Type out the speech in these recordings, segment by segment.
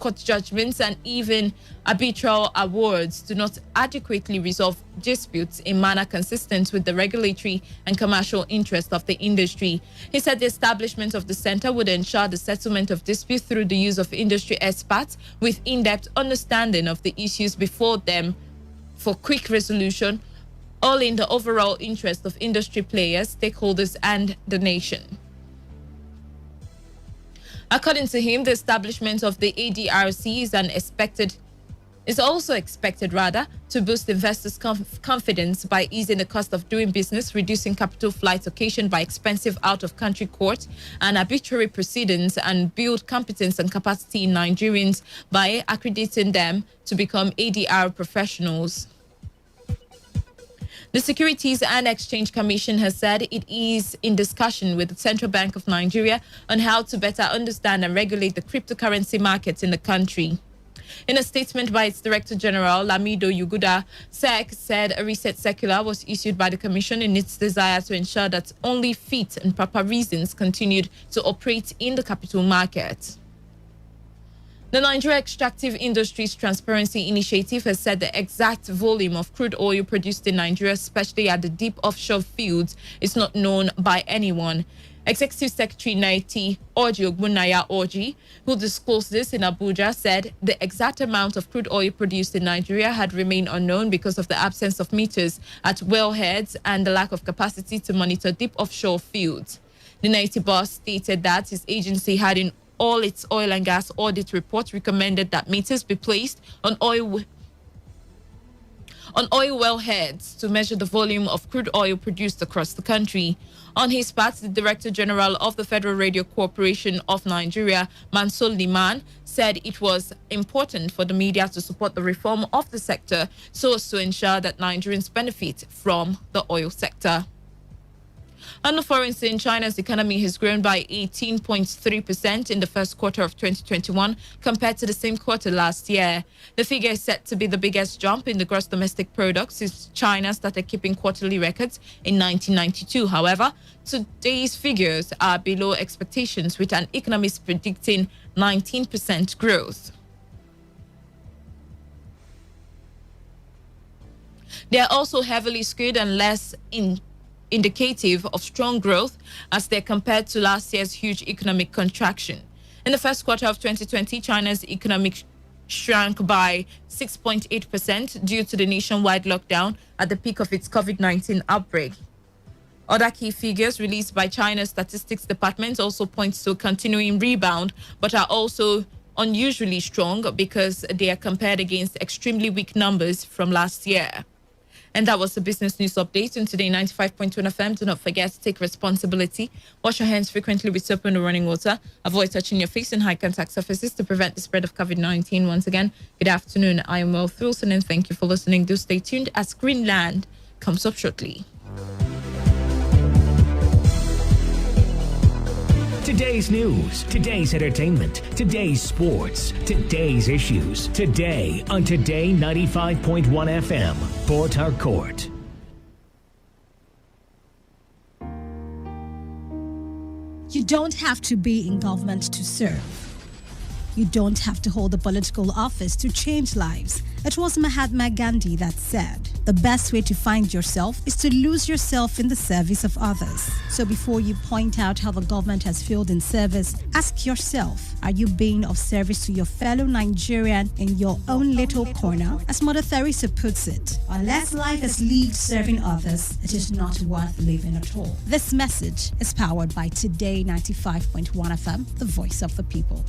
court judgments and even arbitral awards do not adequately resolve disputes in manner consistent with the regulatory and commercial interest of the industry. He said the establishment of the center would ensure the settlement of disputes through the use of industry experts with in-depth understanding of the issues before them for quick resolution, all in the overall interest of industry players, stakeholders, and the nation. According to him, the establishment of the ADRC is also expected to boost investors' confidence by easing the cost of doing business, reducing capital flights occasioned by expensive out-of-country court and arbitrary proceedings, and build competence and capacity in Nigerians by accrediting them to become ADR professionals. The Securities and Exchange Commission has said it is in discussion with the Central Bank of Nigeria on how to better understand and regulate the cryptocurrency markets in the country. In a statement by its Director General, Lamido Yuguda, SEC said a reset circular was issued by the Commission in its desire to ensure that only fit and proper reasons continued to operate in the capital market. The Nigeria Extractive Industries Transparency Initiative has said the exact volume of crude oil produced in Nigeria, especially at the deep offshore fields, is not known by anyone. Executive Secretary Naiti Orji Ogbunaya Orji, who disclosed this in Abuja, said the exact amount of crude oil produced in Nigeria had remained unknown because of the absence of meters at wellheads and the lack of capacity to monitor deep offshore fields. The Naiti boss stated that his agency had in all its oil and gas audit reports recommended that meters be placed on oil wellheads to measure the volume of crude oil produced across the country. On his part, the Director General of the Federal Radio Corporation of Nigeria, Mansour Liman, said it was important for the media to support the reform of the sector so as to ensure that Nigerians benefit from the oil sector. On the foreign scene, China's economy has grown by 18.3% in the first quarter of 2021 compared to the same quarter last year. The figure is set to be the biggest jump in the gross domestic product since China started keeping quarterly records in 1992. However, today's figures are below expectations, with an economist predicting 19% growth. They are also heavily skewed and less indicative of strong growth as they're compared to last year's huge economic contraction. In the first quarter of 2020, China's economic shrank by 6.8% due to the nationwide lockdown at the peak of its COVID-19 outbreak. Other key figures released by China's Statistics Department also point to a continuing rebound, but are also unusually strong because they are compared against extremely weak numbers from last year. And that was the business news update on Today 95.1 FM. Do not forget to take responsibility. Wash your hands frequently with soap and running water. Avoid touching your face in high contact surfaces to prevent the spread of COVID-19. Once again, good afternoon. I am Will Wilson and thank you for listening. Do stay tuned as Greenland comes up shortly. Today's news, today's entertainment, today's sports, today's issues. Today on Today 95.1 FM, Port Harcourt. You don't have to be in government to serve. You don't have to hold a political office to change lives. It was Mahatma Gandhi that said, the best way to find yourself is to lose yourself in the service of others. So before you point out how the government has failed in service, ask yourself, are you being of service to your fellow Nigerian in your own little corner? As Mother Teresa puts it, unless life is lived serving others, it is not worth living at all. This message is powered by Today 95.1 FM, the voice of the people.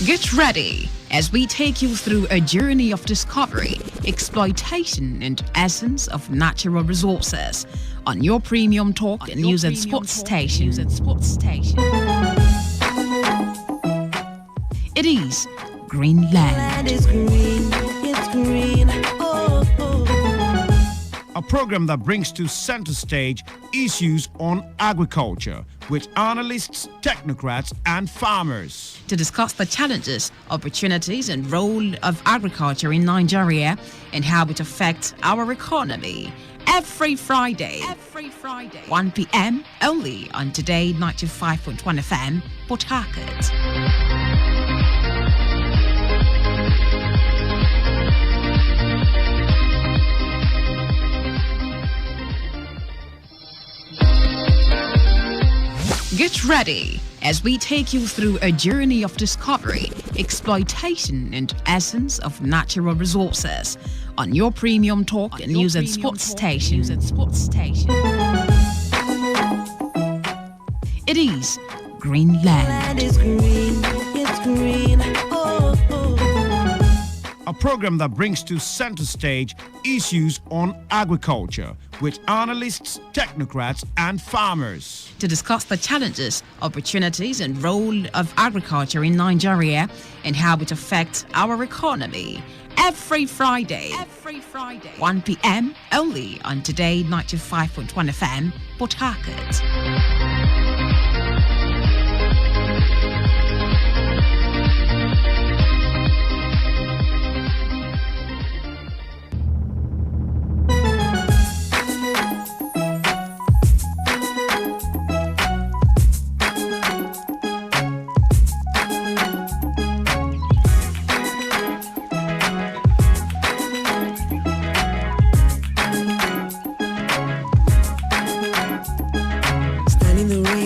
Get ready as we take you through a journey of discovery, exploitation, and essence of natural resources on your premium talk and news and sports station. It is Greenland. Land is green, it's green. Oh, oh. a program that brings to center stage issues on agriculture with analysts, technocrats, and farmers. To discuss the challenges, opportunities, and role of agriculture in Nigeria and how it affects our economy. Every Friday, 1 p.m. only on Today95.1 FM, Port Harcourt. Get ready as we take you through a journey of discovery, exploitation, and essence of natural resources on your premium talk and news and sports station. It is Greenland. Land is green, it's green. Oh, oh. A program that brings to center stage issues on agriculture with analysts, technocrats, and farmers. To discuss the challenges, opportunities, and role of agriculture in Nigeria and how it affects our economy. Every Friday, 1 p.m. only on Today95.1 FM, Port Harcourt.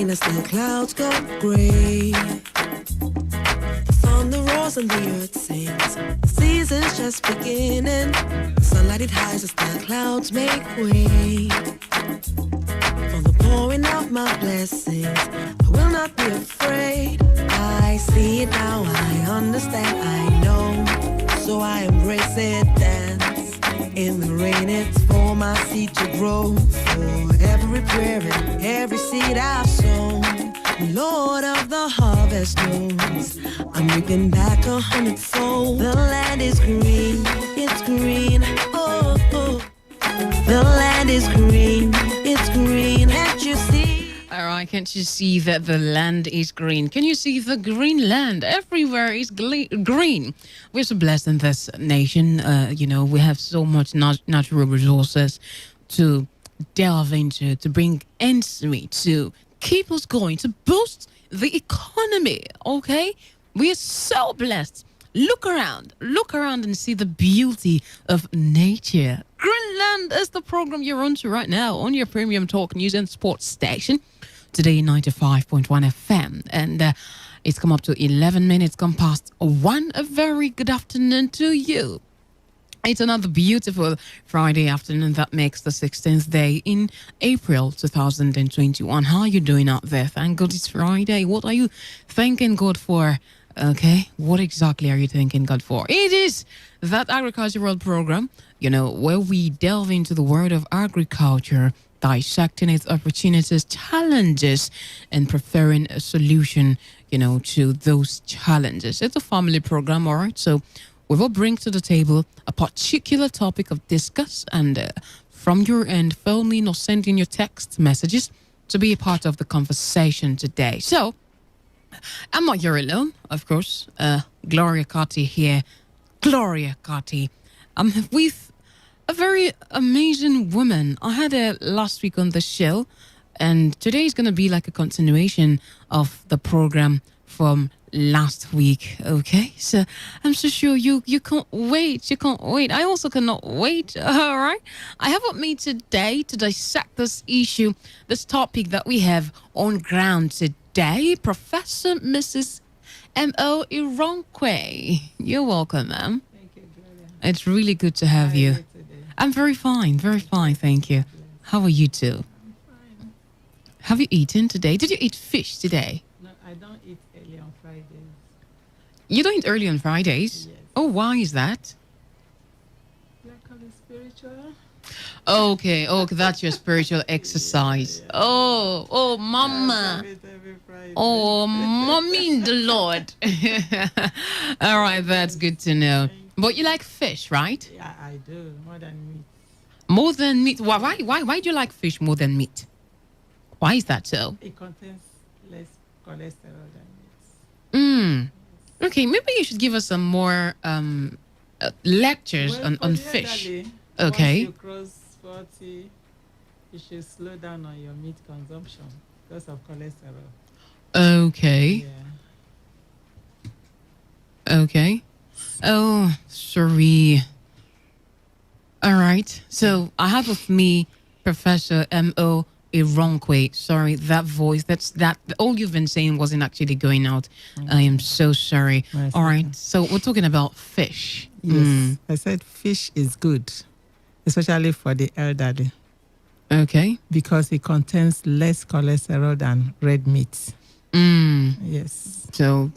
As the clouds go gray, the thunder roars and the earth sings. The season's just beginning. Sunlight it hides as the clouds make way for the pouring of my blessings. I will not be afraid. I see it now, I understand, I know. So I embrace it, dance in the rain. It's for my seed to grow, for every prayer and every seed I've sown. Lord of the harvest knows I'm reaping back 100-fold. The land is green, it's green. Oh, oh. The land is green, it's green. Can't you see? All right, can't you see that the land is green? Can you see the green land? Everywhere is green. We're so blessed in this nation. We have so much natural resources to delve into, to bring ends meet, to keep us going, to boost the economy, okay? We are so blessed. Look around and see the beauty of nature. Greenland is the program you're on to right now on your premium talk news and sports station, Today 95.1 FM. And it's come up to 11 minutes gone past 1. A very good afternoon to you. It's another beautiful Friday afternoon that makes the 16th day in April 2021. How are you doing out there? Thank God it's Friday. What are you thanking God for? Okay, what exactly are you thanking God for? It is that agricultural program, where we delve into the world of agriculture, dissecting its opportunities, challenges, and preferring a solution, to those challenges. It's a family program, all right? So we will bring to the table a particular topic of discuss, and from your end, phone in or send in your text messages to be a part of the conversation today. So, I'm not here alone, of course. Gloria Carty here. Gloria Carty. I'm with a very amazing woman. I had her last week on the show, and today is going to be like a continuation of the program from last week, okay? So I'm so sure you can't wait. You can't wait. I also cannot wait, all right? I have with me today to dissect this issue, this topic that we have on ground today, Professor Mrs. M.O. Ironkwe. You're welcome, ma'am. Thank you, Gloria. It's really good to have you. How are you today? I'm very fine, thank you. How are you too? I'm fine. Have you eaten today? Did you eat fish today? No, I don't eat early on Fridays. You don't eat early on Fridays? Yes. Oh, why is that? Like on the spiritual? Okay, that's your spiritual exercise. Oh, mama. I eat every Friday. Oh, mommy in the Lord. All right, that's good to know. But you like fish, right? Yeah, I do. More than meat. More than meat. Why do you like fish more than meat? Why is that so? It contains less cholesterol than meat. Okay, maybe you should give us some more lectures Well, on for the fish. elderly, Okay. Once you cross 40, you should slow down on your meat consumption because of cholesterol. Okay. Yeah. Okay. Oh, sorry. All right. So I have with me Professor M.O. Ironkwe. Sorry, that voice, that all you've been saying wasn't actually going out. I am so sorry. Nice. All right. So we're talking about fish. Yes. I said fish is good, especially for the elderly, Okay. because it contains less cholesterol than red meat. Yes. So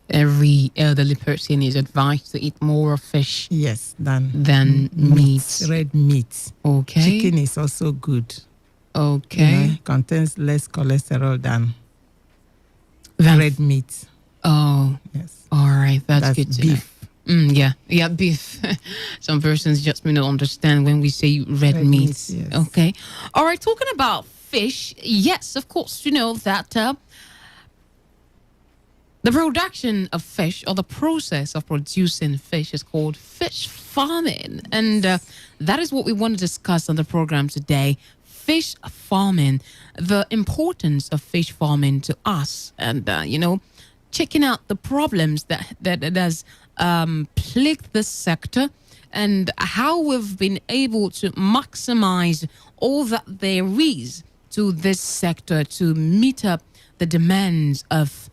every elderly person is advised to eat more of fish Yes, than meat. red meat. Okay. Chicken is also good. Okay. Contains less cholesterol than Then- red meat. Oh, Yes. all right. That's good to know. beef. Yeah, beef. Some persons just may not understand when we say red meat. meat, yes. Okay. All right. Talking about fish, yes, of course, you know that the production of fish or the process of producing fish is called fish farming. And that is what we want to discuss on the program today. Fish farming, the importance of fish farming to us, and, checking out the problems that has plagued this sector and how we've been able to maximize all that there is to this sector to meet up the demands of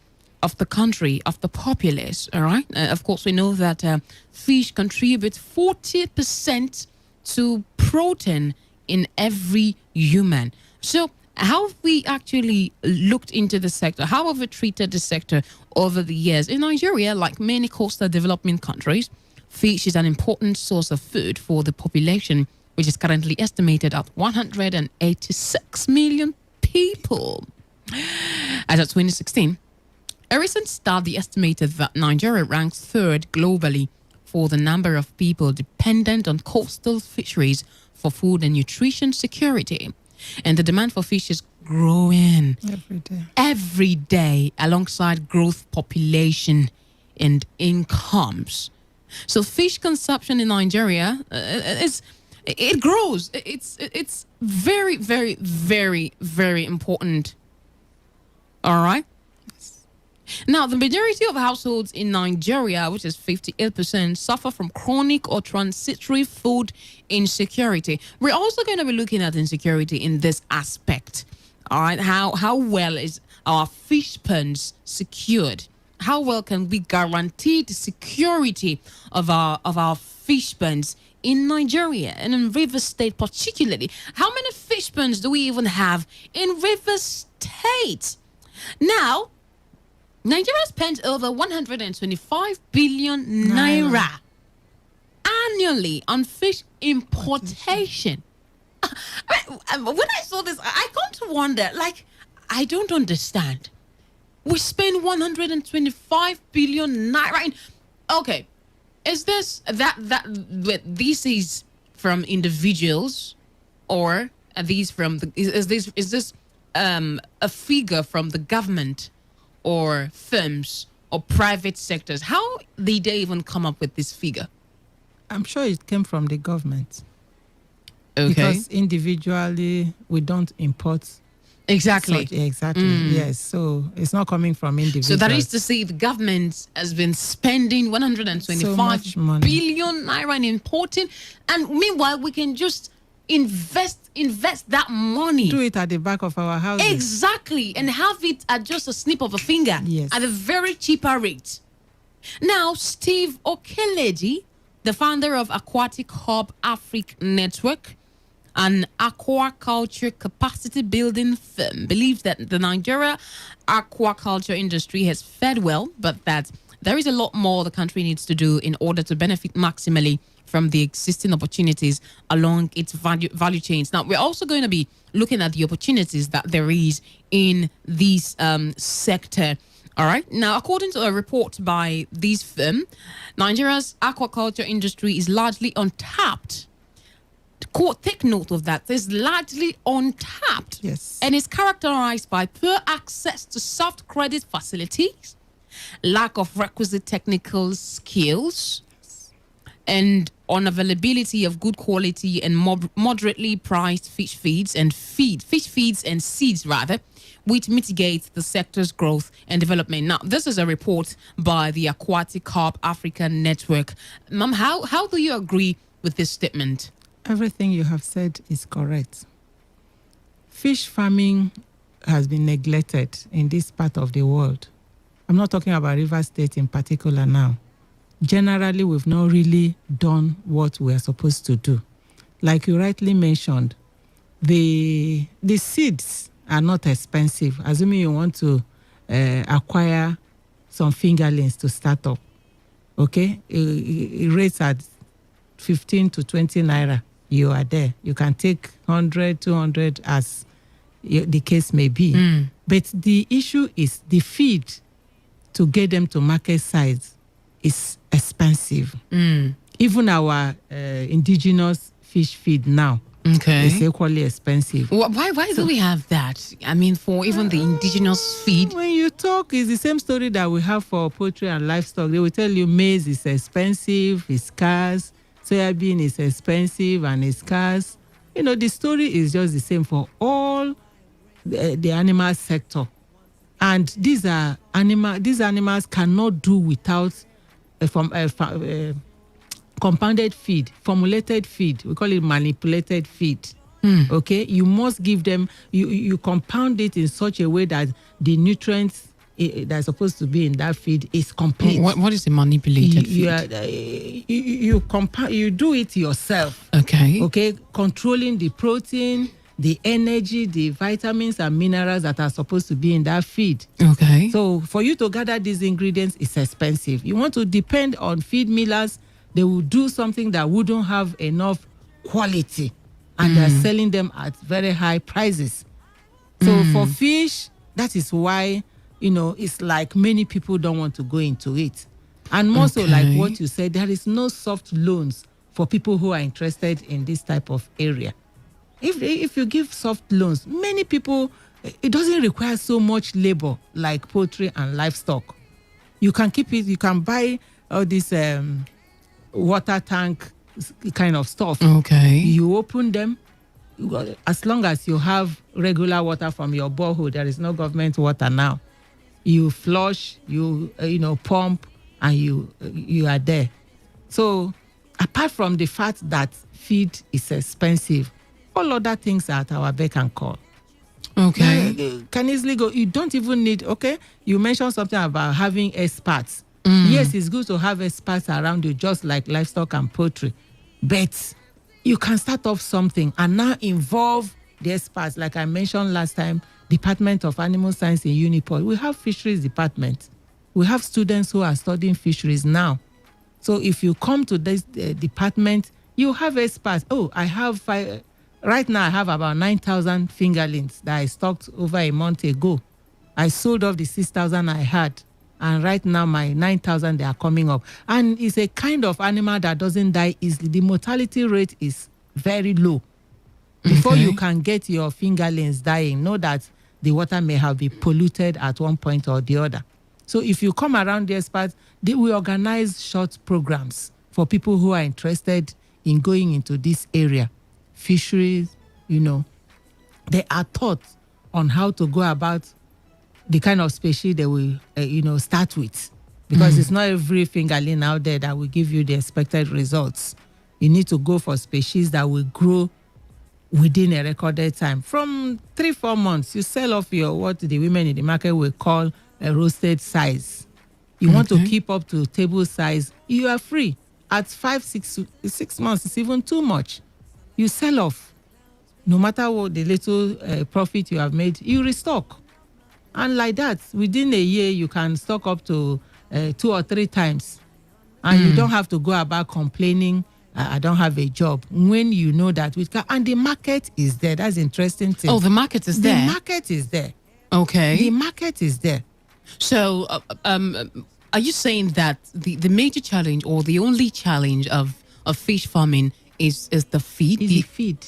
the country, of the populace, all right? Of course, we know that fish contribute 40% to protein in every human. So how have we actually looked into the sector? How have we treated the sector over the years? In Nigeria, like many coastal developing countries, fish is an important source of food for the population, which is currently estimated at 186 million people. As of 2016, a recent study estimated that Nigeria ranks third globally for the number of people dependent on coastal fisheries for food and nutrition security. And the demand for fish is growing every day alongside growth population and incomes. So fish consumption in Nigeria it grows. It's very, very, very, very important. All right. Now, the majority of households in Nigeria, which is 58%, suffer from chronic or transitory food insecurity. We're also going to be looking at insecurity in this aspect. All right, how well is our fish ponds secured? How well can we guarantee the security of our fish ponds in Nigeria and in Rivers State particularly? How many fish ponds do we even have in Rivers State? Now, Nigeria spends over 125 billion naira annually on fish importation. When I saw this, I come to wonder, I don't understand. We spend 125 billion naira. Okay, is this this is from individuals, or are these from the is this a figure from the government or firms or private sectors? How did they even come up with this figure? I'm sure it came from the government. Okay. Because individually, we don't import. Exactly. Exactly. Yes. So it's not coming from individuals. So that is to say the government has been spending 125 billion naira in importing, and meanwhile we can just invest that money. Do it at the back of our houses. Exactly. And have it at just a snip of a finger. Yes. At a very cheaper rate. Now, Steve Okeleji, the founder of Aquatic Hub Africa Network, an aquaculture capacity building firm, believes that the Nigeria aquaculture industry has fared well, but that there is a lot more the country needs to do in order to benefit maximally from the existing opportunities along its value chains. Now, we're also going to be looking at the opportunities that there is in this sector. All right. Now, according to a report by this firm, Nigeria's aquaculture industry is largely untapped. take note of that, is largely untapped. Yes. And is characterized by poor access to soft credit facilities, lack of requisite technical skills, and unavailability of good quality and moderately priced fish feeds and seeds, which mitigates the sector's growth and development. Now, this is a report by the Aquatic Carp Africa Network. Ma'am, how do you agree with this statement? Everything you have said is correct. Fish farming has been neglected in this part of the world. I'm not talking about River State in particular now. Generally, we've not really done what we are supposed to do. Like you rightly mentioned, the seeds are not expensive. Assuming you want to acquire some fingerlings to start up, okay? It rates at 15 to 20 naira. You are there. You can take 100, 200 as the case may be. But the issue is the feed to get them to market size is expensive. Even our indigenous fish feed now is equally expensive. Why do we have that? I mean, for even the indigenous feed. When you talk, it's the same story that we have for poultry and livestock. They will tell you maize is expensive, it's scarce. Soybean is expensive and it's scarce. You know, the story is just the same for all the animal sector. And these animals cannot do without compounded feed, formulated feed. We call it manipulated feed. Okay, you must give them. You compound it in such a way that the nutrients that's supposed to be in that feed is complete. What is a manipulated feed? You do it yourself. Okay, controlling the protein, the energy, the vitamins and minerals that are supposed to be in that feed. Okay. So for you to gather these ingredients is expensive. You want to depend on feed millers, they will do something that wouldn't have enough quality and they're selling them at very high prices. So for fish, that is why, you know, it's like many people don't want to go into it. And more so, like what you said, there is no soft loans for people who are interested in this type of area. If you give soft loans, many people, it doesn't require so much labor like poultry and livestock. You can keep it, you can buy all this water tank kind of stuff. Okay. You open them, as long as you have regular water from your borehole, there is no government water now. You flush, you pump, and you are there. So apart from the fact that feed is expensive, all other things are at our beck and call. Okay. You can easily go. You don't even need, you mentioned something about having experts. Yes, it's good to have experts around you, just like livestock and poultry. But you can start off something and now involve the experts. Like I mentioned last time, Department of Animal Science in Uniport. We have fisheries department. We have students who are studying fisheries now. So if you come to this department, you have experts. Right now I have about 9,000 fingerlings that I stocked over a month ago. I sold off the 6,000 I had. And right now my 9,000, they are coming up. And it's a kind of animal that doesn't die easily. The mortality rate is very low. Before you can get your fingerlings dying, know that the water may have been polluted at one point or the other. So if you come around the experts, we organize short programs for people who are interested in going into this area. Fisheries, they are taught on how to go about the kind of species they will, start with. Because it's not every fingerling out there that will give you the expected results. You need to go for species that will grow within a recorded time. From 3-4 months, you sell off what the women in the market will call a roasted size. You want to keep up to table size, you are free. At 5-6 months, it's even too much. You sell off. No matter what the little profit you have made, you restock. And like that, within a year, you can stock up to 2 or 3 times. And you don't have to go about complaining, I don't have a job. When you know that, and the market is there. That's interesting thing. Oh, the market is there? The market is there. Okay. The market is there. So, are you saying that the major challenge or the only challenge of fish farming is the feed. Is the feed.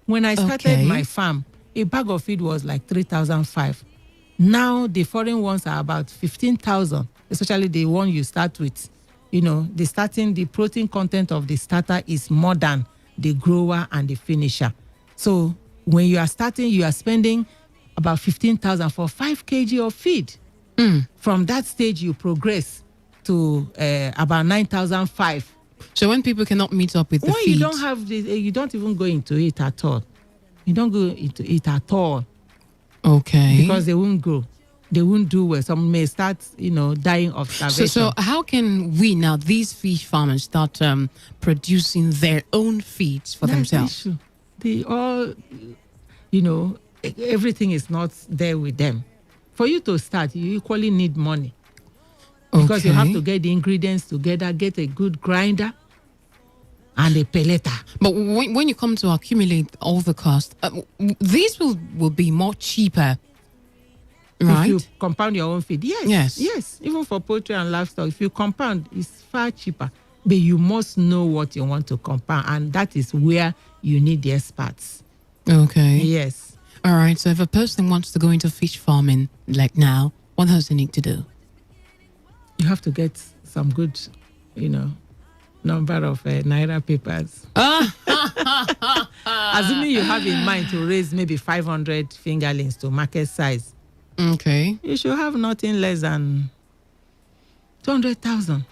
When I started Okay. my farm, a bag of feed was like 3,500. Now the foreign ones are about 15,000, especially the one you start with. You know, the protein content of the starter is more than the grower and the finisher. So when you are starting, you are spending about 15,000 for 5 kg of feed. From that stage, you progress to about 9,500. So when people cannot meet up with the When feed, you don't have this, you don't even go into it at all. You don't go into it at all okay, because they won't grow. They won't do well. Some may start, dying of starvation. So how can we now, these fish farmers, start producing their own feeds for That's themselves? the issue. They all, everything is not there with them. For you to start, you equally need money because you have to get the ingredients together, get a good grinder and a pelleter. But when you come to accumulate all the cost, these will be more cheaper, right? If you compound your own feed, Yes. yes. Even for poultry and livestock, if you compound, it's far cheaper. But you must know what you want to compound, and that is where you need the experts. Okay. Yes. All right. So if a person wants to go into fish farming like now, what does he need to do? You have to get some good, number of Naira papers. Assuming you have in mind to raise maybe 500 fingerlings to market size, Okay. you should have nothing less than 200,000.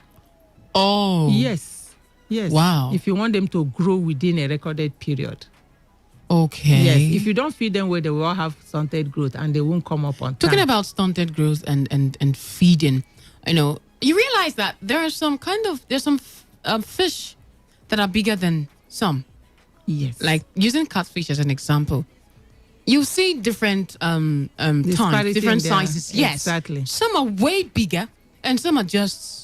Oh. Yes. Wow. If you want them to grow within a recorded period. Okay. Yes. If you don't feed them well, they will all have stunted growth and they won't come up on time. Talking about stunted growth and feeding, you realize that there's some fish that are bigger than some. Yes. Like using catfish as an example, you see different times, Disparity different in their- sizes. Yes, exactly. Some are way bigger, and some are just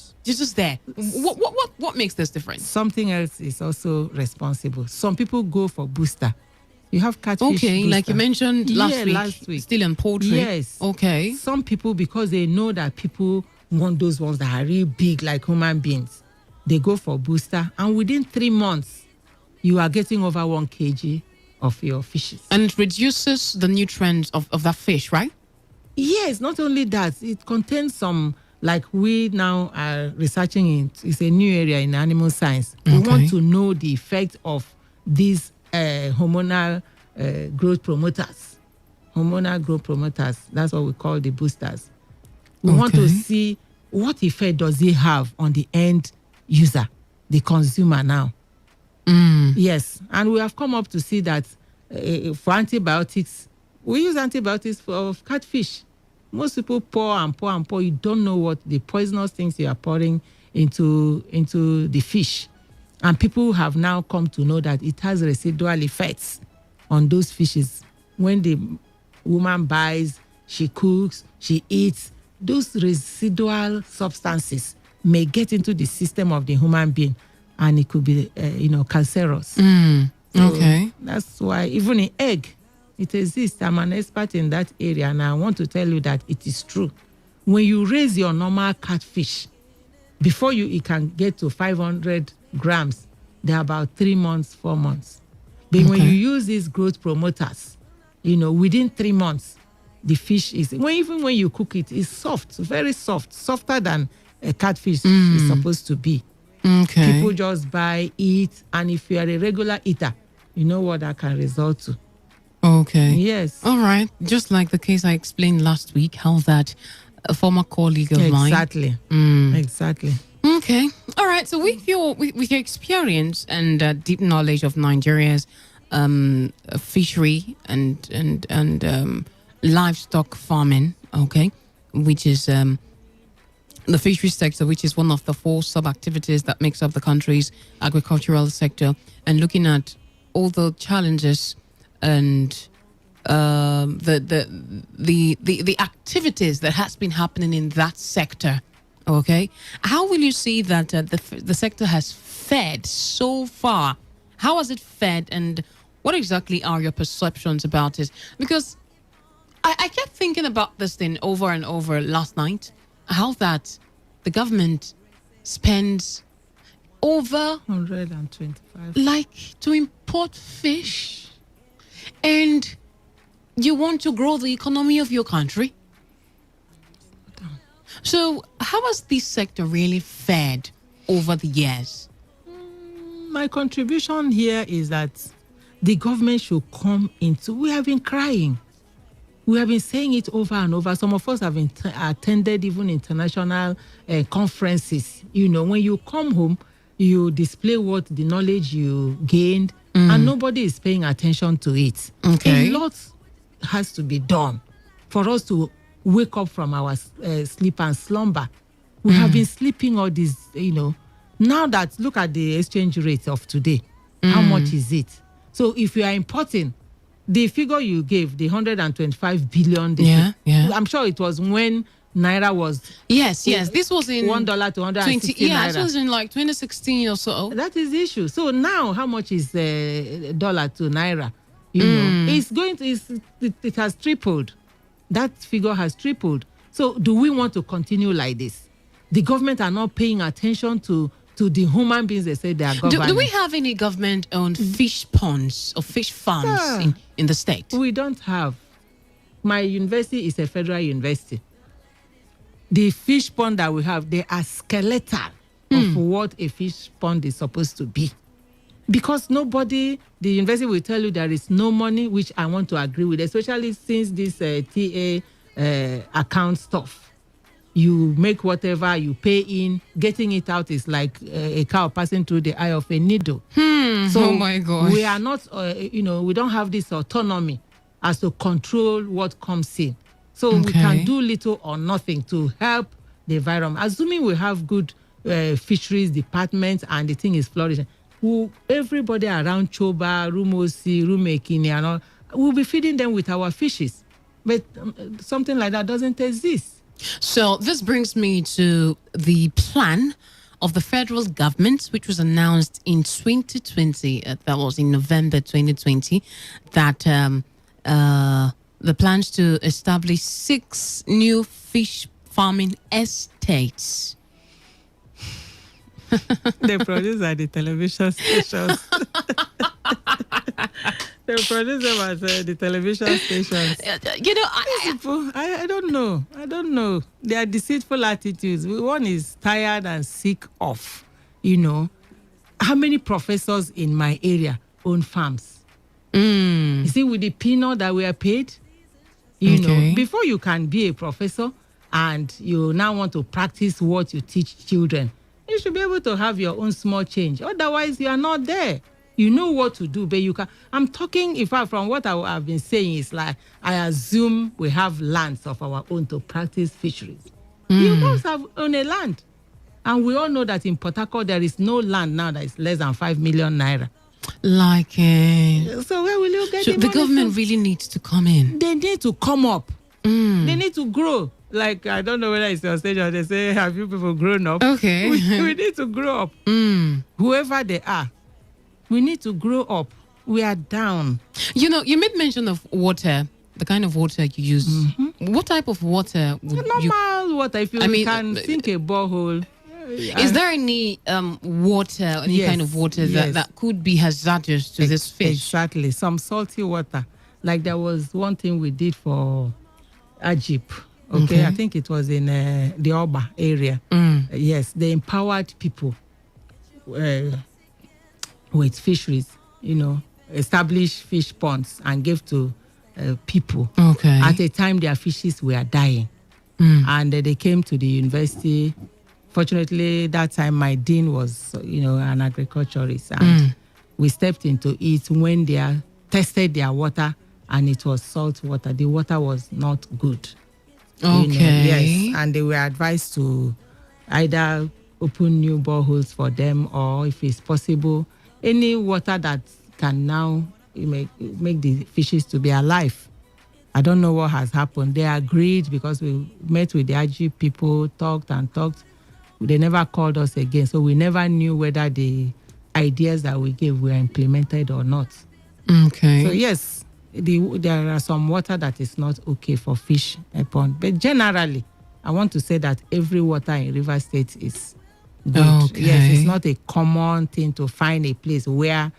there. What makes this difference? Something else is also responsible. Some people go for booster. You have catfish Okay, like you booster. mentioned last week, still in poultry. Yes. Okay. Some people, because they know that people want those ones that are really big like human beings, they go for booster, and within 3 months, you are getting over 1 kg of your fishes. And it reduces the nutrients of that fish, right? Yes, not only that, it contains some, like we now are researching it. It's a new area in animal science. We want to know the effect of these hormonal growth promoters. Hormonal growth promoters, that's what we call the boosters. We want to see what effect does it have on the end user, the consumer now. Yes, and we have come up to see that for antibiotics, we use antibiotics for catfish. Most people pour and pour and pour. You don't know what the poisonous things you are pouring into the fish. And people have now come to know that it has residual effects on those fishes. When the woman buys, she cooks, she eats, those residual substances may get into the system of the human being, and it could be, cancerous. So that's why even in egg, it exists. I'm an expert in that area, and I want to tell you that it is true. When you raise your normal catfish, before it can get to 500 grams, they're about 3 months, 4 months. But when you use these growth promoters, within 3 months, the fish is, even when you cook it, it's soft, very soft, softer than a catfish is supposed to be. Okay. People just buy, eat, and if you are a regular eater, you know what that can result to. Okay. Yes. All right. Just like the case I explained last week, how that a former colleague of mine. Exactly. Okay. All right. So with your experience and deep knowledge of Nigeria's fishery and livestock farming, okay, which is the fishery sector, which is one of the 4 sub-activities that makes up the country's agricultural sector, and looking at all the challenges and the activities that has been happening in that sector. Okay, how will you see that the sector has fared so far? How has it fared, and what exactly are your perceptions about it? Because I kept thinking about this thing over and over last night, how that the government spends over 125. like to import fish, and you want to grow the economy of your country. So how has this sector really fared over the years? My contribution here is that the government should come into. We have been crying. We have been saying it over and over. Some of us have attended even international conferences. When you come home, you display what the knowledge you gained, and nobody is paying attention to it. Okay. A lot has to be done for us to wake up from our sleep and slumber. We have been sleeping all this, Now that, look at the exchange rate of today. How much is it? So if you are importing, the figure you gave, the 125 billion, I'm sure it was when Naira was... Yes. This was in... $1 to 160 Naira. Yeah, it was in like 2016 or so. That is the issue. So now, how much is dollar to Naira? It has tripled. That figure has tripled. So do we want to continue like this? The government are not paying attention to the human beings they say they are governing. Do we have any government-owned fish ponds or fish farms in the state? We don't have. My university is a federal university. The fish pond that we have, they are skeletal of what a fish pond is supposed to be. Because the university will tell you there is no money, which I want to agree with, especially since this TA account stuff. You make whatever, you pay in, getting it out is like a cow passing through the eye of a needle. So oh my gosh. We are not, we don't have this autonomy as to control what comes in. So we can do little or nothing to help the environment. Assuming we have good fisheries department and the thing is flourishing, everybody around Choba, Rumosi, Rumekini and all, we'll be feeding them with our fishes. But something like that doesn't exist. So this brings me to the plan of the federal government, which was announced in 2020. That was in November 2020. That the plans to establish 6 new fish farming estates. They produce at the television stations. They produce them at the television stations. I don't know. They are deceitful attitudes. One is tired and sick of, How many professors in my area own farms? You see, with the peanut that we are paid, before you can be a professor and you now want to practice what you teach children, you should be able to have your own small change. Otherwise, you are not there. You know what to do, but you can. I'm talking, in fact, from what I've been saying is like, I assume we have lands of our own to practice fisheries. You must have own a land. And we all know that in Port Harcourt, there is no land now that is less than 5 million naira. So where will you get the money government from? really needs to come in. They need to come up. They need to grow. Like, I don't know whether it's your stage or they say, have you people grown up? Okay. We need to grow up. Whoever they are, we need to grow up. We are down. You made mention of water, the kind of water you use. What type of water would normal water. If you can sink a borehole. Is there any water, any kind of water that could be hazardous to this fish? Exactly. Some salty water. Like there was one thing we did for Ajip. Okay, I think it was in the Oba area. Yes, they empowered people with fisheries, established fish ponds and gave to people. Okay. At a time, their fishes were dying. And they came to the university. Fortunately, that time my dean was, an agriculturist. And we stepped into it when they tested their water and it was salt water. The water was not good. Okay. Yes, and they were advised to either open new boreholes for them or, if it's possible, any water that can now make the fishes to be alive. I don't know what has happened. They agreed because we met with the IG people, talked. They never called us again. So we never knew whether the ideas that we gave were implemented or not. Okay. So yes, there are some water that is not okay for fish pond. But generally, I want to say that every water in River State is But Okay. yes, it's not a common thing to find a place where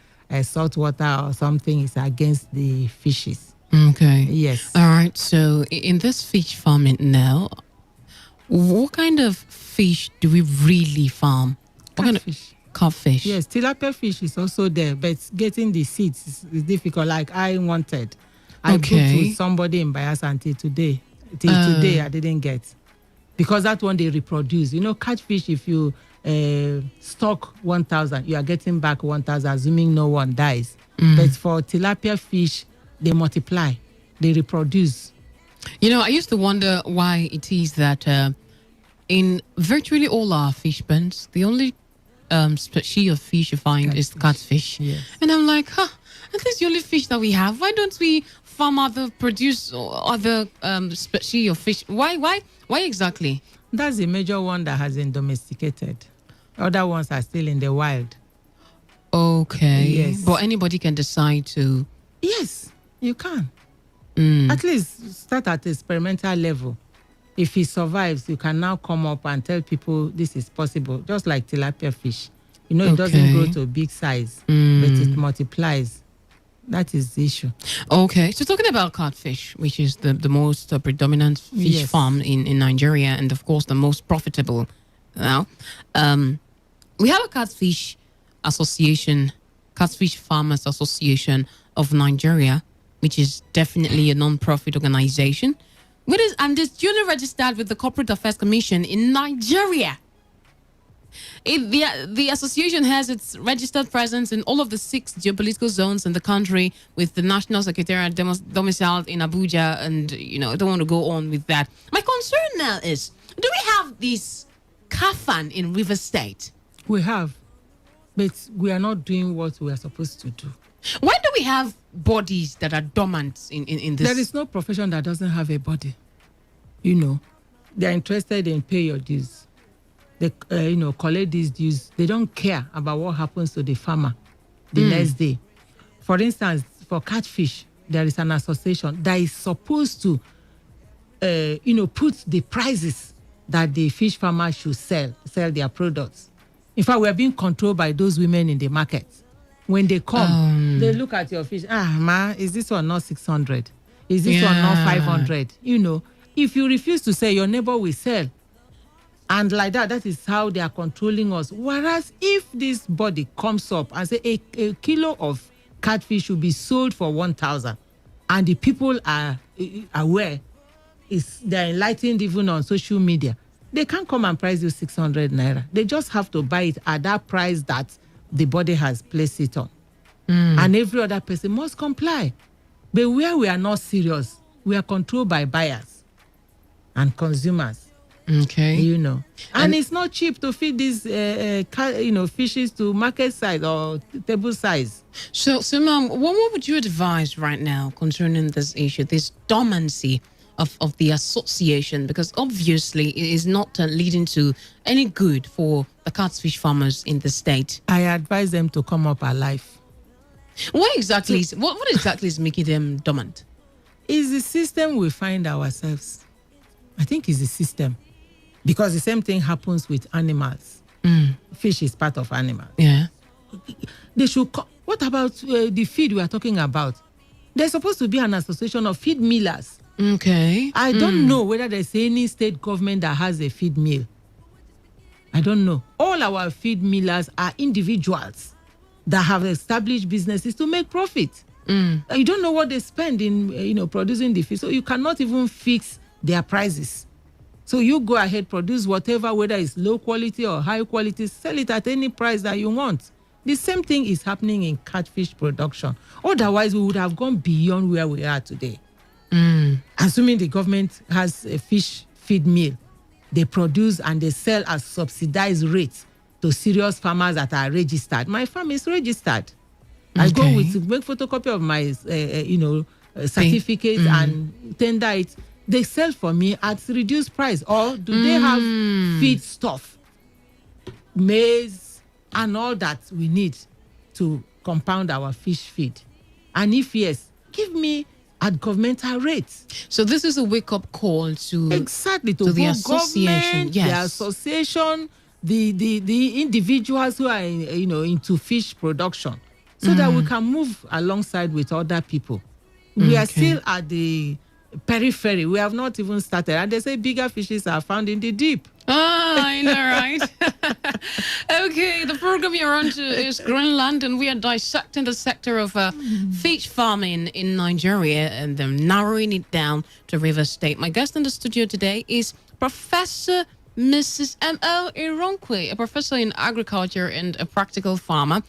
salt water or something is against the fishes. Okay. Yes. All right. So in this fish farming now, what kind of fish do we really farm? What kind of Catfish. catfish? Yes, tilapia fish is also there, but getting the seeds is difficult. Like I wanted. I booked with somebody in Bayelsa until today. Till today, I didn't get. Because that one they reproduce. You know, catfish, if you stock 1,000, you are getting back 1,000, assuming no one dies. But for tilapia fish, they multiply. They reproduce. You know, I used to wonder why it is that in virtually all our fish ponds, the only species of fish you find is catfish. Yes. And I'm like, and this is the only fish that we have. Why don't we farm produce other species of fish? Why exactly? That's the major one that has been domesticated. Other ones are still in the wild. Okay. Yes. But anybody can decide to. Yes, you can. At least start at experimental level. If he survives, you can now come up and tell people this is possible. Just like tilapia fish. You know, it doesn't grow to a big size, but it multiplies. That is the issue. Okay. So talking about catfish, which is the most predominant fish farm in Nigeria, and of course the most profitable now. We have a catfish association, Catfish Farmers Association of Nigeria, which is definitely a non-profit organization. And it's duly registered with the Corporate Affairs Commission in Nigeria. The association has its registered presence in all of the 6 geopolitical zones in the country, with the National Secretariat domiciled in Abuja, and, I don't want to go on with that. My concern now is, do we have this CAFAN in River State? We have, but we are not doing what we are supposed to do. Why do we have bodies that are dormant in this? There is no profession that doesn't have a body. They are interested in pay your dues. They, collect these dues. They don't care about what happens to the farmer the next day. For instance, for catfish, there is an association that is supposed to, put the prices that the fish farmers should sell their products. In fact, we are being controlled by those women in the market. When they come, they look at your fish. Is this one not 600? Is this one not 500? If you refuse to sell, your neighbor will sell. And like that is how they are controlling us. Whereas if this body comes up and say a kilo of catfish should be sold for 1,000, and the people are aware, they're enlightened even on social media, they can't come and price you 600 naira. They just have to buy it at that price that the body has placed it on. And every other person must comply. But where we are not serious, we are controlled by buyers and consumers. Okay. And it's not cheap to feed these fishes to market size or table size. So ma'am, what would you advise right now concerning this issue, this dormancy of the association? Because obviously it is not leading to any good for the catfish farmers in the state. I advise them to come up alive. What exactly is making them dormant? It's the system we find ourselves. I think it's the system. Because the same thing happens with animals. Fish is part of animals. Yeah. They should. What about the feed we are talking about? There's supposed to be an association of feed millers. Okay. I don't know whether there's any state government that has a feed mill. I don't know. All our feed millers are individuals that have established businesses to make profit. You don't know what they spend in producing the feed, so you cannot even fix their prices. So you go ahead, produce whatever, whether it's low quality or high quality, sell it at any price that you want. The same thing is happening in catfish production. Otherwise, we would have gone beyond where we are today. Assuming the government has a fish feed mill, they produce and they sell at subsidized rates to serious farmers that are registered. My farm is registered. I go with make photocopy of my certificate and tender it. They sell for me at reduced price. Or do they have feed stuff, maize, and all that we need to compound our fish feed? And if yes, give me at governmental rates. So this is a wake-up call to the association. Yes. The association the individuals who are into fish production, so that we can move alongside with other people. We are still at the periphery. We have not even started. And they say bigger fishes are found in the deep. I know, right? Okay, the program you're on to is Greenland, and we are dissecting the sector of fish farming in Nigeria and then narrowing it down to River State. My guest in the studio today is Professor Mrs. M.L. Ironkwe, a professor in agriculture and a practical farmer.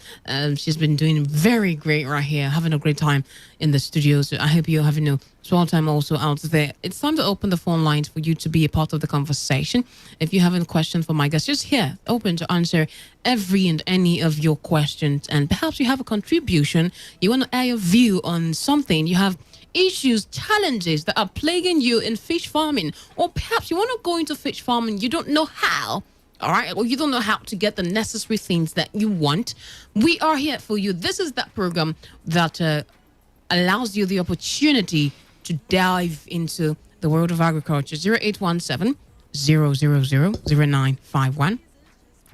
She's been doing very great right here, having a great time in the studio. So I hope you're having a swell time also out there. It's time to open the phone lines for you to be a part of the conversation. If you have any question for my guest, just here, open to answer every and any of your questions. And perhaps you have a contribution, you want to add your view on something, you have issues, challenges that are plaguing you in fish farming, or perhaps you want to go into fish farming, you don't know how, all right, or you don't know how to get the necessary things that you want. We are here for you. This is that program that allows you the opportunity to dive into the world of agriculture. 0817 000 0951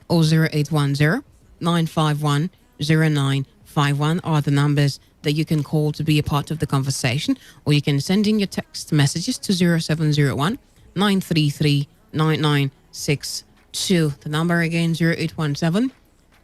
or 0810 951 0951 are the numbers that you can call to be a part of the conversation, or you can send in your text messages to 0701 933 9962. The number again, 0817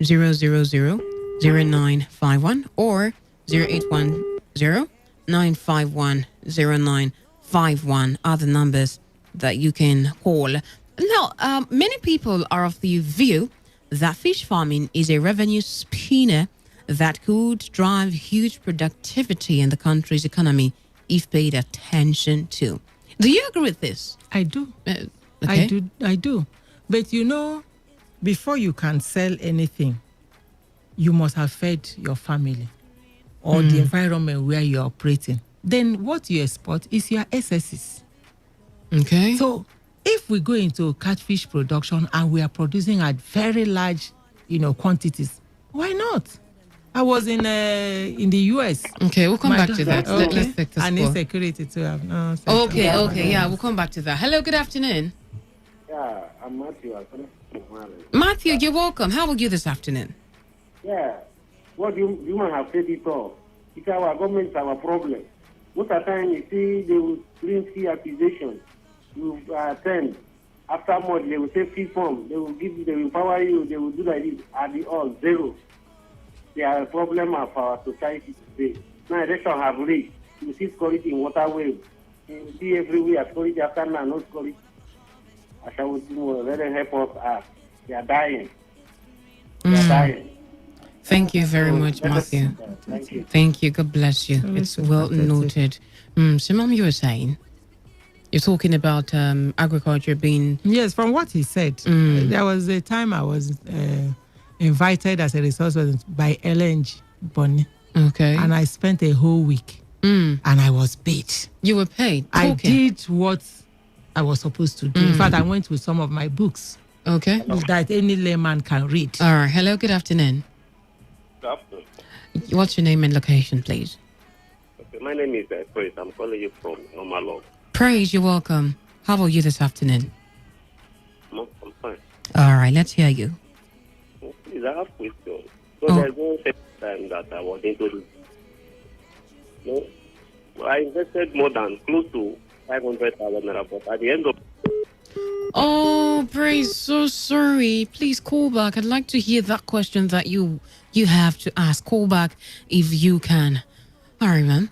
000 0951 or 0810 951 0951 are the numbers that you can call. Now, many people are of the view that fish farming is a revenue spinner that could drive huge productivity in the country's economy if paid attention to. Do you agree with this? I do. Okay. I do. But before you can sell anything, you must have fed your family or the environment where you're operating. Then what you export is your excesses. Okay. So if we go into catfish production and we are producing at very large, quantities, why not? I was in the US. Okay, we'll come back to that. Okay. Let's take this And call. insecurity too. Okay, yeah, we'll come back to that. Hello, good afternoon. Yeah, I'm Matthew. Matthew, you're welcome. How are you this afternoon? Yeah, what human have said it all. It's our government, our problem. Most of the time, you see, they will bring key accusations. You attend. After month, they will say free form. They will give you, they will empower you. They will do like this. At the all, zero. They are a problem of our society today. Now, election have reached. You see security in waterways. You see everywhere security after now, no security. I shall let them help us. They are dying. They are dying. Thank you very much, Matthew. Thank you. Thank you. God bless you. It's well noted. Simon, you were saying, you're talking about agriculture being... Yes, from what he said, there was a time I was invited as a resource person by LNG Bonnie. Okay. And I spent a whole week and I was paid. You were paid? I did what I was supposed to do. In fact, I went with some of my books. Okay. That any layman can read. All right. Hello, good afternoon. Good afternoon. What's your name and location, please? Okay, my name is Praise. I'm calling you from Normal. Praise, you're welcome. How are you this afternoon? I'm fine. All right, let's hear you. Please, I have a question. So there's no time that I was into this. No, I invested more than close to 500,000 naira, but at the end of... Oh, Praise, so sorry. Please call back. I'd like to hear that question that you have to ask. Call back if you can. All right, man.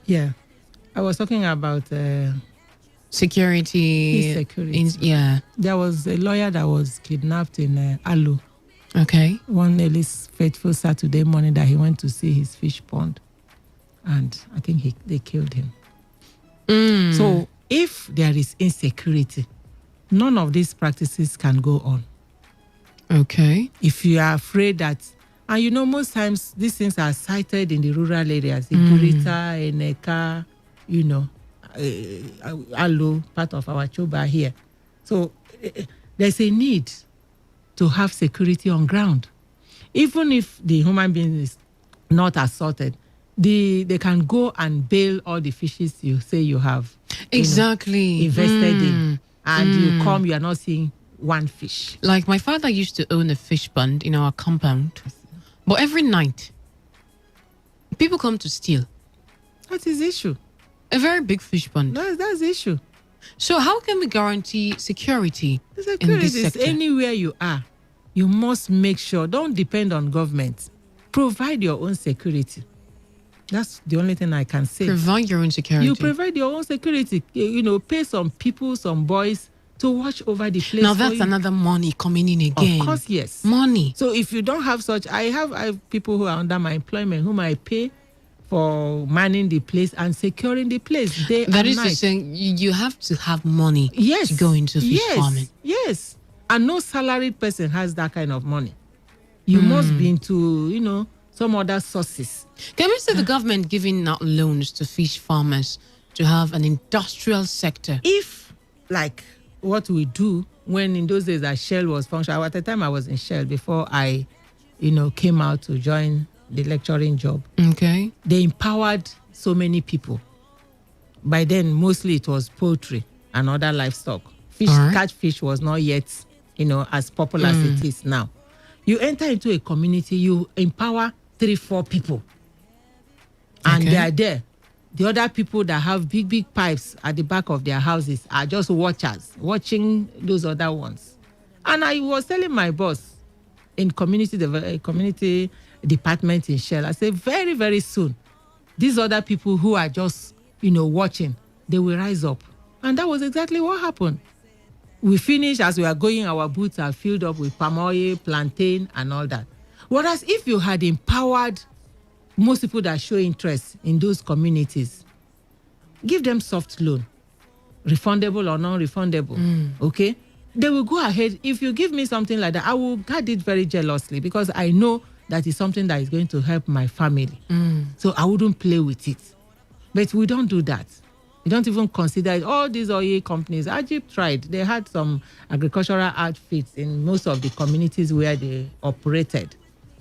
Yeah. I was talking about security. Insecurity. Yeah. There was a lawyer that was kidnapped in Alu. Okay. One early fateful Saturday morning that he went to see his fish pond. And I think they killed him. So if there is insecurity, none of these practices can go on. Okay. If you are afraid that, and most times these things are cited in the rural areas, Igurita, Eneka, Alu, part of our Choba here. So there's a need to have security on ground. Even if the human being is not assaulted, they can go and bail all the fishes you say you have exactly invested in. And you are not seeing one fish. Like my father used to own a fish pond in our compound, but every night people come to steal. That is the issue. A very big fish pond. That's the issue. So how can we guarantee security in this sector? Anywhere you are, you must make sure, don't depend on government. Provide your own security. That's the only thing I can say. Provide your own security. You provide your own security. Pay some people, some boys to watch over the place. Now that's another money coming in again. Of course, yes. Money. So if you don't have such, I have people who are under my employment whom I pay for manning the place and securing the place day That and is night. to say, you have to have money Yes. to go into fish farming. Yes. And no salaried person has that kind of money. You must be into, some other sources. Can we say the government giving out loans to fish farmers to have an industrial sector? If, like what we do when in those days Shell was functional, at the time I was in Shell before I, came out to join the lecturing job. Okay. They empowered so many people. By then, mostly it was poultry and other livestock. Catfish was not yet, as popular as it is now. You enter into a community, you empower 3-4 people. And they are there. The other people that have big, big pipes at the back of their houses are just watchers, watching those other ones. And I was telling my boss in community department in Shell, I said, very, very soon, these other people who are just, watching, they will rise up. And that was exactly what happened. We finished, as we are going, our boots are filled up with palm oil, plantain, and all that. Whereas if you had empowered most people that show interest in those communities, give them soft loan, refundable or non-refundable, okay? They will go ahead. If you give me something like that, I will guard it very jealously because I know that is something that is going to help my family. So I wouldn't play with it. But we don't do that. We don't even consider it. All these oil companies, Egypt tried. They had some agricultural outfits in most of the communities where they operated.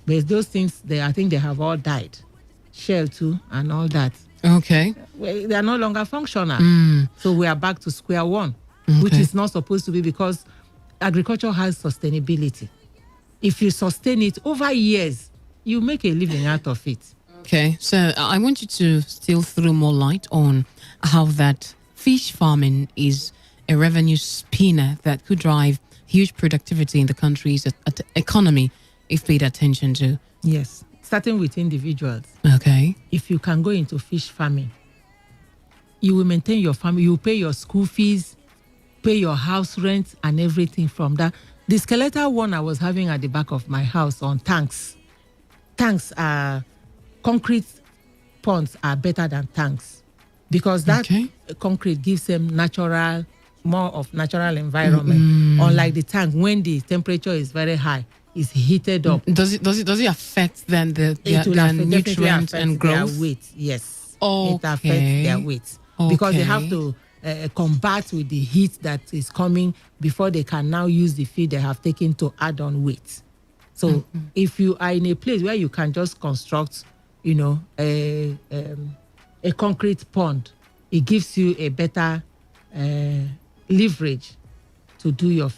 But those things, I think they have all died. Shell too and all that. Okay. They are no longer functional. So we are back to square one, which is not supposed to be because agriculture has sustainability. If you sustain it over years, you make a living out of it. Okay, so I want you to still throw more light on how that fish farming is a revenue spinner that could drive huge productivity in the country's economy if paid attention to. Yes, starting with individuals. Okay. If you can go into fish farming, you will maintain your family, you will pay your school fees, pay your house rent and everything from that. The skeletal one I was having at the back of my house on tanks. Tanks are... Concrete ponds are better than tanks because that concrete gives them more of natural environment. Unlike the tank, when the temperature is very high, it's heated up. Does it affect then their nutrients and growth? Their weight, yes. Okay. It affects their weight because they have to combat with the heat that is coming before they can now use the feed they have taken to add on weight. So if you are in a place where you can just construct a concrete pond, it gives you a better leverage to do your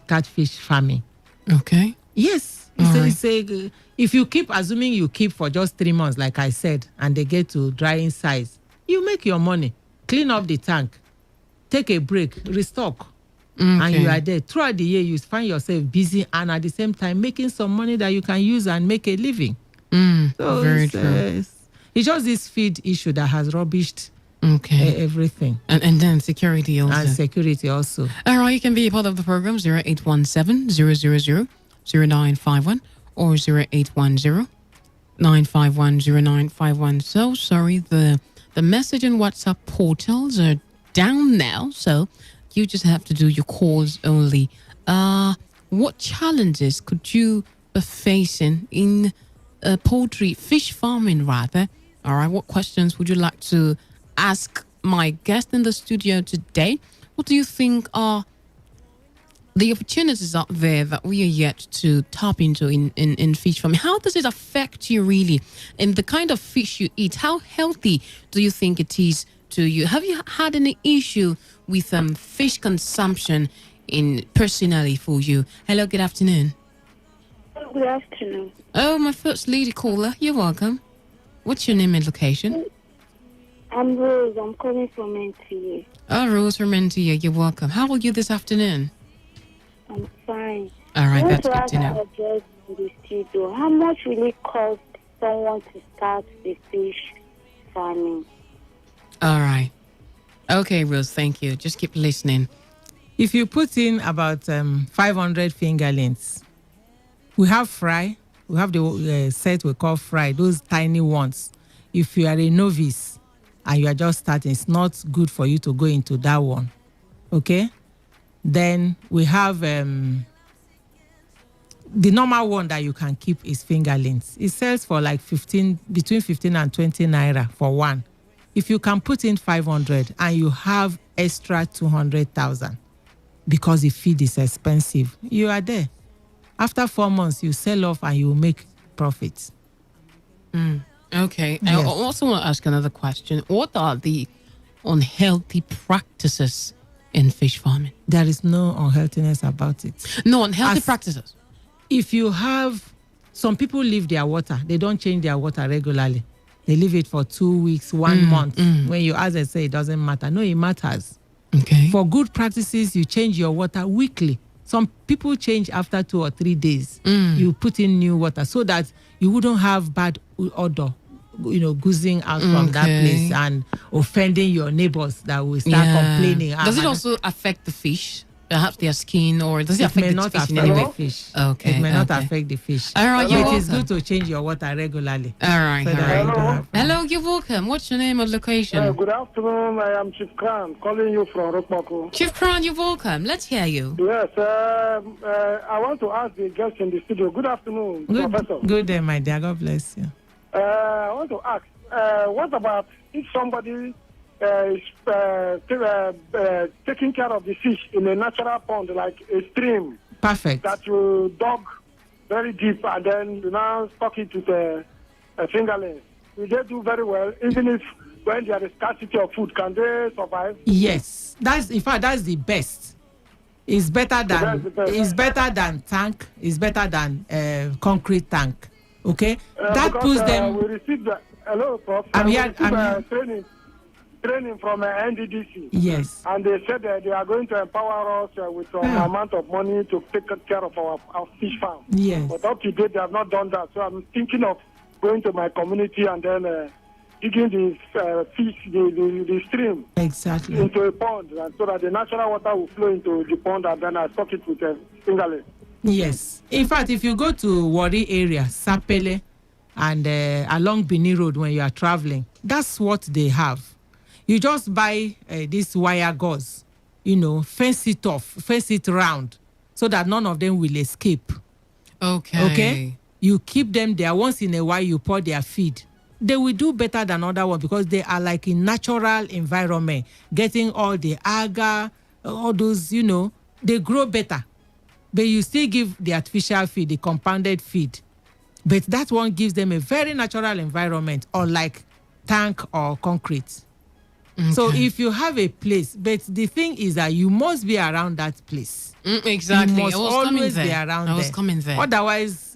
catfish farming. Okay. Yes. If you keep assuming you keep for just 3 months, like I said, and they get to drying size, you make your money. Clean up the tank, take a break, restock. And you are there. Throughout the year, you find yourself busy and at the same time making some money that you can use and make a living. So very true. It's just this feed issue that has rubbished everything. And then security also. And security also. All right, you can be a part of the program, 0817-000-0951 or 0810-951-0951. So sorry, the message and WhatsApp portals are down now, so you just have to do your calls only. What challenges could you be facing in poultry, fish farming rather? All right, what questions would you like to ask my guest in the studio today? What do you think are the opportunities out there that we are yet to tap into in fish farming? How does it affect you really in the kind of fish you eat? How healthy do you think it is to you? Have you had any issue with fish consumption in personally for you. Hello, good afternoon. Good afternoon. Oh, my first lady caller. You're welcome. What's your name and location? I'm Rose. I'm calling from NTA. Oh, Rose from NTA. You're welcome. How are you this afternoon? I'm fine. All right, that's good to know. Address in the studio. How much will it cost someone to start the fish farming? All right. Okay, Rose, thank you. Just keep listening. If you put in about 500 fingerlings, we have fry. We have the set we call fry, those tiny ones. If you are a novice and you are just starting, it's not good for you to go into that one. Okay? Then we have the normal one that you can keep is fingerlings. It sells for like between 15 and 20 naira for one. If you can put in 500 and you have extra 200,000 because the feed is expensive, you are there. After 4 months, you sell off and you make profits. Okay. Yes. I also want to ask another question. What are the unhealthy practices in fish farming? There is no unhealthiness about it. No, unhealthy practices. If you have, some people leave their water. They don't change their water regularly. They leave it for 2 weeks, 1 month. When you ask, they say it doesn't matter. No, it matters. Okay. For good practices, you change your water weekly. Some people change after 2 or 3 days. You put in new water so that you wouldn't have bad odor, goozing out from that place and offending your neighbors that will start complaining. Does it also affect the fish? Perhaps their skin, or does it affect may the not fish affect in any way? the fish. Okay. It may not affect the fish. All right, But you're it is welcome. good to change your water regularly. All right, So all that right. you don't have- Hello, you're welcome. What's your name and location? Good afternoon. I am Chief Khan, calling you from Rokmako. Chief Crown, you're welcome. Let's hear you. Yes, I want to ask the guest in the studio. Good afternoon, Professor. Good day, my dear. God bless you. I want to ask, what about if somebody is taking care of the fish in a natural pond, like a stream, Perfect. that you dug very deep and then you now stock it with a fingerling? Will they do very well, even if when there is scarcity of food, can they survive? Yes, that's the best. It's better That's the best. than tank. It's better than concrete tank. Okay, that Because, puts them. We received hello, Prof. I'm We here. received, training from NDDC. Yes. And they said that they are going to empower us with some amount of money to take care of our fish farm. Yes. But up to date, they have not done that. So I'm thinking of going to my community and then digging the fish, the stream Exactly. into a pond, and so that the natural water will flow into the pond, and then I stock it with a fingerling. Yes. In fact, if you go to Wari area, Sapele, and along Bini Road when you are traveling, that's what they have. You just buy this wire gauze, fence it off, fence it round, so that none of them will escape. Okay? You keep them there. Once in a while, you pour their feed. They will do better than other ones because they are like in natural environment, getting all the alga, all those, they grow better. But you still give the artificial feed, the compounded feed. But that one gives them a very natural environment, unlike tank or concrete. Okay. So if you have a place, but the thing is that you must be around that place. Exactly. You must I was coming always be there. around I was there. coming there. Otherwise,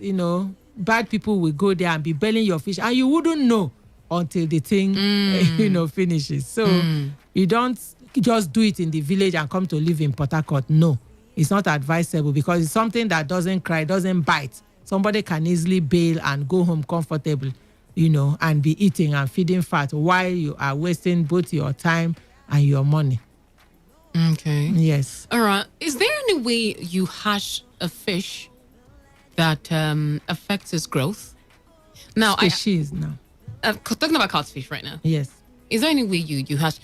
bad people will go there and be belling your fish, and you wouldn't know until the thing, finishes. So you don't just do it in the village and come to live in Port Harcourt. No, it's not advisable because it's something that doesn't cry, doesn't bite. Somebody can easily bail and go home comfortable, and be eating and feeding fat while you are wasting both your time and your money. Okay. Yes. All right. Is there any way you hatch a fish that affects its growth? Now, Species now. I'm talking about catfish right now. Yes. Is there any way you hatch?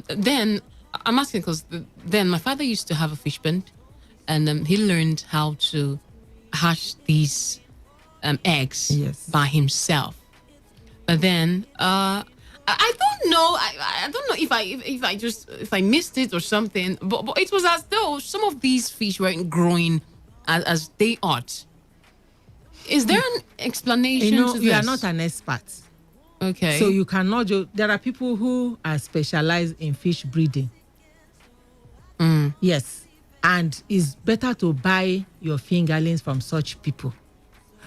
Then I'm asking because then my father used to have a fish pond, and he learned how to hatch these eggs by himself. But then I don't know. I don't know if I missed it or something. But it was as though some of these fish weren't growing as they ought. Is there an explanation to this? You are not an expert. Okay. So you cannot. There are people who are specialized in fish breeding. Yes. And it's better to buy your fingerlings from such people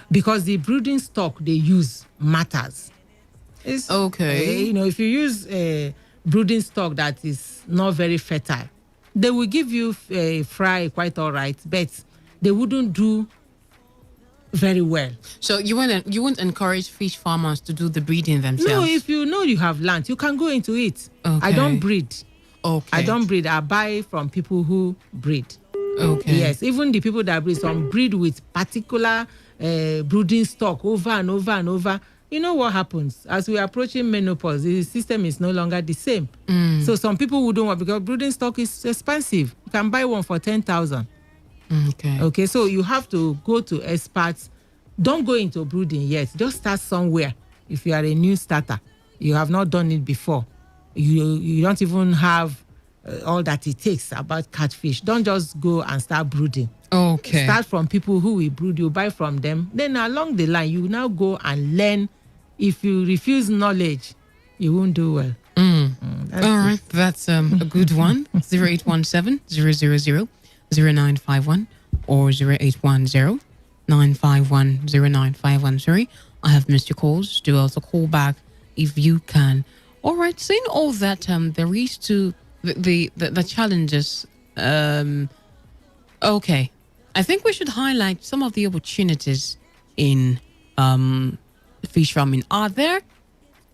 because the brooding stock they use matters. It's, Okay. if you use a brooding stock that is not very fertile, they will give you a fry quite all right, but they wouldn't do very well. So you won't encourage fish farmers to do the breeding themselves? No, if you know you have land, you can go into it. Okay. I don't breed. Okay. I don't breed. I buy from people who breed. Okay. Yes, even the people that breed, some breed with particular brooding stock over and over and over. You know what happens? As we are approaching menopause, the system is no longer the same. So some people wouldn't want, because brooding stock is expensive. You can buy one for 10,000. Okay, so you have to go to experts. Don't go into brooding yet. Just start somewhere. If you are a new starter, you have not done it before. You don't even have all that it takes about catfish. Don't just go and start brooding. Okay. Start from people who will brood. You buy from them. Then along the line, you now go and learn. If you refuse knowledge, you won't do well. All right, that's a good one. 0817-000-0951 or 0810-951-0951. Sorry, I have missed your calls. Do also call back if you can. All right, saying all that, there is to the challenges. Okay, I think we should highlight some of the opportunities in fish farming. Are there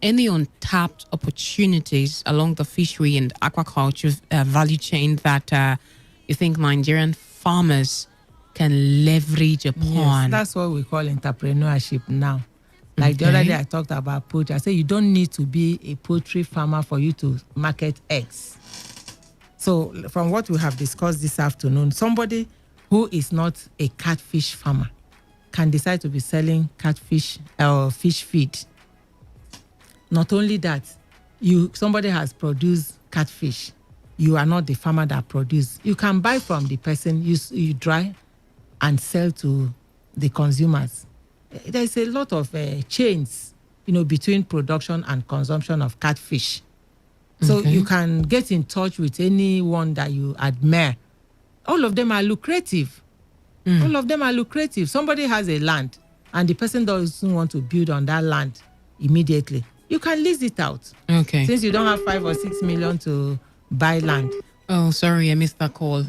any untapped opportunities along the fishery and aquaculture value chain that you think Nigerian farmers can leverage upon? Yes, that's what we call entrepreneurship now. Like the other day I talked about poultry. I said you don't need to be a poultry farmer for you to market eggs. So from what we have discussed this afternoon, somebody who is not a catfish farmer can decide to be selling catfish or fish feed. Not only that, somebody has produced catfish. You are not the farmer that produced. You can buy from the person, you dry and sell to the consumers. There's a lot of chains, between production and consumption of catfish. So you can get in touch with anyone that you admire. All of them are lucrative. All of them are lucrative. Somebody has a land and the person doesn't want to build on that land immediately. You can lease it out. Okay. Since you don't have 5 or 6 million to buy land. Oh, sorry, I missed that call.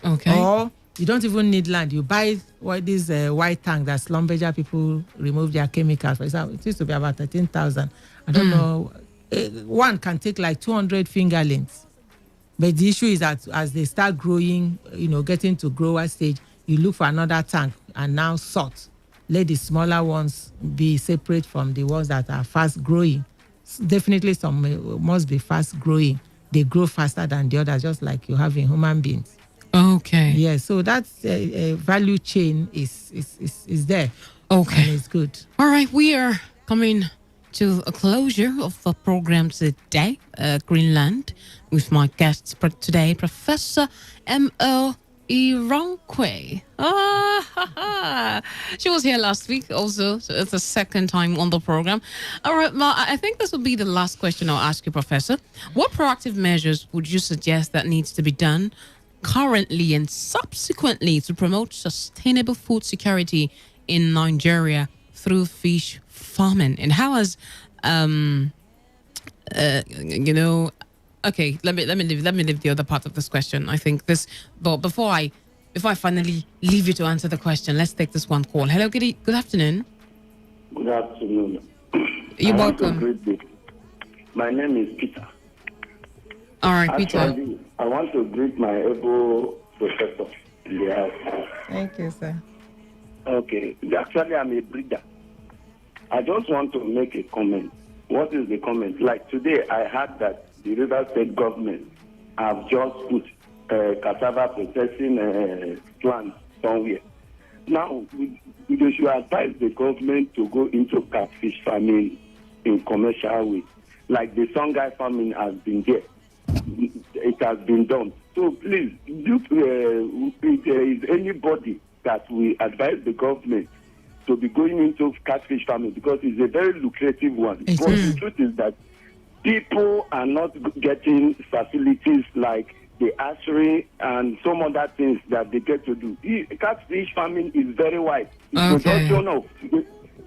Okay. Or you don't even need land. You buy this white tank that Slumberger people remove their chemicals. For example, it used to be about 13,000. I don't know. One can take like 200 fingerlings. But the issue is that as they start growing, getting to grower stage, you look for another tank and now sort. Let the smaller ones be separate from the ones that are fast growing. Definitely some must be fast growing. They grow faster than the others, just like you have in human beings. Okay. Yeah, so that value chain is there. Okay. And it's good. All right, we are coming to a closure of the program today, Greenland, with my guests today, Professor M.O. Ironkwe. She was here last week also, so it's the second time on the program. All right, Ma, I think this will be the last question I'll ask you, Professor. What proactive measures would you suggest that needs to be done currently and subsequently to promote sustainable food security in Nigeria through fish farming? And how has okay, let me leave the other part of this question. I think this, but before I finally leave you to answer the question, let's take this one call. Hello, good afternoon. Good afternoon. You're welcome. My name is Peter. All right, Peter. Actually, I want to greet my able professor in the house. Thank you, sir. Okay. Actually, I'm a breeder. I just want to make a comment. What is the comment? Like today, I heard that the River State government have just put cassava processing plant somewhere. Now, we should advise the government to go into catfish farming in commercial way. Like the Songhai farming has been there. It has been done. So please, if there is anybody that will advise the government to be going into catfish farming, because it's a very lucrative one. But the truth is that people are not getting facilities like the archery, and some other things that they get to do. Catfish farming is very wide. The production of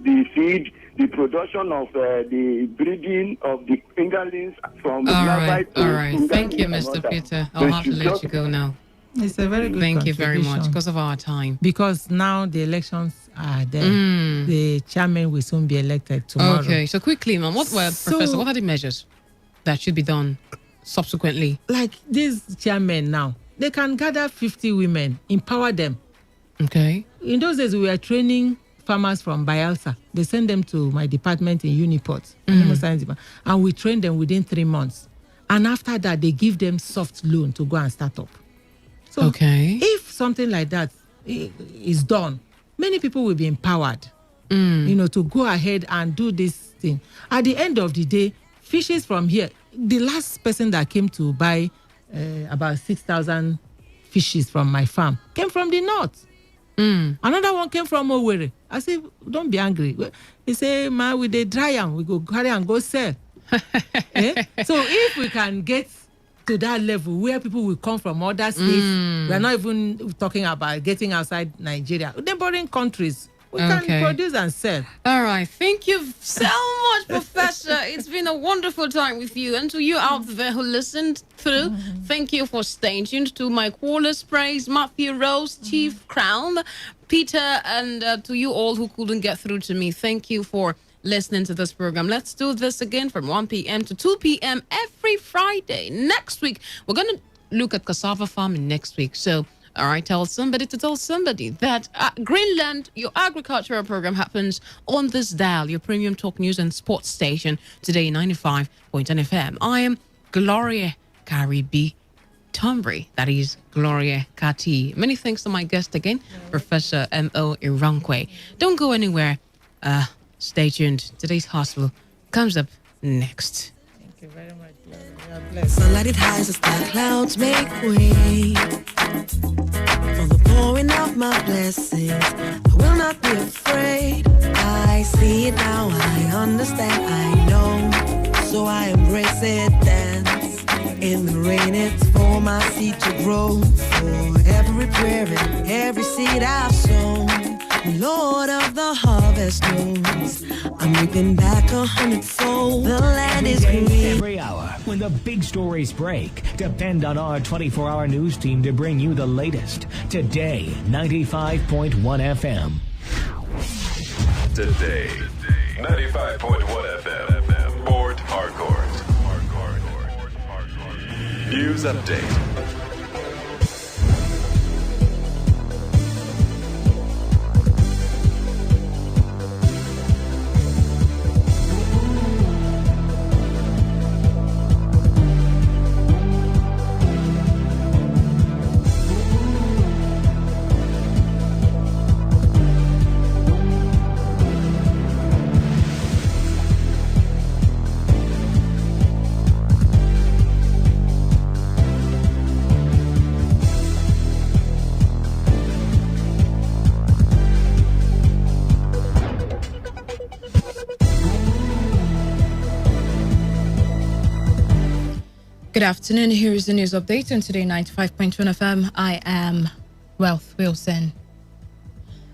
the feed, the production of the breeding of the fingerlings from all right. to Thank you, Mr. Peter. I'll have to let you go now. It's a very good Thank you very much because of our time. Because now the elections are there. The chairman will soon be elected tomorrow. Okay, so quickly, ma'am, Professor, what are the measures that should be done subsequently? Like this chairman now, they can gather 50 women, empower them. Okay. In those days, we were training farmers from Bayelsa. They send them to my department in Uniport, and we train them within 3 months. And after that, they give them soft loan to go and start up. So if something like that is done, many people will be empowered, to go ahead and do this thing. At the end of the day, fishes from here, the last person that came to buy about 6,000 fishes from my farm came from the north. Another one came from Owerri. I said, don't be angry. He said, man, with the dry them, we go carry and go sell. So if we can get to that level where people will come from other states, we're not even talking about getting outside Nigeria, neighboring countries, we can produce and sell. All right. Thank you so much, Professor. It's been a wonderful time with you. And to you out there who listened through, thank you for staying tuned to Mike Wallace Praise, Matthew Rose, Chief Crown, Peter, and to you all who couldn't get through to me, thank you for listening to this program. Let's do this again from 1 p.m. to 2 p.m. every Friday. Next week, we're going to look at cassava farming next week. So, all right, tell somebody to tell somebody that Greenland, your agricultural program happens on this dial, your premium talk news and sports station, Today 95.1 FM. I am Gloria Karibi Tombury. That is Gloria Kati. Many thanks to my guest again, Professor M.O. Irankwe. Don't go anywhere. Stay tuned. Today's hospital comes up next. Thank you very much, Gloria. Sunlight it hides as the clouds make way for the pouring of my blessings. I will not be afraid. I see it now. I understand. I know. So I embrace it. Dance in the rain. It's for my seed to grow. For every prayer and every seed I've sown. Lord of the harvest knows I'm reaping back 100-fold. The land is green. Every hour, when the big stories break, depend on our 24-hour news team to bring you the latest. Today, 95.1 FM. Today, 95.1 FM. Port Harcourt. News update. Good afternoon. Here is the news update on Today 95.1 FM. I am Wealth Wilson.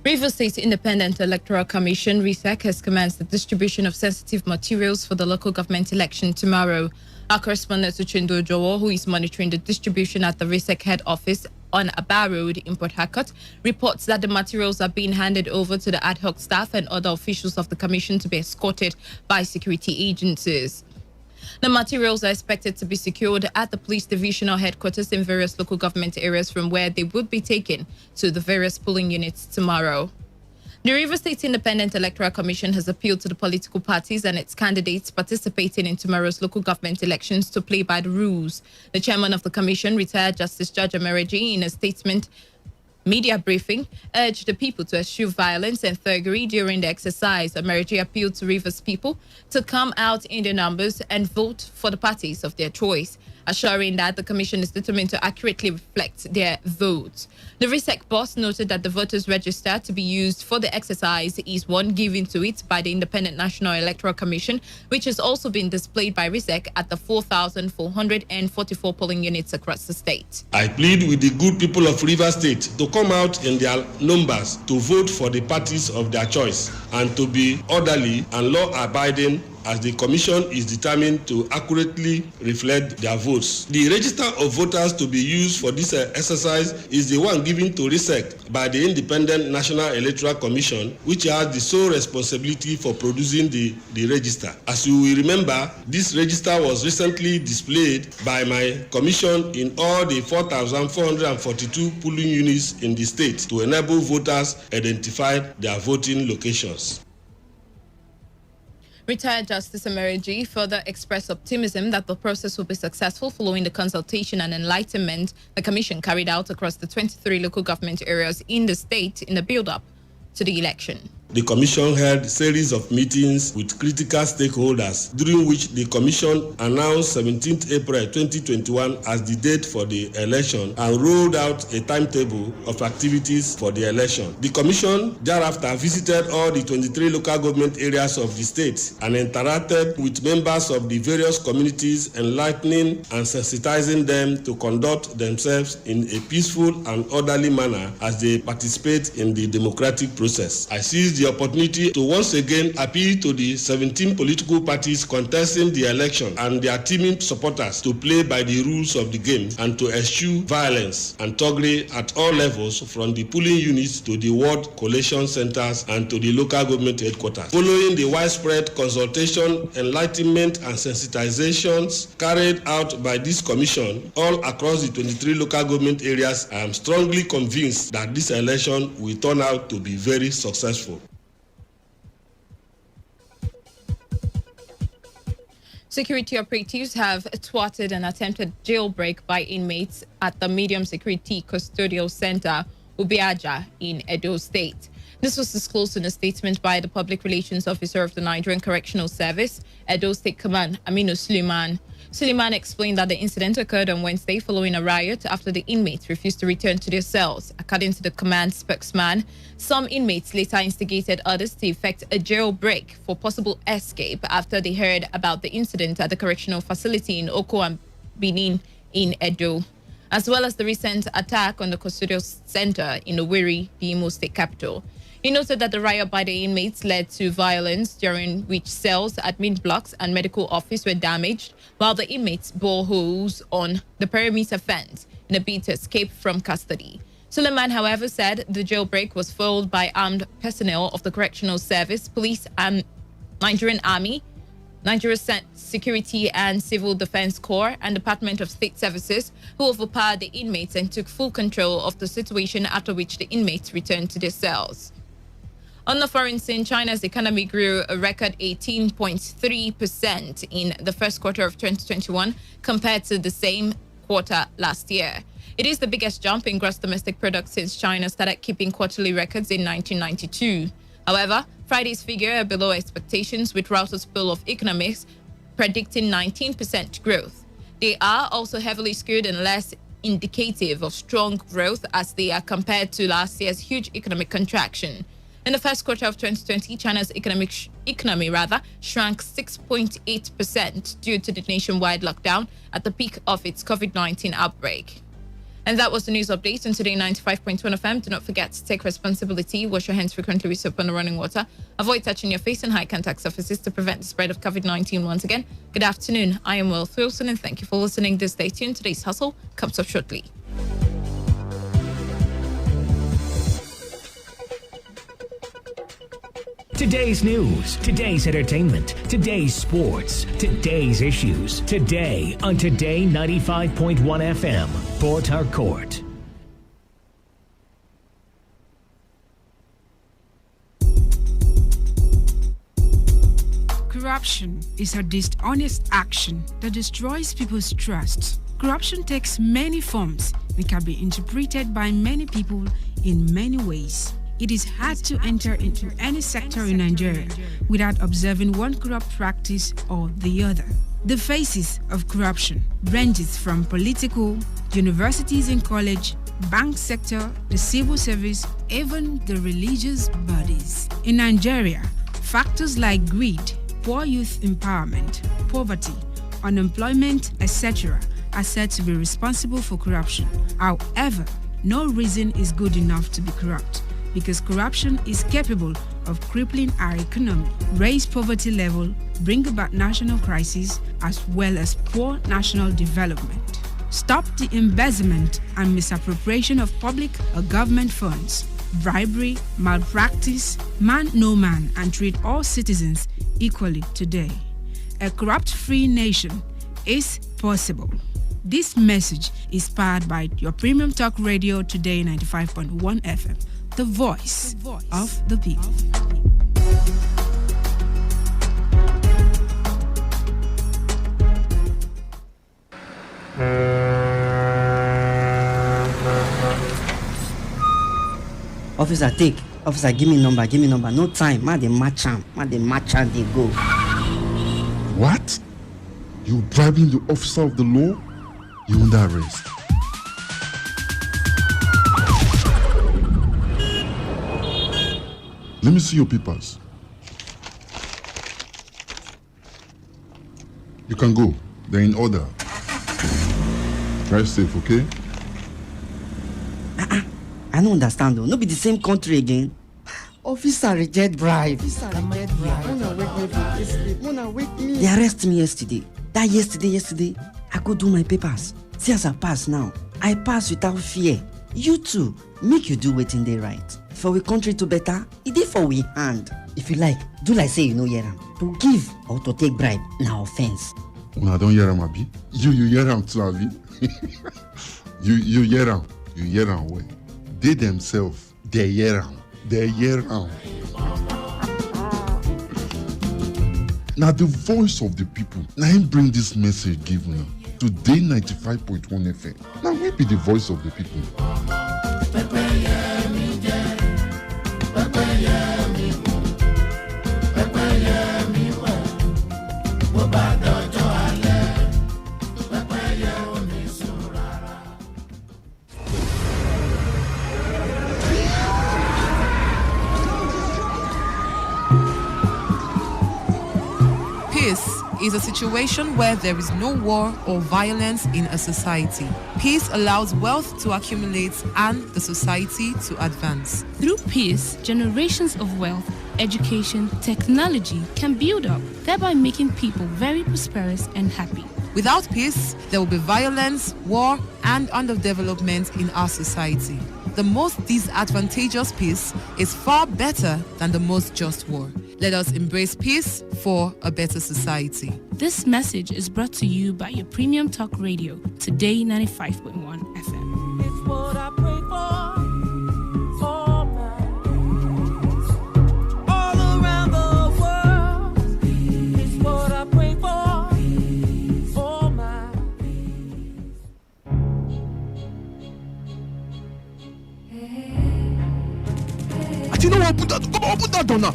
Rivers State Independent Electoral Commission, RISEC, has commenced the distribution of sensitive materials for the local government election tomorrow. Our correspondent Uchindo Jowo, who is monitoring the distribution at the RISEC head office on Aba Road in Port Harcourt, reports that the materials are being handed over to the ad hoc staff and other officials of the commission to be escorted by security agencies. The materials are expected to be secured at the police divisional headquarters in various local government areas, from where they would be taken to the various polling units tomorrow. The Rivers State Independent Electoral Commission has appealed to the political parties and its candidates participating in tomorrow's local government elections to play by the rules. The chairman of the commission, retired Justice George Amereji, in a statement media briefing, urged the people to eschew violence and thuggery during the exercise. Emerji appealed to Rivers people to come out in their numbers and vote for the parties of their choice, assuring that the commission is determined to accurately reflect their votes. The RISEC boss noted that the voters register to be used for the exercise is one given to it by the Independent National Electoral Commission, which has also been displayed by RISEC at the 4,444 polling units across the state. I plead with the good people of Rivers State to come out in their numbers to vote for the parties of their choice and to be orderly and law-abiding, as the commission is determined to accurately reflect their votes. The register of voters to be used for this exercise is the one given to RISEC by the Independent National Electoral Commission, which has the sole responsibility for producing the register. As you will remember, this register was recently displayed by my commission in all the 4,442 polling units in the state to enable voters identify their voting locations. Retired Justice Emerji further expressed optimism that the process will be successful following the consultation and enlightenment the Commission carried out across the 23 local government areas in the state in the build-up to the election. The Commission held a series of meetings with critical stakeholders, during which the Commission announced 17th April 2021 as the date for the election and rolled out a timetable of activities for the election. The Commission thereafter visited all the 23 local government areas of the state and interacted with members of the various communities, enlightening and sensitizing them to conduct themselves in a peaceful and orderly manner as they participate in the democratic process. I seized the opportunity to once again appeal to the 17 political parties contesting the election and their teaming supporters to play by the rules of the game and to eschew violence and thuggery at all levels, from the polling units to the ward collation centers and to the local government headquarters. Following the widespread consultation, enlightenment and sensitizations carried out by this commission all across the 23 local government areas, I am strongly convinced that this election will turn out to be very successful. Security operatives have thwarted an attempted jailbreak by inmates at the medium security custodial center, Ubiaja, in Edo State. This was disclosed in a statement by the Public Relations Officer of the Nigerian Correctional Service, Edo State Command, Aminu Suleiman. Suleiman explained that the incident occurred on Wednesday following a riot after the inmates refused to return to their cells. According to the command spokesman, some inmates later instigated others to effect a jailbreak for possible escape after they heard about the incident at the correctional facility in Oko and Benin in Edo, as well as the recent attack on the custodial center in Owerri, the Imo State capital. He noted that the riot by the inmates led to violence, during which cells, admin blocks, and medical office were damaged, while the inmates bore holes on the perimeter fence in a bid to escape from custody. Suleiman, however, said the jailbreak was foiled by armed personnel of the Correctional Service, Police, and Nigerian Army, Nigeria Security and Civil Defense Corps, and Department of State Services, who overpowered the inmates and took full control of the situation, after which the inmates returned to their cells. On the foreign scene, China's economy grew a record 18.3% in the first quarter of 2021 compared to the same quarter last year. It is the biggest jump in gross domestic product since China started keeping quarterly records in 1992. However, Friday's figure are below expectations, with Reuters poll of economics predicting 19% growth. They are also heavily skewed and less indicative of strong growth, as they are compared to last year's huge economic contraction. In the first quarter of 2020, China's economy shrank 6.8% due to the nationwide lockdown at the peak of its COVID-19 outbreak. And that was the news update on Today 95.1 FM. Do not forget to take responsibility, wash your hands frequently with soap and running water, avoid touching your face and high contact surfaces to prevent the spread of COVID-19 once again. Good afternoon. I am Will Wilson, and thank you for listening. This Stay tuned. Today's hustle comes up shortly. Today's news, today's entertainment, today's sports, today's issues. Today on Today 95.1 FM, Port Harcourt. Corruption is a dishonest action that destroys people's trust. Corruption takes many forms, It can be interpreted by many people in many ways. It is hard to enter into any sector in Nigeria without observing one corrupt practice or the other. The faces of corruption ranges from political, universities and college, bank sector, the civil service, even the religious bodies. In Nigeria, factors like greed, poor youth empowerment, poverty, unemployment, etc. are said to be responsible for corruption. However, no reason is good enough to be corrupt, because corruption is capable of crippling our economy, raise poverty level, bring about national crises, as well as poor national development. Stop the embezzlement and misappropriation of public or government funds, bribery, malpractice, man no man, and treat all citizens equally today. A corrupt-free nation is possible. This message is powered by your premium talk radio Today 95.1 FM. The voice of the people. Officer, take. Officer, give me number. No time. Man, they match am, they go. What? You bribing the officer of the law? You under arrest. Let me see your papers. You can go. They're in order. Drive safe, okay? I don't understand though. No be the same country again. Officer reject bribe. They arrest me yesterday. That yesterday, I go do my papers. See as I pass now. I pass without fear. You too, make you do wetin dey right. For we country to better, it dey for we hand. If you like, do like say you no hear am. To give or to take bribe, na offense. Una don hear am, abi? You hear am too, abi? You hear am. You hear am well. They themselves, they hear am. Now the voice of the people. Now him bring this message give una. Today 95.1 FM. Now we be the voice of the people. Peace is a situation where there is no war or violence in a society. Peace allows wealth to accumulate and the society to advance. Through peace, generations of wealth, education, technology can build up, thereby making people very prosperous and happy. Without peace, there will be violence, war, and underdevelopment in our society. The most disadvantageous peace is far better than the most just war. Let us embrace peace for a better society. This message is brought to you by your premium talk radio, Today 95.1 FM. It's what I pray for all around the world. It's what I pray for my Do you know what? Put that down now.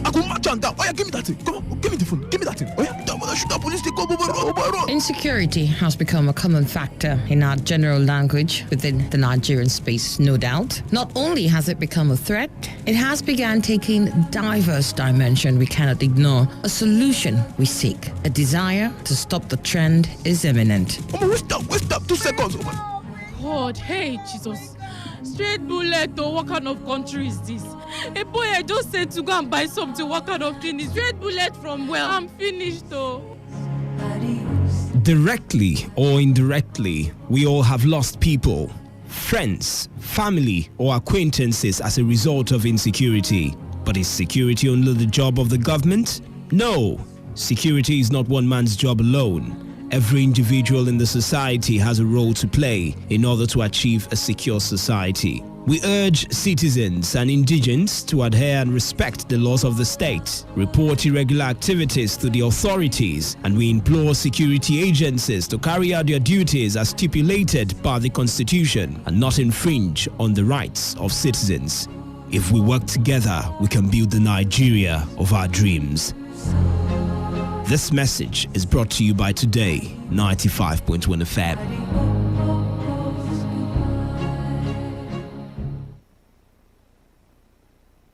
I go match and down. Oh yeah, give me that thing. Come on, give me the phone. Give me that thing. Oh yeah, shoot that police. They go over. Insecurity has become a common factor in our general language within the Nigerian space, no doubt. Not only has it become a threat, it has begun taking diverse dimension we cannot ignore. A solution we seek. A desire to stop the trend is imminent. Wait up. 2 seconds. Oh God, hey Jesus. Straight bullet, or what kind of country is this? A boy, I just said to go and buy something. What kind of thing is straight bullet from where? I'm finished though. Directly or indirectly, we all have lost people, friends, family, or acquaintances as a result of insecurity. But is security only the job of the government? No, security is not one man's job alone. Every individual in the society has a role to play in order to achieve a secure society. We urge citizens and indigents to adhere and respect the laws of the state, report irregular activities to the authorities, and we implore security agencies to carry out their duties as stipulated by the Constitution and not infringe on the rights of citizens. If we work together, we can build the Nigeria of our dreams. This message is brought to you by Today 95.1 FM.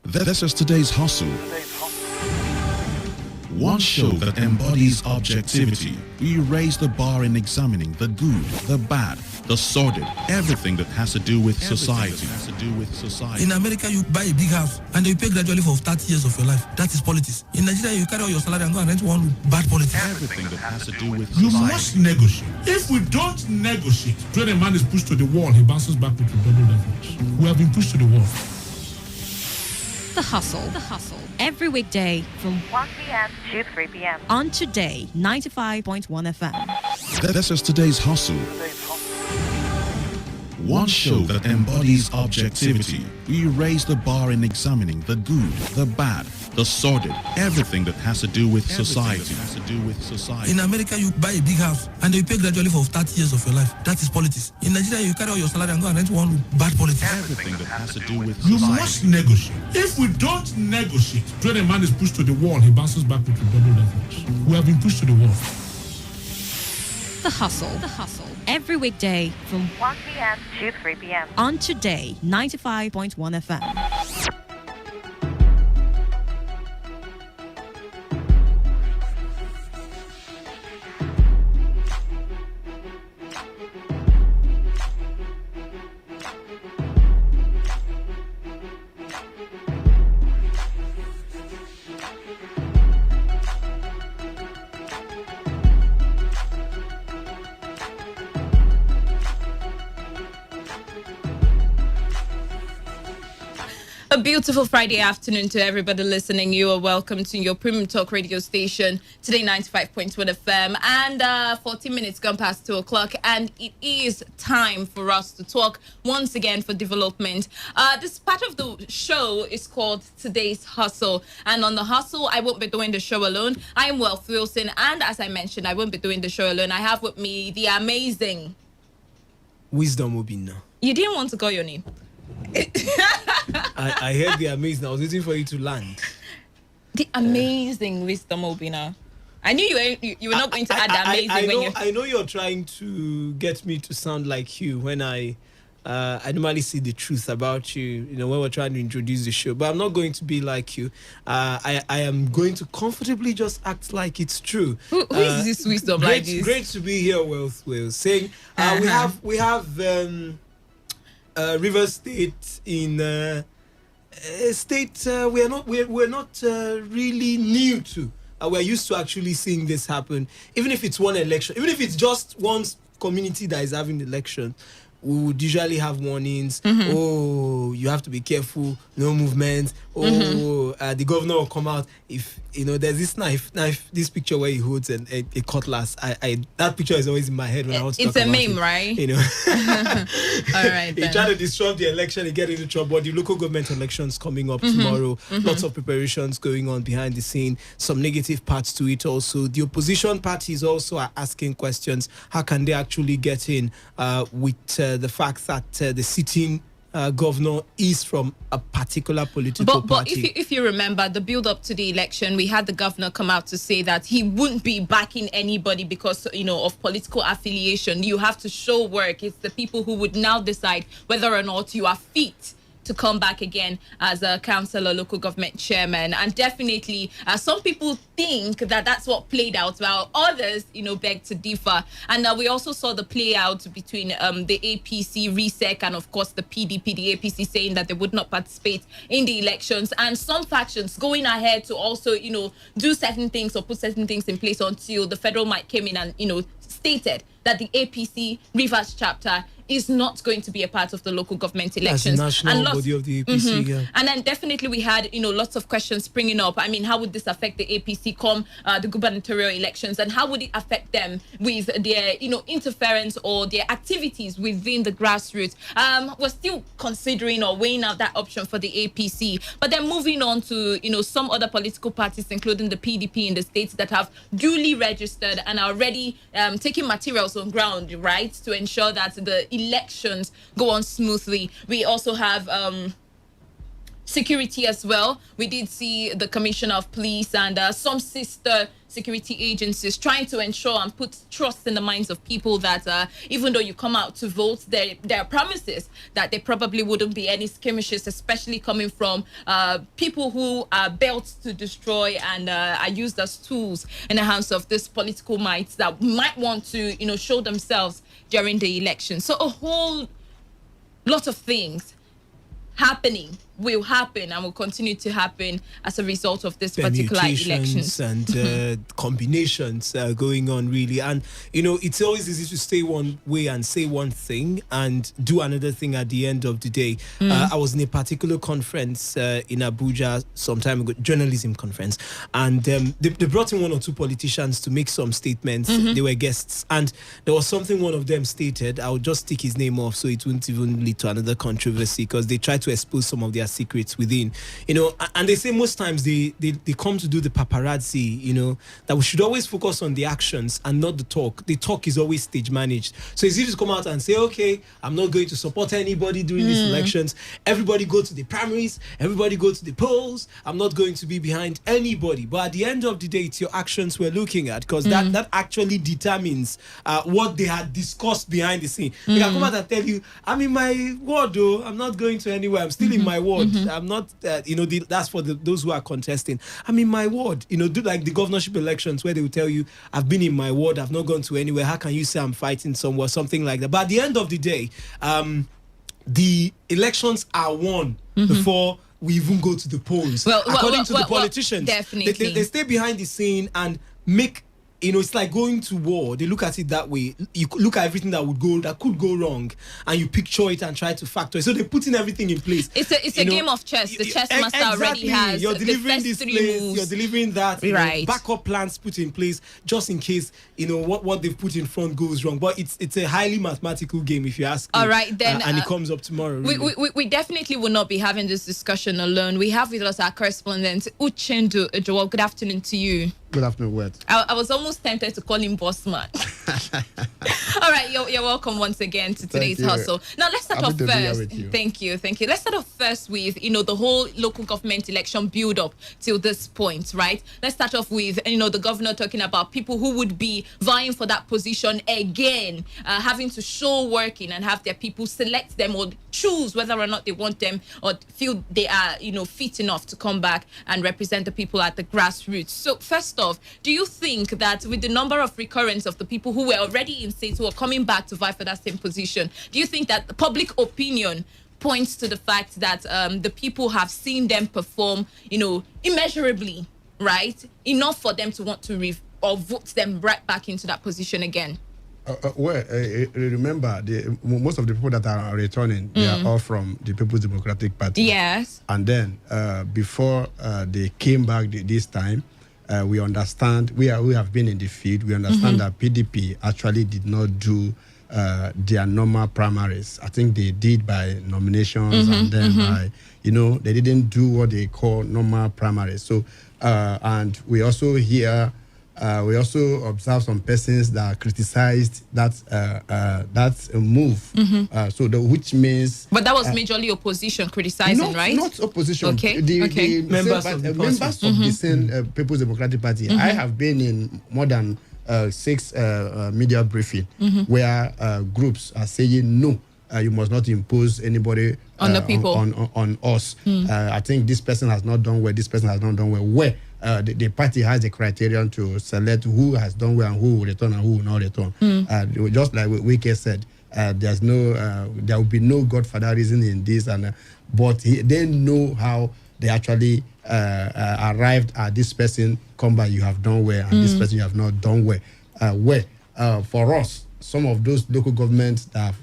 This is Today's Hustle. One show that embodies objectivity. We raise the bar in examining the good, the bad, the sordid, everything that has to do with society. In America, you buy a big house and you pay gradually for 30 years of your life. That is politics. In Nigeria, you carry all your salary and go and rent one bad politics. Everything that has to do with You society. must negotiate. If we don't negotiate, when a man is pushed to the wall, he bounces back with double levels. We have been pushed to the wall. The Hustle. Every weekday from 1 p.m. to 3 p.m. on Today 95.1 FM. This is Today's Hustle. One show that embodies objectivity. We raise the bar in examining the good, the bad, the sordid, everything that has to do with society. In America, you buy a big house and you pay gradually for 30 years of your life. That is politics. In Nigeria, you carry all your salary and go and rent one bad politics. Everything that has to do with You society. must negotiate. If we don't negotiate, when a man is pushed to the wall, he bounces back with double levels. We have been pushed to the wall. The Hustle. Every weekday from 1 p.m. to 3 p.m. on Today 95.1 FM. A beautiful Friday afternoon to everybody listening. You are welcome to your Premium Talk radio station, Today 95.1 FM, and 14 minutes gone past 2 o'clock, and it is time for us to talk once again for development. This part of the show is called Today's Hustle, and on the Hustle, I won't be doing the show alone. I am Wealth Wilson, and as I mentioned, I won't be doing the show alone. I have with me the amazing Wisdom Obina. You didn't want to call your name. I heard the amazing. I was waiting for you to land. The amazing Wisdom Obina. I knew you were not going to add the amazing. I know you're trying to get me to sound like you when I normally see the truth about you. You know, when we're trying to introduce the show, but I'm not going to be like you. I am going to comfortably just act like it's true. Who is this Wisdom like this? Great to be here, Will. Saying we have. River State in a state we're not really new to. We're used to actually seeing this happen. Even if it's one election, even if it's just one community that is having the election, we would usually have warnings. Mm-hmm. Oh, you have to be careful. No movement. Oh, the governor will come out. If there's this knife, this picture where he holds a cutlass. That picture is always in my head when I want to talk about it. It's a meme, right? All right. He tried to disrupt the election. He get into trouble. The local government elections coming up tomorrow. Lots of preparations going on behind the scene. Some negative parts to it also. The opposition parties also are asking questions. How can they actually get in with the fact that the sitting governor is from a particular political party? But if you remember the build up to the election, we had the governor come out to say that he wouldn't be backing anybody because of political affiliation. You have to show work. It's the people who would now decide whether or not you are fit to come back again as a council or local government chairman. And definitely some people think that that's what played out, while others beg to differ. And we also saw the play out between the APC, RESEC, and of course the PDP, the APC, saying that they would not participate in the elections, and some factions going ahead to also do certain things or put certain things in place until the federal mic came in and stated that the APC Rivers chapter is not going to be a part of the local government elections. That's the national body of the APC. Yeah. And then definitely we had, lots of questions springing up. I mean, how would this affect the APC come the gubernatorial elections, and how would it affect them with their, interference or their activities within the grassroots? We're still considering or weighing out that option for the APC. But then moving on to, some other political parties, including the PDP in the states that have duly registered and are already taking materials on ground, right, to ensure that the elections go on smoothly. We also have security as well. We did see the Commissioner of Police and some sister security agencies trying to ensure and put trust in the minds of people that even though you come out to vote, there are promises that there probably wouldn't be any skirmishes, especially coming from people who are built to destroy and are used as tools in the hands of this political might that might want to, show themselves during the election. So a whole lot of things will happen and will continue to happen as a result of this particular elections and combinations going on, really. And it's always easy to stay one way and say one thing and do another thing at the end of the day. I was in a particular conference in Abuja some time ago, journalism conference, and they brought in one or two politicians to make some statements. They were guests, and there was something one of them stated. I would just take his name off so it wouldn't even lead to another controversy, because they tried to expose some of their secrets within, and they say most times they come to do the paparazzi, that we should always focus on the actions and not the talk. The talk is always stage managed. So it's easy to come out and say, okay, I'm not going to support anybody during these elections. Everybody go to the primaries, everybody go to the polls. I'm not going to be behind anybody. But at the end of the day, it's your actions we're looking at, because that actually determines what they had discussed behind the scene. They can come out and tell you, I'm in my ward though, I'm not going to anywhere, I'm still in my ward. I'm not, that's for those who are contesting. I'm in my ward. Do like the governorship elections where they will tell you, I've been in my ward, I've not gone to anywhere. How can you say I'm fighting somewhere? Something like that. But at the end of the day, the elections are won before we even go to the polls. According to the politicians, definitely. They stay behind the scene and make. It's like going to war. They look at it that way. You look at everything that could go wrong, and you picture it and try to factor it. So they're putting everything in place. It's a game of chess. The chess master already has. You're delivering this place. Moves. You're delivering that. Right. Backup plans put in place just in case what they've put in front goes wrong. But it's a highly mathematical game, if you ask me. All right, then. And it comes up tomorrow. Really. We definitely will not be having this discussion alone. We have with us our correspondent Uchendu Joel. Good afternoon to you. Good afternoon, Wet. I was almost tempted to call him boss man. All right, you're welcome once again to today's hustle. Now let's start off first. Thank you. Let's start off first with the whole local government election build up till this point, right? Let's start off with the governor talking about people who would be vying for that position again, having to show working and have their people select them or choose whether or not they want them or feel they are fit enough to come back and represent the people at the grassroots. So first off, do you think that with the number of recurrence of the people who were already in states who are coming back to vie for that same position, do you think that the public opinion points to the fact that the people have seen them perform, immeasurably, right? Enough for them to want to vote them right back into that position again? Remember, most of the people that are returning, they are all from the People's Democratic Party. Yes. And then before they came back this time, we understand, we have been in the field, we understand that PDP actually did not do their normal primaries. I think they did by nominations and then by, they didn't do what they call normal primaries. So, and we also hear, we also observe some persons that criticized that move. Which means... But that was majorly opposition criticizing, right? Not opposition. Okay. The members of the same People's Democratic Party. I have been in more than 6 media briefing where groups are saying no. You must not impose anybody on the people on us. I think this person has not done well. This person has not done well. Where the party has a criterion to select who has done well and who will return and who will not return. Just like Wike said, there will be no godfatherism in this, but they know how they actually arrived at this person. Come by, you have done well, and this person you have not done well. For us, some of those local governments that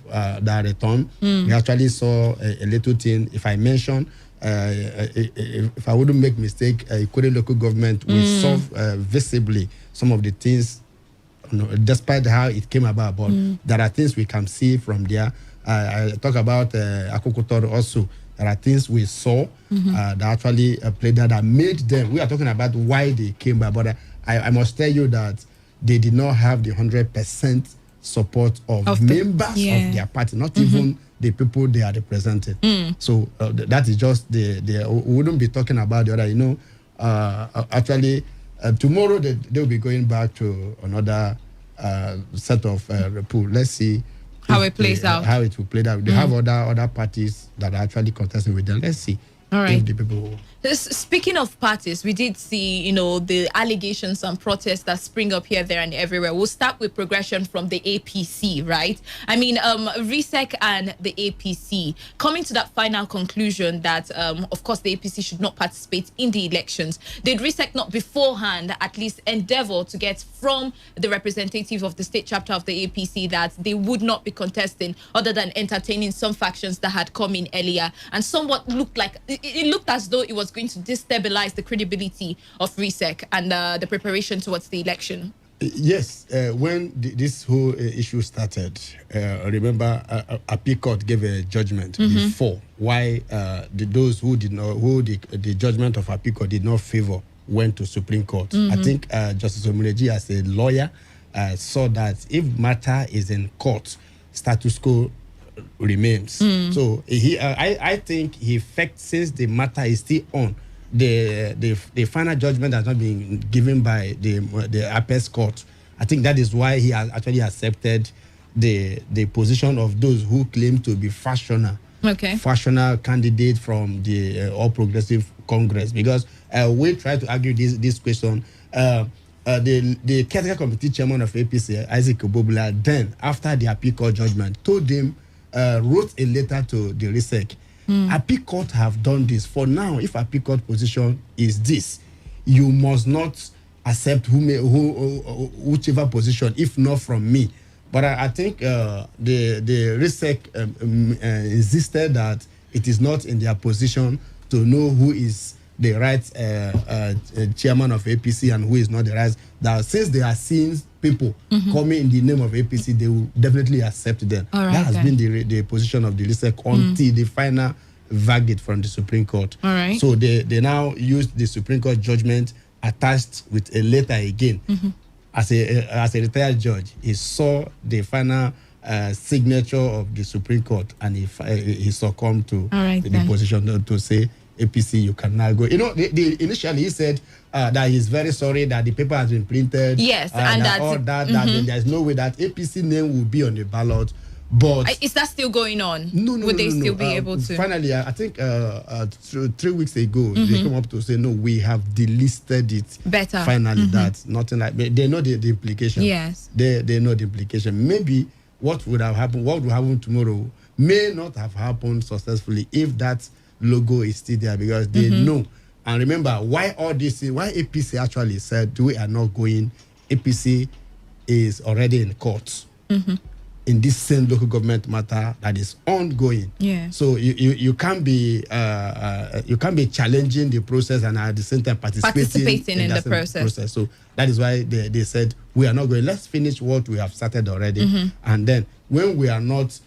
returned, we actually saw a little thing. If I mention, if I wouldn't make mistake, Ikore local government will solve visibly some of the things, despite how it came about. But there are things we can see from there. I talk about Akokotor also. There are things we saw that actually played that made them. We are talking about why they came back, but I must tell you that they did not have the 100% support of members of their party, not even the people they are representing. So that is just we wouldn't be talking about the other. Actually, tomorrow they will be going back to another set of pool. Let's see how it plays out. How it will play out. They have other parties that are actually contesting with them. Let's see. All right. If the people. Speaking of parties, we did see, the allegations and protests that spring up here, there, and everywhere. We'll start with progression from the APC, right? I mean, RISEC and the APC coming to that final conclusion that, of course, the APC should not participate in the elections. Did RISEC not beforehand at least endeavor to get from the representative of the state chapter of the APC that they would not be contesting, other than entertaining some factions that had come in earlier and somewhat looked like it looked as though it was going to destabilize the credibility of RISEC and the preparation towards the election? Yes, when this whole issue started, remember, Appeal Court gave a judgment before why those who did not, the judgment of Appeal Court did not favor, went to Supreme Court. I think Justice Omureji, as a lawyer, saw that if matter is in court, status quo remains. So I think he felt, since the matter is still on, the final judgment has not been given by the apex court. I think that is why he has actually accepted the position of those who claim to be factional candidate from the All Progressive Congress, because we try to argue this question. The caretaker committee chairman of APC, Isaac Obobula, then after the Appeal Court judgment, told him, wrote a letter to the RISEC. Appeal Court have done this. For now, if Appeal Court position is this, you must not accept whichever position, if not from me. But I think the RISEC insisted that it is not in their position to know who is the right chairman of APC and who is not the right. That since they are seeing people coming in the name of APC, they will definitely accept them. Right, that has been the position of the RISEC until the final verdict from the Supreme Court. All right. So they now used the Supreme Court judgment attached with a letter again. As a retired judge, he saw the final signature of the Supreme Court, and he succumbed to the position to say, APC, you can now go. Initially he said that he's very sorry that the paper has been printed. Yes, and that there's no way that APC name will be on the ballot. But is that still going on? No. Would they still be able to? Finally, I think 3 weeks ago, they came up to say, no, we have delisted it. Better. Finally, that's nothing like, they know the implication. Yes. They know the implication. Maybe what would happen tomorrow may not have happened successfully if that logo is still there, because they know. And remember, why APC actually said we are not going, APC is already in court in this same local government matter that is ongoing. Yeah. So you can't be challenging the process and at the same time participating in the process. So that is why they said we are not going. Let's finish what we have started already, and then when we are not.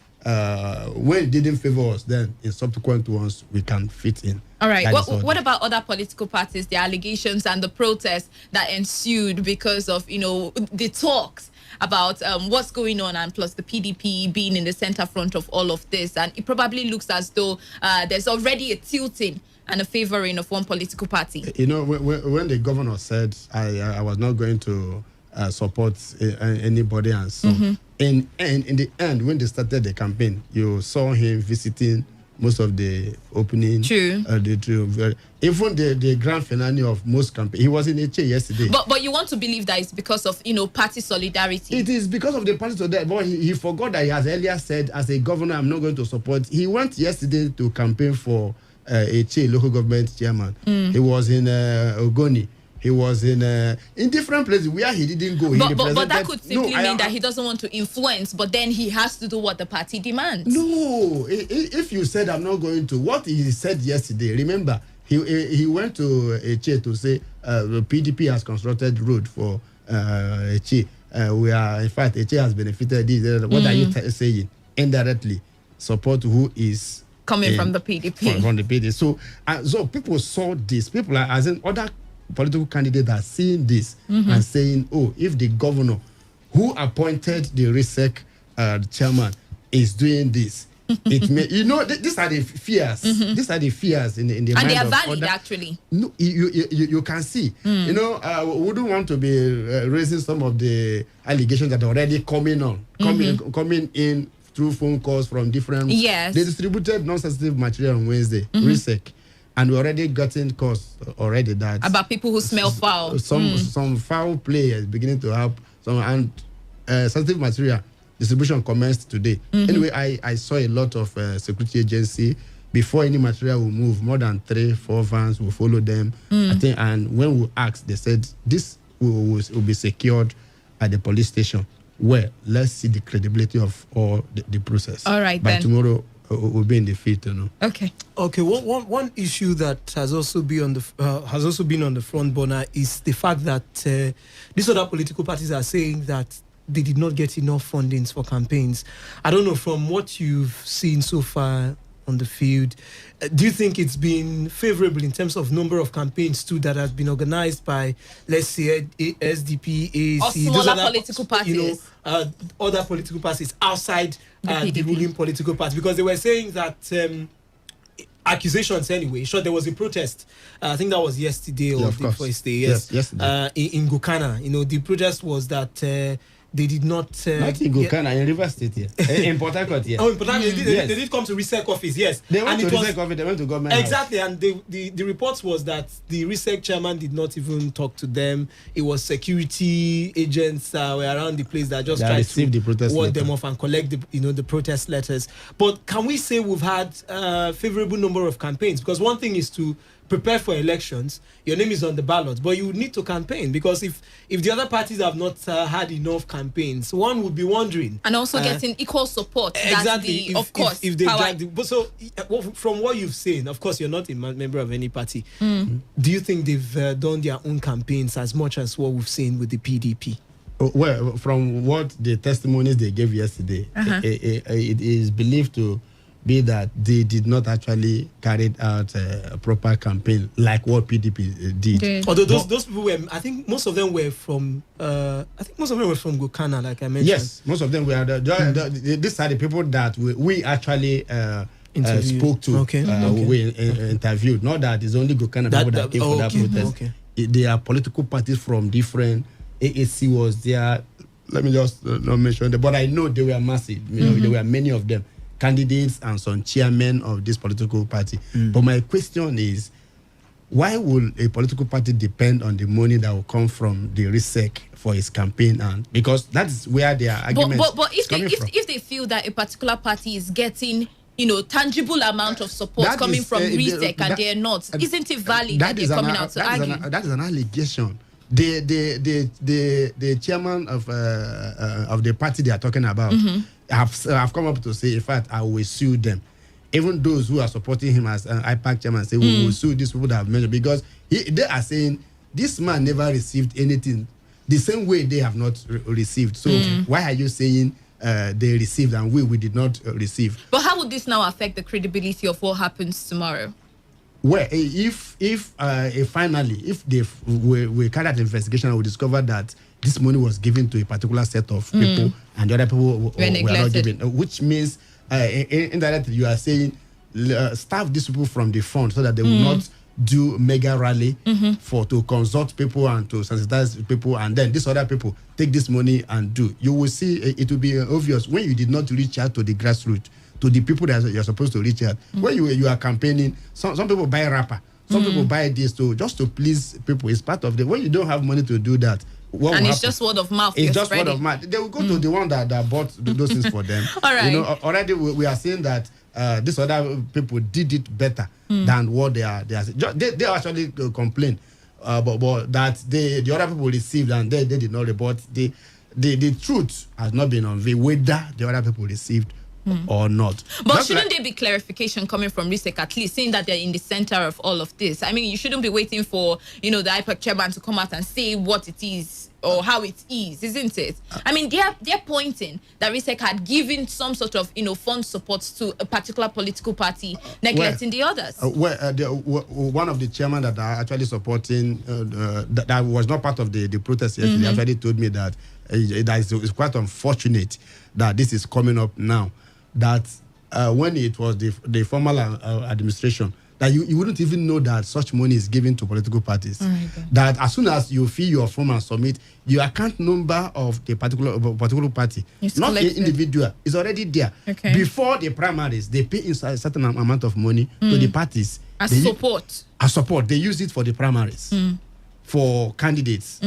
When it didn't favor us, then in subsequent ones we can fit in. All right. What about other political parties, the allegations and the protests that ensued because of the talks about what's going on, and plus the PDP being in the center front of all of this, and it probably looks as though there's already a tilting and a favoring of one political party. When the governor said I was not going to support anybody and so. And in the end, when they started the campaign, you saw him visiting most of the opening. True. Even the grand finale of most campaigns. He was in Eche yesterday. But you want to believe that it's because of party solidarity. It is because of the party solidarity. But he forgot that he has earlier said, as a governor, I'm not going to support. He went yesterday to campaign for Eche local government chairman. He was in Ogoni. He was in different places where he didn't go. But that could simply mean that he doesn't want to influence, but then he has to do what the party demands. No, if you said I'm not going to, what he said yesterday, remember, he went to Eche to say the PDP has constructed road for Eche. In fact, Eche has benefited this. What are you saying? Indirectly, support who is coming from the PDP. From the PDP. So people saw this. People are, as in other political candidates, are seeing this and saying, oh, if the governor who appointed the RISEC chairman is doing this, it may, these are the fears. These are the fears in the mind of and they are valid, actually. No, you can see. We wouldn't want to be raising some of the allegations that are already coming in through phone calls from different. Yes. They distributed non-sensitive material on Wednesday, RISEC, and we already gotten calls already that about people who smell foul. Some foul play is beginning to happen. And sensitive material distribution commenced today. Anyway, I saw a lot of security agency. Before any material will move, more than 3-4 vans will follow them. I think, and when we asked, they said this will be secured at the police station. Well, let's see the credibility of all the process. All right, by tomorrow we'll be in the field, Okay. One issue that has also been on the front burner is the fact that these other political parties are saying that they did not get enough fundings for campaigns. I don't know, from what you've seen so far on the field, do you think it's been favorable in terms of number of campaigns too that has been organized by, let's say, SDP, AAC, or smaller political parties, other political parties outside the ruling political party? Because they were saying that accusations anyway. Sure, there was a protest. I think that was yesterday or the first day. Yes, yesterday. In Gukana. The protest was that they did not. Not in Gukana, in River State here. In Port Harcourt here. Oh, in Port Harcourt, they did come to RISEC office, yes. They went to RISEC office, they went to government exactly, house. And the reports was that the RISEC chairman did not even talk to them. It was security agents were around the place that just tried to ward them off and collect the protest letters. But can we say we've had a favorable number of campaigns? Because one thing is to prepare for elections, your name is on the ballot, but you need to campaign, because if the other parties have not had enough campaigns, one would be wondering. And also getting equal support. Exactly. If they drag but so from what you've seen, of course, you're not a member of any party. Do you think they've done their own campaigns as much as what we've seen with the PDP? Well, from what the testimonies they gave yesterday, it is believed to be that they did not actually carry out a proper campaign like what PDP did. Although those people were, I think most of them were from Gukana, like I mentioned. Yes, most of them were. These are the people that we actually spoke to. We interviewed. Not that it's only Gukana people that came for that protest. They are political parties from different. AAC was there. Let me just not mention them, but I know they were massive. There were many of them, candidates and some chairmen of this political party. But my question is, why will a political party depend on the money that will come from the RISEC for its campaign? And because that's where their argument is coming from. If they feel that a particular party is getting tangible amount of support coming from RISEC and they're not, isn't it valid that they're coming out to argue? That is an allegation. The chairman of the party they are talking about have come up to say, in fact, I will sue them. Even those who are supporting him as an IPAC chairman say, we will sue these people that have mentioned, because they are saying this man never received anything the same way they have not received. So why are you saying they received and we did not receive? But how would this now affect the credibility of what happens tomorrow? Well, if finally, if we carry out an investigation, we discover that this money was given to a particular set of people and the other people were not given, which means indirectly you are saying staff these people from the front so that they will not do mega rally to consult people and to sensitize people, and then these other people take this money and do. You will see it will be obvious when you did not reach out to the grassroots, to the people that you're supposed to reach out. When you are campaigning, some people buy rapper, some people buy this just to please people. It's part of when you don't have money to do that. And it's just word of mouth. It's just word of mouth. They will go to the one that bought those things for them. All right. Already we are seeing that these other people did it better than what they are. They actually complain but that the other people received and they did not report. The truth has not been unveiled whether the other people received or not. But shouldn't there be clarification coming from RISEC at least, saying that they're in the center of all of this? I mean, you shouldn't be waiting for, the IPAC chairman to come out and say what it is or how it is, isn't it? I mean, they're pointing that RISEC had given some sort of, fund support to a particular political party, neglecting the others. One of the chairmen that are actually supporting, that was not part of the protest yesterday, actually told me that it's quite unfortunate that this is coming up now. That when it was the formal administration, that you wouldn't even know that such money is given to political parties. That as soon as you fill your form and submit, your account number of the particular party, it's not the individual, is already there. Before the primaries, they pay inside a certain amount of money to the parties. As support. They use it for the primaries, for candidates.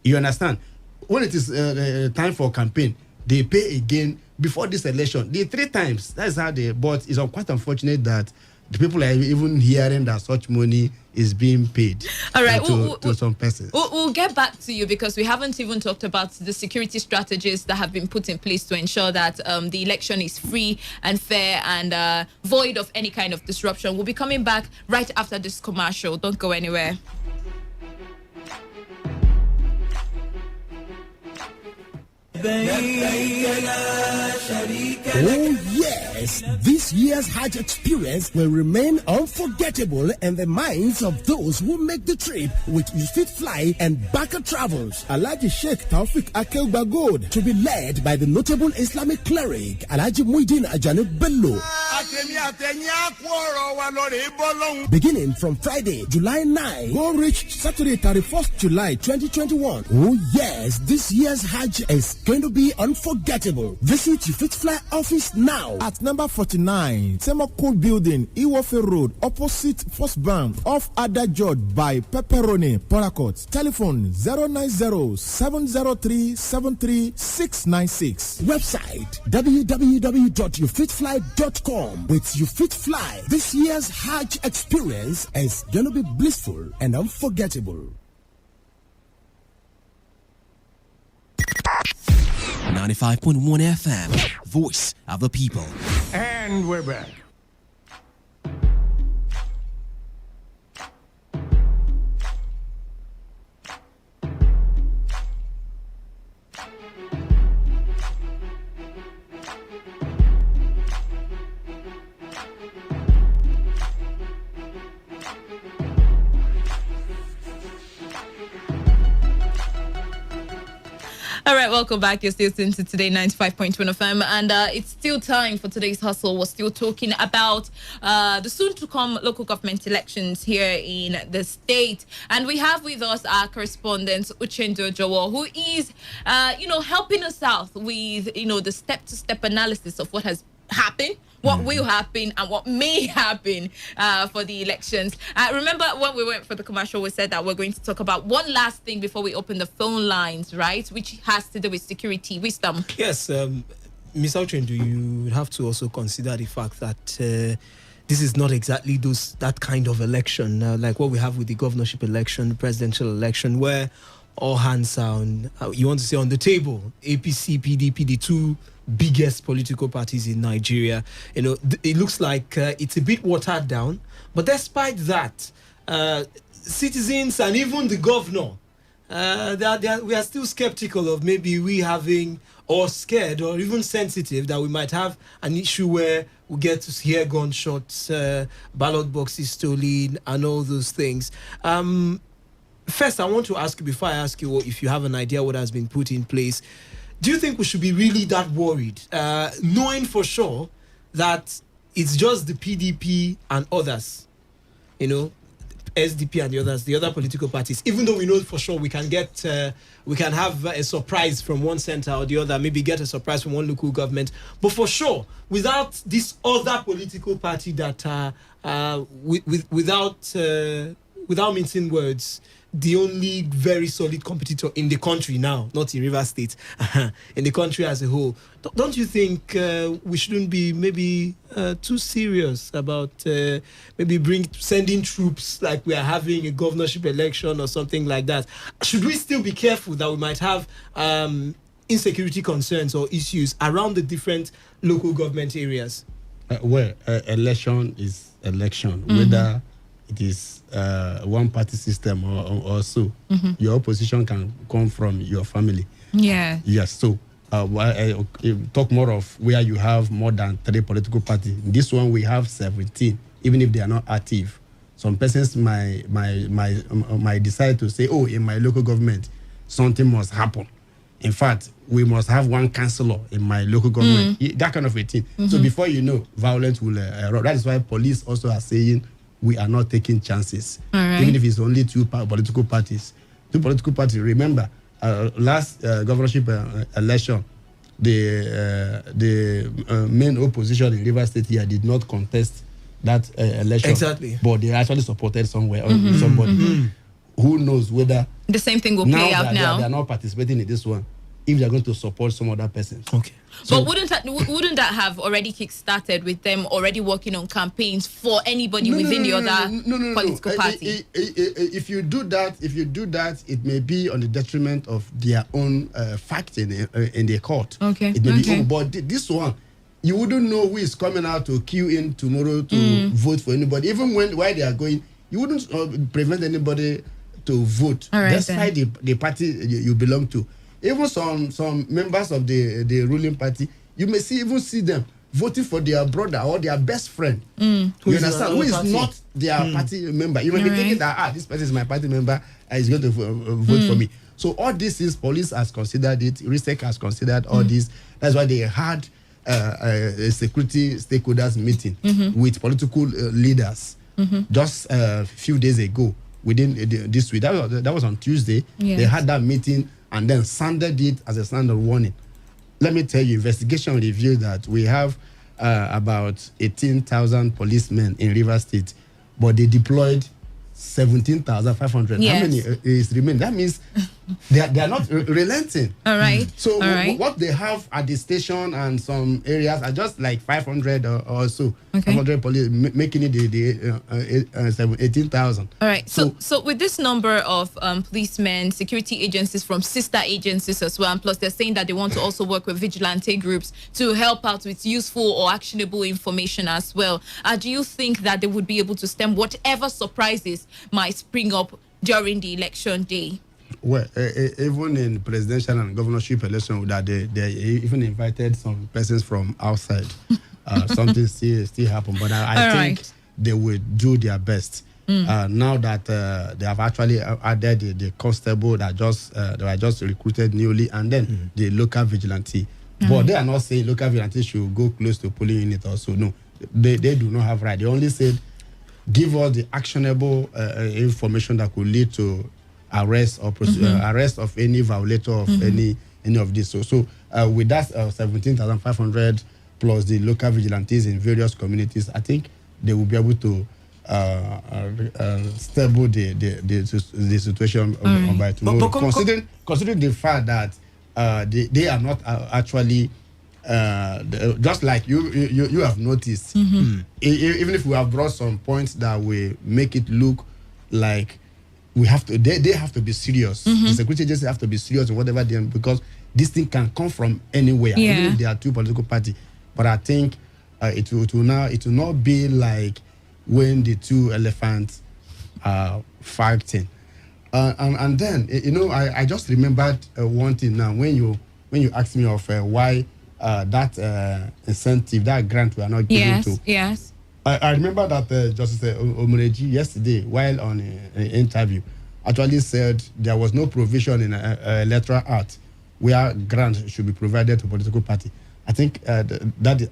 You understand? When it is time for campaign, they pay again before this election. The 3 times. That's how they. But it's quite unfortunate that the people are even hearing that such money is being paid. All right, to some persons. We'll get back to you because we haven't even talked about the security strategies that have been put in place to ensure that the election is free and fair and void of any kind of disruption. We'll be coming back right after this commercial. Don't go anywhere. Oh yes, this year's Hajj experience will remain unforgettable in the minds of those who make the trip with You Fit Fly and Baka Travels. Alhaji Sheikh Taufik Akel Bagod to be led by the notable Islamic cleric Alhaji Muhyiddin Ajani Bello. Beginning from Friday, July 9, go reach Saturday, 31st July 2021. Oh yes, this year's Hajj is going to be unforgettable. Visit You Fit Fly office now at number 49, Semokul Building, Iwofe Road, opposite First Bank, off Ada George by Pepperoni, Porakot. Telephone 090-703-73696. Website www.youfitfly.com. With You Fit Fly, this year's Hajj experience is going to be blissful and unforgettable. 95.1 FM, voice of the people. And we're back. All right, welcome back. You're still listening to Today 95.1 FM, and it's still time for today's hustle. We're still talking about the soon-to-come local government elections here in the state, and we have with us our correspondent Uchendu Ojowo, who is, helping us out with, the step-to-step analysis of what has happened, what will happen, and what may happen for the elections. Remember when we went for the commercial, we said that we're going to talk about one last thing before we open the phone lines, right? Which has to do with security. Wisdom. Yes, Ms. Uchendu, you have to also consider the fact that this is not exactly that kind of election, like what we have with the governorship election, the presidential election, where all hands are on, you want to say on the table, APC, PDP, the two biggest political parties in Nigeria. It looks like it's a bit watered down, but despite that, citizens and even the governor, we are still skeptical of maybe we having, or scared, or even sensitive that we might have an issue where we get to hear gunshots, ballot boxes stolen, and all those things. First, I want to ask you, before I ask you if you have an idea what has been put in place, do you think we should be really that worried, knowing for sure that it's just the PDP and others, SDP and the other political parties, even though we know for sure we can have a surprise from one center or the other, maybe get a surprise from one local government, but for sure, without this other political party that, without mincing words, the only very solid competitor in the country now, not in Rivers State, in the country as a whole. Don't you think we shouldn't be maybe too serious about maybe sending troops like we are having a governorship election or something like that? Should we still be careful that we might have insecurity concerns or issues around the different local government areas? Election is election, whether it is one party system or so. Your opposition can come from your family. Yeah. Yes. So talk more of where you have more than 3 political parties. This one we have 17, even if they are not active. Some persons might decide to say, oh, in my local government, something must happen. In fact, we must have one councillor in my local government. That kind of a thing. So before you know, violence will erupt. That is why police also are saying we are not taking chances. Even if it's only 2 political parties. 2 political parties. Remember, last governorship election, the main opposition in Rivers State here did not contest that election. Exactly. But they actually supported somewhere or somebody. Who knows whether the same thing will play out now. They are not participating in this one. If they are going to support some other person. Okay. So, but wouldn't that have already kick-started with them already working on campaigns for anybody within the other political party? If you do that, it may be on the detriment of their own fact in the court. Okay. It may be. But this one, you wouldn't know who is coming out to queue in tomorrow to vote for anybody. Even while they are going, you wouldn't prevent anybody to vote. Despite the party you belong to. Even some members of the ruling party, you may even see them voting for their brother or their best friend. You understand? Who is not their party member. You may be thinking that, this person is my party member, is going to vote for me. So all this is, police has considered it, RISEC has considered all this. That's why they had a security stakeholders meeting with political leaders just a few days ago within this week. That was on Tuesday. Yes. They had that meeting and then sounded it as a standard warning. Let me tell you, investigation revealed that we have about 18,000 policemen in Rivers State, but they deployed 17,500. Yes. How many is remaining? That means they are not relenting. All right. So what they have at the station and some areas are just like 500 or so. Okay. 500 police, making it the 18,000. All right. So with this number of policemen, security agencies from sister agencies as well, and plus they're saying that they want to also work with vigilante groups to help out with useful or actionable information as well. Do you think that they would be able to stem whatever surprises might spring up during the election day? Well, even in presidential and governorship election, that they even invited some persons from outside. Something still happened, but I think they will do their best. Now that they have actually added the constable that they were just recruited newly, and then the local vigilante. But they are not saying local vigilante should go close to polling unit also. No, they do not have right. They only said give us the actionable information that could lead to arrest or arrest of any violator of any of this. So with that 17,500 plus the local vigilantes in various communities, I think they will be able to stable the situation by tomorrow. Considering the fact that they are not actually just like you have noticed, even if we have brought some points that will make it look like we have to, they have to be serious. The security agency have to be serious in whatever they, because this thing can come from anywhere, even if there are 2 political parties. But I think it will not be like when the 2 elephants are fighting. And then I just remembered one thing now when you asked me of why that incentive, that grant we are not giving to. Yes. I remember that Justice Omoreji yesterday, while on an interview, actually said there was no provision in Electoral Act where grants should be provided to political party. I think that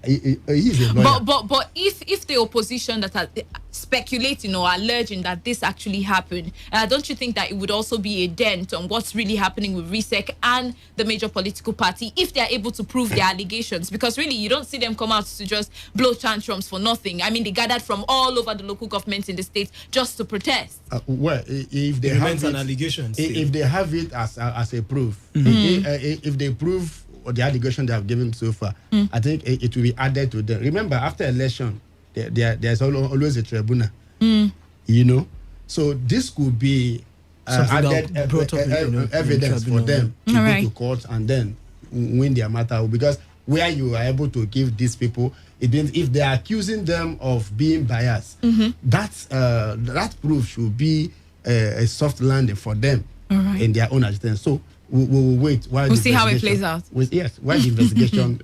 is a lawyer. But if the opposition that are speculating or alleging that this actually happened, don't you think that it would also be a dent on what's really happening with RISEC and the major political party if they are able to prove their allegations? Because really, you don't see them come out to just blow tantrums for nothing. I mean, they gathered from all over the local governments in the state just to protest. Well, if they have an allegation, if they have it as a proof, if they prove the allegation they have given so far, I think it will be added to them. Remember, after election, there's always a tribunal. You know, so this could be added evidence for them to go to court and then win their matter. Because where you are able to give these people, it means if they are accusing them of being biased, that proof should be a soft landing for them in their own agenda. So we'll wait while we'll see how it plays out. While the investigation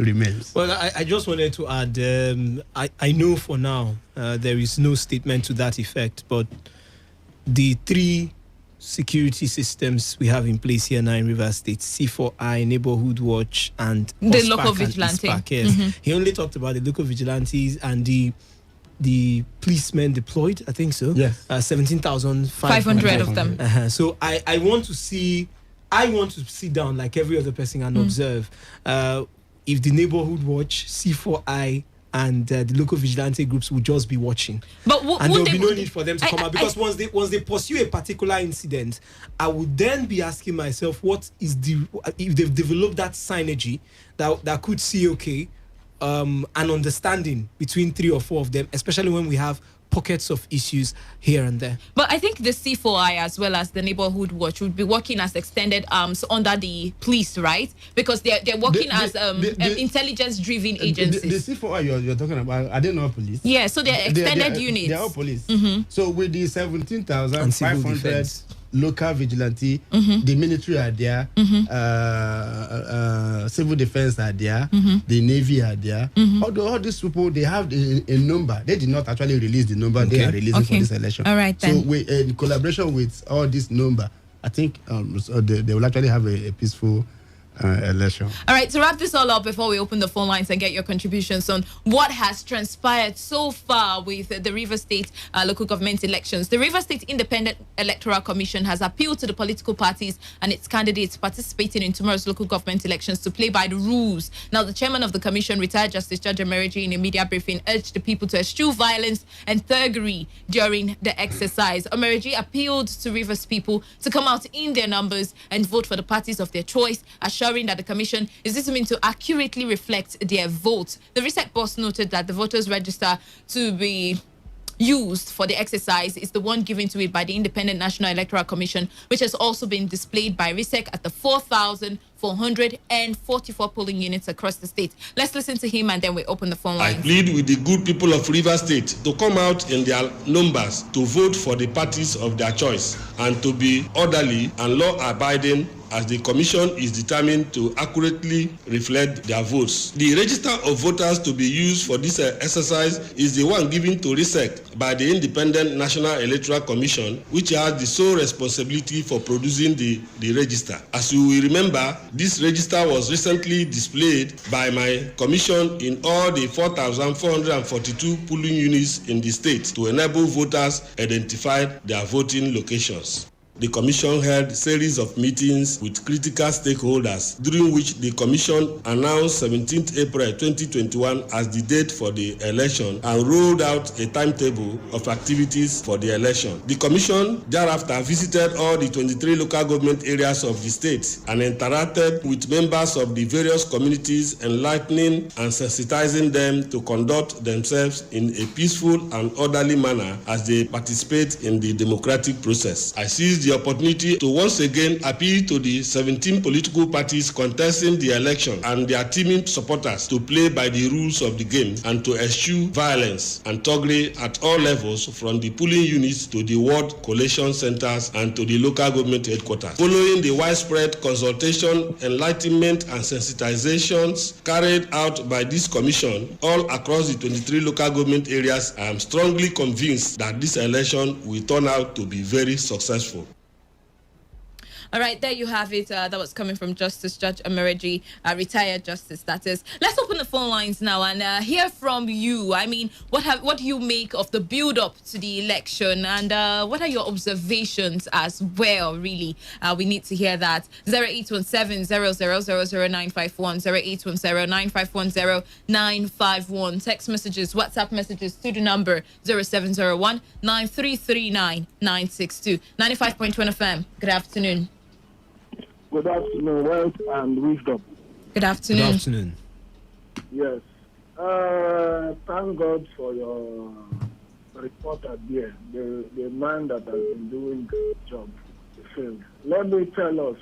remains. Well, I just wanted to add, I know for now there is no statement to that effect, but the three security systems we have in place here now in Rivers State, C4I, Neighborhood Watch, and the local vigilante. He only talked about the local vigilantes and the policemen deployed, I think so. Yes. 17,500 of them. So I want to sit down like every other person and observe if the Neighborhood Watch, C4I, and the local vigilante groups will just be watching. But and there will be no need for them to come out, because once they pursue a particular incident, I would then be asking myself, what is if they've developed that synergy that could see an understanding between 3 or 4 of them, especially when we have pockets of issues here and there. But I think the C4I as well as the Neighborhood Watch would be working as extended arms under the police, right? Because they're working as intelligence-driven agencies. The C4I you're talking about, are they not police? Yeah, so they're extended units. They're all police. So with the 17,500 local vigilante, the military are there, civil defense are there, the navy are there. All these people, they have a number. They did not actually release the number they are releasing for this election. All right, then. So in collaboration with all this number, I think they will actually have a peaceful election. All right, to wrap this all up before we open the phone lines and get your contributions on what has transpired so far with the Rivers State local government elections. The Rivers State Independent Electoral Commission has appealed to the political parties and its candidates participating in tomorrow's local government elections to play by the rules. Now, the chairman of the commission, retired Justice Judge Emereji, in a media briefing urged the people to eschew violence and thuggery during the exercise. Emereji appealed to Rivers people to come out in their numbers and vote for the parties of their choice, assuring that the commission is determined to accurately reflect their vote. The RISEC boss noted that the voters register to be used for the exercise is the one given to it by the Independent National Electoral Commission, which has also been displayed by RISEC at the 4,444 polling units across the state. Let's listen to him and then we open the phone lines. I plead with the good people of Rivers State to come out in their numbers to vote for the parties of their choice and to be orderly and law-abiding, as the commission is determined to accurately reflect their votes. The register of voters to be used for this exercise is the one given to RISEC by the Independent National Electoral Commission, which has the sole responsibility for producing the register. As you will remember, this register was recently displayed by my commission in all the 4,442 polling units in the state to enable voters identify their voting locations. The Commission held a series of meetings with critical stakeholders, during which the Commission announced 17th April 2021 as the date for the election and rolled out a timetable of activities for the election. The Commission thereafter visited all the 23 local government areas of the state and interacted with members of the various communities, enlightening and sensitizing them to conduct themselves in a peaceful and orderly manner as they participate in the democratic process. I seized the opportunity to once again appeal to the 17 political parties contesting the election and their teaming supporters to play by the rules of the game and to eschew violence and thuggery at all levels, from the polling units to the ward collation centers and to the local government headquarters. Following the widespread consultation, enlightenment and sensitizations carried out by this commission all across the 23 local government areas, I am strongly convinced that this election will turn out to be very successful. All right, there you have it. That was coming from Justice Judge Amereji, retired justice, that is. Let's open the phone lines now and hear from you. I mean, what do you make of the build-up to the election, and what are your observations as well, really? We need to hear that. 0817-0000951, 0810-951-0951. Text messages, WhatsApp messages to the number 0701-9339-962. 95.1 FM. Good afternoon. Good afternoon, wealth and wisdom. Good afternoon. Good afternoon. Yes. Thank God for your reporter there, the man that has been doing the job. Let me tell us,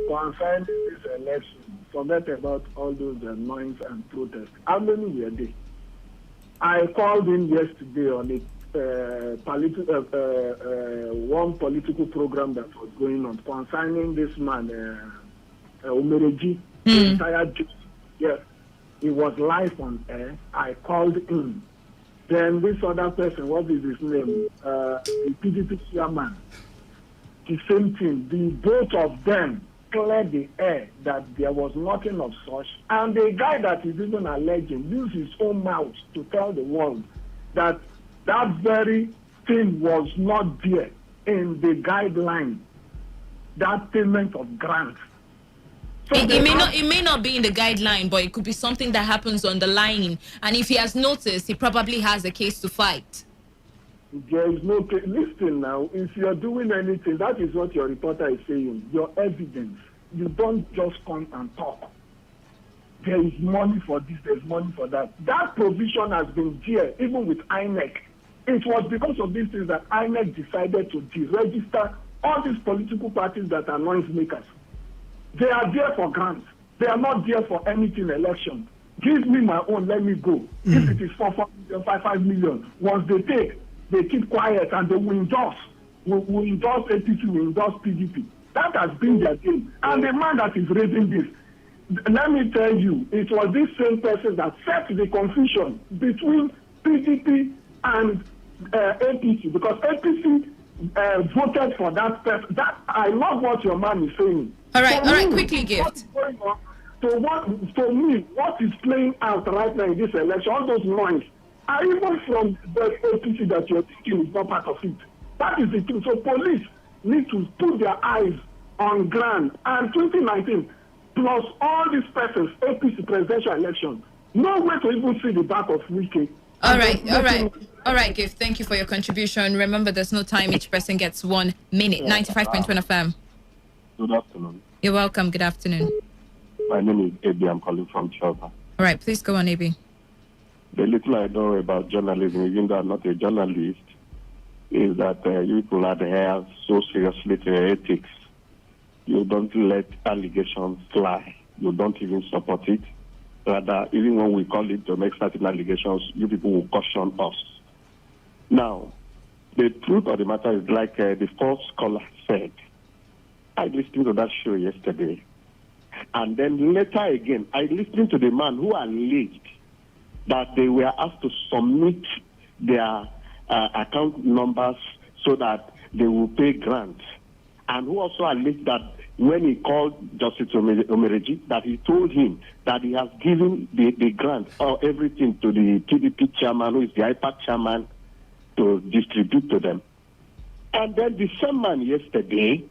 concerning this election, forget about all those noise and protests. How many were there? I called in yesterday on it. One political program that was going on concerning this man, Umereji, retired judge. Yes, he was live on air. I called in. Then this other person, what is his name? The PDP chairman. The same thing. The both of them cleared the air that there was nothing of such. And the guy that is even alleging used his own mouth to tell the world that that very thing was not there in the guideline, that payment of grants. So it may not be in the guideline, but it could be something that happens on the line. And if he has noticed, he probably has a case to fight. There is no case. Listen now, if you're doing anything, that is what your reporter is saying, your evidence. You don't just come and talk. There is money for this, there's money for that. That provision has been there, even with INEC. It was because of these things that INEC decided to deregister all these political parties that are noise makers. They are there for grants. They are not there for anything election. Give me my own, let me go. If it is 4 million, 5 million, once they take, they keep quiet and they will endorse. Will endorse APC, will endorse PDP. That has been their game. And the man that is raising this, let me tell you, it was this same person that set the confusion between PDP and APC, because APC voted for that person. That I love what your man is saying. All right, quickly, Gift. To me, what is playing out right now in this election, all those noise, are even from the APC that you're thinking is not part of it. That is the truth. So police need to put their eyes on ground. And 2019, plus all these persons, APC presidential election, no way to even see the back of Wiki. All right, Gift. Thank you for your contribution. Remember, there's no time. Each person gets 1 minute. 95.1 FM. Good afternoon. You're welcome. Good afternoon. My name is Abi. I'm calling from Chelva. All right, please go on, Abi. The little I know about journalism, even though I'm not a journalist, is that you people adhere so seriously to ethics. You don't let allegations fly. You don't even support it. Rather, even when we call it to make certain allegations, you people will caution us. Now, the truth of the matter is, like the first caller said, I listened to that show yesterday. And then later again, I listened to the man who alleged that they were asked to submit their account numbers so that they will pay grants. And who also alleged that when he called Justice Omereji, that he told him that he has given the grant or everything to the PDP chairman, who is the IPAC chairman, to distribute to them. And then the same man yesterday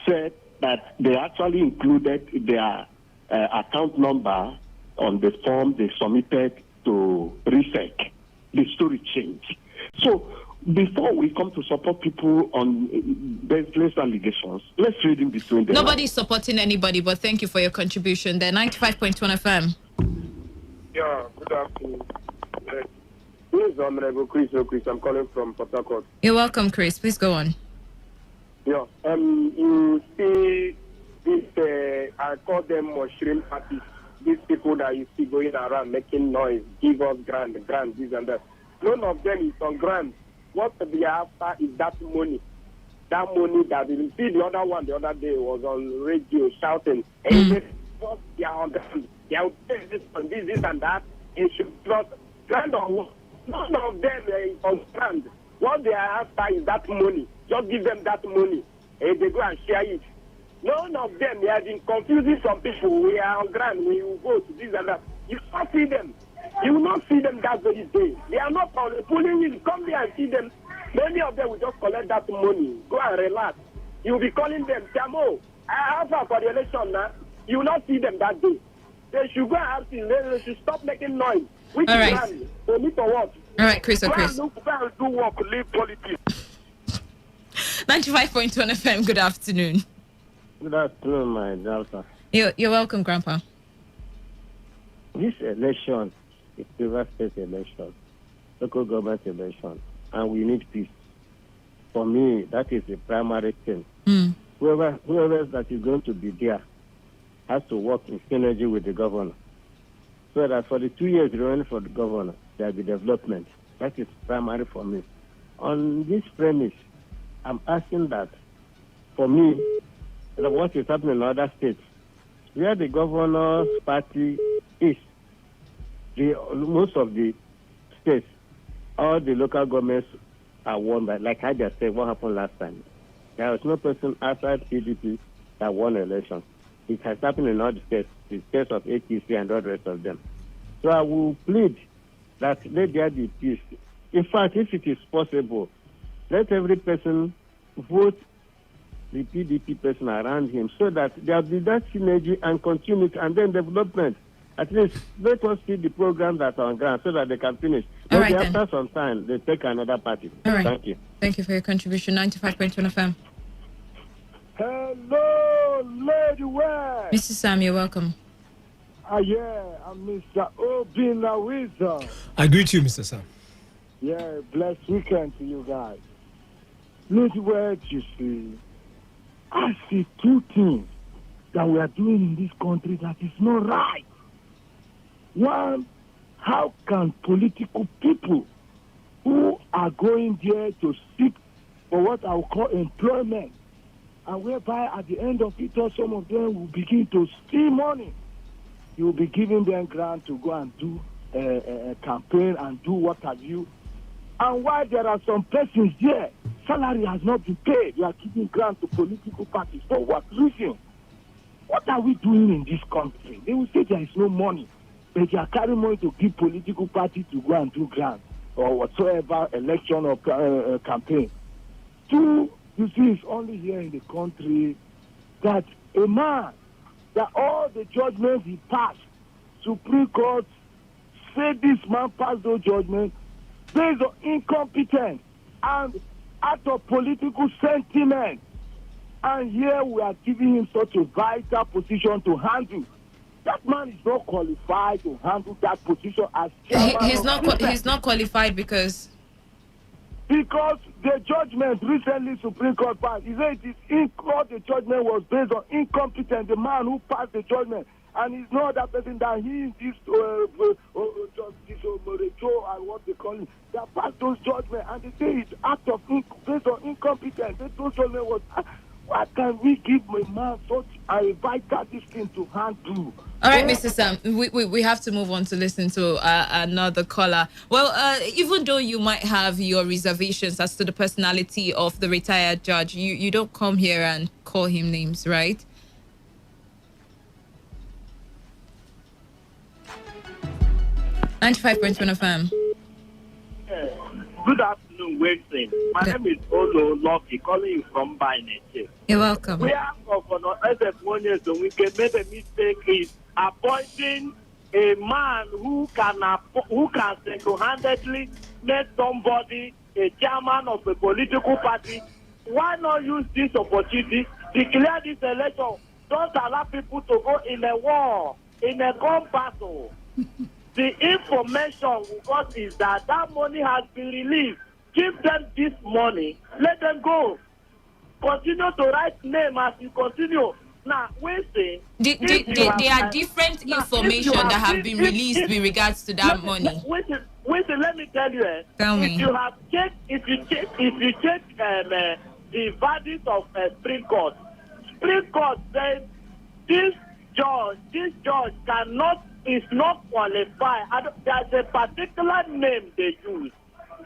said that they actually included their account number on the form they submitted to RISEC. The story changed. So before we come to support people on baseless allegations, let's read in between them. Nobody's supporting anybody, but thank you for your contribution there. 95.1 FM. Yeah, good afternoon. This is Honorable Chris. I'm calling from Port Harcourt. You're welcome, Chris. Please go on. Yeah, you see this, I call them mushroom parties. These people that you see going around making noise, give us grant, this and that. None of them is on grant. What they are after is that money. That money that you see the other one the other day was on radio shouting, hey, they are on grant. They are this and that. It should not grant on what? None of them is on grant. What they are after is that money. Just give them that money. they go and share it. None of them, they have been confusing some people. We are on ground, we will vote, this and that. You not see them. You will not see them that very day. They are not pulling in. Come there and see them. Many of them will just collect that money. Go and relax. You will be calling them, Chamo, I have for the election now. You will not see them that day. They should go and ask him. They should stop making noise. Which all right. They need for what? All right, Chris. Go and do work, leave politics. 95.1 FM, good afternoon. Good afternoon, my daughter. You're welcome, Grandpa. This election is River State election, local government election, and we need peace. For me, that is the primary thing. Whoever that is going to be there has to work in synergy with the governor. So that for the 2 years remaining for the governor, there will be development. That is primary for me. On this premise, I'm asking that, for me, what is happening in other states, where the governor's party is, most of the states, all the local governments are won by, like I just said, what happened last time. There was no person outside PDP that won the election. It has happened in all the states of ATC and all the rest of them. So I will plead that let there be peace. In fact, if it is possible, let every person vote the PDP person around him so that there will be that synergy and continuity and then development. At least let us see the programs that are on ground so that they can finish. All Maybe right, after some time, they take another party. All right. Thank you. Thank you for your contribution. 95.1 FM. Hello, Lady West. Mrs. Sam, you're welcome. Yeah, I'm Mr. Obinawiza. I greet you, Mr. Sam. Yeah, blessed weekend to you guys. Lady West, you see, I see two things that we are doing in this country that is not right. One, how can political people who are going there to seek for what I will call employment, and whereby at the end of it all, some of them will begin to steal money. You will be giving them grant to go and do a campaign and do what have you. And while there are some persons there, salary has not been paid. You are giving grant to political parties. For what reason? What are we doing in this country? They will say there is no money, but they are carrying money to give political parties to go and do grant or whatsoever election or campaign. Two, you see, it's only here in the country that a man, that all the judgments he passed, Supreme Court said this man passed those judgments based on incompetence and out of political sentiment. And here we are giving him such a vital position to handle. That man is not qualified to handle that position as chairman. He's not qualified because the judgment recently Supreme Court passed, he said it is in court. The judgment was based on incompetence. The man who passed the judgment, and he's not that person that he is this Justice Morejo and what they call him, that passed those judgments, and they say it's act of based on incompetence. Those judgment was. Why can we give a man such a vital thing to handle? All right, Mr. Sam, we have to move on to listen to another caller. Well, even though you might have your reservations as to the personality of the retired judge, you don't come here and call him names, right? .1 FM. Good afternoon, Wilson. My name is Olo Lucky, calling you from Binete. You're welcome. We are Governor SF so we can make a mistake is appointing a man who can single-handedly make somebody a chairman of a political party. Why not use this opportunity, declare this election, don't allow people to go in a war, in a gun battle. The information we got is that money has been released. Give them this money. Let them go. Continue to write name as you continue. Now, we say... There are different information that have been released with regards to that money. Wait, let me tell you. Tell me. If you check the verdict of Supreme Court says this judge is not qualified. There's a particular name they use.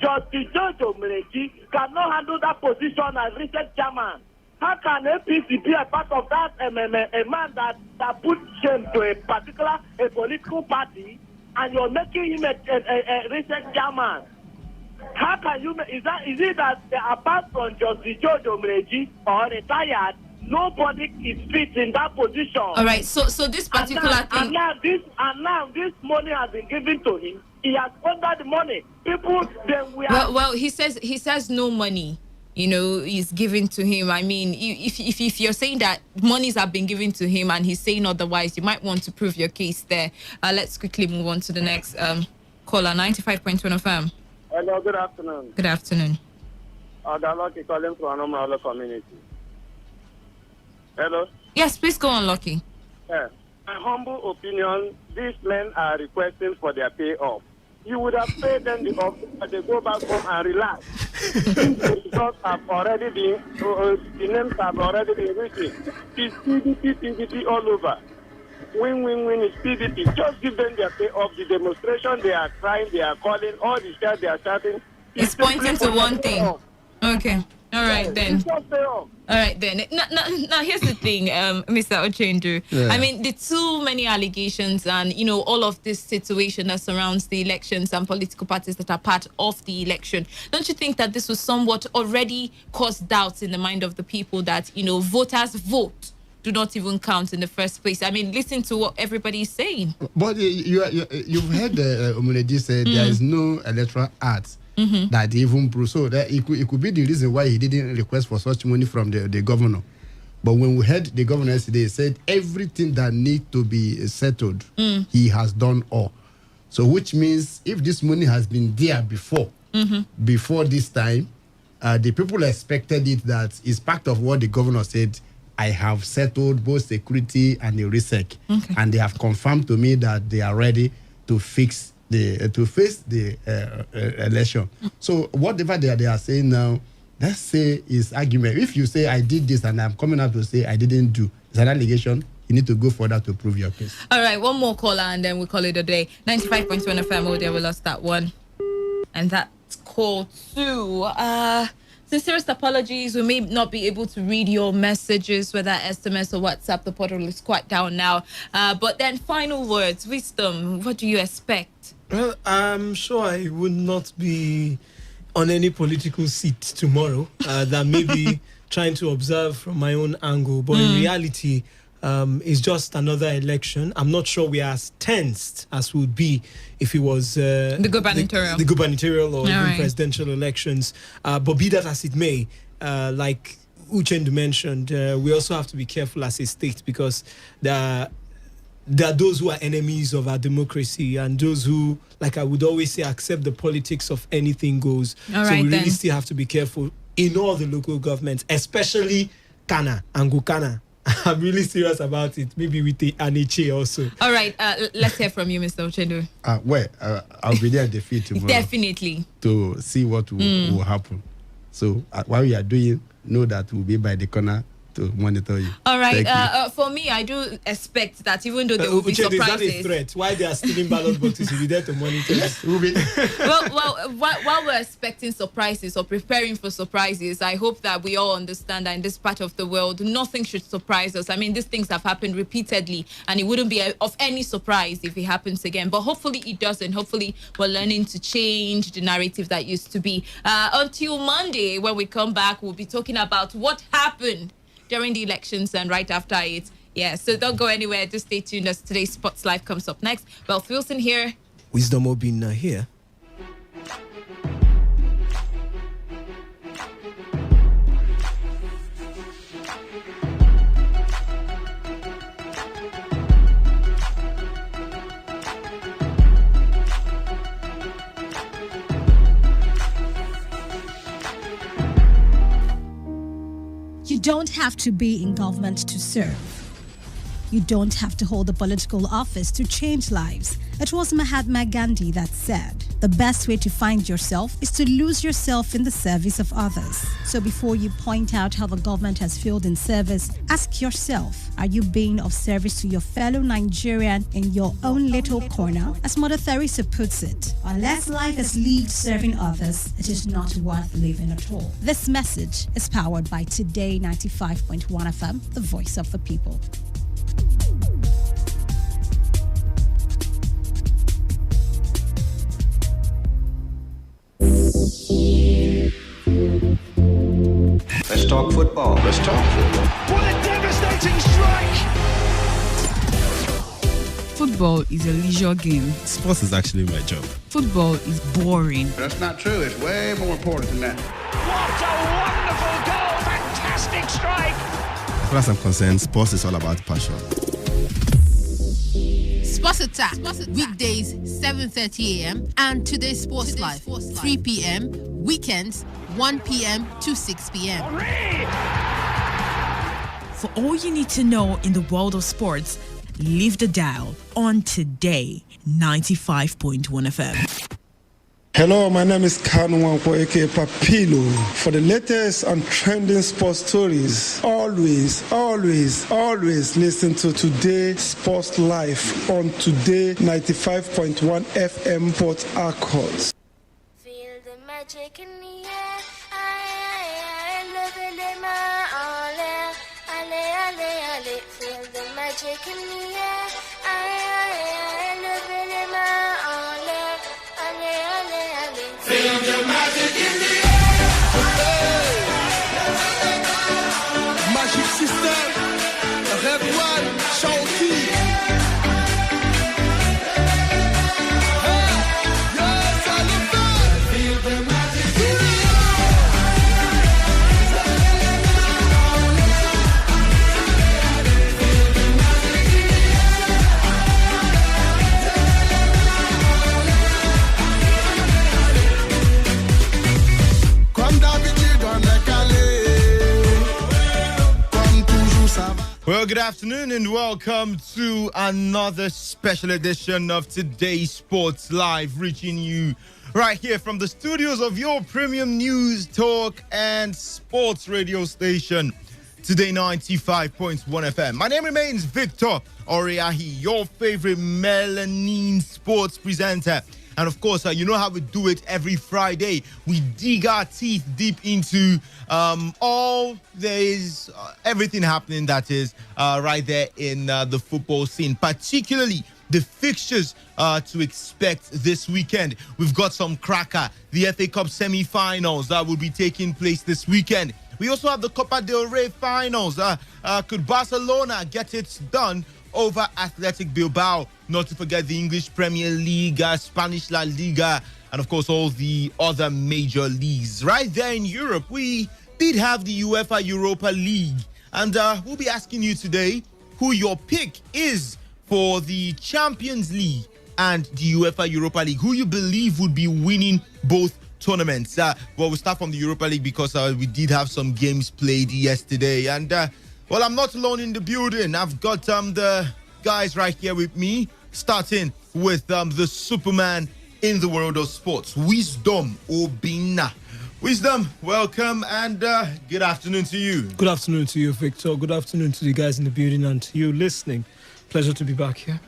Justice George Omereji cannot handle that position as recent chairman. How can APC be a part of that? A man that put shame to a particular political party, and you're making him a recent chairman. How can you? Is it that apart from Justice George Omreji or retired, nobody is fit in that position? All right. So this particular thing. And now this money has been given to him. He has squandered the money. People then we are. Well, he says no money, is given to him. I mean, if you're saying that monies have been given to him and he's saying otherwise, you might want to prove your case there. Let's quickly move on to the next caller. 95.1 FM. Hello, good afternoon. Good afternoon. Lucky calling from Anomaly community. Hello? Yes, please go on, Lucky. Yeah. My humble opinion, these men are requesting for their payoff. You would have paid them the off, but they go back home and relax. The results have already been, the names have already been written. It's PDP all over. Win is PDP. Just give them their payoff. The demonstration they are crying, they are calling, all the shout they are shouting. It's pointing to one thing. Okay. All right then. All right then. Now here's the thing, Mr. Ochendu. Yeah. I mean, the too many allegations and all of this situation that surrounds the elections and political parties that are part of the election. Don't you think that this was somewhat already caused doubts in the mind of the people that voters vote do not even count in the first place? I mean, listen to what everybody is saying. But you've heard Omuneji say there is no electoral act. Mm-hmm. That even prove so that it could be the reason why he didn't request for such money from the governor. But when we heard the governor yesterday, he said everything that needs to be settled, he has done all. So which means if this money has been there before this time, the people expected it that is part of what the governor said. I have settled both security and the RISEC, and they have confirmed to me that they are ready to face the election. So whatever they are saying now, let's say is argument. If you say I did this and I'm coming out to say I didn't do, it's an allegation. You need to go further to prove your case. All right, one more caller and then we call it a day. 95.1 FM. Oh, there we lost that one, and that's call 2. Sincerest apologies. We may not be able to read your messages, whether SMS or WhatsApp. The portal is quite down now. But then final words, wisdom. What do you expect? Well, I'm sure I would not be on any political seat tomorrow that may be trying to observe from my own angle. But in reality, it's just another election. I'm not sure we are as tensed as we would be if it was the gubernatorial or even presidential elections. But be that as it may, like Uchendu mentioned, we also have to be careful as a state because there are those who are enemies of our democracy and those who, like I would always say, accept the politics of anything goes. So we really still have to be careful in all the local governments, especially Kana and Gukana. I'm really serious about it. Maybe with the Aniche also. All right, let's hear from you, Mr. Ochendu. I'll be there at the field tomorrow. Definitely. To see what will happen. So while we are doing, know that we'll be by the corner to monitor you. All right. For me, I do expect that even though there will be surprises. Is that a threat? Why they are stealing ballot boxes? You'll be there to monitor. While we're expecting surprises or preparing for surprises, I hope that we all understand that in this part of the world, nothing should surprise us. I mean, these things have happened repeatedly, and it wouldn't be of any surprise if it happens again. But hopefully it doesn't. Hopefully we're learning to change the narrative that used to be. Until Monday, when we come back, we'll be talking about what happened during the elections and right after it. Yeah, so don't go anywhere. Just stay tuned as today's Sports Live comes up next. Well, Wilson here. Wisdom Obina here. You don't have to be in government to serve. You don't have to hold a political office to change lives. It was Mahatma Gandhi that said, The best way to find yourself is to lose yourself in the service of others. So before you point out how the government has failed in service, ask yourself, are you being of service to your fellow Nigerian in your own little corner? As Mother Teresa puts it, unless life is lived serving others, it is not worth living at all. This message is powered by Today 95.1 FM, the voice of the people. Let's talk football. Let's talk football. What a devastating strike! Football is a leisure game. Sports is actually my job. Football is boring. That's not true. It's way more important than that. What a wonderful goal! Fantastic strike! As far as I'm concerned, sports is all about passion. Sports Attack, weekdays 7:30 a.m. and Today Sports Live 3 p.m. Weekends 1 p.m. to 6 p.m. For all you need to know in the world of sports, leave the dial on Today 95.1 FM. Hello, my name is Kanwanko aka Papilo. For the latest and trending sports stories, always listen to Today Sports Live on Today 95.1 FM Port Harcourt. Feel the magic in the air. Feel the magic in the air. Feel the magic in the air. Magic system. Red one, Shawty. Feel the magic in the air. Well, good afternoon and welcome to another special edition of Today Sports Live, reaching you right here from the studios of your premium news, talk and sports radio station, Today 95.1 FM. My name remains Victor Oriahi, your favorite melanin sports presenter. And of course, you know how we do it every Friday. We dig our teeth deep into everything happening that is right there in the football scene, particularly the fixtures to expect this weekend. We've got some cracker, the FA Cup semi-finals that will be taking place this weekend. We also have the Copa del Rey finals. Could Barcelona get it done over Athletic Bilbao? Not to forget the English Premier League, Spanish La Liga, and of course all the other major leagues. Right there in Europe, we did have the UEFA Europa League, and we'll be asking you today who your pick is for the Champions League and the UEFA Europa League, who you believe would be winning both tournaments. Well, we'll start from the Europa League because we did have some games played yesterday, and well, I'm not alone in the building. I've got the guys right here with me, starting with the Superman in the world of sports, Wisdom Obina. Wisdom, welcome and good afternoon to you. Good afternoon to you, Victor. Good afternoon to the guys in the building and to you listening. Pleasure to be back here.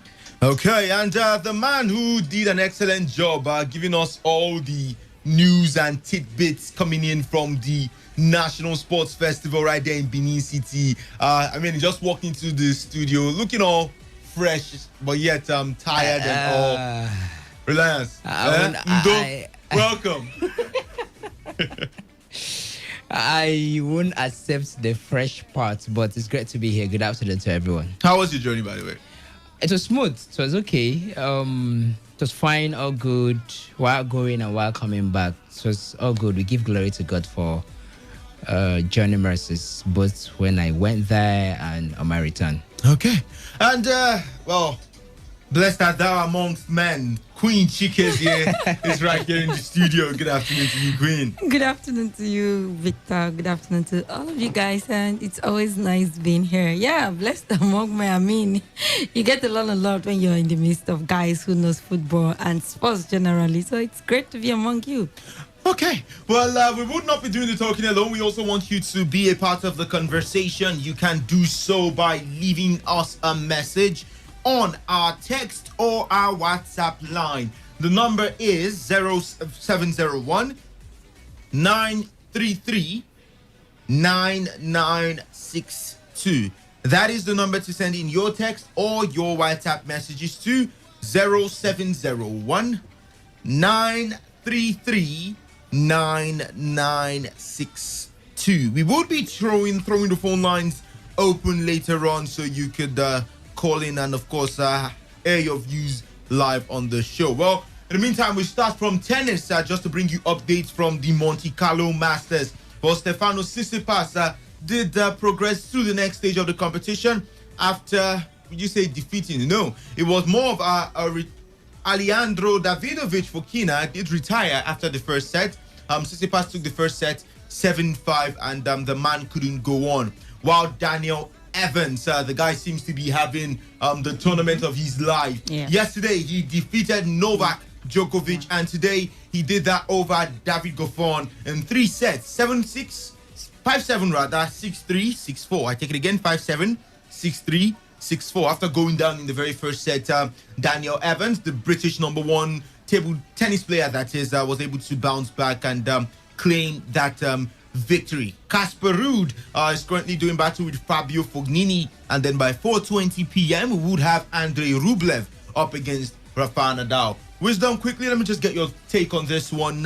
Okay, and the man who did an excellent job giving us all the news and tidbits coming in from the National Sports Festival right there in Benin City. I mean, just walked into the studio looking all fresh, but yet tired and all. Relax. Welcome. I won't accept the fresh part, but it's great to be here. Good afternoon to everyone. How was your journey, by the way? It was smooth. It was okay. It was fine, all good, while going and while coming back. So it's all good. We give glory to God for journey mercies, both when I went there and on my return. Okay. And, well, Blessed art thou amongst men. Queen Chikez here is right here in the studio. Good afternoon to you, Queen. Good afternoon to you, Victor. Good afternoon to all of you guys. And it's always nice being here. Yeah, blessed among men. I mean, you get to learn a lot when you're in the midst of guys who knows football and sports generally. So it's great to be among you. Okay, well, we would not be doing the talking alone. We also want you to be a part of the conversation. You can do so by leaving us a message on our text or our WhatsApp line. The number is 0701 933 9962. That is the number to send in your text or your WhatsApp messages to 0701 933 9962. We will be throwing the phone lines open later on, so you could call in and of course air your views live on the show. Well, in the meantime, we start from tennis just to bring you updates from the Monte Carlo Masters. Well, Stefano Tsitsipas did progress through the next stage of the competition after, would you say defeating? No, it was more of Alejandro Davidovich Fokina did retire after the first set. Tsitsipas took the first set 7-5 and the man couldn't go on. While Daniel Evans, the guy seems to be having the tournament of his life. Yeah. Yesterday, he defeated Novak Djokovic, and today he did that over David Goffin in 3 sets, 7-6, 5-7 rather, 6-3, 6-4. I take it again, 5-7, 6-3, 6-4. After going down in the very first set, Daniel Evans, the British #1 table tennis player that is, was able to bounce back and claim that victory. Casper Ruud is currently doing battle with Fabio Fognini, and then by 4:20 p.m. we would have Andrei Rublev up against Rafael Nadal. Wisdom, quickly, let me just get your take on this one.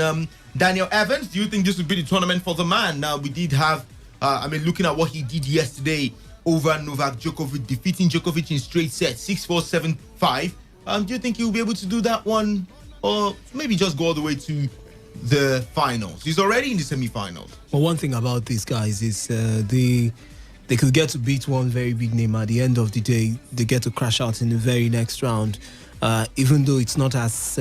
Daniel Evans, do you think this would be the tournament for the man? Now, we did have, looking at what he did yesterday over Novak Djokovic, defeating Djokovic in straight sets, 6-4, 7-5. Do you think he'll be able to do that one, or maybe just go all the way to the finals? He's already in the semi-finals. Well, one thing about these guys is they could get to beat one very big name. At the end of the day, they get to crash out in the very next round, even though it's not as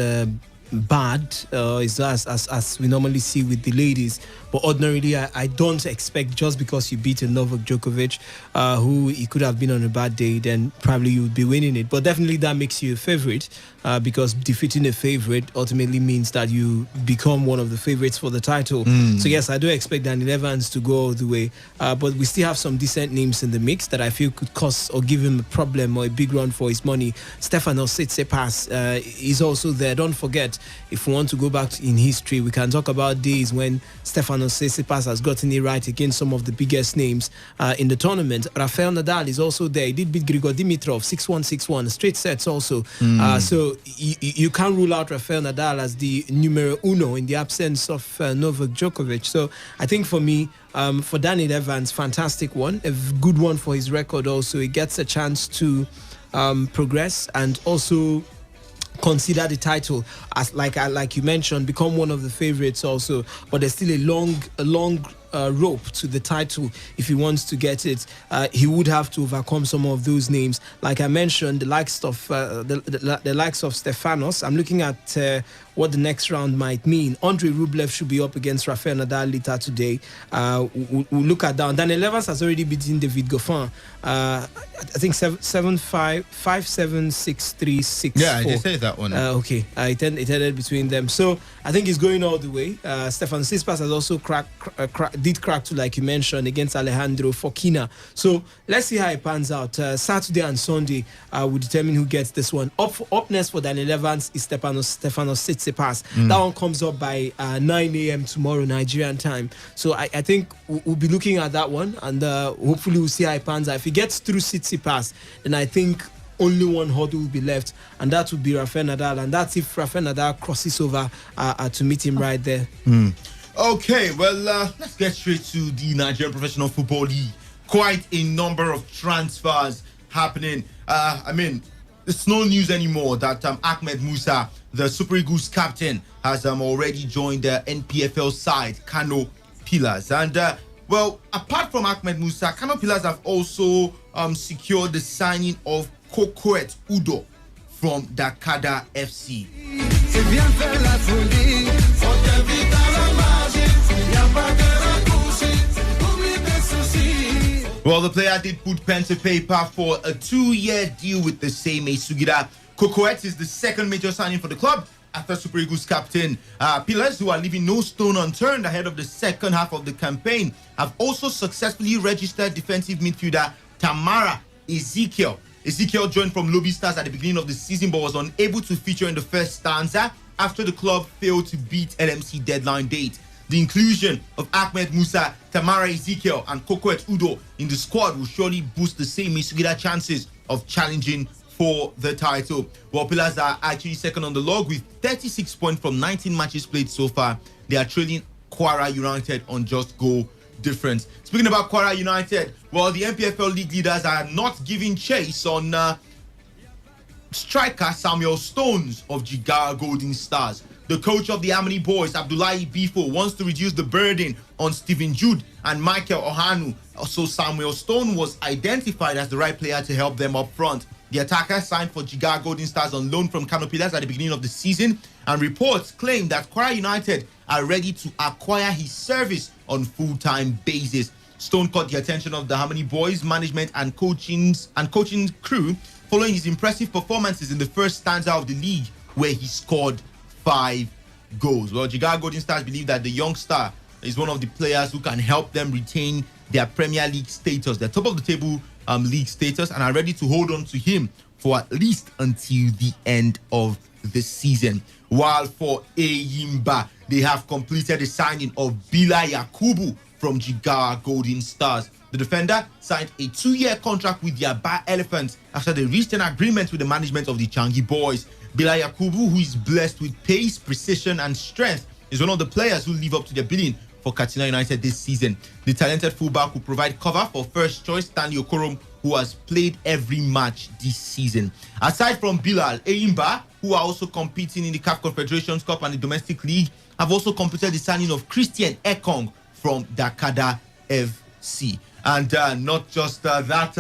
bad as we normally see with the ladies. But ordinarily, I don't expect just because you beat a Novak Djokovic, who he could have been on a bad day, then probably you would be winning it. But definitely that makes you a favorite, because defeating a favorite ultimately means that you become one of the favorites for the title. So yes, I do expect Daniel Evans to go all the way, but we still have some decent names in the mix that I feel could cause or give him a problem or a big run for his money. Stefano Tsitsipas is also there. Don't forget, if we want to go back in history, we can talk about days when Stefano Tsitsipas has gotten it right against some of the biggest names in the tournament. Rafael Nadal is also there. He did beat Grigor Dimitrov 6-1, 6-1, straight sets also. So you can't rule out Rafael Nadal as the numero uno in the absence of Novak Djokovic. So I think for me, for Daniel Evans, fantastic one, a good one for his record also. He gets a chance to progress and also consider the title as, like you mentioned, become one of the favorites also. But there's still a long rope to the title. If he wants to get it, he would have to overcome some of those names. Like I mentioned, the likes of the likes of Stefanos. I'm looking at what the next round might mean. Andrei Rublev should be up against Rafael Nadal later today. We'll look at that. Daniel Evans has already beaten David Goffin. I think 7-5, 5-7, 6-3, 6-4. Yeah, I just said that one. Okay, it ended between them. So I think he's going all the way. Stefano Tsitsipas has also did crack to, like you mentioned, against Alejandro Fokina. So let's see how it pans out. Saturday and Sunday will determine who gets this one. Up next for Daniel Evans is Stefano Tsitsipas. That one comes up by 9 a.m. tomorrow, Nigerian time. So I think we'll be looking at that one, and hopefully we'll see how it pans out. If he gets through Tsitsipas, then I think only one hurdle will be left, and that would be Rafael Nadal, and that's if Rafael Nadal crosses over to meet him right there. Okay, well, let's get straight to the Nigerian Professional Football League. Quite a number of transfers happening. It's no news anymore that Ahmed Musa, the Super Eagles captain, has already joined the NPFL side, Kano Pillars. And, apart from Ahmed Musa, Kano Pillars have also secured the signing of Kokoet Udo from Dakada FC. Well, the player did put pen to paper for a 2-year deal with the same Sugira. Kokoet is the second major signing for the club after Super Eagles captain. Pillars, who are leaving no stone unturned ahead of the second half of the campaign, have also successfully registered defensive midfielder Tamara Ezekiel. Ezekiel joined from Lobby Stars at the beginning of the season but was unable to feature in the first stanza after the club failed to beat LMC deadline date. The inclusion of Ahmed Musa, Tamara Ezekiel and Kokoet Udo in the squad will surely boost the same Misugida chances of challenging for the title. Well, Pillars are actually second on the log with 36 points from 19 matches played so far. They are trailing Kwara United on just goal difference. Speaking about Kwara United, well, the MPFL league leaders are not giving chase on striker Samuel Stones of Jigawa Golden Stars. The coach of the Harmony Boys, Abdullahi Bifo, wants to reduce the burden on Stephen Jude and Michael Ohanu. Also, Samuel Stone was identified as the right player to help them up front. The attacker signed for Jigawa Golden Stars on loan from Kano Pillars at the beginning of the season, and reports claim that Kwara United are ready to acquire his service on full-time basis. Stone caught the attention of the Harmony Boys management and coaching crew following his impressive performances in the first stanza of the league, where he scored 5 goals. Well, Jigawa Golden Stars believe that the young star is one of the players who can help them retain their Premier League status, their top of the table league status, and are ready to hold on to him for at least until the end of the season. While for Eyimba, they have completed the signing of Bila Yakubu from Jigawa Golden Stars. The defender signed a 2-year contract with the Aba Elephants after they reached an agreement with the management of the Changi Boys. Bila Yakubu, who is blessed with pace, precision and strength, is one of the players who live up to their billing for Katsina United this season. The talented fullback will provide cover for first choice Stanley Okorom, who has played every match this season. Aside from Bilal, Eyimba, who are also competing in the CAF Confederations Cup and the Domestic League, have also completed the signing of Christian Ekong from Dakada FC. And not just that,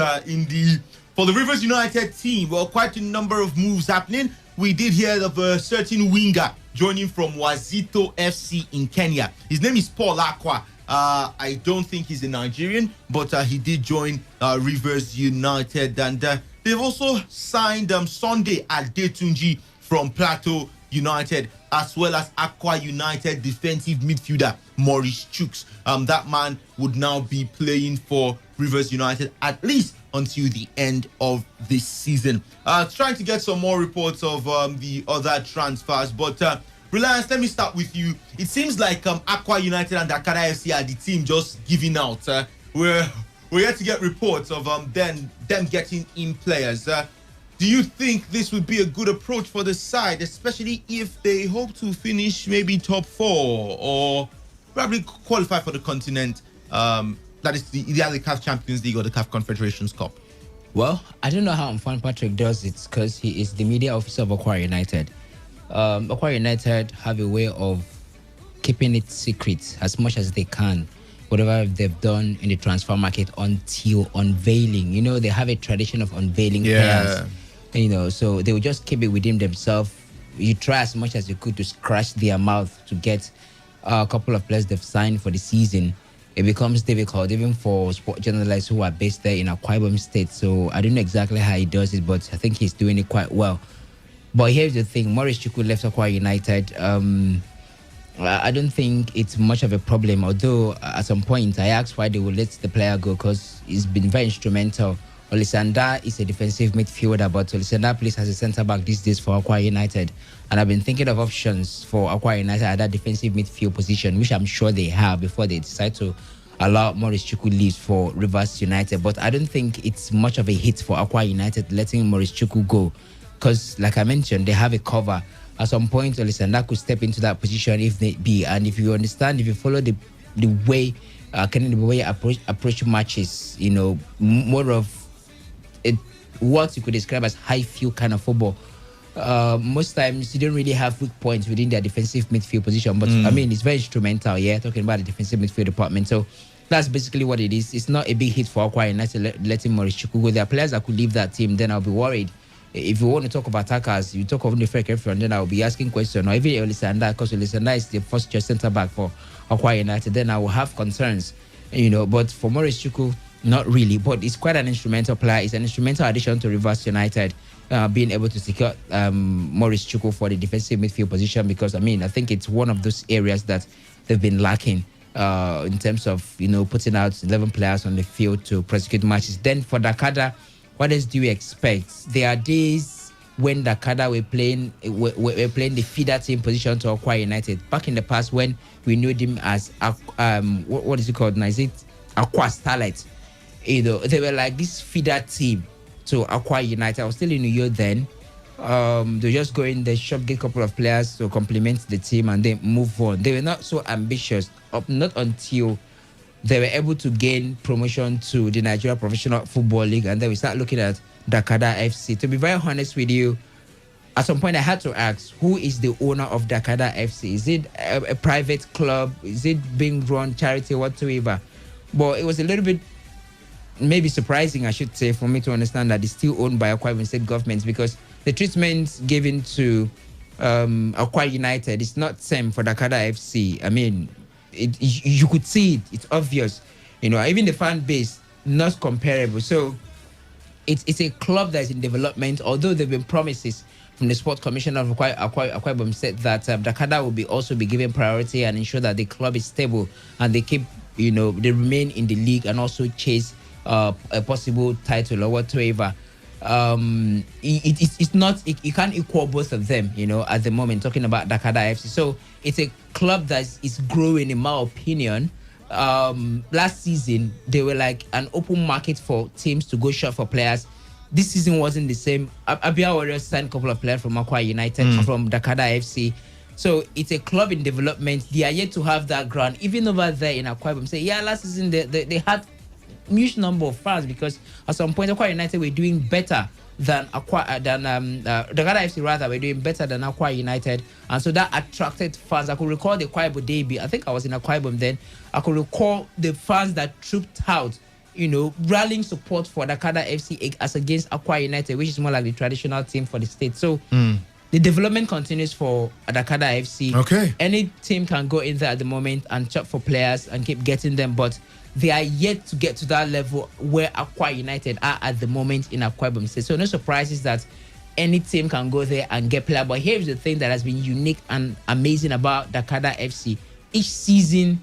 for the Rivers United team, well, quite a number of moves happening. We did hear of a certain winger joining from Wazito FC in Kenya. His name is Paul Akwa. I don't think he's a Nigerian, but he did join Rivers United. And they've also signed Sunday Adetunji from Plateau United, as well as Aqua United defensive midfielder Maurice Chooks. That man would now be playing for Rivers United at least until the end of this season. Trying to get some more reports of the other transfers, but Reliance, let me start with you. It seems like Aqua United and Dakara FC are the team just giving out. We're yet to get reports of them getting in players. Do you think this would be a good approach for the side, especially if they hope to finish maybe top 4 or probably qualify for the continent? That is either the CAF Champions League or the CAF Confederations Cup. Well, I don't know how Mfan Patrick does it because he is the media officer of Aqua United. Aqua United have a way of keeping it secret as much as they can, whatever they've done in the transfer market until unveiling. You know, they have a tradition of unveiling players. You know, so they will just keep it within themselves. You try as much as you could to scratch their mouth to get a couple of players they've signed for the season. It becomes difficult even for sport journalists who are based there in Akwa Ibom State. So I don't know exactly how he does it, but I think he's doing it quite well. But here's the thing, Maurice Chukwu left Akwa United. I don't think it's much of a problem, although at some point I asked why they would let the player go because he's been very instrumental. Olisanda is a defensive midfielder, but Olisanda plays as a centre-back these days for Aqua United. And I've been thinking of options for Aqua United at that defensive midfield position, which I'm sure they have before they decide to allow Maurice Chukwu leave for Rivers United. But I don't think it's much of a hit for Aqua United letting Maurice Chukwu go. Because, like I mentioned, they have a cover. At some point, Olisanda could step into that position if need be. And if you understand, if you follow the way approach matches, you know, more of what you could describe as high field kind of football. Most times you don't really have weak points within their defensive midfield position, but I mean it's very instrumental. Talking about the defensive midfield department. So that's basically what it is. It's not a big hit for Aqua United letting Maurice Chukwu go. There are players that could leave that team. Then I'll be worried If you want to talk about attackers, you talk of the Frank and then I'll be asking questions. Or even Olisanda, because Olisanda is the first choice centre back for Akwa United, then I will have concerns, But for Maurice Chuku, not really. But it's quite an instrumental player. It's an instrumental addition to Rivers United, being able to secure Maurice Chuku for the defensive midfield position, because I think it's one of those areas that they've been lacking in terms of putting out 11 players on the field to prosecute matches. Then for Dakada, what else do you expect? There are days when Dakada were playing the feeder team position to Akwa United. Back in the past, when we knew them as what is it called now? Is it Akwa Starlight? They were like this feeder team to Akwa United. I was still in New York then. They just go in the shop, get a couple of players to complement the team, and then move on. They were not so ambitious, not until they were able to gain promotion to the Nigeria Professional Football League, and then we start looking at Dakada FC. To be very honest with you, at some point I had to ask, who is the owner of Dakada FC? Is it a private club? Is it being run charity, whatsoever? But it was a little bit maybe surprising, I should say, for me to understand that it's still owned by Akwa Ibom State government, because the treatment given to Akwa United is not same for Dakada FC. You could see it. It's obvious. Even the fan base, not comparable. So it's a club that is in development, although there have been promises from the Sport Commissioner of Akwa Ibom State that Dakada will also be given priority and ensure that the club is stable and they keep, they remain in the league and also chase a possible title or whatsoever. It's not, you can't equal both of them, at the moment, talking about Dakada FC. So it's a club that is growing, in my opinion. Last season, they were like an open market for teams to go shop for players. This season wasn't the same. Abia Warriors signed a couple of players from Akwa United, from Dakada FC. So it's a club in development. They are yet to have that ground. Even over there in Akwa Ibom, last season they had huge number of fans, because at some point Akwa United were doing better than Dakada FC were doing better than Akwa United, and so that attracted fans. I could recall the Akwa Ibom debut. I think I was in Akwa Ibom then. I could recall the fans that trooped out, rallying support for Dakada FC as against Akwa United, which is more like the traditional team for the state. So the development continues for Dakada FC. Okay. Any team can go in there at the moment and shop for players and keep getting them, but they are yet to get to that level where Akwa United are at the moment in Akwa Ibom State. So no surprises that any team can go there and get players. But here's the thing that has been unique and amazing about Dakada FC. Each season,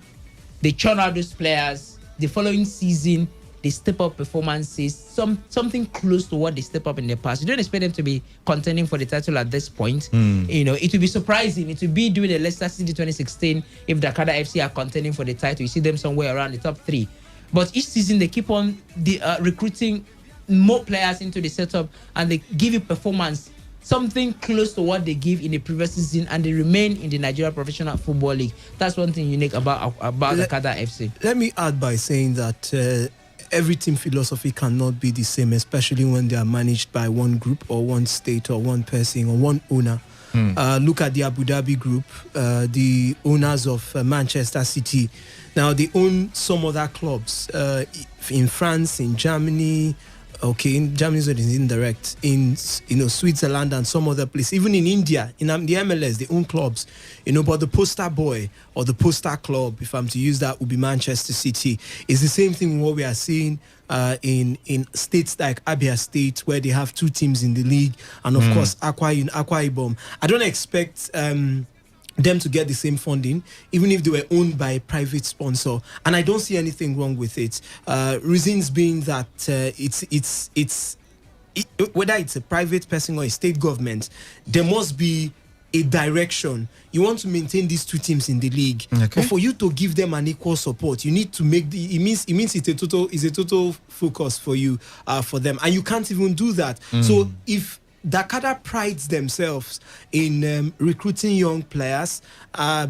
they churn out those players. The following season, they step up performances, something close to what they step up in the past. You don't expect them to be contending for the title at this point. It will be surprising. It will be during the Leicester City 2016 if Dakada FC are contending for the title. You see them somewhere around the top 3. But each season they keep on recruiting more players into the setup, and they give you performance something close to what they give in the previous season, and they remain in the Nigeria Professional Football League. That's one thing unique about Dakada FC. Let me add by saying that every team philosophy cannot be the same, especially when they are managed by one group or one state or one person or one owner. Look at the Abu Dhabi group, the owners of Manchester City. Now they own some other clubs in France, in Germany. Okay, in Germany is indirect. In Switzerland and some other place, even in India, in the MLS, they own clubs. But the poster boy or the poster club, if I'm to use that, would be Manchester City. It's the same thing what we are seeing in states like Abia State, where they have 2 teams in the league, and of course Akwa Ibom. I don't expect them to get the same funding, even if they were owned by a private sponsor, and I don't see anything wrong with it. Reasons being that whether it's a private person or a state government, there must be a direction. You want to maintain these 2 teams in the league, but for you to give them an equal support, you need to make it means it's a total focus for you, for them, and you can't even do that. So if Dakada prides themselves in recruiting young players,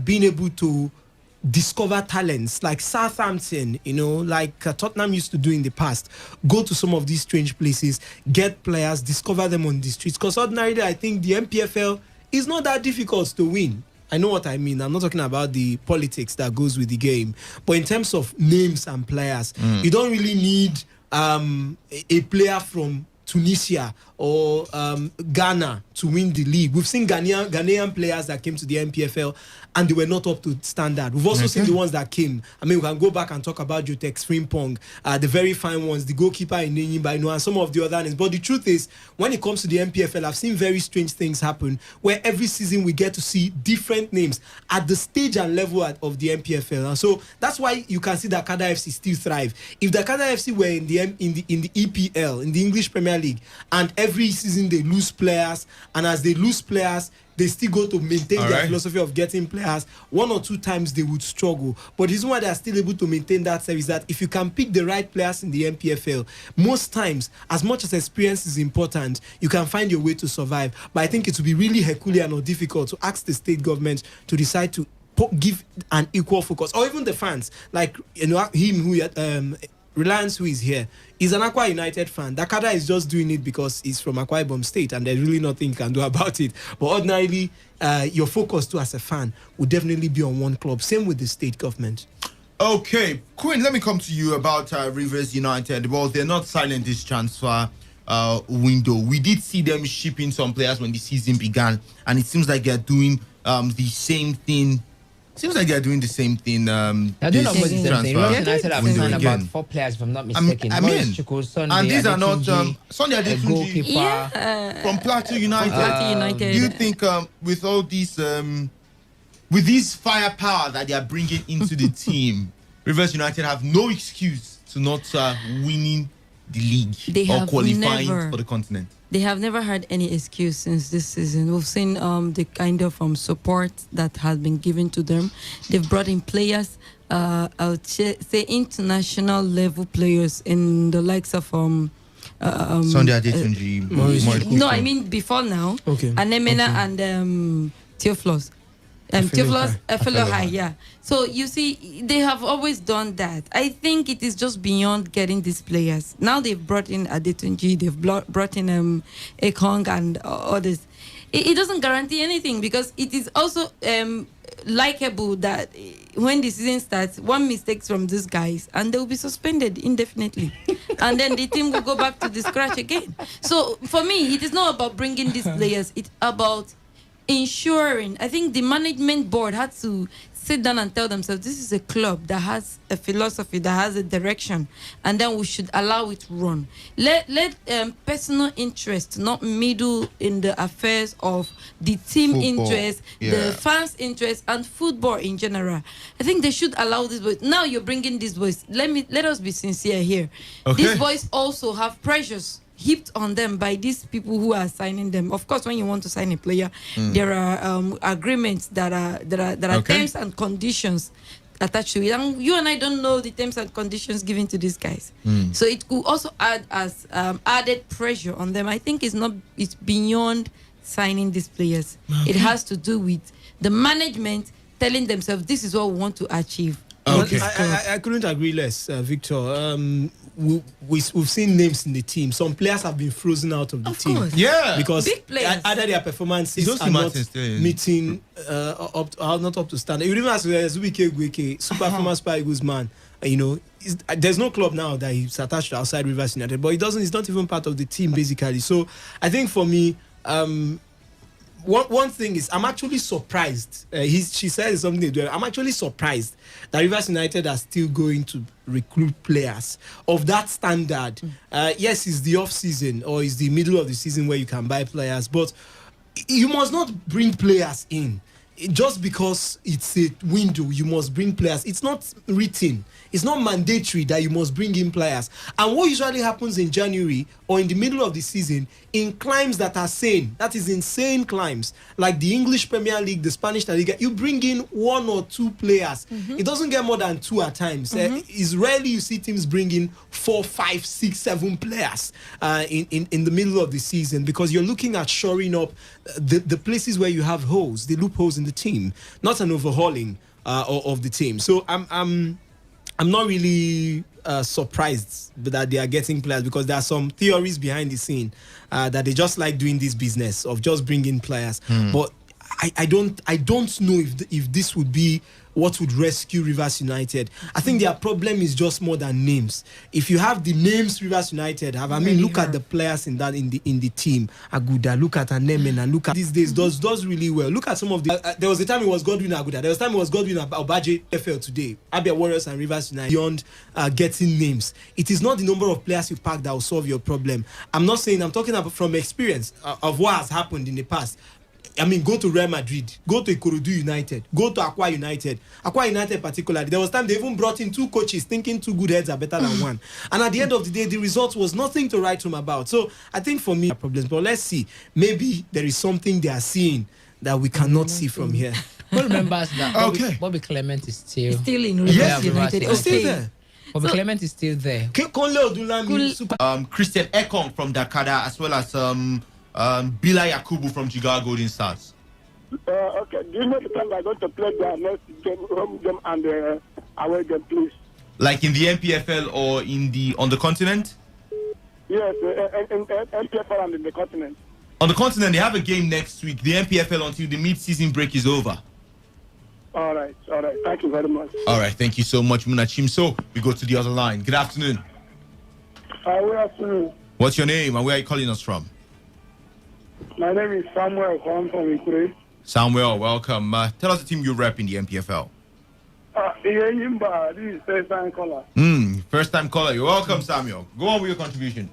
being able to discover talents like Southampton, like Tottenham used to do in the past. Go to some of these strange places, get players, discover them on the streets. Because ordinarily, I think the MPFL is not that difficult to win. I know what I mean. I'm not talking about the politics that goes with the game. But in terms of names and players, you don't really need a player from Tunisia or Ghana to win the league. We've seen Ghanaian players that came to the NPFL and they were not up to standard. We've also seen the ones that came. I mean, we can go back and talk about Jotex Frimpong, the very fine ones, the goalkeeper in Nyimba, and some of the other names. But the truth is, when it comes to the NPFL, I've seen very strange things happen where every season we get to see different names at the stage and level of the NPFL. And so that's why you can see that Kada FC still thrive. If the Kada FC were in the EPL, in the English Premier League, and every season they lose players, and as they lose players, they still go to maintain their philosophy of getting players. One or two times they would struggle. But the reason why they are still able to maintain that service is that if you can pick the right players in the NPFL, most times, as much as experience is important, you can find your way to survive. But I think it would be really Herculean or difficult to ask the state government to decide to give an equal focus, or even the fans, like him who Reliance, who is here, is an Akwa United fan. Dakada is just doing it because he's from Akwa Ibom State and there's really nothing you can do about it. But ordinarily, your focus too as a fan would definitely be on one club. Same with the state government. Okay, Quinn, let me come to you about Rivers United. Well, they're not signing this transfer window. We did see them shipping some players when the season began, and it seems like they're doing the same thing. They're doing the same thing. They're doing the same thing. United have signed about 4 players, if I'm not mistaken. And these are not Sunday goalkeeper from Plateau United. Do you think with all these with this firepower that they are bringing into the team, Rivers United have no excuse to not winning the league or qualifying for the continent? They have never had any excuse since this season. We've seen the kind of support that has been given to them. They've brought in players, I would say international level players in the likes of Sunday Adetunji. No, I mean before now. Okay. Anemena and Theophilus. Theophilus Efelohi, yeah. So you see, they have always done that. I think it is just beyond getting these players. Now they've brought in Adetunji, they've brought in Ekong and others. It doesn't guarantee anything because it is also likable that when the season starts, one mistake from these guys and they will be suspended indefinitely. And then the team will go back to the scratch again. So for me, it is not about bringing these players. It's about ensuring. I think the management board had to sit down and tell themselves this is a club that has a philosophy, that has a direction, and then we should allow it to run. Let personal interest not meddle in the affairs of the team interest, the fans' interest, and football in general. I think they should allow these boys. Now you're bringing these boys. Let us be sincere here. Okay. These boys also have pressures heaped on them by these people who are signing them. Of course, when you want to sign a player, there are agreements that are terms and conditions attached to it. And you and I don't know the terms and conditions given to these guys. So it could also add as added pressure on them. I think it's beyond signing these players. It has to do with the management telling themselves this is what we want to achieve. Okay. I couldn't agree less, Victor. We've seen names in the team. Some players have been frozen out of the team. Course. Yeah, because big players. Either their performances are not meeting not up to standard. You even ask Zubike Gweke, Super Former Super Eagles man. There's no club now that he's attached to outside Rivers United, but he's not even part of the team basically. So I think for me, one thing is, I'm actually surprised. She said something. I'm actually surprised that Rivers United are still going to recruit players of that standard. Yes, it's the off season or it's the middle of the season where you can buy players, but you must not bring players in just because it's a window. You must bring players. It's not written. It's not mandatory that you must bring in players. And what usually happens in January or in the middle of the season in climbs that are sane, that is insane climbs, like the English Premier League, the Spanish La Liga, you bring in 1 or 2 players. It doesn't get more than 2 at times. It's rarely you see teams bring in 4, 5, 6, 7 players in the middle of the season, because you're looking at shoring up the places where you have holes, the loopholes in the team, not an overhauling of the team. So I'm not really surprised that they are getting players, because there are some theories behind the scene that they just like doing this business of just bringing players. But I don't know if this would be what would rescue Rivers United. I think their problem is just more than names. If you have the names Rivers United have, look at the players in the team. Aguda, look at Anemen, and look at these days does really well. Look at some of the. There was a time it was Godwin Aguda. There was a time it was Godwin Obaje FL today. Abia Warriors and Rivers United beyond getting names. It is not the number of players you pack that will solve your problem. I'm talking about from experience of what has happened in the past. Go to Real Madrid, go to Ikorodu United, go to Aqua United. Aqua United particularly, there was time they even brought in 2 coaches thinking 2 good heads are better than one. And at the end of the day, the result was nothing to write home about. So I think for me, problems. But let's see. Maybe there is something they are seeing that we cannot see from here. Who remembers that? Bobby Clement is still in Rivers United. He's still there. Bobby Clement is still there. Christian Ekong from Dakada, as well as Bila Yakubu from Jigawa Golden Stars. Okay. Do you know the time they're going to play their next game, home game and away game, please? Like in the MPFL or on the continent? Yes, in MPFL and in the continent. On the continent, they have a game next week. The MPFL until the mid-season break is over. All right. Thank you very much. All right, thank you so much, Munachim. So we go to the other line. Good afternoon. Good afternoon. What's your name and where are you calling us from? My name is Samuel. I'm from Ikure. Samuel, welcome. Tell us the team you rep in the MPFL. This is first time caller. First time caller. You're welcome, Samuel. Go on with your contribution.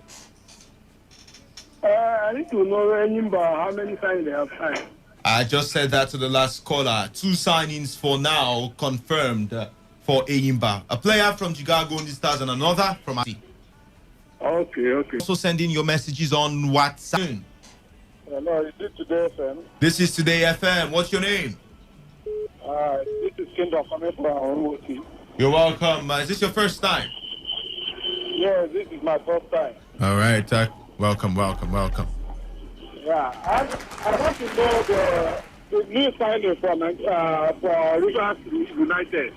I need to know how many signings they have signed. I just said that to the last caller. 2 signings for now confirmed for Eyimba. A player from Jigawa Golden Stars and another from AC. Okay. Also send in your messages on WhatsApp. Hello, is this Today FM? This is Today FM. What's your name? This is Kendall coming from Onwoti. You're welcome. Is this your first time? Yes, this is my first time. All right. Welcome. Yeah, I want to know the new signing for Rivers United.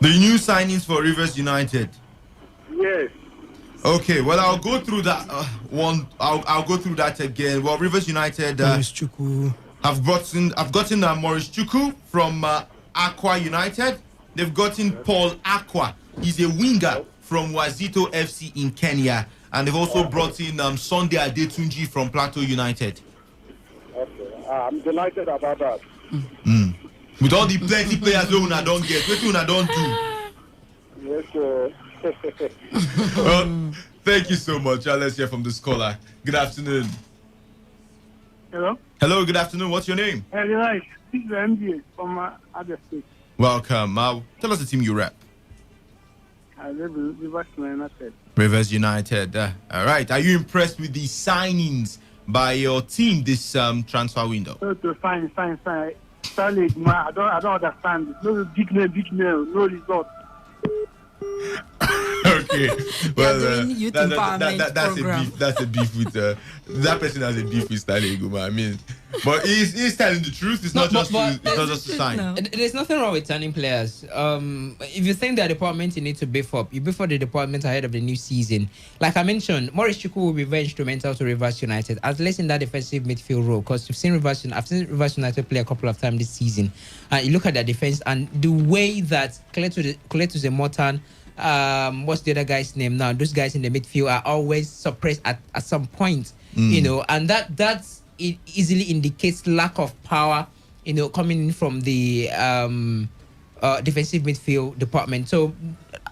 The new signings for Rivers United? Yes. Okay, well, I'll go through that I'll go through that again. Well, Rivers United I've gotten Maurice Chukwu from Aqua United. They've gotten Paul Aqua. He's a winger from Wazito FC in Kenya. And they've also brought in Sunday Adetunji from Plateau United. Okay, I'm delighted about that. With all the plenty players Una don't get, what Una don't do. Yes, sir. Well, thank you so much. Let's hear from this caller. Good afternoon. Hello? Hello, good afternoon. What's your name? This is MBA from other state. Welcome. Tell us the team you rep. I live in Rivers United. Rivers United. All right. Are you impressed with the signings by your team this transfer window? Fine. Sorry, I don't understand. No big name, no result. Okay. Well, that's a beef with that person has a beef with Stanley Iguma. But he's telling the truth. It's not just a sign. No. There's nothing wrong with signing players. If you think that department you need to beef up, you beef up the department ahead of the new season. Like I mentioned, Maurice Chukwu will be very instrumental to Rivers United, at least in that defensive midfield role. Because I've seen Rivers United play a couple of times this season. And you look at their defense and the way that Cletus Mortan, what's the other guy's name now? Those guys in the midfield are always suppressed at some point, and it easily indicates lack of power, coming in from the defensive midfield department. So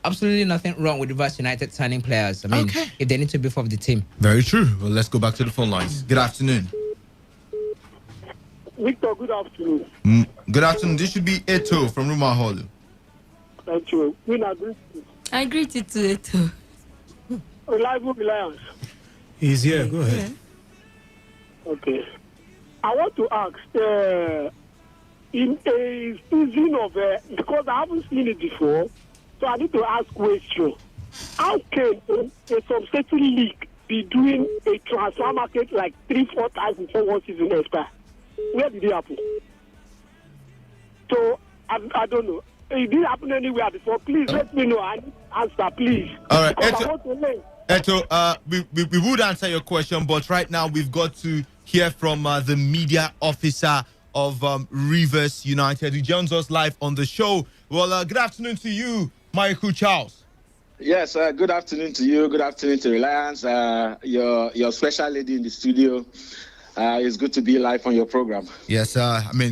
absolutely nothing wrong with Rivers United signing players. If they need to beef up the team. Very true. Well, let's go back to the phone lines. Good afternoon. Victor, good afternoon. Good afternoon. This should be Eto from Rumaholu. Thank you. I greet you too, Eto. Reliable reliance. He's here. Go ahead. Okay. I want to ask, in a season of, because I haven't seen it before, so I need to ask question. How can a substantial league be doing a transfer market like 3-4 times before one season expire? Where did it happen? So, I don't know. It didn't happen anywhere before. Please let me know. I need answer, please. All right, Eto, we would answer your question, but right now we've got to hear from the media officer of Rivers United, who joins us live on the show. Well, good afternoon to you, Michael Charles. Yes, good afternoon to you. Good afternoon to Reliance, your special lady in the studio. It's good to be live on your program. Yes,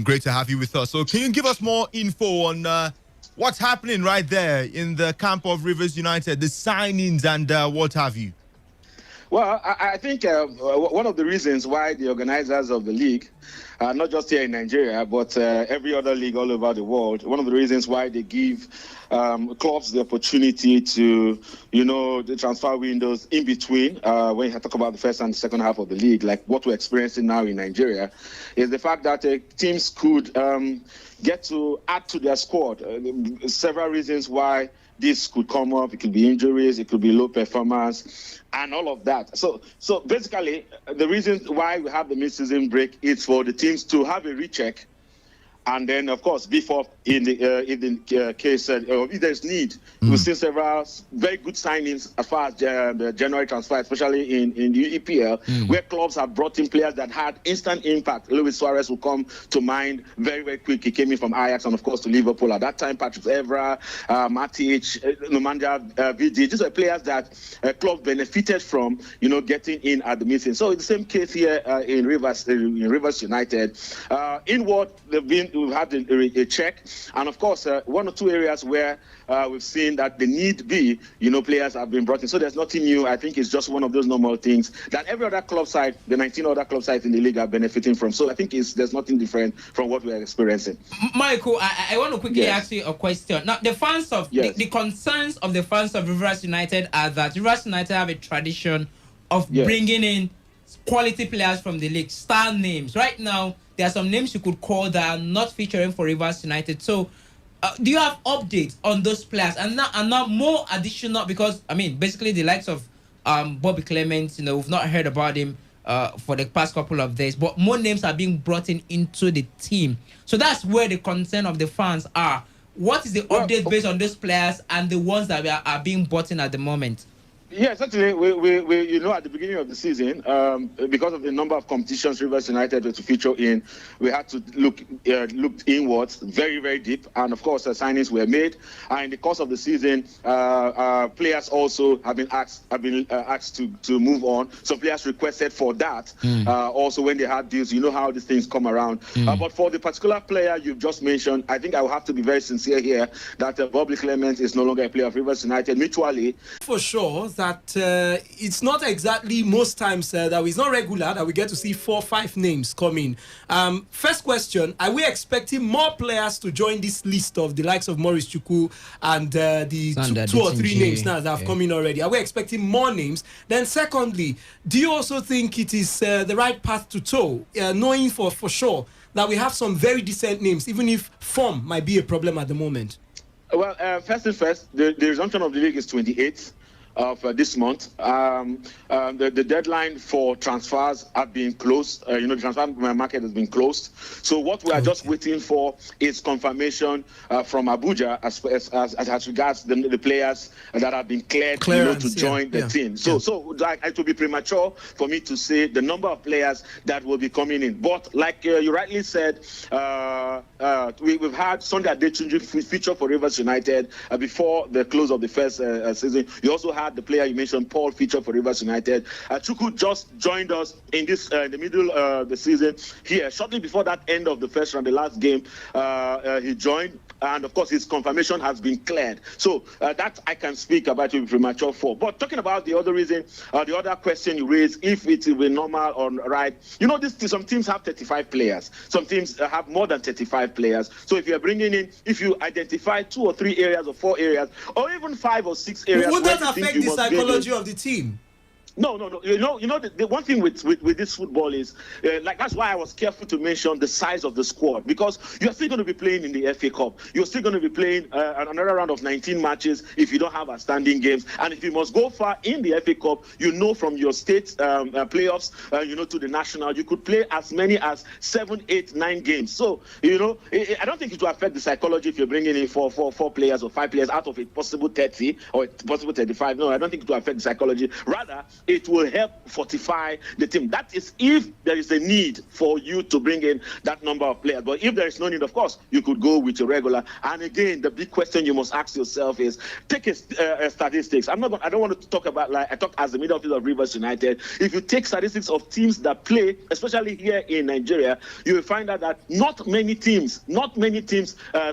great to have you with us. So can you give us more info on what's happening right there in the camp of Rivers United, the signings and what have you? Well, I think one of the reasons why the organizers of the league, not just here in Nigeria, but every other league all over the world, one of the reasons why they give clubs the opportunity to, the transfer windows in between, when you talk about the first and the second half of the league, like what we're experiencing now in Nigeria, is the fact that teams could get to add to their squad. Several reasons why this could come up. It could be injuries, it could be low performance, and all of that. So basically, the reason why we have the mid-season break is for the teams to have a recheck, and then, of course, before in the case if there's need, we've seen several very good signings as far as the January transfer, especially in the EPL, where clubs have brought in players that had instant impact. Luis Suarez will come to mind very, very quick. He came in from Ajax and, of course, to Liverpool at that time. Patrick Evra, Matic, Nemanja Vidic. These are players that clubs benefited from, getting in at the meeting. So it's the same case here in Rivers United. Inward, we've had a check, and of course, one or two areas where we've seen that the need be, players have been brought in. So there's nothing new. I think it's just one of those normal things that every other club side, the 19 other club sides in the league are benefiting from. So I think there's nothing different from what we're experiencing. Michael, I want to quickly ask you a question. Now, the fans of the concerns of the fans of Rivers United are that Rivers United have a tradition of bringing in quality players from the league, star names. Right now, there are some names you could call that are not featuring for Rivers United. So, do you have updates on those players? And now more additional, because, basically the likes of Bobby Clement, we've not heard about him for the past couple of days, but more names are being brought into the team. So that's where the concern of the fans are. What is the update based on those players and the ones that are being brought in at the moment? Yes, actually, we at the beginning of the season, because of the number of competitions Rivers United were to feature in, we had to look inwards, very, very deep, and of course, signings were made. And in the course of the season, players also have been asked to move on. Some players requested for that. Also, when they had deals, how these things come around. But for the particular player you've just mentioned, I think I will have to be very sincere here that Bobby Clement is no longer a player of Rivers United. Mutually, for sure that it's not exactly most times that it's not regular that we get to see 4 or 5 names come in. First question, are we expecting more players to join this list of the likes of Maurice Chukwu and the two or three names now that have come in already? Are we expecting more names? Then secondly, do you also think it is the right path to toe, knowing for sure that we have some very decent names, even if form might be a problem at the moment? Well, first and first, the resumption of the league is 28th of this month. The deadline for transfers have been closed. The transfer market has been closed. So what we are just waiting for is confirmation from Abuja as regards the players that have been cleared to join the team. So it will be premature for me to say the number of players that will be coming in. But like you rightly said, we've had Sunday Adetunji feature for Rivers United before the close of the first season. You also had the player you mentioned, Paul, featured for Rivers United. Chukwu just joined us in the middle of the season here. Shortly before that end of the first round, the last game, he joined. And of course, his confirmation has been cleared. So that I can speak about it premature for. But talking about the other reason, the other question you raised, if it will be normal or right, some teams have 35 players. Some teams have more than 35 players. So if you're bringing in, if you identify 2 or 3 areas or 4 areas, or even 5 or 6 areas, would that affect the psychology of the team? No. The one thing with this football is, that's why I was careful to mention the size of the squad, because you're still going to be playing in the FA Cup. You're still going to be playing another round of 19 matches if you don't have outstanding games. And if you must go far in the FA Cup, from your state playoffs, to the national, you could play as many as 7, 8, 9 games. So, I don't think it will affect the psychology if you're bringing in 4 players or 5 players out of a possible 30 or a possible 35. No, I don't think it will affect the psychology. Rather, it will help fortify the team. That is if there is a need for you to bring in that number of players. But if there is no need, of course, you could go with your regular. And again, the big question you must ask yourself is, take a statistics. I don't want to talk about, like I talk as the midfielder of Rivers United. If you take statistics of teams that play, especially here in Nigeria, you will find out that not many teams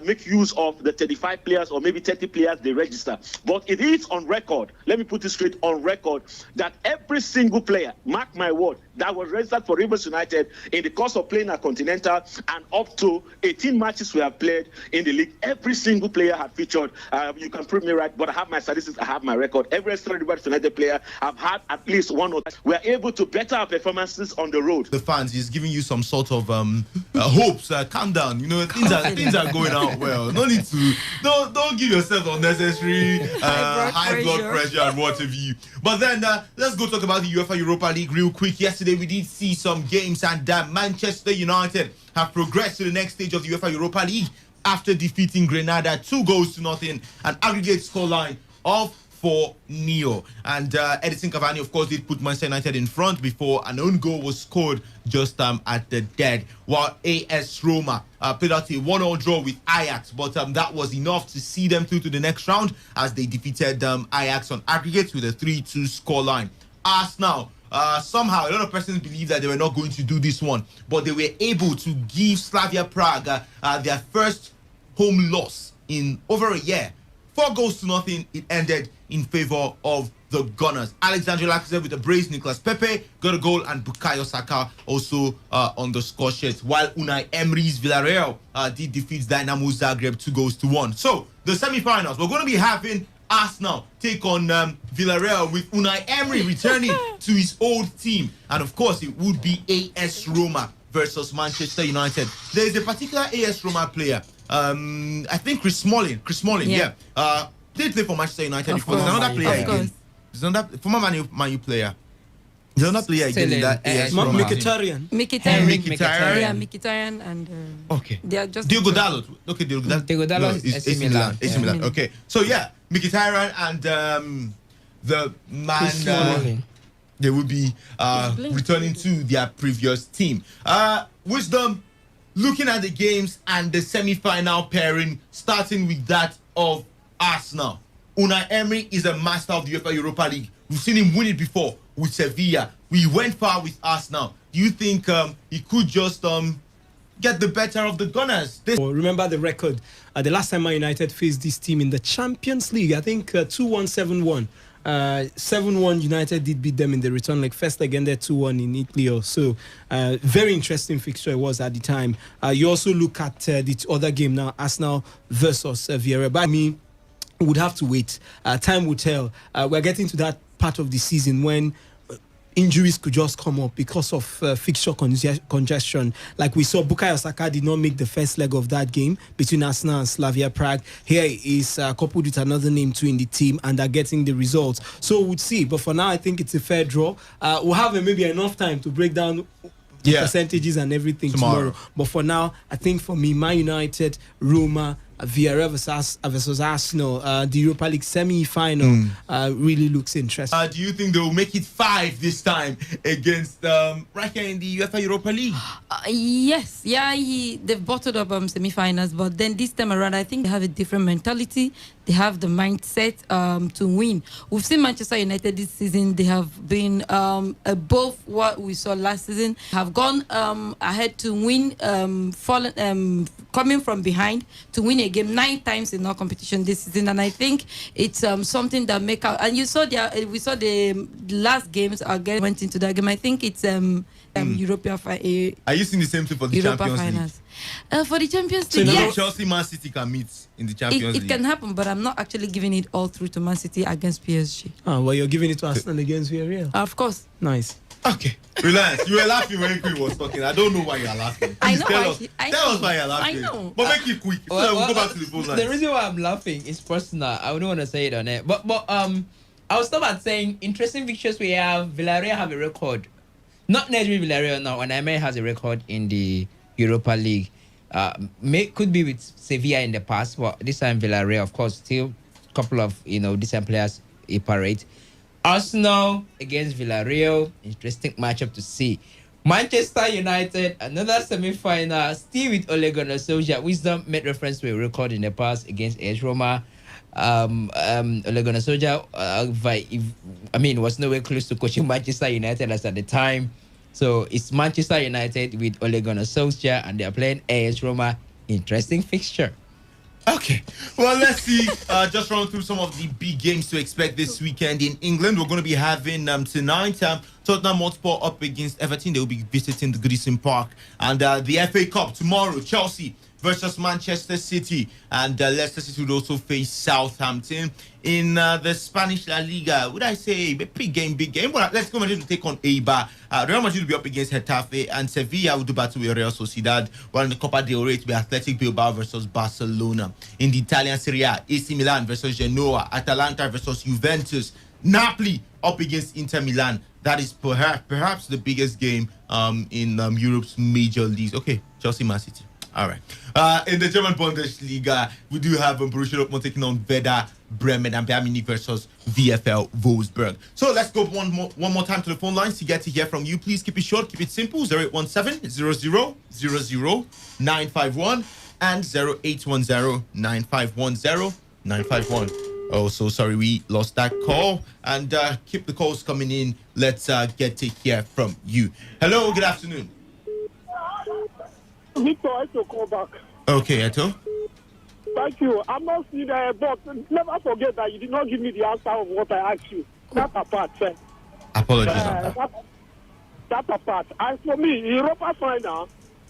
make use of the 35 players or maybe 30 players they register. But it is on record, let me put it straight, on record, that every single player, mark my word, that was registered for Rivers United in the course of playing a Continental and up to 18 matches we have played in the league, every single player had featured. You can prove me right, but I have my statistics, I have my record. Every Rivers United player have had at least one or two. We are able to better our performances on the road. The fans is giving you some sort of hopes. Calm down. You know, things are going out well. No need to. Don't give yourself unnecessary high blood pressure and what have you. But then let's go talk about the UEFA Europa League real quick. Yesterday we did see some games, and Manchester United have progressed to the next stage of the UEFA Europa League after defeating Granada 2-0, an aggregate scoreline of 4-0. And Edison Cavani, of course, did put Manchester United in front before an own goal was scored just at the dead, while AS Roma played out a 1-1 draw with Ajax, but that was enough to see them through to the next round as they defeated Ajax on aggregate with a 3-2 scoreline. Arsenal, somehow a lot of persons believe that they were not going to do this one, but they were able to give Slavia Prague their first home loss in over a year. 4-0. It ended in favor of the Gunners. Alexandre Lacazette with a brace, Nicolas Pepe got a goal, and Bukayo Saka also on the score sheet, while Unai Emery's Villarreal did defeat Dynamo Zagreb 2-1. So the semi-finals, we're going to be having Arsenal take on Villarreal with Unai Emery returning to his old team, and of course it would be AS Roma versus Manchester United. There is a particular AS Roma player, I think Chris Smalling, did play for Manchester United before. There's another player again. There's another former Man U player. There's another player again in that AS Roma. Mkhitaryan. Yeah, Mkhitaryan and okay. They are just Diogo Dalot. Okay, Diogo Dalot is AC Milan. AC Milan. Okay. So yeah, Mkhitaryan and the man they will be returning to their previous team. Wisdom, looking at the games and the semi-final pairing, starting with that of Arsenal. Unai Emery is a master of the UEFA Europa League. We've seen him win it before with Sevilla. We went far with Arsenal. Do you think he could just get the better of the Gunners? Remember the record. The last time Man United faced this team in the Champions League, I think 2-1, 7-1. 7-1 United did beat them in the return leg. First leg ended 2-1 in Italy also. Very interesting fixture it was at the time. You also look at the other game now, Arsenal versus Villarreal. But I mean, we would have to wait. Time will tell. We're getting to that part of the season when injuries could just come up because of fixture congestion. Like we saw, Bukayo Saka did not make the first leg of that game between Arsenal and Slavia Prague. Here is coupled with another name too in the team, and are getting the results. So we'll see. But for now, I think it's a fair draw. We'll have maybe enough time to break down the percentages and everything tomorrow. But for now, I think for me, Man United, Roma, Villarreal versus Arsenal, the Europa League semi-final really looks interesting. Do you think they'll make it 5 this time against right here in the UEFA Europa League? Yes, they've bottled up semi-finals, but then this time around, I think they have a different mentality. They have the mindset to win. We've seen Manchester United this season. They have been above what we saw last season. Have gone ahead to win, coming from behind to win a game 9 times in our competition this season. And I think it's something that make out. And you saw we saw the last games again went into that game. I think it's European. Are you seeing the same thing for the Europa Champions finals? League? For the Champions So League, yes. Chelsea, Man City can meet in the Champions League. It can happen, but I'm not actually giving it all through to Man City against PSG. Oh, well, you're giving it to Arsenal against Villarreal. Of course. Nice. Okay, relax. You were laughing when Queen was talking. I don't know why you're laughing. I know. Tell us why you're laughing. I know. But make it quick. So we'll go back to the phone lines. The reason why I'm laughing is personal. I wouldn't want to say it on air. But I was start at saying interesting fixtures we have. Villarreal have a record. Not necessarily Villarreal now. And Emery has a record in the Europa League. Could be with Sevilla in the past, but this time Villarreal, of course, still a couple of decent players operate. Arsenal against Villarreal. Interesting matchup to see. Manchester United, another semi-final, still with Ole Gunnar Solskjaer. Wisdom made reference to a record in the past against AS Roma. Ole Gunnar Solskjaer, was nowhere close to coaching Manchester United as at the time. So it's Manchester United with Ole Gunnar Solskjaer, and they are playing AS Roma. Interesting fixture. Okay, well, let's see. Just run through some of the big games to expect this weekend in England. We're going to be having tonight Tottenham Hotspur up against Everton. They will be visiting the Goodison Park. And the FA Cup tomorrow, Chelsea versus Manchester City. And Leicester City would also face Southampton. In the Spanish La Liga, would I say big game? Well, let's go Madrid to take on Eibar. Real Madrid will be up against Getafe, and Sevilla will do battle with Real Sociedad. While in the Copa del Rey, it will be Athletic Bilbao versus Barcelona. In the Italian Serie A, AC Milan versus Genoa, Atalanta versus Juventus, Napoli up against Inter Milan. That is perhaps the biggest game in Europe's major leagues. Okay, Chelsea, Man City. All right. In the German Bundesliga, we do have Borussia Dortmund taking on Werder Bremen and Bayern Munich versus VfL Wolfsburg. So let's go one more time to the phone lines to get to hear from you. Please keep it short, keep it simple. 0817-0000-951 and 0810-951-0951. Oh, so sorry, we lost that call. And keep the calls coming in. Let's get to hear from you. Hello, good afternoon. Victor, I have to call back. Okay, Eto. Thank you. I'm not seeing but never forget that you did not give me the answer of what I asked you. That apart, sir. Apologies on that. That apart. As for me, Europa final,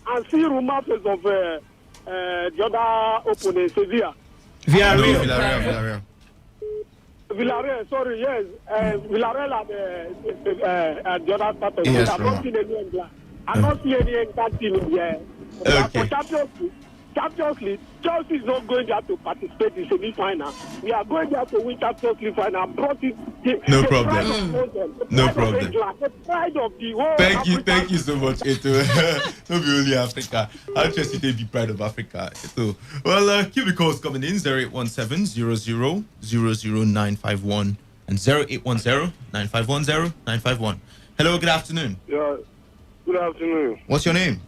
and see rumors of the other opponent, Sevilla. Villarreal. Villarreal, sorry, yes. Villarreal and the other part of it. Yes, I'm not seeing any England. I'm not seeing any England team in here. Okay. For Champions League, Chelsea is not going there to participate in semi-final. We are going there to win Champions League final. No problem. No problem. The pride of the whole Thank you so much, Eto. Not be only Africa. How Chelsea they be pride of Africa, Eto. Well, keep the calls coming in. 0817-0000-951 and 0810-951-0951. Hello, good afternoon. Yeah, good afternoon. What's your name?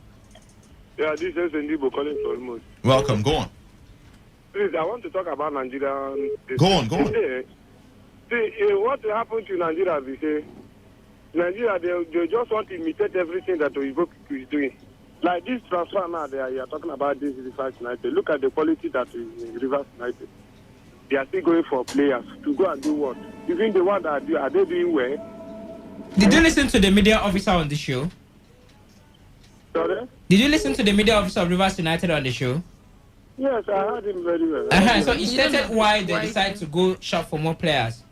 Yeah, this is Ndibo calling for almost. Welcome, go on. Please, I want to talk about Nigeria. Go on. See, what happened to Nigeria, we say, Nigeria, they just want to imitate everything that Oyibo is doing. Like this transfer now, you are talking about this Rivers United. Look at the quality that is in Rivers United. They are still going for players to go and do what? Even the one that are they doing well? Did you listen to the media officer on the show? Sorry? Did you listen to the media officer of Rivers United on the show? Yes, I heard him very well. So he stated why they decided to go shop for more players.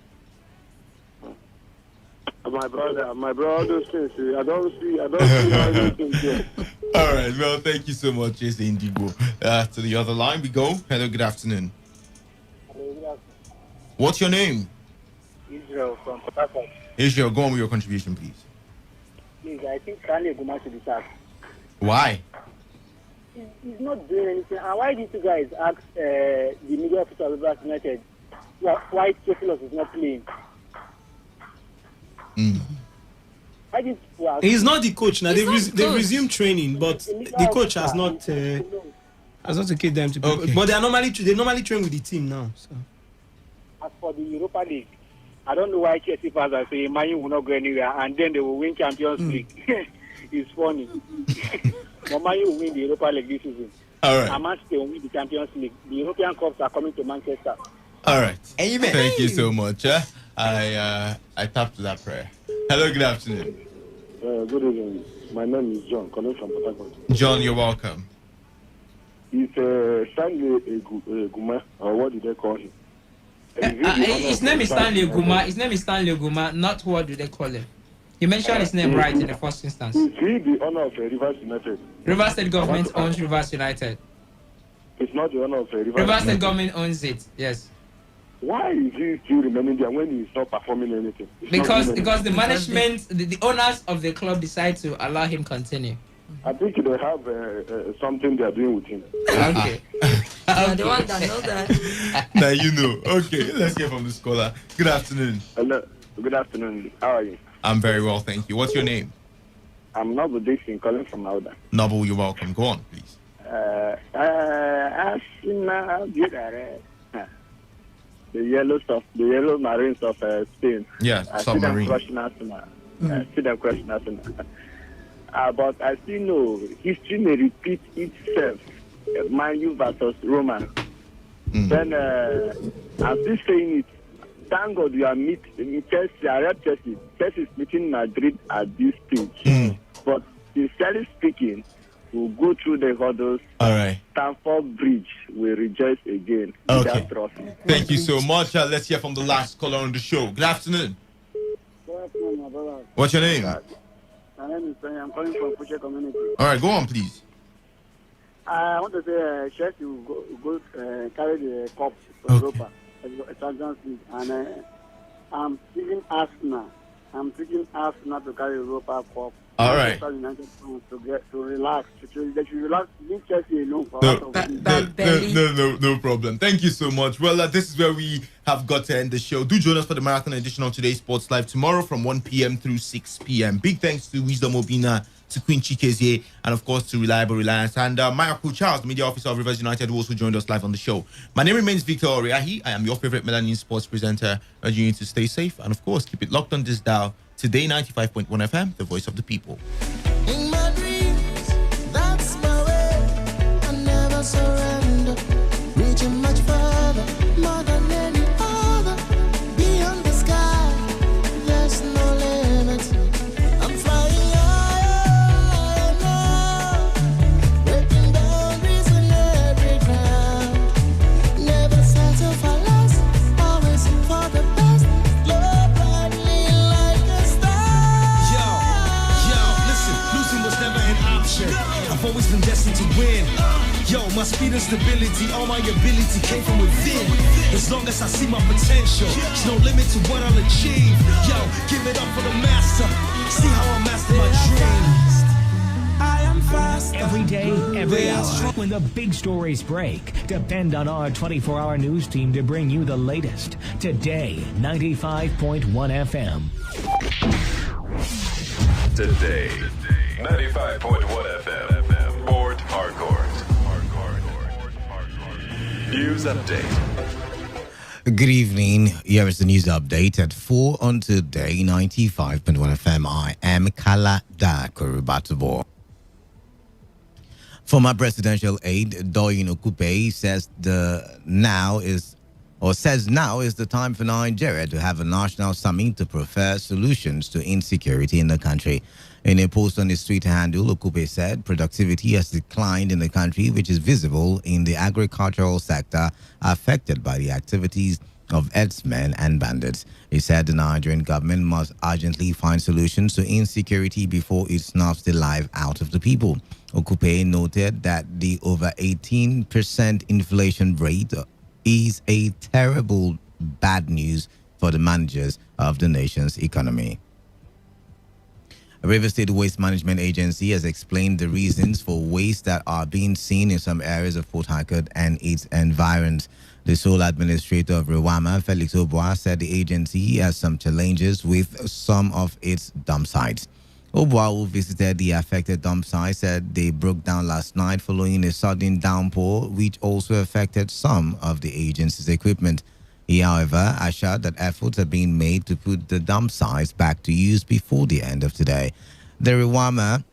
My brother, those things, I don't see anything here. All right, well, thank you so much, Jesse Indigo. To the other line we go. Hello, good afternoon. What's your name? Israel from Port Harcourt. Israel, go on with your contribution, please. Please, I think Stanley Guma should be sacked. Why? He's not doing anything. And why did you guys ask the media officer of Rivers United why Theophilus is not playing? Why did you ask? He's not the coach now. They've resumed training, but the coach has not taken them to. Okay. But they normally train with the team now. So. As for the Europa League, I don't know why Chelsea fans are saying Man U will not go anywhere, and then they will win Champions League. It's funny. But Man U will win the Europa League this season. All right. And Man City will win the Champions League. The European Cups are coming to Manchester. All right. Amen. Thank you so much. I tapped to that prayer. Hello, good afternoon. Good evening. My name is John, calling from Port Harcourt. John, you're welcome. It's Stanley Guma, or what did they call him? His name is Stanley Guma. Not what do they call him. You mentioned his name right in the first instance. Is he the owner of Rivers United? Rivers State government owns Rivers United. It's not the owner of Rivers State government owns it. Yes. Why is he still remaining there when he's not performing anything? Because the management, the owners of the club decide to allow him continue. I think they have something they are doing with him. Okay. The one that knows that. Now you know. Okay, let's hear from the scholar. Good afternoon. Hello. Good afternoon. How are you? I'm very well, thank you. What's your name? I'm Noble Dixon calling from Auda. Noble, you're welcome. Go on, please. The yellow marines of Spain. Yes, submarine. I see them question Arsenal. But I still know history may repeat itself. Man U versus Roma. Then I'm still saying it. Thank God you are meeting Chelsea. I read Chelsea. Chelsea is meeting Madrid at this stage. But sincerely speaking, we'll go through the hurdles. All right. Stamford Bridge will rejoice again. Okay. With that trophy. Thank you so much. Let's hear from the last caller on the show. Good afternoon. Good afternoon, my brother. What's your name? My name is Tony. I'm calling from Fuche Community. All right, go on, please. I want to say Chelsea will go carry the cup to Europa, Champions League, and I'm picking Arsenal. To carry Europa Cup. All right. To relax. They should relax. Leave Chelsea alone for No problem. Thank you so much. Well, this is where we have got to end the show. Do join us for the marathon edition of Today's Sports Live tomorrow from 1 p.m. through 6 p.m. Big thanks to Wisdom Obina, to Queen Chikezie, and of course to Reliable Reliance. And Michael Charles, the media officer of Rivers United, who also joined us live on the show. My name remains Victor Oriahi. I am your favorite Melanin sports presenter, urging you to stay safe and of course keep it locked on this dial. Today 95.1 FM, the voice of the people. In my dreams, that's my way. I never surrender, reaching much further, more than any other. Beyond the sky, there's no limit. I'm flying higher now, breaking boundaries in every ground. Never settle for less, always for the best. Love brightly like a star. Yo, listen, losing was never an option. I've always been destined to win. Yo, my speed and stability, all my ability came from within. As long as I see my potential, there's no limit to what I'll achieve. Yo, give it up for the master. See how I master my dreams. I am fast. Every day, every hour. When the big stories break, depend on our 24-hour news team to bring you the latest. Today, 95.1 FM. Today, 95.1 FM. Port Harcourt. News update. Good evening. Here is the news update at 4 on Today 95.1 FM. I am Kalada Kurubatubo. Former presidential aide Doyin Okupe says now is the time for Nigeria to have a national summit to prefer solutions to insecurity in the country. In a post on his Twitter handle, Okupe said productivity has declined in the country, which is visible in the agricultural sector affected by the activities of herdsmen and bandits. He said the Nigerian government must urgently find solutions to insecurity before it snuffs the life out of the people. Okupe noted that the over 18% inflation rate is a terrible bad news for the managers of the nation's economy. River State Waste Management Agency has explained the reasons for waste that are being seen in some areas of Port Harcourt and its environs. The sole administrator of Rewama, Felix Obwa, said the agency has some challenges with some of its dump sites. Obwa, who visited the affected dump site, said they broke down last night following a sudden downpour, which also affected some of the agency's equipment. He, however, assured that efforts are being made to put the dump sites back to use before the end of today. The Rewama,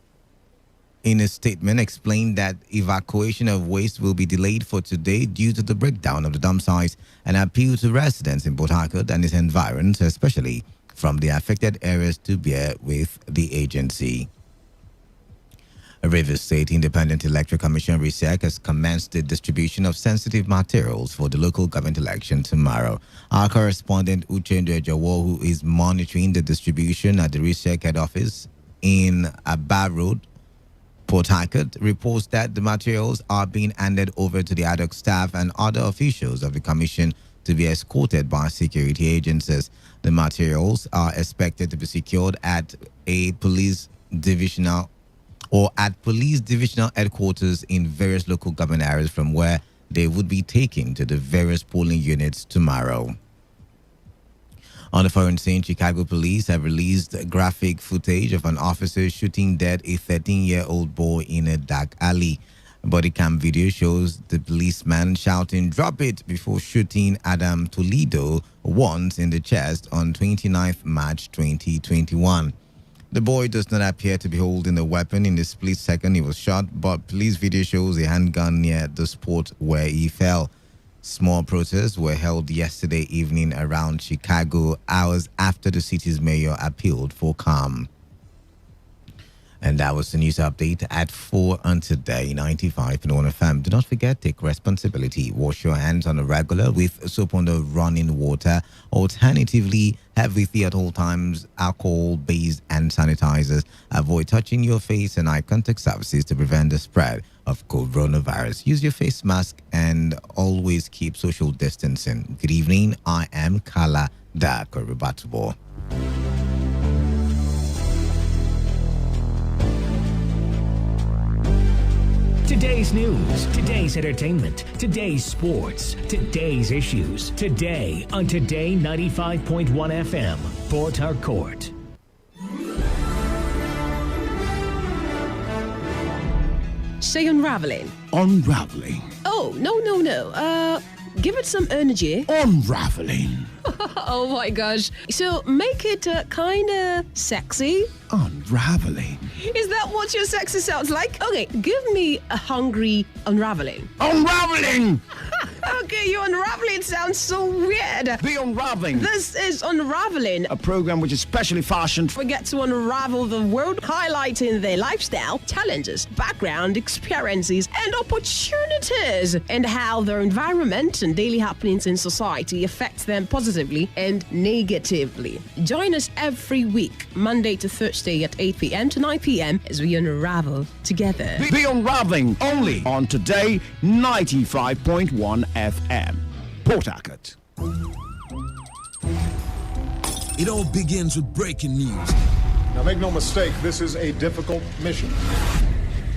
in a statement, explained that evacuation of waste will be delayed for today due to the breakdown of the dump sites and appealed to residents in Port Harcourt and its environs, especially from the affected areas, to bear with the agency. Rivers State Independent Electoral Commission RISEC has commenced the distribution of sensitive materials for the local government election tomorrow. Our correspondent Uchendu Ejawo, who is monitoring the distribution at the RISEC head office in Abba Road, Port Harcourt, reports that the materials are being handed over to the ad hoc staff and other officials of the commission to be escorted by security agencies. The materials are expected to be secured at a police divisional headquarters in various local government areas, from where they would be taken to the various polling units tomorrow. On the foreign scene, Chicago police have released graphic footage of an officer shooting dead a 13-year-old boy in a dark alley. Body cam video shows the policeman shouting, "Drop it," before shooting Adam Toledo once in the chest on 29th March 2021. The boy does not appear to be holding a weapon in the split second he was shot, but police video shows a handgun near the spot where he fell. Small protests were held yesterday evening around Chicago, hours after the city's mayor appealed for calm. And that was the news update at 4 on Today 95.1 FM. Do not forget, take responsibility. Wash your hands on a regular with soap on the running water. Alternatively, have with you at all times alcohol-based hand sanitizers. Avoid touching your face and eye contact surfaces to prevent the spread of coronavirus. Use your face mask and always keep social distancing. Good evening. I am Kala Dakorubatubo. Today's news, today's entertainment, today's sports, today's issues. Today on Today 95.1 FM, Port Harcourt. Say unraveling. Unraveling. Oh, no. Give it some energy. Unraveling. Oh my gosh. So make it kind of sexy. Unraveling. Is that what your sexy sounds like? Okay, give me a hungry unraveling. Unraveling! Okay, your unraveling sounds so weird. The Unraveling. This is Unraveling, a program which is specially fashioned. We get to unravel the world, highlighting their lifestyle, challenges, background, experiences, and opportunities, and how their environment and daily happenings in society affects them positively and negatively. Join us every week, Monday to Thursday at 8 p.m. to 9 p.m. as we unravel together. The Unraveling, only on Today 95.1 FM. Port Harcourt. It all begins with breaking news. Now make no mistake, this is a difficult mission,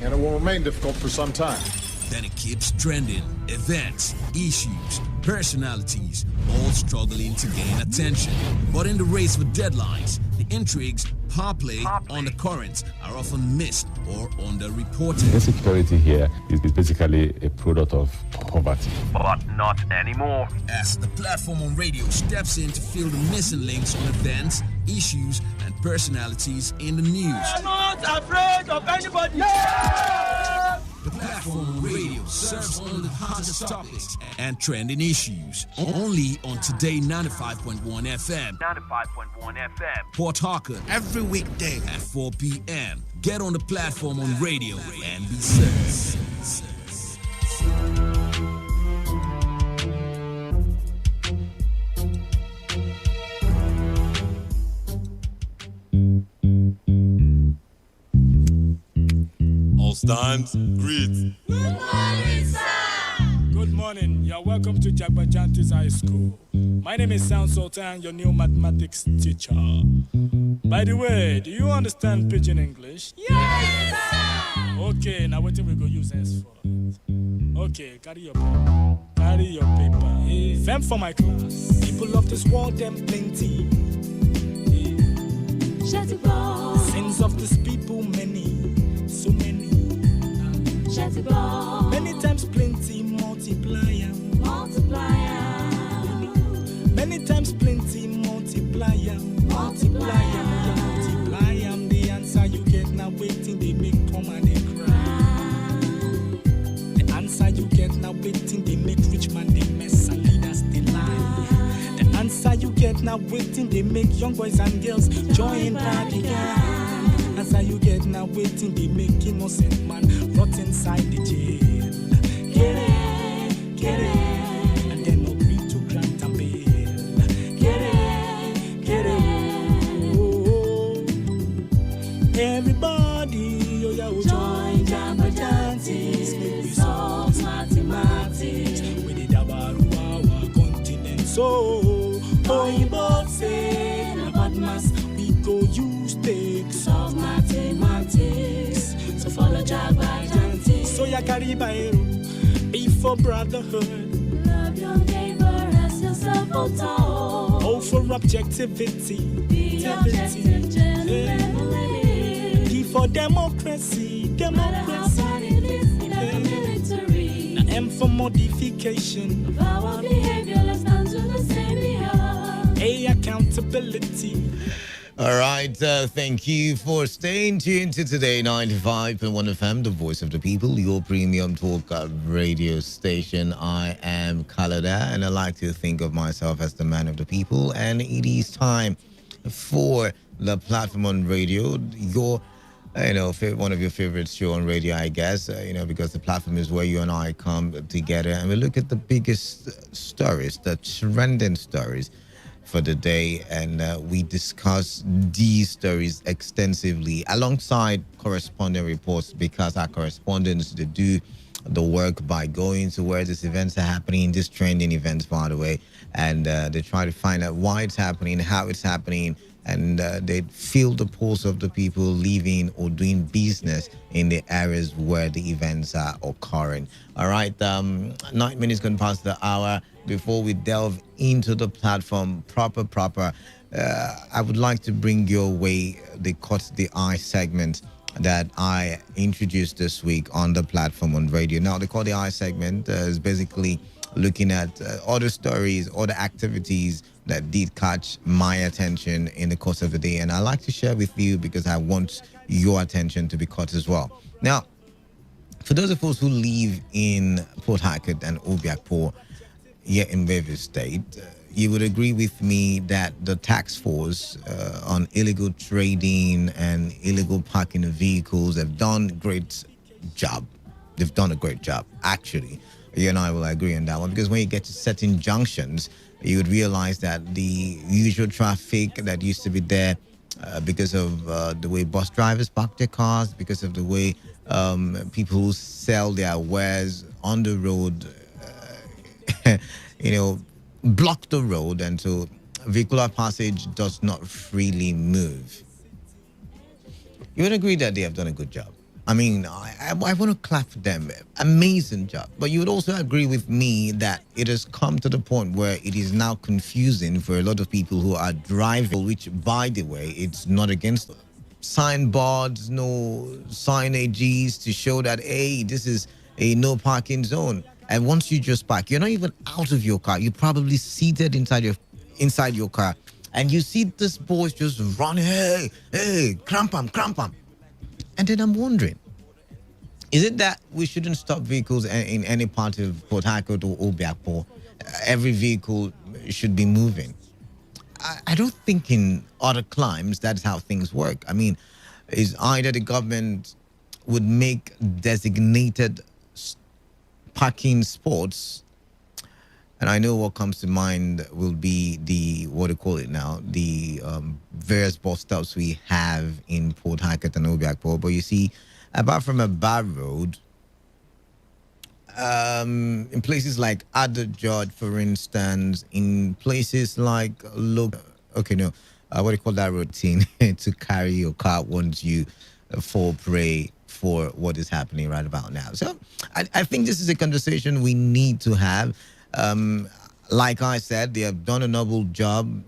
and it will remain difficult for some time. Then it keeps trending. Events, issues, personalities, all struggling to gain attention. But in the race for deadlines, the intrigues, power play, undercurrents are often missed or underreported. Insecurity here is basically a product of poverty. But not anymore. As the platform on radio steps in to fill the missing links on events, issues, and personalities in the news. I'm not afraid of anybody. Yeah! The platform on radio serves all the hottest topics and trending issues. Only on Today 95.1 FM. 95.1 FM. Port Harcourt. Every weekday at 4 p.m. Get on the platform on radio and be served. All stands, greet. Good morning, sir. Good morning. You're welcome to Jagbajantis High School. My name is Sound Sultan, your new mathematics teacher. By the way, do you understand Pidgin English? Yes, sir. Okay, now what we go use henceforth? Okay, carry your pen. Carry your paper. Them for my class. People of this world, them plenty. Sins of this people, many. So many. Many times plenty, multiplier. Many times plenty, multiplier. Multiply am the answer you get now waiting, they make poor man they cry. The answer you get now waiting, they make rich man they mess and leaders they lie. The answer you get now waiting, they make young boys and girls join party gang. Answer you get now waiting, they make innocent man rot inside the jail. Get it, and then agree to grant and bail. Get it, oh. Everybody, oh yeah, we join Jagbajantis, make we solve mathematics. We did our continent, so you both say about mass, we go use take solve mathematics. So follow Jagbajantis. So ya carry by be for brotherhood. Love your neighbor as yourself. Oh, for objectivity. Be objective, P for democracy. Now M for modification. of our behavior, let's stand to the same behalf. A, accountability. All right, thank you for staying tuned to Today 95.1 FM, the voice of the people, your premium talk radio station. I am Kalada, and I like to think of myself as the man of the people. And it is time for the platform on radio, your, one of your favorite show on radio, I guess, because the platform is where you and I come together and we look at the biggest stories, the trending stories for the day, and we discuss these stories extensively alongside corresponding reports, because our correspondents, they do the work by going to where these events are happening, these trending events, by the way, and they try to find out why it's happening, how it's happening, and they feel the pulse of the people living or doing business in the areas where the events are occurring. All right, 9 minutes gone past the hour. Before we delve into the platform proper, I would like to bring your way the Caught the Eye segment that I introduced this week on the platform on radio. Now, the Caught the Eye segment is basically looking at other stories, other activities that did catch my attention in the course of the day. And I like to share with you because I want your attention to be caught as well. Now, for those of us who live in Port Harcourt and Obiakpor, here in Rivers State, you would agree with me that the task force on illegal trading and illegal parking of vehicles have done a great job. They've done a great job, actually. You and I will agree on that one, because when you get to certain junctions, you would realize that the usual traffic that used to be there because of the way bus drivers park their cars, because of the way people who sell their wares on the road block the road, and so vehicular passage does not freely move. You would agree that they have done a good job. I mean, I want to clap for them. Amazing job. But you would also agree with me that it has come to the point where it is now confusing for a lot of people who are driving, which, by the way, it's not against them. Signboards, no signages to show that, hey, this is a no parking zone. And once you just park, you're not even out of your car. You're probably seated inside your car. And you see this boys just run, hey, cramp 'em. And then I'm wondering, is it that we shouldn't stop vehicles in any part of Port Harcourt or Obiakpor? Every vehicle should be moving. I don't think in other climes that's how things work. I mean, is either the government would make designated parking spots, and I know what comes to mind will be the various bus stops we have in Port Harcourt and Obiakpor. But you see, apart from a bad road, in places like Ada George, for instance, in places like what do you call that routine to carry your car once you fall prey for what is happening right about now. So I think this is a conversation we need to have. Like I said, they have done a noble job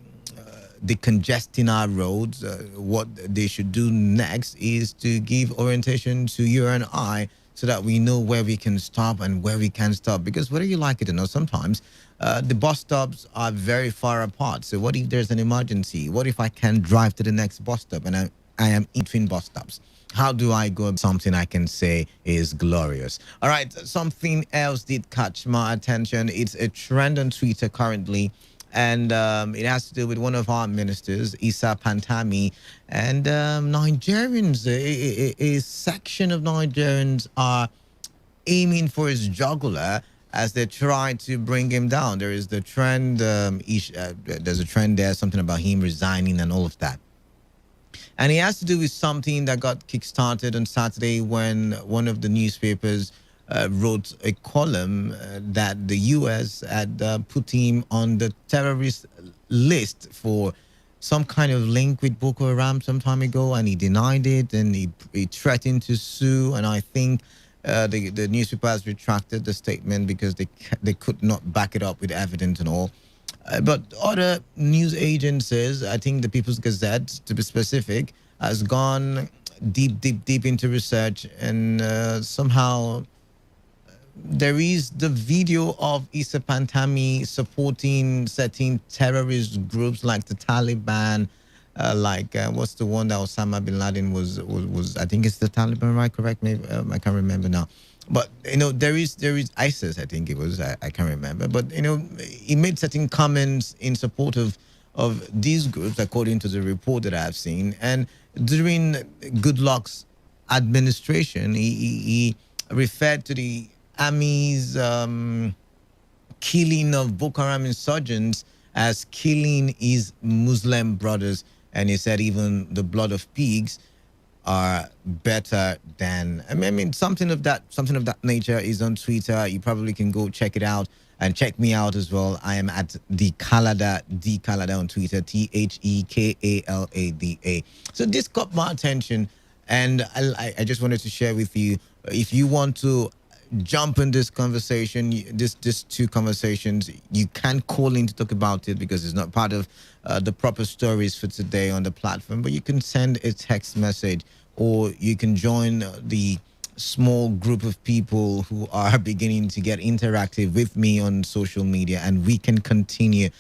decongesting our roads. What they should do next is to give orientation to you and I, so that we know where we can stop and where we can't stop. Because whether you like it or not, sometimes the bus stops are very far apart. So what if there's an emergency? What if I can't drive to the next bus stop and I am in between bus stops? How do I go? Something I can say is glorious. All right, something else did catch my attention. It's a trend on Twitter currently, and it has to do with one of our ministers, Issa Pantami, and Nigerians. A section of Nigerians are aiming for his jugular as they try to bring him down. There is the trend. There's a trend there, something about him resigning and all of that. And it has to do with something that got kickstarted on Saturday when one of the newspapers wrote a column that the U.S. had put him on the terrorist list for some kind of link with Boko Haram some time ago, and he denied it, and he threatened to sue. And I think the newspaper has retracted the statement because they could not back it up with evidence and all. But other news agencies, I think the People's Gazette, to be specific, has gone deep into research, and somehow there is the video of Issa Pantami supporting certain terrorist groups like the Taliban, what's the one that Osama bin Laden was I think it's the Taliban, right? Correct me, I can't remember now. But there is ISIS, I think it was, I can't remember. But he made certain comments in support of these groups, according to the report that I've seen. And during Goodluck's administration, he referred to the army's killing of Boko Haram insurgents as killing his Muslim brothers, and he said even the blood of pigs are better than. I mean, something of that nature is on Twitter. You probably can go check it out and check me out as well. I am at D Kalada on Twitter, TheKalada. So this caught my attention, and I just wanted to share with you. If you want to jump in this conversation, this two conversations, you can call in to talk about it because it's not part of the proper stories for today on the platform, but you can send a text message, or you can join the small group of people who are beginning to get interactive with me on social media, and we can continue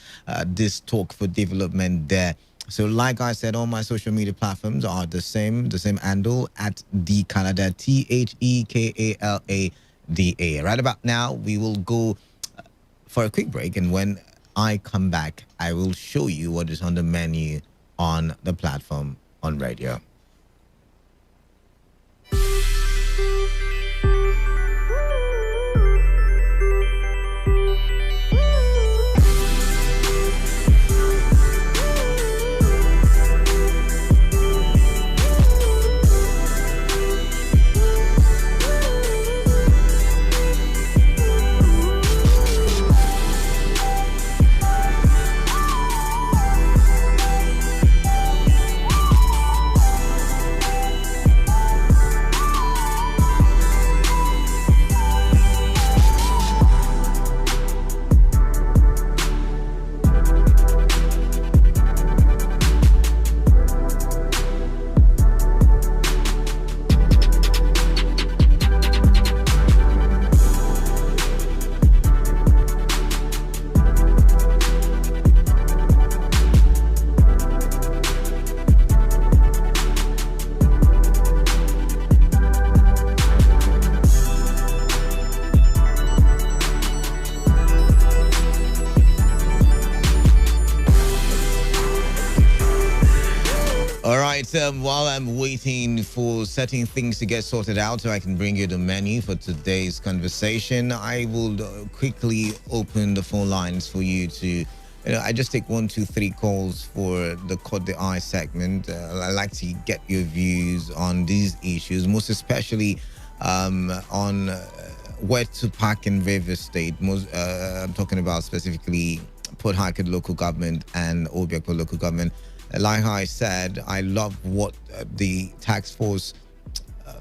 this talk for development there. So like I said, all my social media platforms are the same handle at D Canada, TheKalada. Right about now, we will go for a quick break, and when I come back, I will show you what is on the menu on the platform on radio. While I'm waiting for certain things to get sorted out so I can bring you the menu for today's conversation, I will quickly open the phone lines for you to, I just take 1, 2, 3 calls for the Caught the Eye segment. I like to get your views on these issues, most especially on where to park in Rivers State. I'm talking about specifically Port Harcourt local government and Obiakpo local government. Like I said, I love what the task force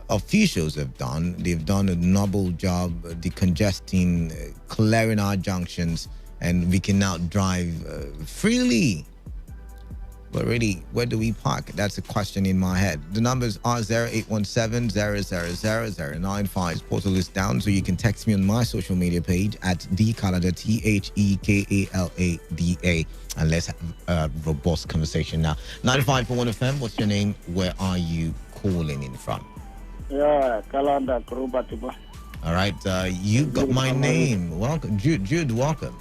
officials have done. They've done a noble job decongesting, clearing our junctions, and we can now drive freely. But really, where do we park? That's a question in my head. The numbers are 0817-000-095. Portal is down, so you can text me on my social media page at DKalada, TheKalada. And let's have a robust conversation now. 95.1 FM, what's your name? Where are you calling in from? Yeah, Kalanda, Kurubatiba. All right, you got my name. Welcome. Jude, welcome.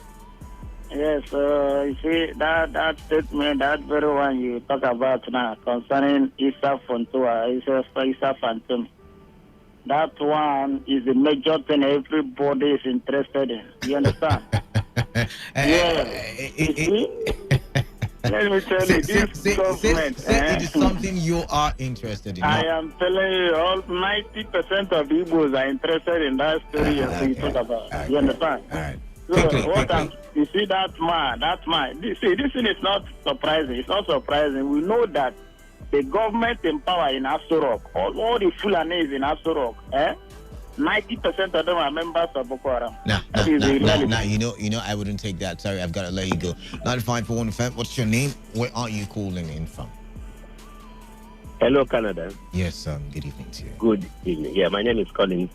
Yes, you see, that statement, that very one you talk about now concerning Issa Phantom. That one is the major thing everybody is interested in. You understand? Yeah. Let me tell you, this government... it is something you are interested in. I am telling you, all 90% of Igbos are interested in that story you talk about. You understand? All right. So you see that man, this thing is not surprising. It's not surprising. We know that the government in power in Aso Rock, all the Fulanis in Aso Rock, 90% of them are members of Boko Haram. Nah, you know, I wouldn't take that. Sorry, I've got to let you go. 95.1 FM, what's your name? Where are you calling in from? Hello, Canada. Yes, good evening to you. Good evening. Yeah, my name is Collins.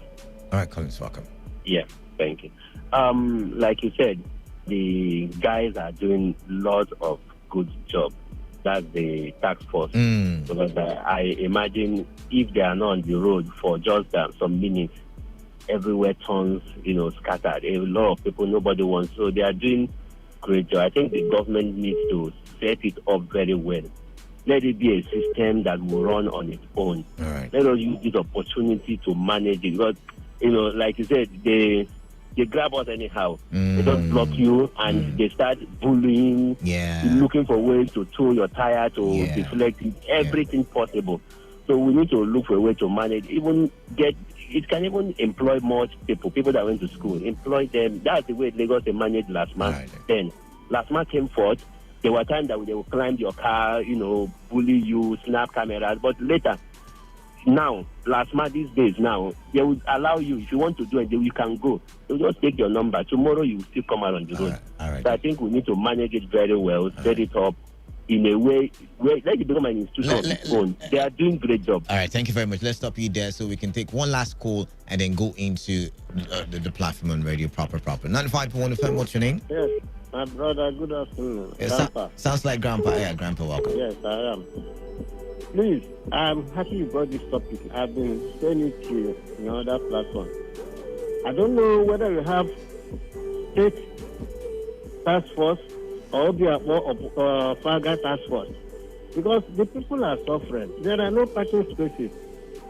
All right, Collins, welcome. Yeah, thank you. Like you said, the guys are doing lots of good job. That's the task force. Because I imagine if they are not on the road for just some minutes, everywhere turns, scattered. A lot of people, nobody wants. So they are doing great job. I think the government needs to set it up very well. Let it be a system that will run on its own. All right. Let us use this opportunity to manage it. Because, like you said, they grab us anyhow. They just block you and they start bullying, looking for ways to tow your tire, to deflect it, everything possible. So we need to look for a way to manage, it can even employ more people that went to school, employ them. That's the way Lagos they managed last month. Right. Then last month came forth. There were times that they will climb your car, bully you, snap cameras. But later, now, last month, these days now, they would allow you, if you want to do it, you can go. They'll just take your number. Tomorrow, you will still come out on the road. All right. So I think we need to manage it very well, set it up in a way where let it become an institution of its own. They are doing great job. All right, thank you very much. Let's stop you there so we can take one last call and then go into the platform on radio proper. 95.1 FM, what's your name? Yes. My brother, good afternoon. Grandpa. Sounds like Grandpa. Yeah, Grandpa, welcome. Yes, I am. Please, I'm happy you brought this topic. I've been saying it to other platforms. I don't know whether you have state task force or Faga task force, because the people are suffering. There are no parking spaces.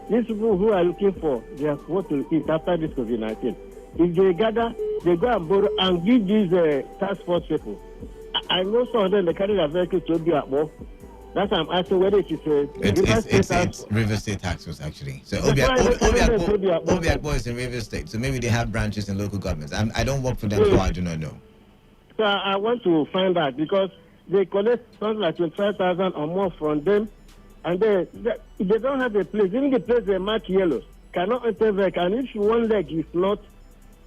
These people who are looking for their what to eat after this COVID-19, if they gather, they go and borrow and give these task force people. I know some of them, they carry their vehicles to be at work. That's why I'm asking whether it is it's River State tax force, actually. So Obiakpo is in River State. So maybe they have branches in local governments. I don't work for them, so I do not know. So I want to find out, because they collect something like 25,000 or more from them, and they don't have a place. Even the place they mark yellow cannot enter back. And if one leg is not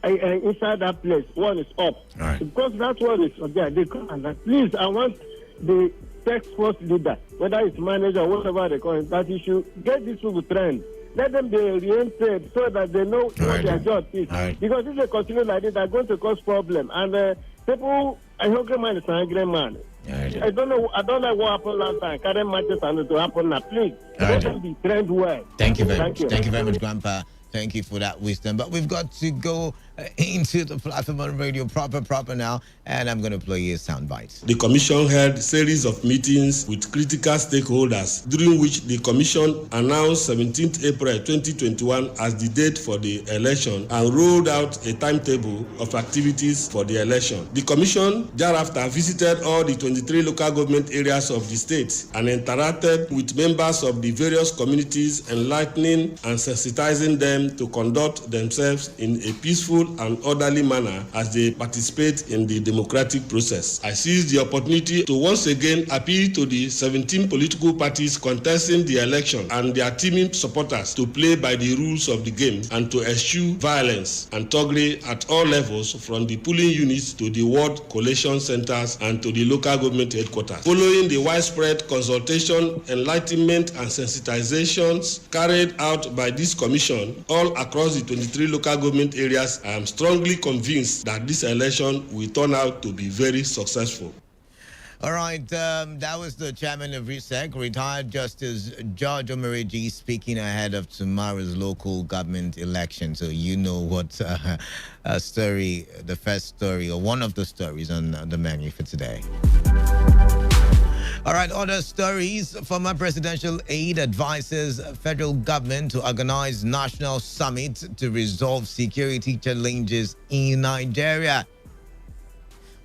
inside that place, one is up. Right. Because that one is there. They come and please, I want the task force leader, whether it's manager or whatever they call it, that you should get these people trained. Let them be oriented so that they know what their job is. Right. Because if they continue like this, they're going to cause problem. And people, a hungry man is an angry man. Right. I don't know what happened last time. Current matches and to happen now. Please, let them be trained well. Thank you very much. Thank you very much, Grandpa. Thank you for that wisdom. But we've got to go into the platform on radio proper now, and I'm going to play you a soundbite. The Commission held a series of meetings with critical stakeholders, during which the Commission announced 17th April 2021 as the date for the election and rolled out a timetable of activities for the election. The Commission thereafter visited all the 23 local government areas of the state and interacted with members of the various communities, enlightening and sensitizing them to conduct themselves in a peaceful and orderly manner as they participate in the democratic process. I seize the opportunity to once again appeal to the 17 political parties contesting the election and their teaming supporters to play by the rules of the game and to eschew violence and thuggery at all levels, from the polling units to the ward collation centers and to the local government headquarters. Following the widespread consultation, enlightenment and sensitizations carried out by this commission all across the 23 local government areas, I am strongly convinced that this election will turn out to be very successful. All right, that was the chairman of RISEC, retired Justice George Omereji, speaking ahead of tomorrow's local government election. So you know what story, the first story, or one of the stories on the menu for today. All right, other stories. Former presidential aide advises federal government to organize national summit to resolve security challenges in Nigeria.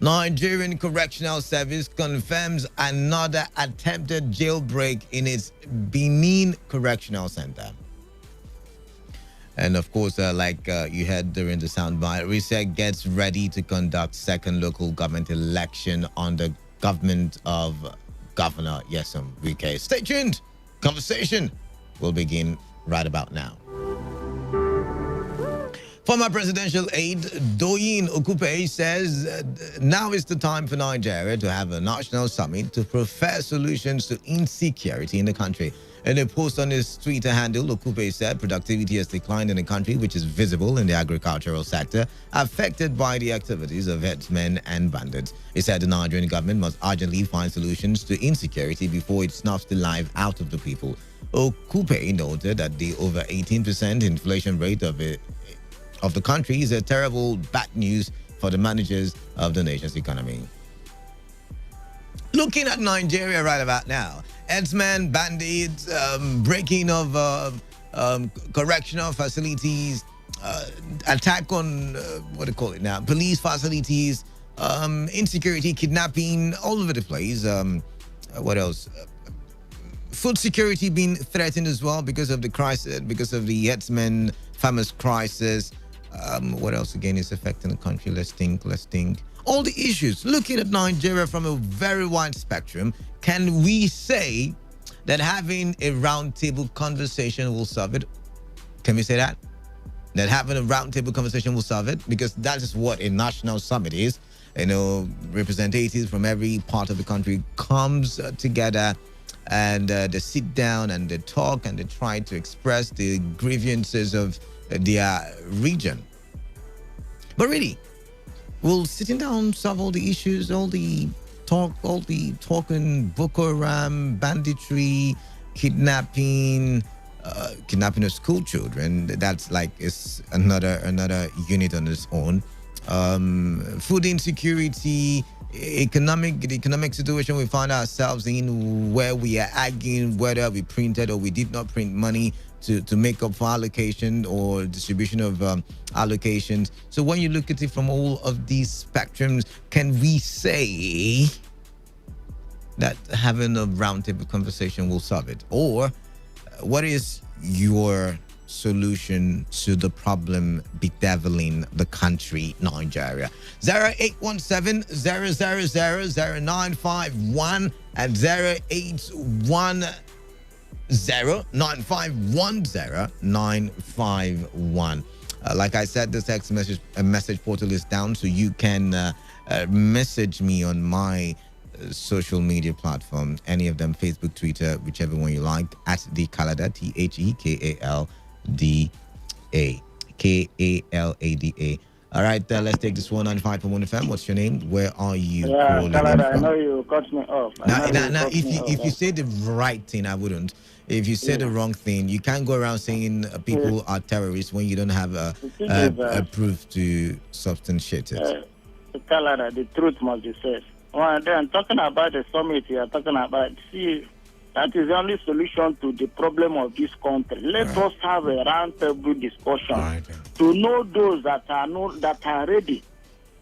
Nigerian Correctional Service confirms another attempted jailbreak in its Benin Correctional Center. And of course, like you heard during the soundbite, RISEC gets ready to conduct second local government election on the government of Governor Nyesom Wike. Stay tuned. Conversation will begin right about now. Former presidential aide Doyin Okupe says now is the time for Nigeria to have a national summit to profess solutions to insecurity in the country. In a post on his Twitter handle, Okupe said productivity has declined in the country, which is visible in the agricultural sector, affected by the activities of herdsmen and bandits. He said the Nigerian government must urgently find solutions to insecurity before it snuffs the life out of the people. Okupe noted that the over 18% inflation rate of the country is a terrible bad news for the managers of the nation's economy. Looking at Nigeria right about now, herdsmen, bandits, breaking of correctional facilities, attack on, police facilities, insecurity, kidnapping, all over the place. What else? Food security being threatened as well because of the crisis, because of the herdsmen, farmers crisis. What else again is affecting the country? Let's think. All the issues. Looking at Nigeria from a very wide spectrum, can we say that having a roundtable conversation will solve it? Can we say that? That having a roundtable conversation will solve it? Because that is what a national summit is. You know, representatives from every part of the country comes together and they sit down and they talk and they try to express the grievances of their region. But really, will sitting down solve all the issues, all the talking, Boko Haram, banditry, kidnapping of school children? That's like it's another unit on its own. Food insecurity, the economic situation we find ourselves in, where we are arguing whether we printed or we did not print money to make up for allocation or distribution of allocations. So when you look at it from all of these spectrums, can we say that having a roundtable conversation will solve it? Or what is your solution to the problem bedeviling the country, Nigeria? 0817-000-0951 and 0810-9510-951. Like I said, this text message portal is down, so you can message me on my social media platform, any of them, Facebook, Twitter, whichever one you like, at the Kalada, TheKalada. All right, let's take this one on 95.1 FM. What's your name? Where are you calling Kalada, from? I know you cut me off. Now, if you say the right thing, I wouldn't. If you say the wrong thing, you can't go around saying people are terrorists when you don't have a proof to substantiate it. Kalada, the truth must be said. Well, then talking about the summit you are talking about, see, that is the only solution to the problem of this country. Let us have a round-table discussion to know those that are ready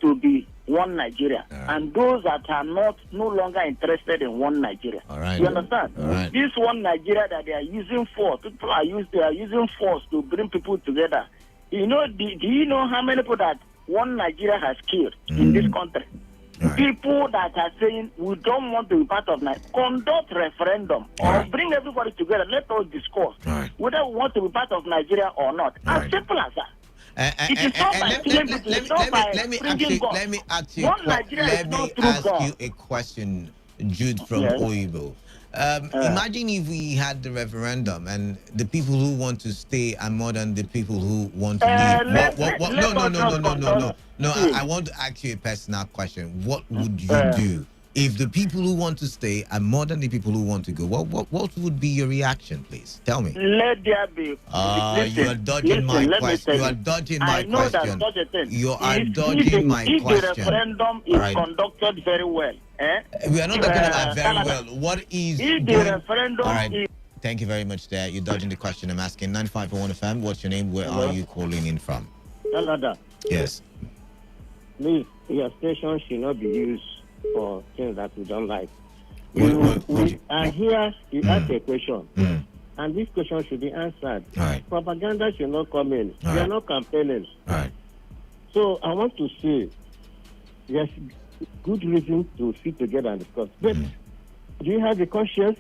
to be one Nigeria and those that are no longer interested in one Nigeria. You understand? This one Nigeria that they are using force, they are using force to bring people together. You know, do you know how many people that one Nigeria has killed in this country? People that are saying we don't want to be part of Nigeria, conduct referendum or bring everybody together. Let us discuss whether we want to be part of Nigeria or not. As simple as that. It is not by killing people. It's not by bringing God. Let me ask you a question, Jude from Oibo. Imagine if we had the referendum and the people who want to stay are more than the people who want to leave. No. I want to ask you a personal question. What would you do if the people who want to stay are more than the people who want to go? What would be your reaction, please? Tell me. Let there be. You are dodging my question. You are dodging my question. You are dodging my question. If the referendum is conducted very well, we are not talking about very well. What is if the referendum is... Thank you very much there. You're dodging the question I'm asking. 95.1 FM. What's your name? Where are you calling in from? Canada. Yes. Please, your station should not be used for things that we don't like. And here you ask a question, and this question should be answered. Propaganda should not come in. We are not campaigning. So I want to say, yes, good reason to sit together and discuss. But do you have the conscience?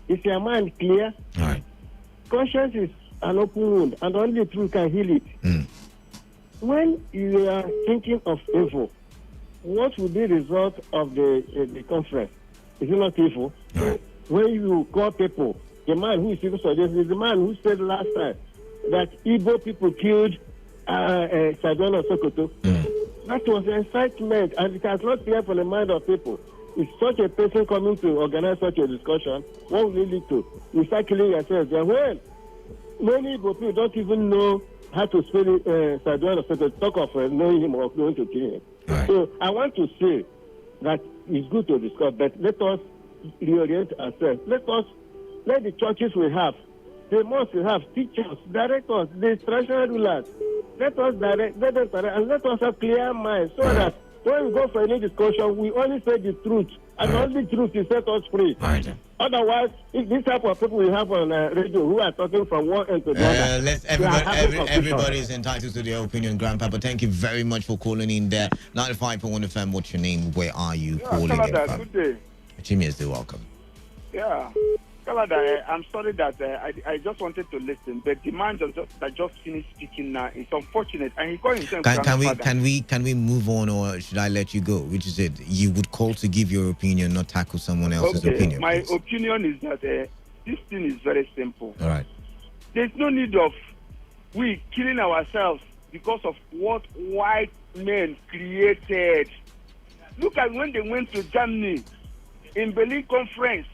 Is your mind clear? Conscience is an open wound, and only the truth can heal it. when you are thinking of evil, what will be the result of the conference? Is it not evil? When you call people, the man who is even suggesting is the man who said last time that Igbo people killed Sadona Sokoto. That was incitement, and it has not clear for the mind of people. Is such a person coming to organize such a discussion? What will it lead to? You start killing yourselves. And when many Igbo people don't even know how to spell Sadona Sokoto, talk of knowing him or going to kill him. So I want to say that it's good to discuss, but let us reorient ourselves. Let the churches we have, the mosques we have, teachers, directors, the traditional rulers, let them direct, and let us have clear minds so that when we go for any discussion, we only say the truth, and only truth will set us free. Otherwise, if this type of people we have on radio who are talking from one end to the other, everybody is entitled to their opinion, Grandpa. But thank you very much for calling in there. 95.1 FM, what's your name? Where are you calling in from? Good day. Jimmy is still welcome. Yeah. Kalada, I'm sorry that I just wanted to listen, but the man that just finished speaking now is unfortunate, and he called himself. Can we move on, or should I let you go? Which is it? You would call to give your opinion, not tackle someone else's opinion. My opinion is that this thing is very simple. All right. There's no need of we killing ourselves because of what white men created. Look at when they went to Germany in Berlin conference.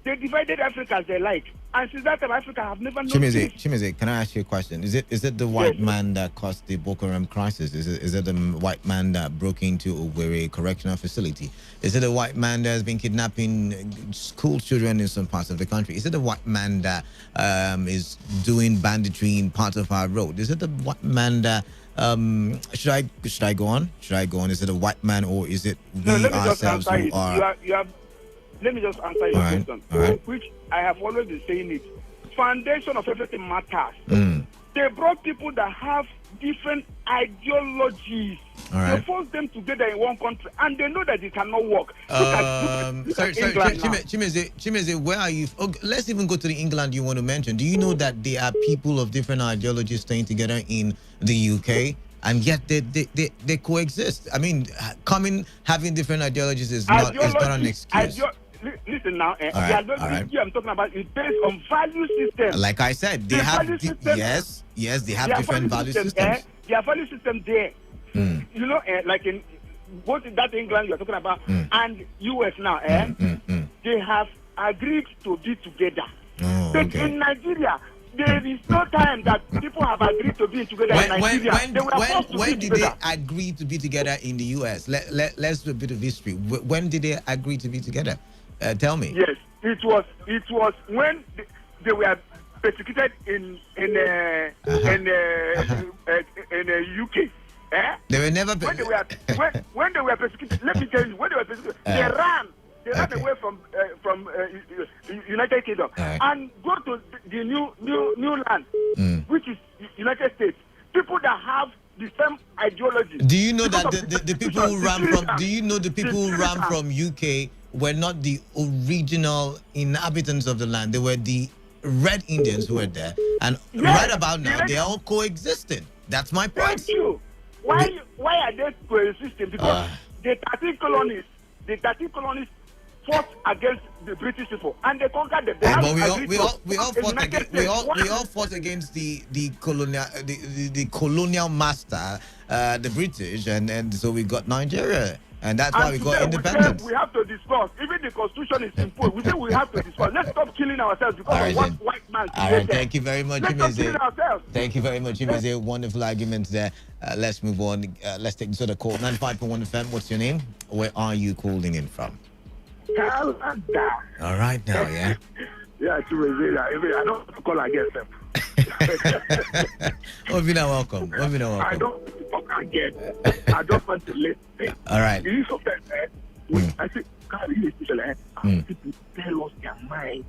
They divided Africa as they like. And since that time, Africa have never known Chimize, can I ask you a question? Is it the white man that caused the Boko Haram crisis? Is it the white man that broke into Owerri correctional facility? Is it the white man that has been kidnapping school children in some parts of the country? Is it the white man that is doing banditry in parts of our road? Is it the white man that should I go on? Is it a white man, or is it we ourselves who are? Let me just answer your question, which I have always been saying it. Foundation of everything matters. They brought people that have different ideologies. They force them together in one country, and they know that it cannot work. Chimize, where are you? Okay, let's even go to the England you want to mention. Do you know that there are people of different ideologies staying together in the UK? And yet they coexist. I mean, having different ideologies is not an excuse. Listen now, the ideology I'm talking about is based on value system. Like I said, they have they have different value systems. Their value system there. You know, like in both that England you're talking about and US now, they have agreed to be together. But in Nigeria, there is no time that people have agreed to be together in Nigeria. When did they agree to be together in the US? Let's do a bit of history. When did they agree to be together? Tell me. Yes, it was when they were persecuted in UK. They were never when they were persecuted. Let me tell you, when they were persecuted, they ran away from United Kingdom and go to the new land, which is United States. People that have the same ideology. Do you know that the people who ran from? Do you know the people who ran from UK were not the original inhabitants of the land? They were the Red Indians who were there, and right about now they are all coexisting. That's my point. Thank you. Why are they coexisting? Because the 13 colonies fought against the British people, and they conquered them. We all fought against the colonial master, the British, and so we got Nigeria. And that's why we got independence. We have to discuss. Even the constitution is imposed. We say we have to discuss. Let's stop killing ourselves because of what white man created. All right, thank you very much, Chimize. Thank you very much, Chimize. Wonderful arguments there. Let's move on. Let's take this other call. 95.1 FM. What's your name? Where are you calling in from? Canada. All right now, yeah. Yeah, Chimize. I don't want to call again, sir. Welcome. I don't talk again. I just want to listen. All right. You know something, I say, people tell us their mind.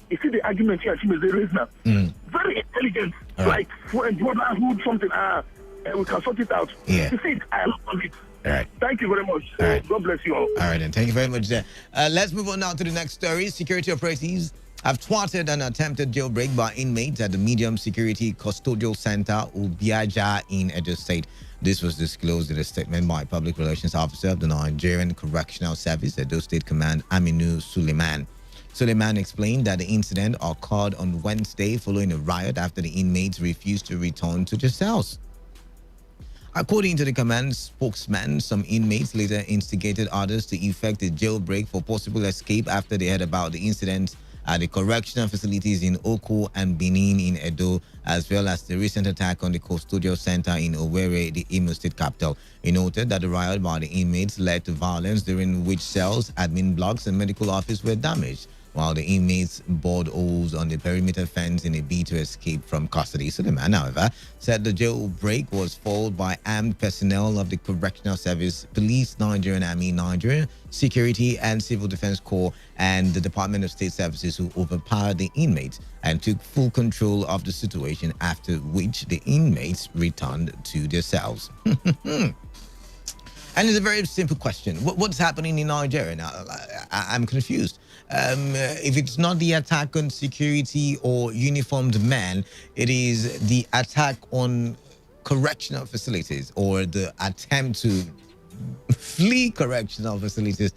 You see the argument here, she raised now. Very intelligent. Like, when you want something, we can sort it out. Yeah. You see, I love it. All right. Thank you very much. God bless you all. All right, then. Thank you very much there. Let's move on now to the next story. Security operatives have thwarted an attempted jailbreak by inmates at the medium security custodial center Ubiaja in Edo State. This was disclosed in a statement by Public Relations Officer of the Nigerian Correctional Service, Edo State Command, Aminu Suleiman. Suleiman explained that the incident occurred on Wednesday following a riot after the inmates refused to return to their cells. According to the command spokesman, some inmates later instigated others to effect a jailbreak for possible escape after they heard about the incidents at the correctional facilities in Oko and Benin in Edo, as well as the recent attack on the custodial center in Owerri, the Imo State capital. He noted that the riot by the inmates led to violence, during which cells, admin blocks, and medical office were damaged, while the inmates bored holes on the perimeter fence in a bid to escape from custody. Suleiman, however, said the jailbreak was followed by armed personnel of the Correctional Service, Police, Nigerian Army, Nigeria, Security and Civil Defense Corps, and the Department of State Services, who overpowered the inmates and took full control of the situation, after which the inmates returned to their cells. And it's a very simple question. What's happening in Nigeria now? I'm confused. If it's not the attack on security or uniformed men, it is the attack on correctional facilities or the attempt to flee correctional facilities.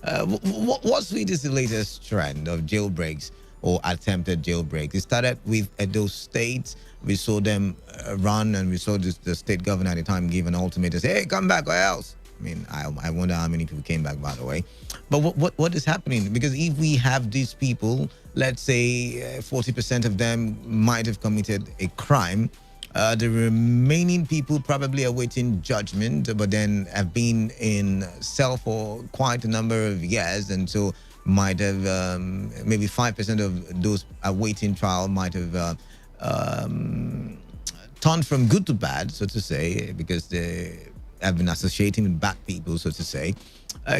What's with this latest trend of jailbreaks or attempted jailbreaks? It started with Edo State. We saw them run, and we saw the state governor at the time give an ultimatum, say, hey, come back or else. I mean, I wonder how many people came back, by the way. But what is happening? Because if we have these people, let's say 40% of them might have committed a crime, the remaining people probably awaiting judgment, but then have been in cell for quite a number of years, and so might have maybe 5% of those awaiting trial might have turned from good to bad, so to say, because they have been associating with bad people, so to say.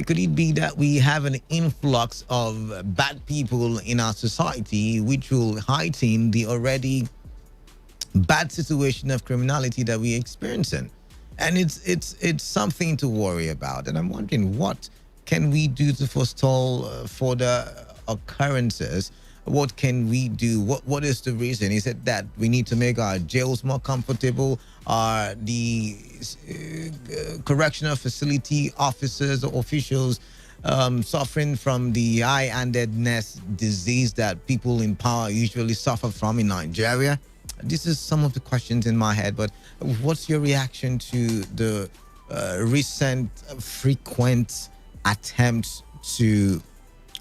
Could it be that we have an influx of bad people in our society, which will heighten the already bad situation of criminality that we're experiencing? And it's something to worry about. And I'm wondering, what can we do to forestall further occurrences? What can we do? What is the reason? Is it that we need to make our jails more comfortable? Are the correctional facility officers or officials suffering from the high-handedness disease that people in power usually suffer from in Nigeria? This is some of the questions in my head, but what's your reaction to the recent frequent attempts to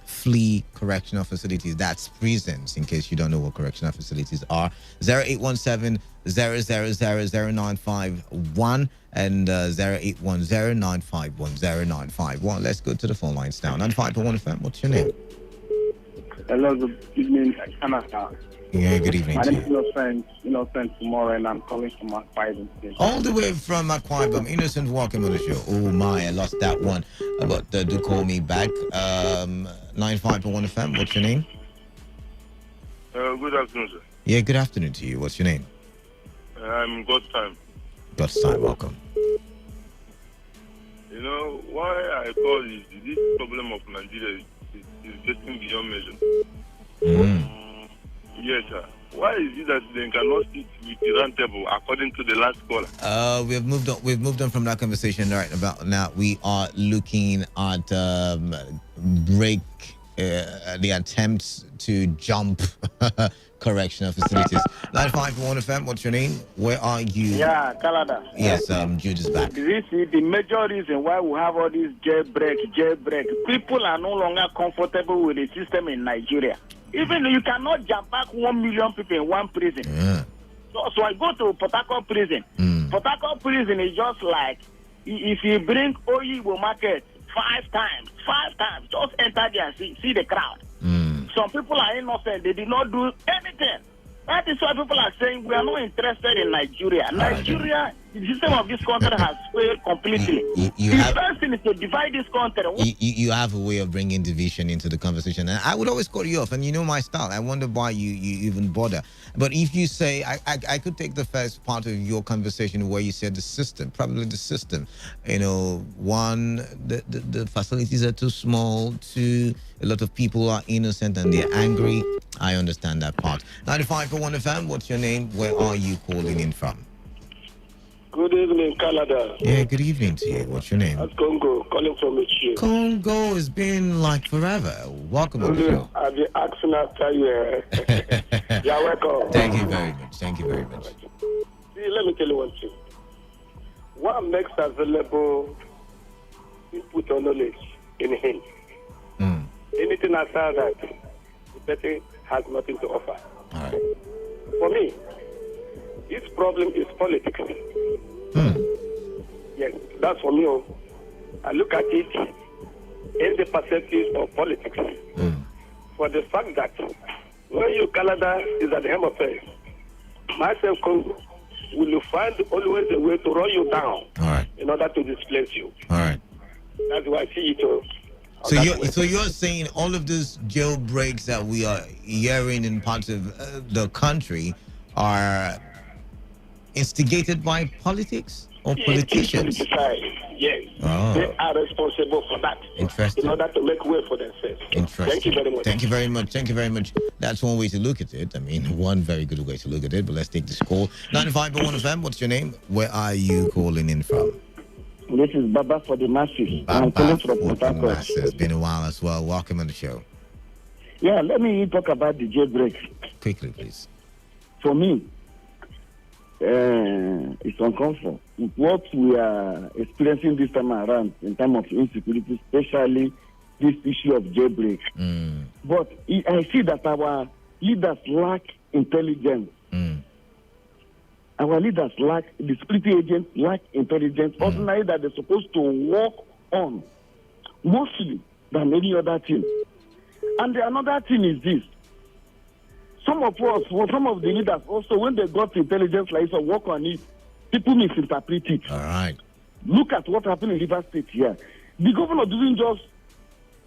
flee correctional facilities? That's prisons, in case you don't know what correctional facilities are. 0817-000-0951 and 0810-951-0951. Let's go to the phone lines now. 95.1 FM, what's your name? Hello, good evening, Canada. Yeah, good evening. My to name you. is Innocent tomorrow, and I'm calling from Akwa Ibom State. All the way from Akwa Ibom. Innocent, welcome on the show. Oh my, I lost that one. But do call me back. 95.1 FM, what's your name? Good afternoon, sir. Yeah, good afternoon to you. What's your name? I'm God's time. God's time, welcome. You know, why I call is this problem of Nigeria is getting beyond measure. Yes, sir. Why is it that they cannot sit with the round table according to the last caller? We've moved on from that conversation right about now. We are looking at break the attempts to jump correctional facilities. 95.1 FM, what's your name? Where are you? Yeah, Canada. Yes, Jude is back. This is the major reason why we have all this jailbreak. People are no longer comfortable with the system in Nigeria. Even you cannot jump back 1 million people in one prison. Yeah. So I go to Port Harcourt prison. Port Harcourt prison is just like if you bring Oyibo market 5 times, just enter there and see the crowd. Some people are innocent. They did not do anything. That is why people are saying we are not interested in Nigeria. Nigeria the system of this country has failed completely. The first thing is to divide this country. You have a way of bringing division into the conversation, and I would always call you off, and you know my style. I wonder why you even bother. But if you say, I could take the first part of your conversation where you said the system, probably the system. You know, one, the facilities are too small. Two, a lot of people are innocent and they're angry. I understand that part. 95.1 FM, what's your name? Where are you calling in from? Good evening, Canada. Yeah, good evening to you. What's your name? That's Congo, calling from Michigan. Congo has been like forever. Welcome on the show. I'll be asking after you. You're welcome. Thank you very much. Thank you very much. See, let me tell you one thing. What makes available input or knowledge in him? Anything outside that, the person has nothing to offer. All right. For me, this problem is politics. Yes, that's for me. I look at it in the perspective of politics. For the fact that when you Canada is at the helm of affairs, myself, Congo, will you find always a way to run you down in order to displace you. All right. That's why I see it. So you're saying all of these jailbreaks that we are hearing in parts of the country are instigated by politics or politicians? Yes. They are responsible for that. Interesting. In order to make way for themselves. Interesting. Thank you very much. Thank you very much. Thank you very much. That's one way to look at it. I mean, one very good way to look at it. But let's take this call. 95.1 FM, what's your name? Where are you calling in from? This is Baba for the masses. I'm calling from Port Harcourt. It's been a while as well. Welcome on the show. Yeah, let me talk about the jailbreak. Quickly, please. For me, it's uncomfortable. What we are experiencing this time around in terms of insecurity, especially this issue of jailbreak. But I see that our leaders lack intelligence. Our leaders lack, the security agents lack intelligence, ordinary that they're supposed to work on, mostly than any other thing. And another thing is this. Some of us, or some of the leaders also, when they got intelligence like this, work on it, people misinterpret it. All right. Look at what happened in River State here. The governor didn't just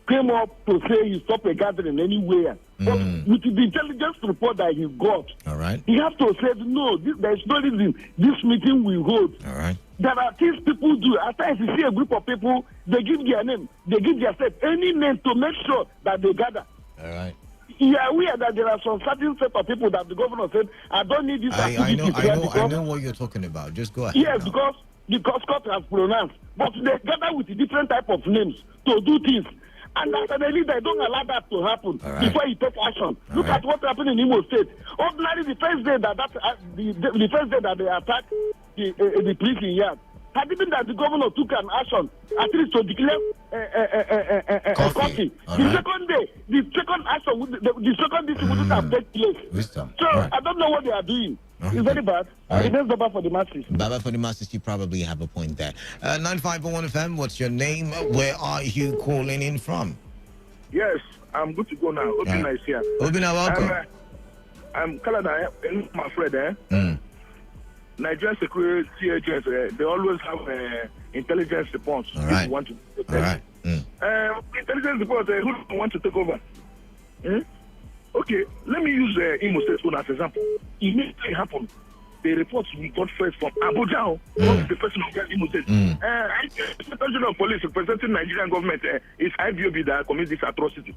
came up to say he stopped a gathering anywhere. But with the intelligence report that he got, all right, he have to say, no, there is no reason this meeting will hold. All right. There are things people do. At times you see a group of people, they give their name, they give their set, any name to make sure that they gather. All right. You are aware that there are some certain set of people that the governor said, I don't need this activity. I know what you're talking about. Just go ahead. Yes, because court has pronounced. But they gather with different type of names to do things. And as a leader, they don't allow that to happen before you take action. Look at what happened in Imo State. Ordinarily, the first day that they attacked the prison yard, had it been that the governor took an action, at least to declare coffee. The second day, the second action, the second day wouldn't have taken place. So I don't know what they are doing. It's very bad. It is Baba for the masses. Baba for the masses, you probably have a point there. 95.1 FM, what's your name? Where are you calling in from? Yes, I'm good to go now. Obina is here. Obina, welcome. I'm Canada, my friend. Nigerian security agents, they always have intelligence reports. All right. Who want to take all right. Intelligence reports, who want to take over? Okay, let me use Imo State as an example. Immediately happened. The reports we got first from Abuja, the person who got Imo State. Sergeant of Police representing Nigerian government is IBOB that commits this atrocity.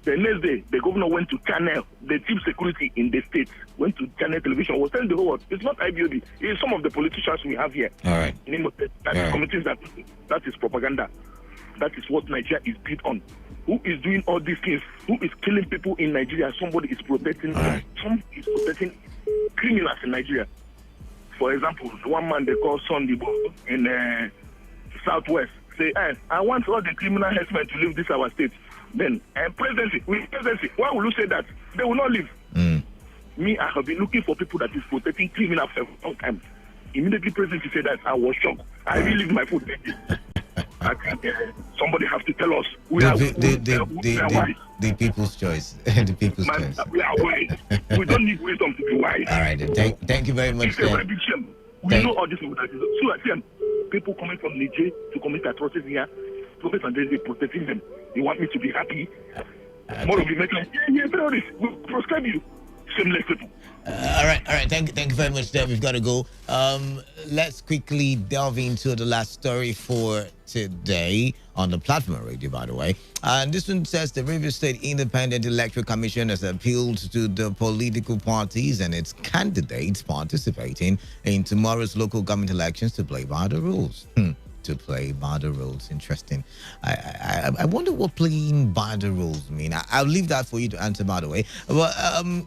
The next day, the governor went to Channel, the chief security in the state, went to Channel Television, was telling the whole world, it's not IBOB, it's some of the politicians we have here. All right. In Imo State, that committing that is propaganda. That is what Nigeria is built on. Who is doing all these things? Who is killing people in Nigeria? Somebody is protecting them. Some is protecting criminals in Nigeria. For example, one man they call Sunday in Southwest say, I want all the criminal herdsmen to leave this our state. Then, presidency, why will you say that? They will not leave. Me, I have been looking for people that is protecting criminals for a long time. Immediately, presidency said that. I was shocked. I really leave my food. I think somebody has to tell us. The people's choice. The people's choice. We are wise. We don't need wisdom to be wise. All right. Thank you very much. It's a very big shame. We know all this. So people coming from Niger to commit atrocities here, focus on this, protecting them. They want me to be happy. More of you make like, terrorists. We'll proscribe you. Shameless people. All right. Thank you very much, Dave. We've got to go. Let's quickly delve into the last story for today on the platform radio, by the way. And this one says the Rivers State Independent Electoral Commission has appealed to the political parties and its candidates participating in tomorrow's local government elections to play by the rules. To play by the rules. Interesting. I wonder what playing by the rules mean. I'll leave that for you to answer, by the way. But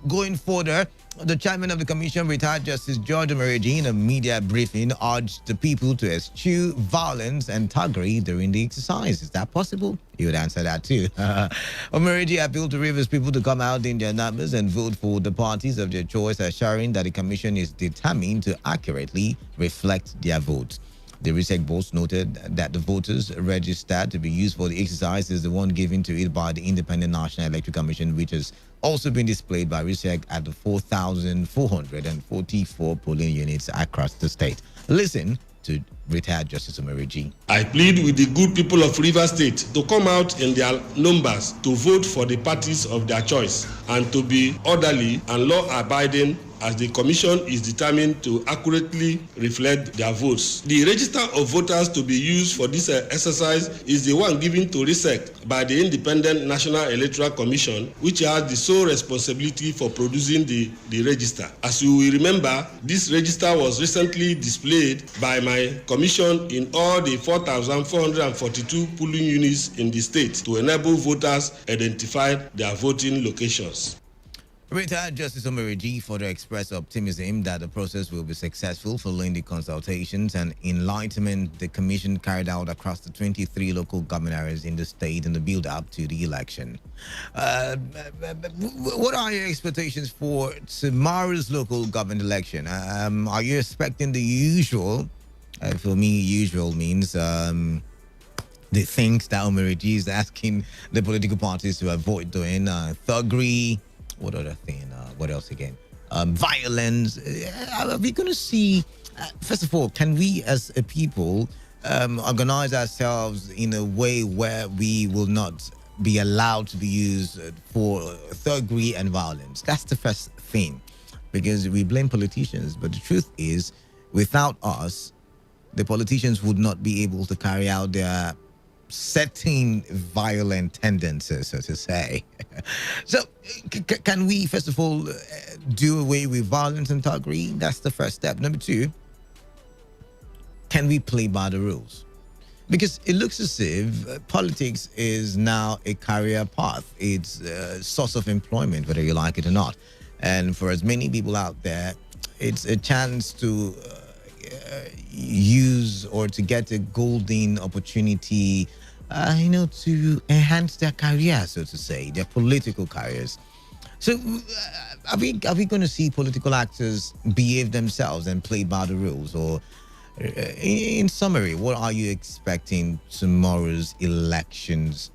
going further, the chairman of the commission, retired Justice George Omereji, in a media briefing, urged the people to eschew violence and thuggery during the exercise. Is that possible? You would answer that too. Omereji appealed to Rivers people to come out in their numbers and vote for the parties of their choice, assuring that the commission is determined to accurately reflect their votes. The RISEC boss noted that the voters registered to be used for the exercise is the one given to it by the Independent National Electoral Commission, which has also been displayed by RISEC at the 4,444 polling units across the state. Listen to retired Justice Omereji. I plead with the good people of Rivers State to come out in their numbers to vote for the parties of their choice and to be orderly and law-abiding, as the Commission is determined to accurately reflect their votes. The register of voters to be used for this exercise is the one given to RISEC by the Independent National Electoral Commission, which has the sole responsibility for producing the register. As you will remember, this register was recently displayed by my commission in all the 4,442 polling units in the state to enable voters identify their voting locations. Retired Justice Omereji further expressed optimism that the process will be successful following the consultations and enlightenment the commission carried out across the 23 local government areas in the state in the build-up to the election. What are your expectations for tomorrow's local government election? Are you expecting the usual? For me, usual means the things that Omereji is asking the political parties to avoid doing: thuggery. What other thing? What else again? Violence. Are we going to see, first of all, can we as a people organize ourselves in a way where we will not be allowed to be used for thuggery and violence? That's the first thing, because we blame politicians. But the truth is, without us, the politicians would not be able to carry out their setting violent tendencies, so to say. So, can we, first of all, do away with violence and thuggery? That's the first step. Number two, can we play by the rules? Because it looks as if politics is now a career path. It's a source of employment, whether you like it or not. And for as many people out there, it's a chance to use or to get a golden opportunity, to enhance their career, so to say, their political careers. So are we going to see political actors behave themselves and play by the rules? Or in summary, what are you expecting tomorrow's elections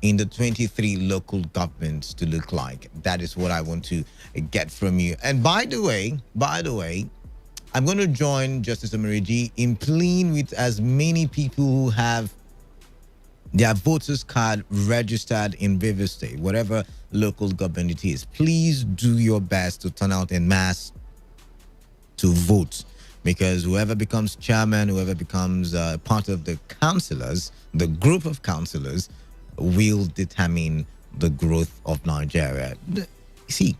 in the 23 local governments to look like? That is what I want to get from you. And by the way, I'm going to join Justice Omereji in pleading with as many people who have their voters card registered in Rivers State, whatever local government it is. Please do your best to turn out en masse to vote, because whoever becomes chairman, whoever becomes part of the councillors, the group of councillors, will determine the growth of Nigeria. See,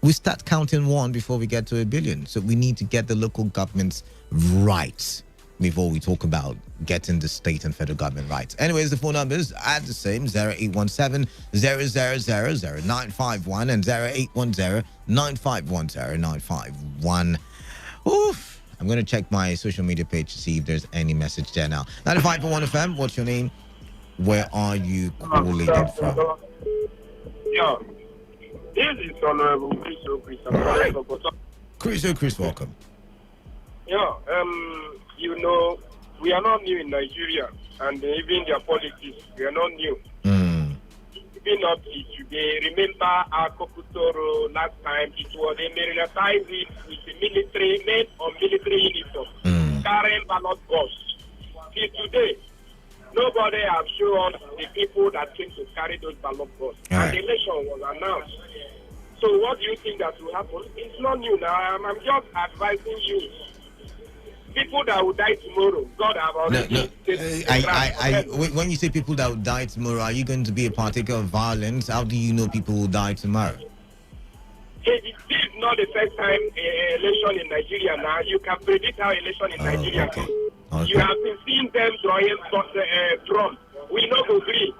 we start counting one before we get to a billion. So we need to get the local governments right before we talk about getting the state and federal government right. Anyways, the phone numbers are the same: 0817-000-0951 and 0810-951-0951. Oof. I'm going to check my social media page to see if there's any message there now. 95.1 FM, what's your name? Where are you calling it from? Yeah. This is Honorable Chris. Chris, welcome. Yeah, we are not new in Nigeria, and even their politics, we are not new. keeping up it today. Remember our Kokutoro last time, it was a militarized it with the military, men on military uniform, carrying ballot box. Till today, nobody has shown the people that came to carry those ballot boxes. And the election was announced. So what do you think that will happen? It's not new now. I'm just advising you. People that will die tomorrow, God have already... When you say people that will die tomorrow, are you going to be a partaker of violence? How do you know people will die tomorrow? This is not the first time election in Nigeria now. You can predict how election in Nigeria goes. Okay. You have been seeing them drawing drum. We not agree.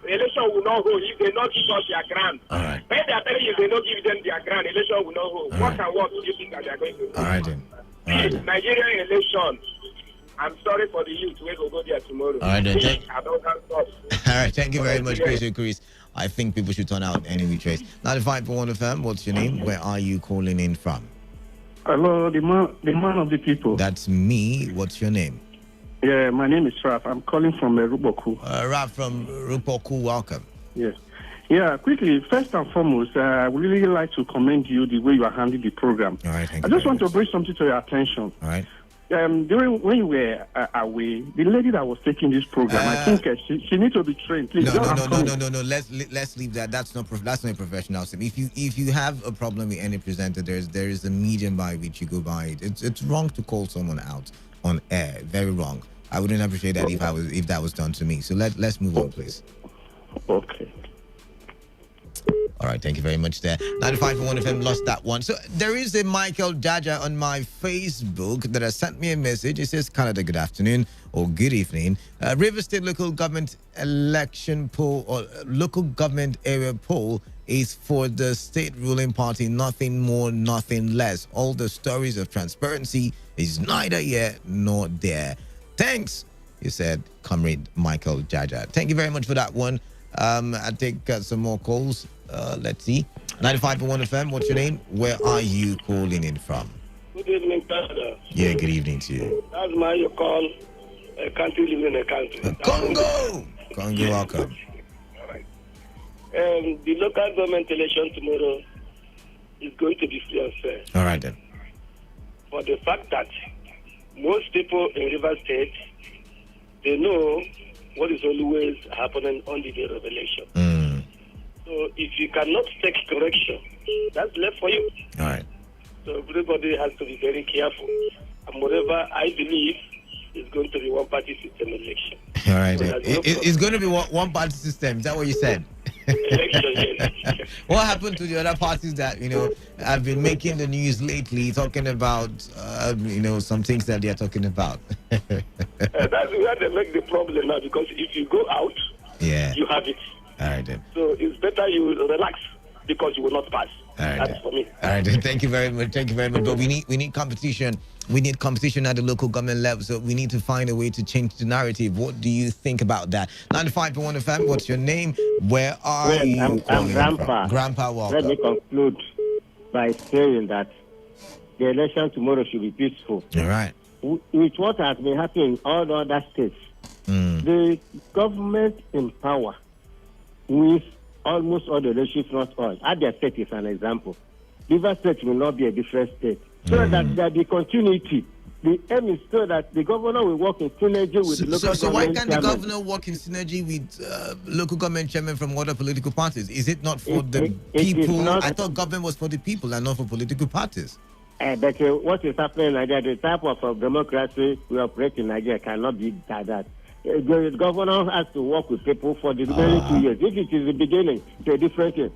Election will not hold if they not give us their grant. All right. When they are telling you they not give them their grant, election will not hold. What do you think that they are going to do? All right then. Nigerian election. I'm sorry for the youth. We will go there tomorrow. All right then. All right. Thank you very much, Chris. I think people should turn out anyway, Trace. 95.1 FM. What's your name? Where are you calling in from? Hello, the man of the people. That's me. What's your name? Yeah, my name is Raf. I'm calling from Ruboku. Raf from Ruboku, welcome. Yes. Yeah, quickly, first and foremost, I would really like to commend you the way you are handling the program. All right, thank I you just want to bring something to your attention. All right. During when you were away, the lady that was taking this program, I think she needs to be trained. Please, no. Let's leave that. That's not a professional sim. If you have a problem with any presenter, there is a medium by which you go by it. It's wrong to call someone out on air. Very wrong. I wouldn't appreciate that if that was done to me. So let's move on, please. Okay. All right, thank you very much there. 95.1 FM lost that one. So there is a Michael Jaja on my Facebook that has sent me a message. It says, Canada, good afternoon or good evening. River State local government election poll or local government area poll is for the state ruling party. Nothing more, nothing less. All the stories of transparency is neither here nor there. Thanks, you said, Comrade Michael Jaja. Thank you very much for that one. I'll take some more calls. Let's see. 95.1 FM, what's your name? Where are you calling in from? Good evening, Canada. Yeah, good evening to you. That's my you call a country living in a country. Congo! Congo, welcome. All right. The local government election tomorrow is going to be free and fair. All right, then. For the fact that most people in River State, they know what is always happening on the day of election. So if you cannot take correction, that's left for you. All right. So everybody has to be very careful. And whatever I believe is going to be one-party system election. All right. So it's going to be one party system. Is that what you said? Election, yes. What happened to the other parties that, have been making the news lately, talking about, some things that they're talking about? That's where they make the problem now, because if you go out, you have it. All right, then. So it's better you relax, because you will not pass. All right, that's then. For me. All right, then. Thank you very much. But we need competition. We need competition at the local government level. So we need to find a way to change the narrative. What do you think about that? 95.1 FM. What's your name? Where are you? I'm Grandpa. Grandpa, welcome. Let me conclude by saying that the election tomorrow should be peaceful. All right. With what has been happening in all the other states, the government in power with almost all the elections, not all. Abia State is an example. River State will not be a different state. So that there be continuity. The aim is so that the governor will work in synergy with the local government. So why can't the governor work in synergy with local government chairmen from other political parties? Is it not for the people? I thought government was for the people and not for political parties. But what is happening in Nigeria, the type of democracy we operate in Nigeria cannot be that. The governor has to work with people for the remaining 2 years. If it is the beginning, it's a different thing.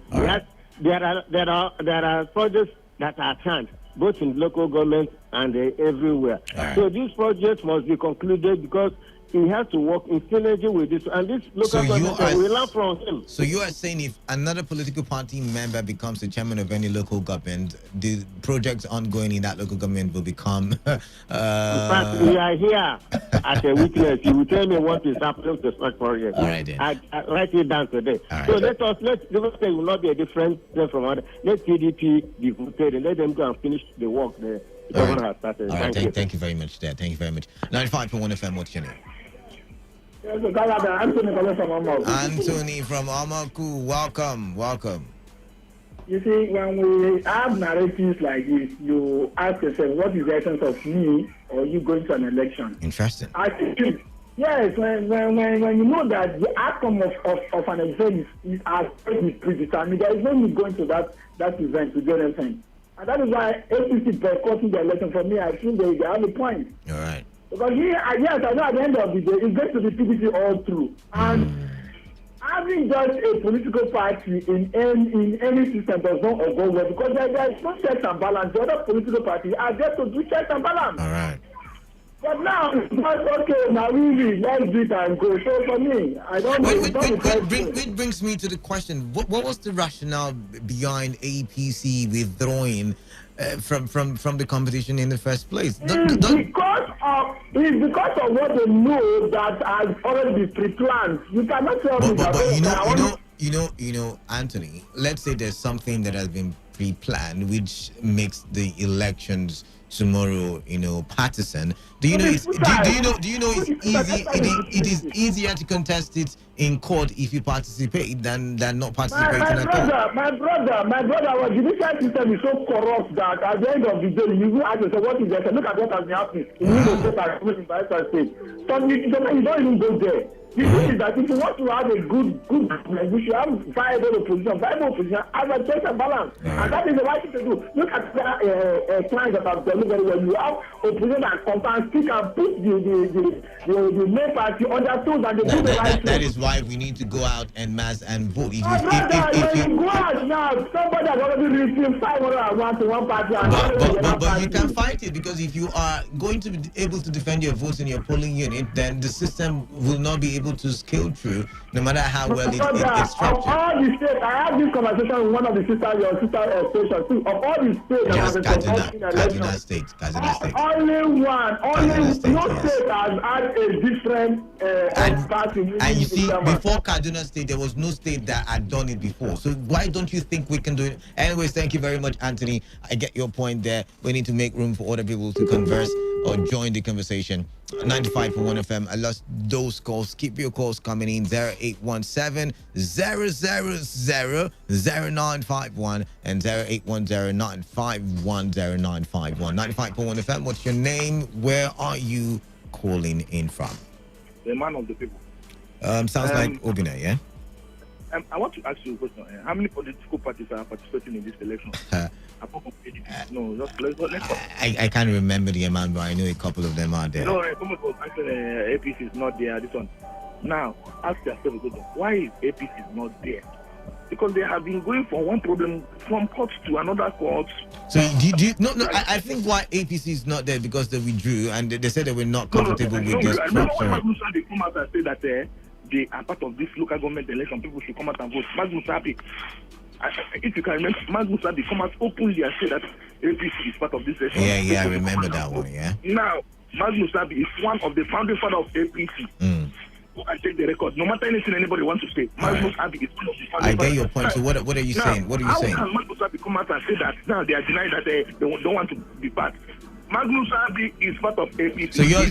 There are projects that are planned, both in local government and everywhere. So these projects must be concluded because he has to work in synergy with this, and this local government will learn from him. So you are saying if another political party member becomes the chairman of any local government, the projects ongoing in that local government will become... In fact, we are here as a witness. You will tell me what is happening to such projects. All right, then. I write it down today. Right, so let River State will not be a different thing from other. Let PDP be voted and let them go and finish the work the governor has started. All right, thank you very much there. Thank you very much. 95.1 FM, what's your name? Yes, Anthony from Omaku. Anthony from Omaku, welcome. You see, when we have narratives like this, you ask yourself, what is the essence of me or you going to an election? Interesting. I think, yes, when you know that the outcome of an event is predetermined, there is no need going to that event to do anything. And that is why APC boycotting the election, for me, I think they have a point. All right. Because I know at the end of the day, it's going to be PDP all through. And having just a political party in any system does not go well, because there is no checks and balance. The other political parties are there to do checks and balance. All right. But now, it's not okay, now really, let's do it and go. So for me, I don't know. Which brings me to the question, what was the rationale behind APC withdrawing from the competition in the first place? It's because of what they know that has already been pre-planned. You cannot tell me that. But you know, Anthony, let's say there's something that has been pre-planned which makes the elections tomorrow, partisan. Do you know it's easy? It is easier to contest it in court if you participate than not participating at all. My brother, our judicial system is so corrupt that at the end of the day, you will ask yourself, what is that? Look at what has been happening in New State and in Bayelsa State. So you don't even go there. The thing is that if you want to have a good government, we should have viable opposition as a check and balance. And that is the right thing to do. Look at the clients that have done very well. You have opposition that comes speak and put the main party on their toes and they do the right thing. That is why we need to go out en masse and vote. When you go out now, somebody has already received 501 to one party. But you can fight it, because if you are going to be able to defend your votes in your polling unit, then the system will not be able to scale through, no matter how well it's structured. Of all the states, I had this conversation with one of the your sister stations too. Of all the states that have been Kaduna State. Only no state has had a different party. And you see, before Kaduna State, there was no state that had done it before. So why don't you think we can do it? Anyways, thank you very much, Anthony. I get your point there. We need to make room for other people to converse or join the conversation. 95.1 FM. I lost those calls. Keep your calls coming in. 0817 000 0951 and 0810 951 0951. 95.1 FM. What's your name? Where are you calling in from? The man of the people. Sounds like Obina, yeah? I want to ask you a question. How many political parties are participating in this election? I can't remember the amount, but I know a couple of them are there. No, APC is not there. This one. Now, ask yourself, why is APC not there? Because they have been going from one problem from court to another court. So I think why APC is not there, because they withdrew and they said they were not comfortable with this structure. I remember when they come out and say that they are part of this local government election. People should come out and vote. If you can remember, Musabi come out openly and say that APC is part of this election. Yeah, I remember that one, yeah. Now, Musabi is one of the founding fathers of APC. I take the record. No matter anything anybody wants to say, Musabi is one of the founding fathers. I get your point. So what are you saying? What are you saying? How can Musabi come out and say that now they are denying that they don't want to be part? Magnus Abi is part of APC. So you're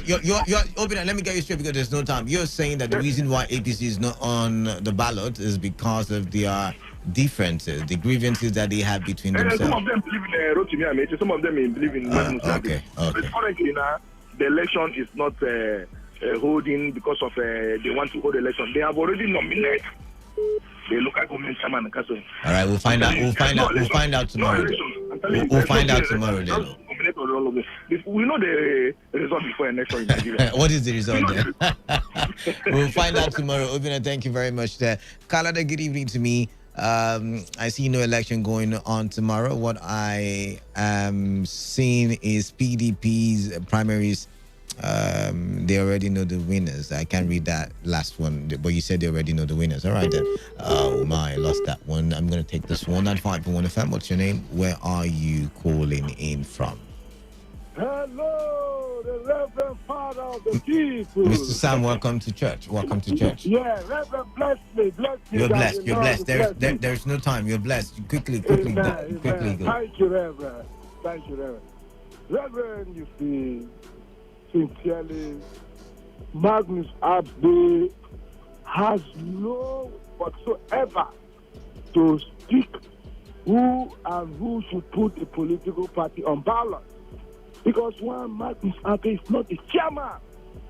Obina, let me get you straight because there's no time. You're saying that the reason why APC is not on the ballot is because of their differences, the grievances that they have between themselves. Some of them believe in Rotimi Amechi, some of them believe in Magnus Abi. Okay. But currently now, the election is not holding because of they want to hold the election. They have already nominated the local government chairman. All right, we'll find out. We'll find out tomorrow. We'll find out tomorrow then. We know the result before election in Nigeria. What is the result then? We'll find out tomorrow. Obina, thank you very much there. Kalada, good evening to me. I see no election going on tomorrow. What I am seeing is PDP's primaries. They already know the winners. I can't read that last one, but you said they already know the winners. All right then. Oh my, I lost that one. I'm gonna take this one. 95.1 FM. What's your name? Where are you calling in from? Hello, the Reverend Father of the people. Mr. Sam, welcome to church. Welcome to church. Yeah, Reverend, bless me. You're blessed. You're blessed. There's no time. You're blessed. Quickly go. Thank you, Reverend. Thank you, Reverend. Reverend, you see, sincerely, Magnus Abbe has no whatsoever to speak who should put the political party on ballot. Because one Magnus Abbe is not the chairman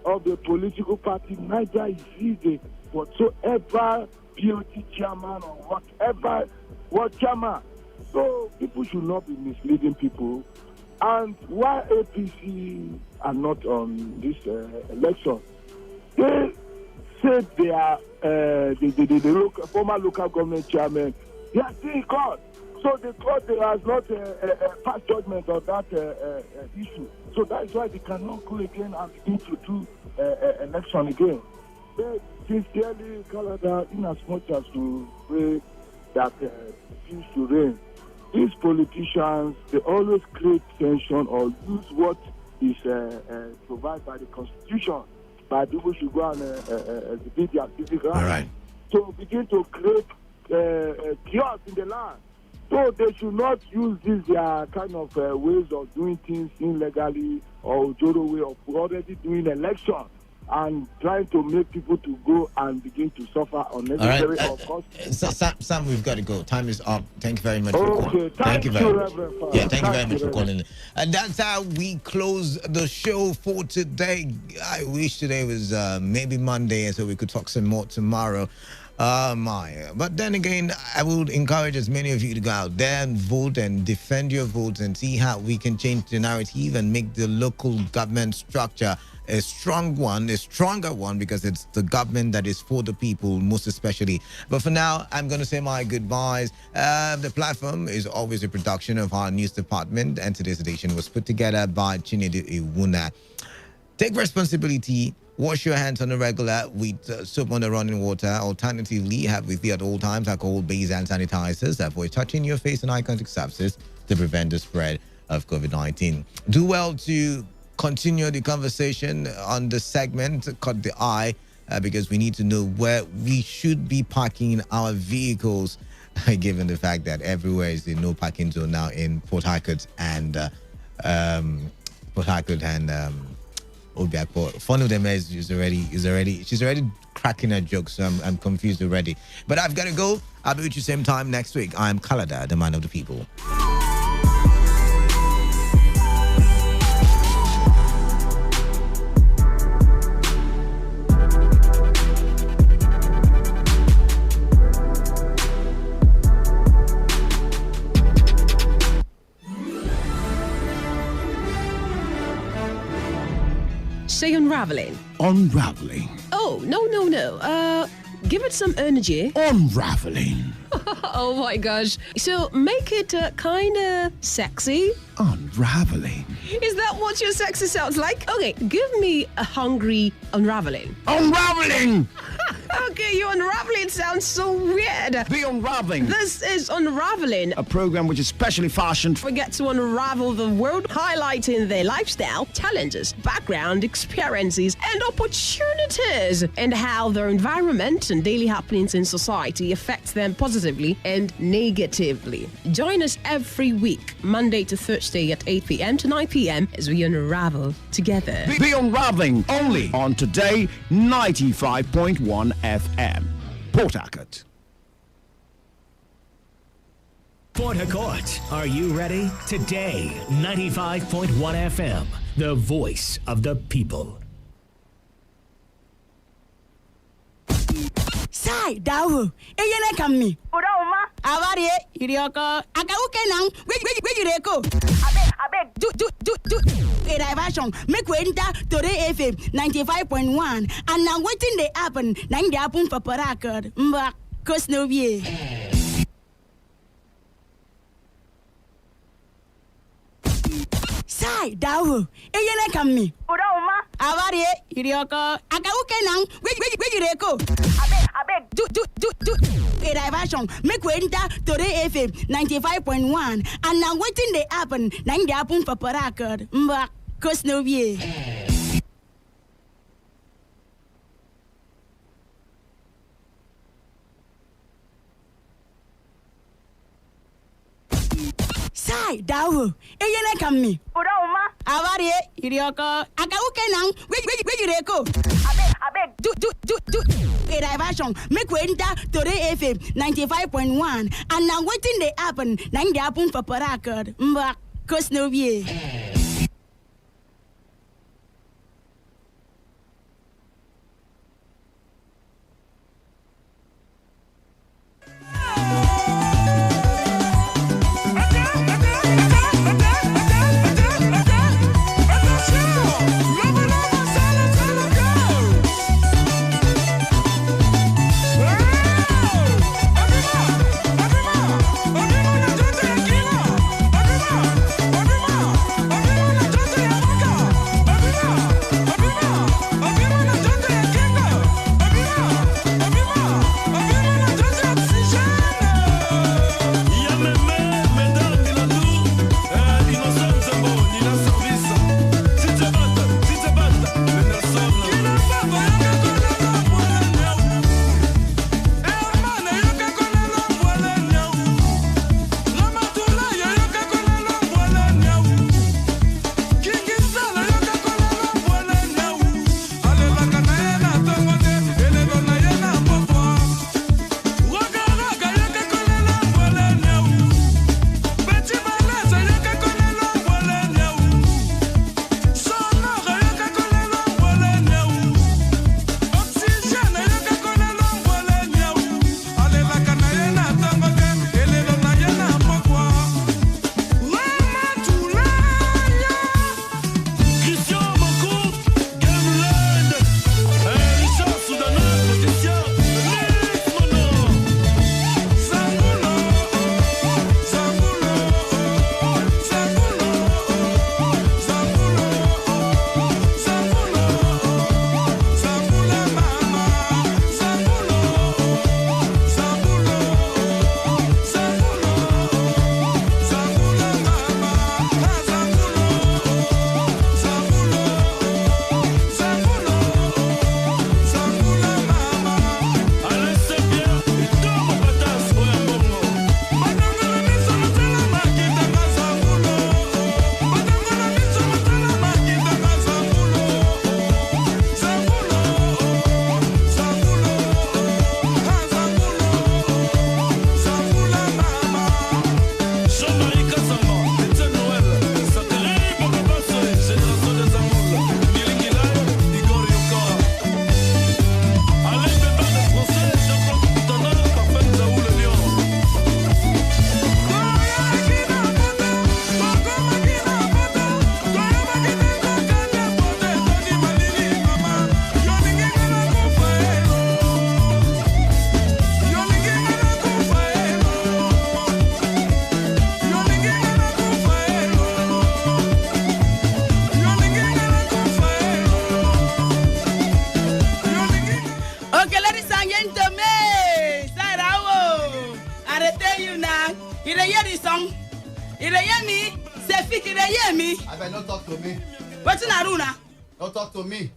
of the political party, neither is he the whatsoever beauty chairman or what chairman. So people should not be misleading people. And why APC are not on this election? They said they are the former local government chairman. They are still in court. So the court has not passed judgment on that issue. So that is why they cannot go again and begin to do election again. They sincerely, Canada, in as much as to pray that peace should reign, these politicians, they always create tension or use what is provided by the Constitution. By people should go and exhibit their civic rights. Right. So begin to create chaos in the land. So they should not use these kind of ways of doing things illegally or Joro way of already doing election and trying to make people to go and begin to suffer unnecessary cost. Sam, we've got to go. Time is up. Thank you very much for calling. Thank you very much. Thank you very much for calling. And that's how we close the show for today. I wish today was maybe Monday so we could talk some more tomorrow. But then again, I would encourage as many of you to go out there and vote and defend your votes and see how we can change the narrative and make the local government structure a strong one, a stronger one, because it's the government that is for the people, most especially. But for now, I'm going to say my goodbyes. The platform is always a production of our news department, and today's edition was put together by Chinedu Iwuna. Take responsibility. Wash your hands on the regular with soap on the running water. Alternatively, have with you at all times alcohol-based hand sanitizers. Avoid touching your face and eye contact surfaces to prevent the spread of COVID-19. Do well to continue the conversation on the segment Caught the Eye because we need to know where we should be parking our vehicles given the fact that everywhere is the no parking zone now in Port Harcourt and Obiakport. One of them she's already cracking a joke, so I'm confused already. But I've got to go. I'll be with you same time next week. I'm Kalada, the man of the people. Say unraveling. Unraveling. Oh, no. Give it some energy. Unraveling. Oh my gosh. So make it kind of sexy. Unraveling. Is that what your sexy sounds like? Okay, give me a hungry unraveling. Unraveling! Okay, your unraveling sounds so weird. The Unraveling. This is Unraveling, a program which is specially fashioned. We get to unravel the world, highlighting their lifestyle, challenges, background, experiences, and opportunities, and how their environment and daily happenings in society affects them positively and negatively. Join us every week, Monday to Thursday at 8 p.m. to 9 p.m. as we unravel together. The Unraveling, only on Today 95.1 FM. Port Harcourt. Port Harcourt, are you ready? Today 95.1 FM, the voice of the people. Sai dawo eyene kammi oda oma awari irioko akawuke nang we jireko abeg do a diversion make we enter Today FM 95.1 and now wetin dey happen na dey happen for Port Harcourt mba cause no be Sai dawo eyene kammi oda oma awari irioko akawuke nang we jireko abeg do a diversion make we enter Today FM 95.1 and now wetin dey happen na dey happen for Port Harcourt mba cause no be Sai dawo eyene kammi oda oma awari irioko akawuke okay now? Where you go? Abeg, do a diversion. Make we enter Today FM 95.1. And now waiting they happen. Now they happen for Parakard. Mbak, cause no be. Don't talk to me.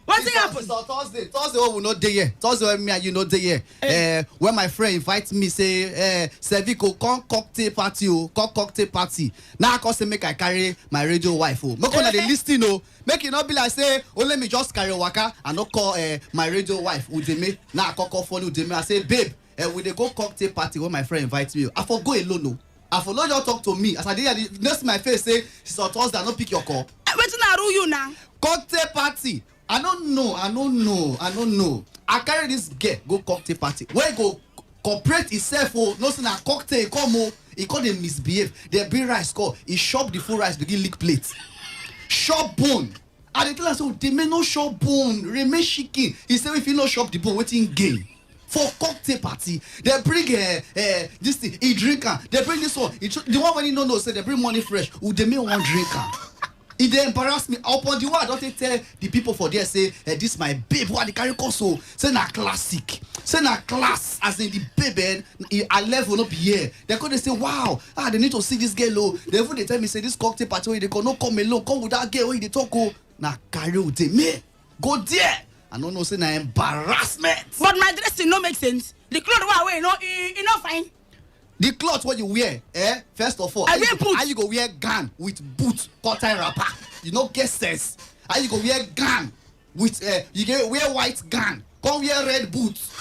What thing happened? Thursday we will not day here. Thursday when me and you not day here. When my friend invites me say, Servico come cocktail party. Now I say make I carry my radio wife. Make una dey listen o. Make it not be like say, let me just carry waka and not call my radio wife Udeme. Now I call phone Udeme. I say, babe, we dey go cocktail party when my friend invites me. I for go alone no. I for not just talk to me. As I did next my face say, it's on Thursday, I don't pick your call. Wetin na rule you now? Cocktail party. I don't know. I carry this girl go cocktail party. Where go cooperate itself no say na cocktail come he call them misbehave. They bring rice call. He chop the full rice begin lick plate. Chop bone. And they tell us they may no chop bone. Remain chicken. He say if you no chop the bone, wetin gain? For cocktail party, they bring this thing. He drink am. They bring this one. The one when you don't know say they bring money fresh. Who they make one drink am. It dey embarrass me. Upon the one, I don't tell the people for there say, this my babe. What they carry console? Say na classic. Say na class. As in the babe, a level up here. They could say, wow, they need to see this girl. They even they tell me say this cocktail party they no come alone. Come with that girl. They talk na carry with me. Go there. I don't know say na embarrassment. But my dressing no make sense. The clothes I wear, you no fine. The cloth what you wear, first of all, I wear boots. How you go wear gown with boot, cotton wrapper? You no get sense. How you go wear gun with you get wear white gun, come wear red boots.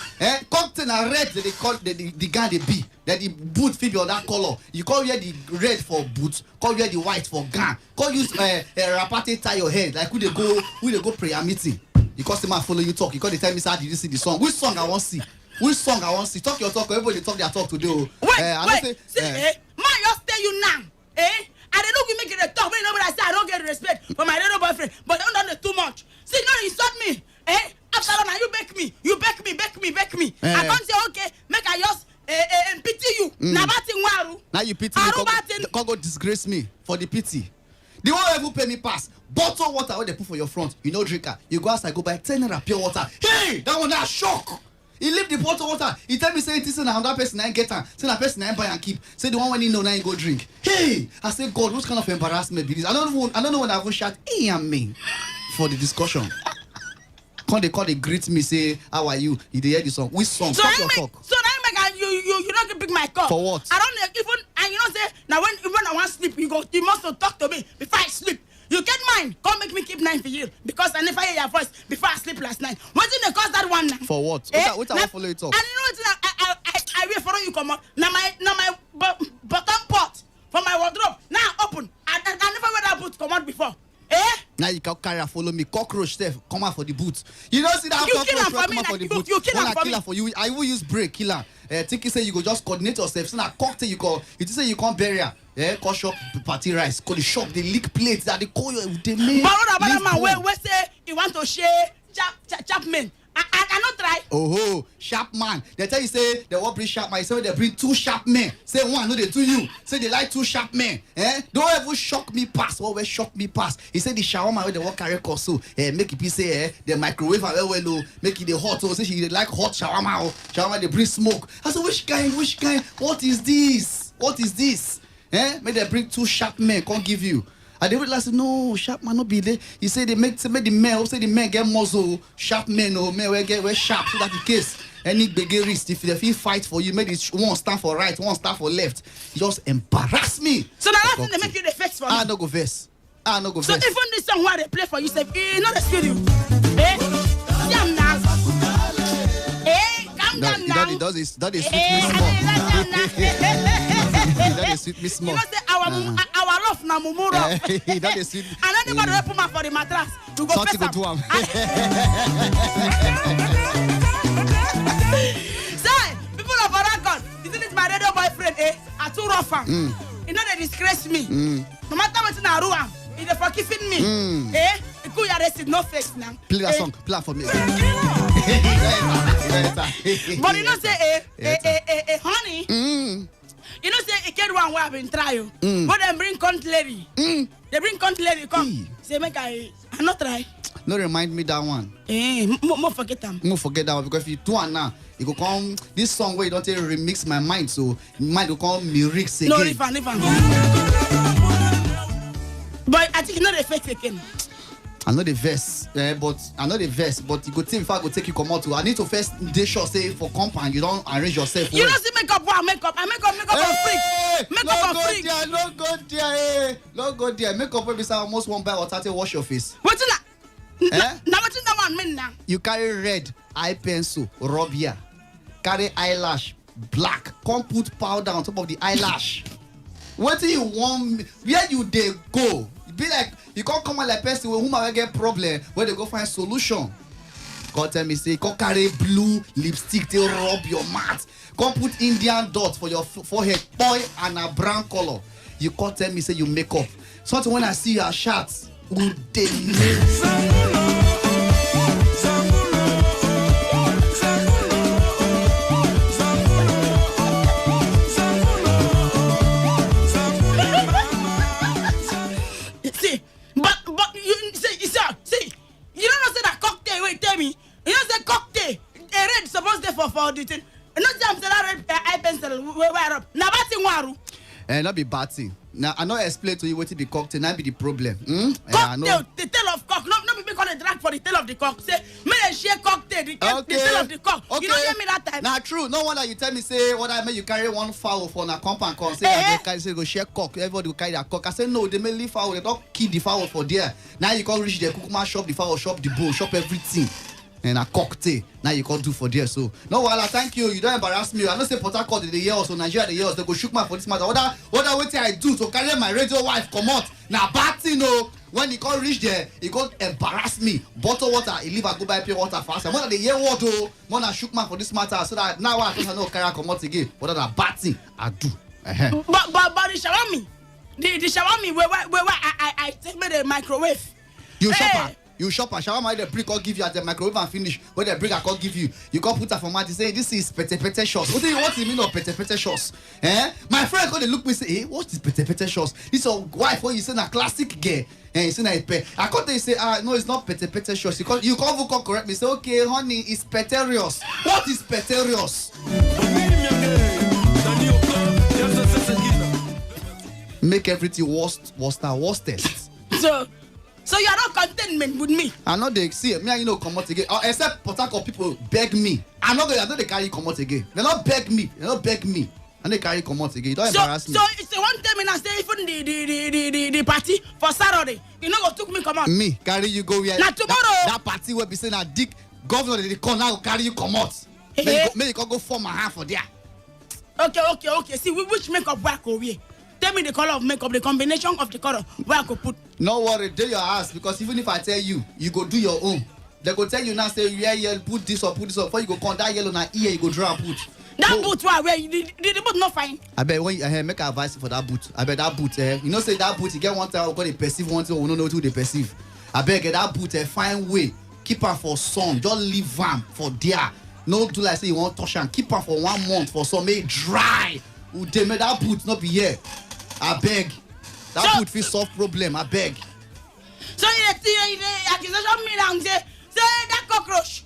Cocktail and red they call the gun they be. That the boot fit be on that color. You can't wear the red for boots, can't wear the white for gun. Can't use a rapate tie your head like who they go prayer meeting. The customer follow you talk. You can't tell me sir, did you see the song? Which song I want to see? Which song I want to see? Talk your talk. Everybody talk their talk today. Wait. See, man, just tell you now. I don't know if you make it a talk. But nobody say I don't get respect for my little boyfriend. But don't done it too much. See, no, insult me. After all, now you beg me. You beg me. I can't say okay. Make I just pity you. Now you pity me. Can't go disgrace me for the pity. The one ever pay me pass. Bottle water where they put for your front. You know drinker. You go outside, go buy 10 naira pure water. Hey, that one that shock. He leave the bottle water. He tell me say this and another person I get her. Say that person I buy and keep. Say the one when he know now he go drink. Hey, I say God, what kind of embarrassment be this? I don't know when I go shout. Hey, and me for the discussion. Come they greet me say how are you? You hear the song? Which song? So now make you don't pick my call. For what? I don't even and you know say now when I want sleep you must talk to me before I sleep. You get mine. Come make me keep 9 for you because I never hear your voice before I sleep last night. What did they cause that one now? For what? What I follow you talk? And you know I will follow you come on. Now my bottom pot for my wardrobe now open. I never wear that boot come out before. Now you can carry follow me. Cockroach Steph, come out for the boots. You don't see that you cockroach come out for the boots. You kill her for you. I will use break killer. Think you say you go just coordinate yourself. So now cocktail you call. You say you can't bury her. Call shop party rice. Call the shop they lick plates that they call you. They make. But what about man? Where say you want to share Chapman? I not try. Oh, sharp man. They tell you say they won't bring sharp man. Say they bring 2 sharp men. Say one, no they do you. Say they like 2 sharp men. Don't ever shock me pass. Always shock me pass. He said the shawarma where they walk carry so make it be say the microwave well make it the hot. So say she like hot shawarma. Shawarma they bring smoke. I said which kind? What is this? Make they bring 2 sharp men. Can't give you. And they would like say, no, sharp man not be there. He say they make the men get muzzle, sharp men or men will get sharp so that in case any big risk if they feel fight for you, maybe one stand for right, one stand for left. You just embarrass me. So now that's they make you the face for me. I no go verse. So even this song where they play for you, say, not the studio. Jam now. Calm down now. That is sweet me small. You know say our love na mumuro. That is sweet. And anybody will put for the mattress to go face to am. Say, people of Aragon, isn't it my radio boyfriend? I too rough am. You know they disgrace me. No matter what I do am, they forgiving me. You could arrested no face now. Play that song. Play for me. But you know say honey. You know say get one where I've been trying. But them bring cutlery. They bring cutlery come. Say make I not try. No remind me that one. More forget them. More forget that one because if you do one now, it go come this song where you don't remix my mind, so mind will come lyrics again. No, leave on. But I think not the effect again. I know the verse, but you go think if I go take you come out to. I need to first day sure say for compound you don't arrange yourself. You don't see makeup on freak. Makeup on freak. No go there. Makeup will be almost 1 by or 30 wash your face. What's that? Now what's that one mean now? You carry red eye pencil, rub here. Carry eyelash, black. Come put powder on top of the eyelash. What do you want? Where you they go? Be like you can't come out like person with whom I get problem where they go find solution. God tell me say come carry blue lipstick to rub your mouth. Come put Indian dots for your forehead, boy, and a brown color. You can't tell me say you make up. Something when I see your shots, who they for the thing. Not jam say that red eye pencil wear up. Na batting waru. Not be batting. Now I know explain to you what the cocktail. Now be the problem. Cocktail, the tail of cock. No be because call a drag for the tail of the cock. Say, may I share cocktail, the tail of the cock. Okay. You don't hear me that time. Now true. No wonder you tell me say what I mean. You carry one fowl for na compound. Say they go share cock. Everybody will carry their cock. I say no. They may leave fowl. They don't keep the fowl for there. Now you can't reach the kukuma shop the fowl, shop the bowl, shop everything. And a cocktail. Now you can't do for there. So no, well, thank you. You don't embarrass me. I don't say Port Harcourt the year also Nigeria the year. They go shook man for this matter. What wait till I do to carry my radio wife come out. Now bad thing no. When he can't reach there, he can't embarrass me. Bottle water, he leave I go buy pure water fast. More than the year what though, more than shook man for this matter. So that now I don't know carry come out again. What that bad thing I do. But the shawami, the shawami where I take me the microwave. You shopper. You shop and shawarma the brick or give you at the microwave and finish. When the brick I can't give you, you can't put that for money. Say this is pete sauce. What do you mean of pete sauce? My friend go they look me say, hey, what is pete sauce? This your wife when you say a classic girl. And you say na ipe. I can't they say no, it's not pete sauce. You can't correct me. Say okay, honey, it's peterious. What is peterious? Make everything worstest. So you are not contentment with me. I know they see me and you know come out again. Except Port Harcourt people beg me. I know they carry come out again. They not beg me. And they carry come out again. You don't embarrass me. So it's one time and I say even the party for Saturday. You know what took me come out. Me carry you go where now tomorrow that party will be saying a dick governor they come now carry you come out. May you go form my hand for there. Okay. See which makeup work over here. Tell me the color of makeup, the combination of the color where I could put. No worry, do your ass because even if I tell you, you go do your own. They go tell you now say yeah, put this or put this or before you go come that yellow now ear you go draw and put. That boot where the boot not fine. I bet when you make advice for that boot. I bet that boot you know say that boot you get one time because they perceive one thing we don't know who they perceive. I bet get that boot fine way. Keep her for sun, just leave am for there. No do like say you want touch and keep her for 1 month for some make dry. They make that boot not be here. I beg. That would feel solve problem. I beg. So the accusation me now say that cockroach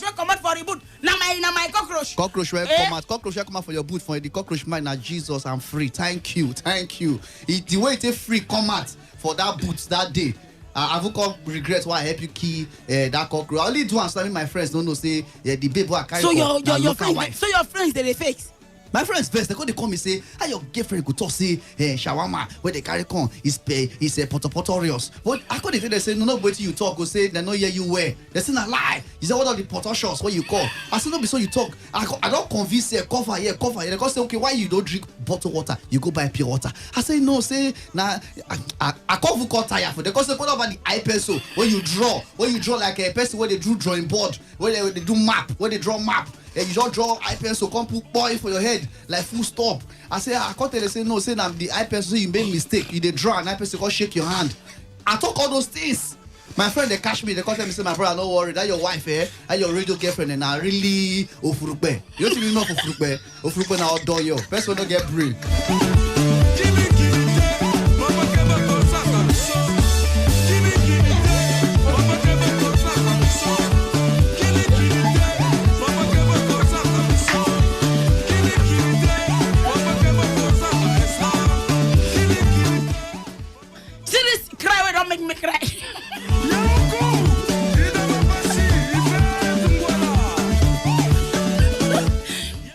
will come out for the boot. Now my cockroach. Cockroach will come out. Cockroach will come out for your boot. For the cockroach man, now Jesus, I'm free. Thank you. The way it free come out for that boot that day. I will regret why I help you key that cockroach. I only do understand my friends don't know say the baby I carry. So your friends. So your friends they fake. My friends first, they come and say, how your girlfriend could talk say shawarma where they carry con is potorious. But I could they say no wait till you talk, go say they know hear you where. They say a lie. You say what are the potentials what you call? I said no be so you talk. I don't convince here, cover here. They go say okay, why you don't drink bottled water? You go buy pure water. I say no, say nah I can't call tire for they go say what about the eye pencil when you draw like a person where they do drawing board, where they do map, where they draw map. You don't draw eye pencil, come put boy for your head like full stop. I say I can't tell you say no, say I'm the eye pencil, you made mistake. You did draw an eye pencil, come shake your hand. I talk all those things. My friend they catch me, they come tell me say my brother, don't worry, that your wife that your radio girlfriend and I really ofurukbe. You don't even know ofurukbe. Ofurukbe now outdoor yo. First one don't get brain. Make me cry.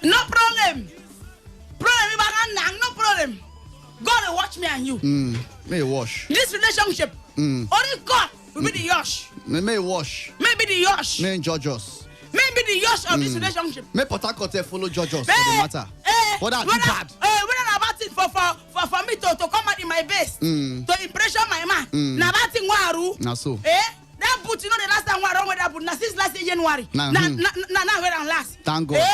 No problem. No problem. God will watch me and you. May wash. This relationship. Only God will be the yash. May wash. Maybe the yash. May judge us. Maybe the yash of this relationship. May Port Harcourt follow judge us for the matter. What are you bad? When about it for me to come out in my base to impression my man. Now that thing waru. Now so. That boot, you know the last time we wrong with that boot. Now since last January. Now where I'm last. Thank God.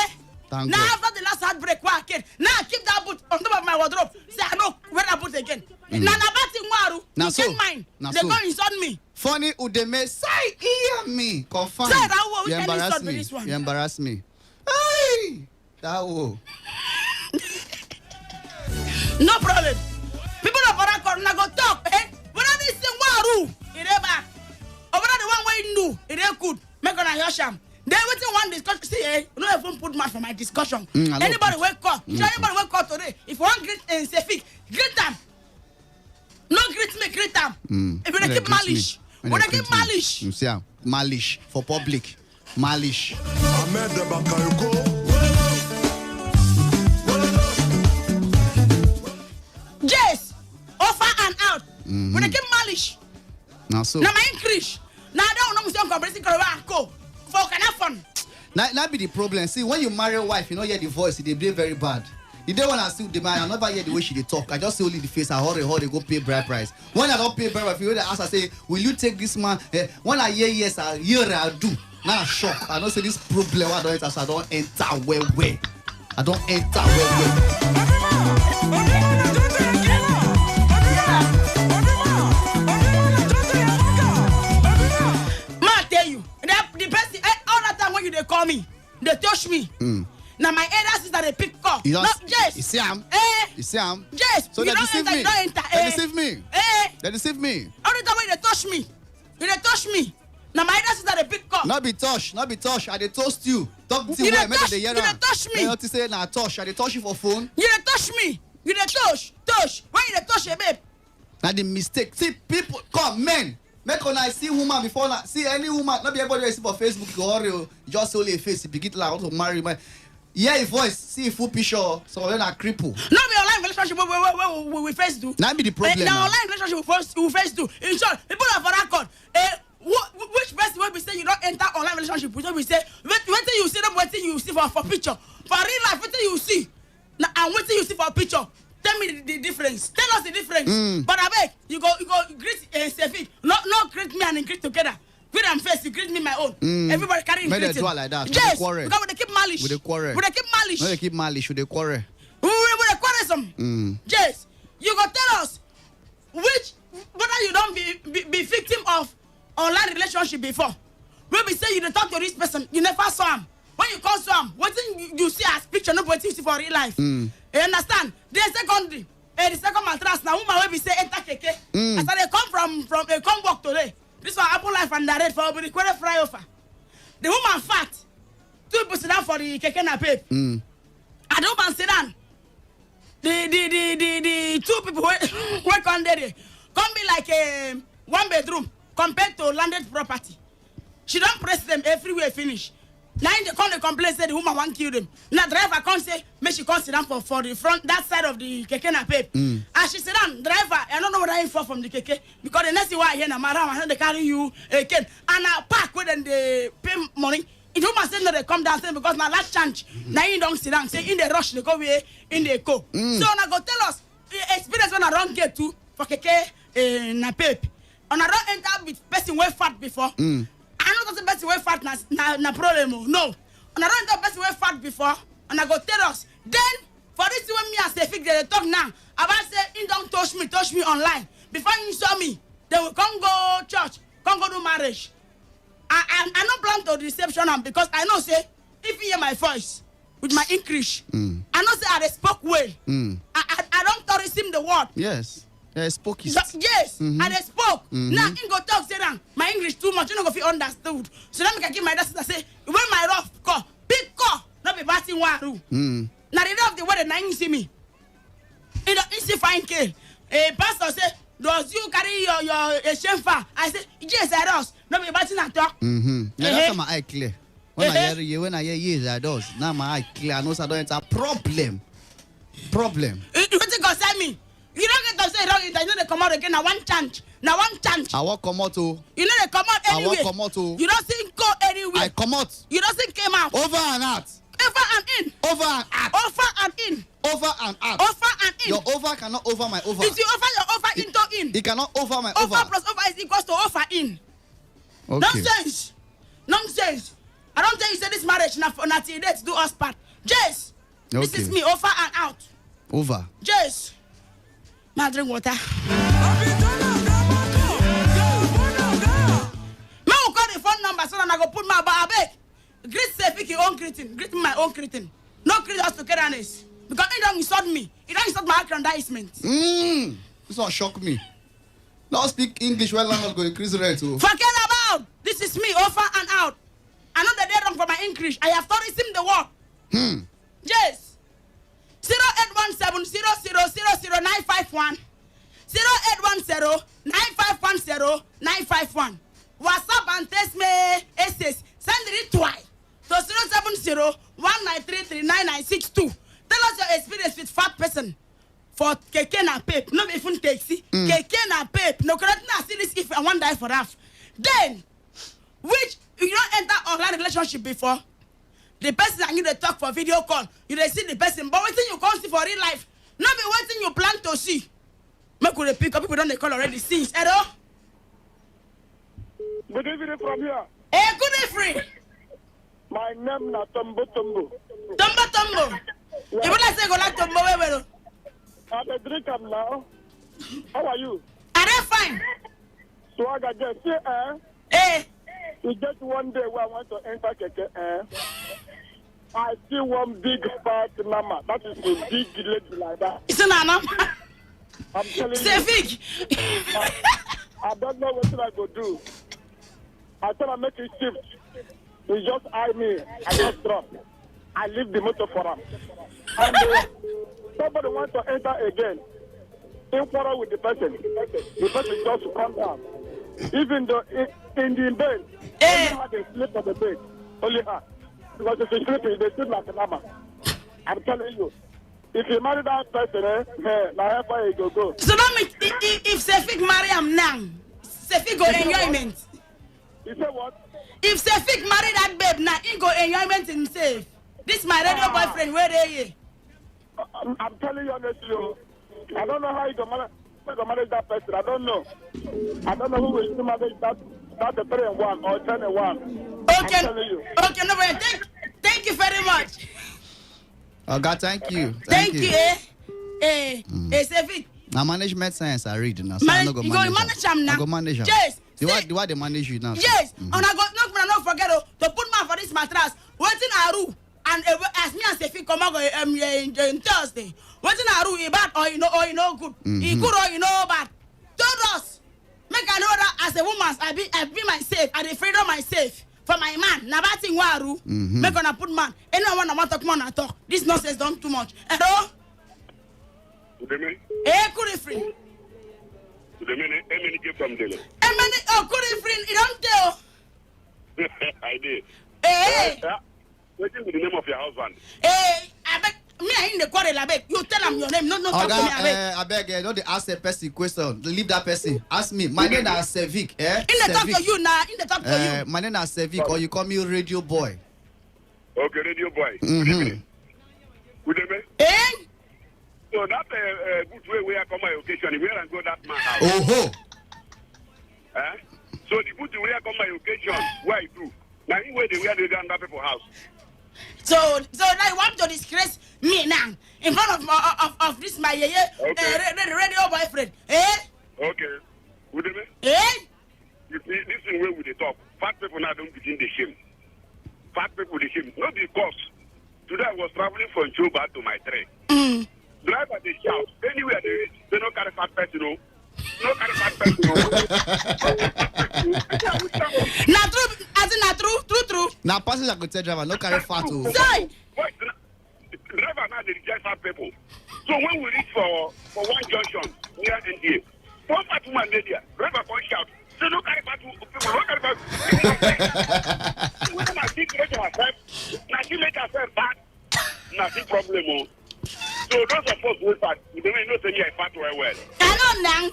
Thank now God. after the last heartbreak, now I keep that boot on top of my wardrobe. Say I know where that boot again. Now that thing waru. You change mine. They go insult me. Funny Udeme say hear me. Confirm. Say that one. You embarrass me. This one. You embarrass me. Hey, that wo. No problem. People of Port Harcourt now go talk. Whether this thing waru, it ever. Over the one way you know, it ain't good. Make on a hear sham. Then waiting one discussion. See, you don't even put much for my discussion. Anybody wake up? Anybody wake up today? If you want greet Sefik, greet them. No greet me, greet them. If you keep malice, When I get malish. You see, malish for public. Malish. Yes, offer and out. When I get malish. Now so. Now my increase. Now I don't know some company go for can have fun. That be the problem. See, when you marry a wife, you know, hear the voice, they play very bad. The day when I see the man, I never hear the way she talk. I just see only the face. I hurry, go pay bride price. When I don't pay bride price, you ask, I say, will you take this man? When I hear yes, I do. Now I'm shocked. I don't say this problem. I don't enter, so I don't enter where. I don't enter where. They call me, they touch me. Now my elder sister they pick call. Yes. You see him? You see him? Yes. So they deceive me. They deceive me. They deceive me. Every time they touch me, they touch me. Now my elder sister they pick call. Not be touch. I they toast you. Talk to you. You they touch me. You know to say na touch. I they touch you for phone. You they touch me. You they touch. When you they touch a babe. Now the mistake. See people come men. Make when I see woman before now, see any woman, not be everybody I see for Facebook, you just only a face, you begin to like want to marry my a voice, see a full picture, so then I cripple. No be online relationship we face do. That be the problem. Now online relationship we face do. In short, people are for record. Which person will be say you don't enter online relationship? Which we say wait till you see them, wait till you see for picture. For real life, wait till you see. Now and wait till you see for picture. Tell me the difference. Tell us the difference. But I beg, you go greet Sefi. Not greet me and greet together. Greet and face, you greet me my own. Everybody carrying greeting. They do like that. Yes, because they keep malice. With the quarrel. With they keep malice. No, they keep malice. With the quarrel. With the quarrelsome. Yes, you go tell us whether you don't be victim of online relationship before. When we say you don't talk to this person, you never saw him. When you call some, what thing you see as picture, not what you see for real life. You understand? The secondary, the second mattress now, woman will be say enter keke. As they come from a come work today. This one Apple Life and direct for the quarter fly offer. The woman fat. 2 people sit down for the keke na pape. And the woman sit down. The 2 people work on there. Come be like a 1 bedroom compared to landed property. She don't press them everywhere finish. Now they come to complain say the woman want kill them. Now driver come say make she come sit down for the front that side of the keke na pape. As she sit down, driver I don't know what I fall from the keke because the next thing I hear na madam I know they carry you again and I park where then they pay money. If woman say no they come down because now last chance now you don't sit down say in the rush they go where in the go. So now go tell us experience when I don't get to for keke na pape. And I don't enter with person way fat before. I don't think person way fat na problem. No. And I don't know person way fat before. And I go tell us. Then for this when me as a fix they talk now about say he don't touch me online. Before you saw me, they will come go church, come go do marriage. I not plan to deception them because I know say if you hear my voice with my English, I know say I spoke well. I don't tourism the word. Yes. Spoke it. Yes, and they spoke. Now in go talk say that my English too much, you don't go feel understood. So then I can give my dad say when my rough call, big call, not be passing one room. Now they love the way the nine see me. You know, it's a fine kill. A pastor say, does you carry your shame far? I say, yes, I does. Not be passing at talk. Now that's my eye clear. When I hear you, yes, I does. Now my eye clear. I know so I don't have problem. You want to concern me? You don't get to say wrong. You know they come out again. Now one chance. I won't come out too. You know they come out anyway. I won't come out too. You don't think go anywhere. I come out. You don't think came out. Over and out. Over and in. Over and out. Over and in. Over and out. Over and in. Your over cannot over my over. If you over your over into in. It cannot over my over. Over plus over is equals to over in. Okay. Nonsense. I don't tell you say this marriage now for till death do us part. Jace. Okay. This is me over and out. Over. Jace. Now drink water. May call the phone number so that I go put my bar back. Greet Sefik your own greeting. Greet my own greeting. No greet us togetherness. Because it don't insult me. It don't insult my aggrandizement. This one shock me. Now speak English while I'm not going to increase the rate. Forget about. This is me over and out. I know that they wrong for my English. I have tourism the word. Yes. 0817 0000951 0810-9510-951. WhatsApp and text me essays. Send it twice to 070-1933-9962. Tell us your experience with fat person for keke na pape. No even taxi. Keke na pape. No correct na see this if I want die for half. Then, which you don't enter online relationship before. The person I need to talk for video call. You dey see the person, but waiting you can't see for real life. Not be waiting you plan to see. Make we pick up people don't they call already since. Hello? Good evening from here. Hey, good evening. My name na Tombo. Tombo. You would like to say go like Tombo, where? I'm a drinker now. How are you? Are they fine? So I got just say, eh? It's just one day where I want to enter Keke, I see one big fat mama. That is a big lady like that. It's an Anna. I'm telling you. Sevig. I don't know what I go do. I thought I make a shift. He just eye me. I just drop. I leave the motor for him. And somebody wants to enter again. In quarrel with the person. The person just come down. Even though in the bed, only her they sleep on the bed. Only her. Because if they sleep, they sleep like a mama. I'm telling you. If you marry that person, now how you go. So that means if Sefik marry him now, Sefik go enjoyment. You say what? If Sefik marry that babe now, he go enjoyment himself. This my radio boyfriend, where they are? I'm telling you honestly, I don't know how you go manage that person. I don't know. I don't know who will still manage that the 3-1 or 10-1. Okay. I'm telling you. Okay, no way. Thank you very much. Oh God, thank you. Thank you. Sefik. Now management science I read now. So I no go manage him now. I go manage him. Yes. The why they manage you now? Yes. And I got not forget to put man for this mattress. Waiting Aru and as me and Sefik come out in Thursday. Waiting Aru he bad or you know good. He good or you know bad. Told us. Make I know that as a woman I be myself. I defend myself. For my man, na bad thing waru. Make gonna put man. Anyone want to come on and talk. This nonsense done too much. Hello? Good evening. Emily came from there. Good evening. You don't tell. I did. What is the name of your husband? I beg. Me, I in the quarrel. I beg. You tell him your name. No, talk to me. I beg. Don't they ask a person question. Leave that person. Ask me. My name is Sevik. In the talk to you now. In the talk to you. My name is Sevik, or you call me Radio Boy. Okay, Radio Boy. Good evening. So that good way where I come my occasion, where I go that man house. Oh. So the good way I come my occasion, where I do. Now in way they wear the other people's house. So now you want to disgrace me now in front of this my radio boyfriend, Okay. Would you You see, this is where we talk. Fat people now don't begin the shame. Fat people the shame. Not because today I was traveling from Juba to my train. Driver they shout anywhere they don't carry fat person. No carry fat person. Not true. As in not true. Now passenger could tell driver no carry fat. Sorry. Driver now they reject fat people. So when we reach for one junction near NDA, one fat woman there, driver can shout. So no carry fat people. No carry fat. When I see herself, now she make herself bad. Nothing problem. So those of us who fat, we don't know say I fat well. I know now.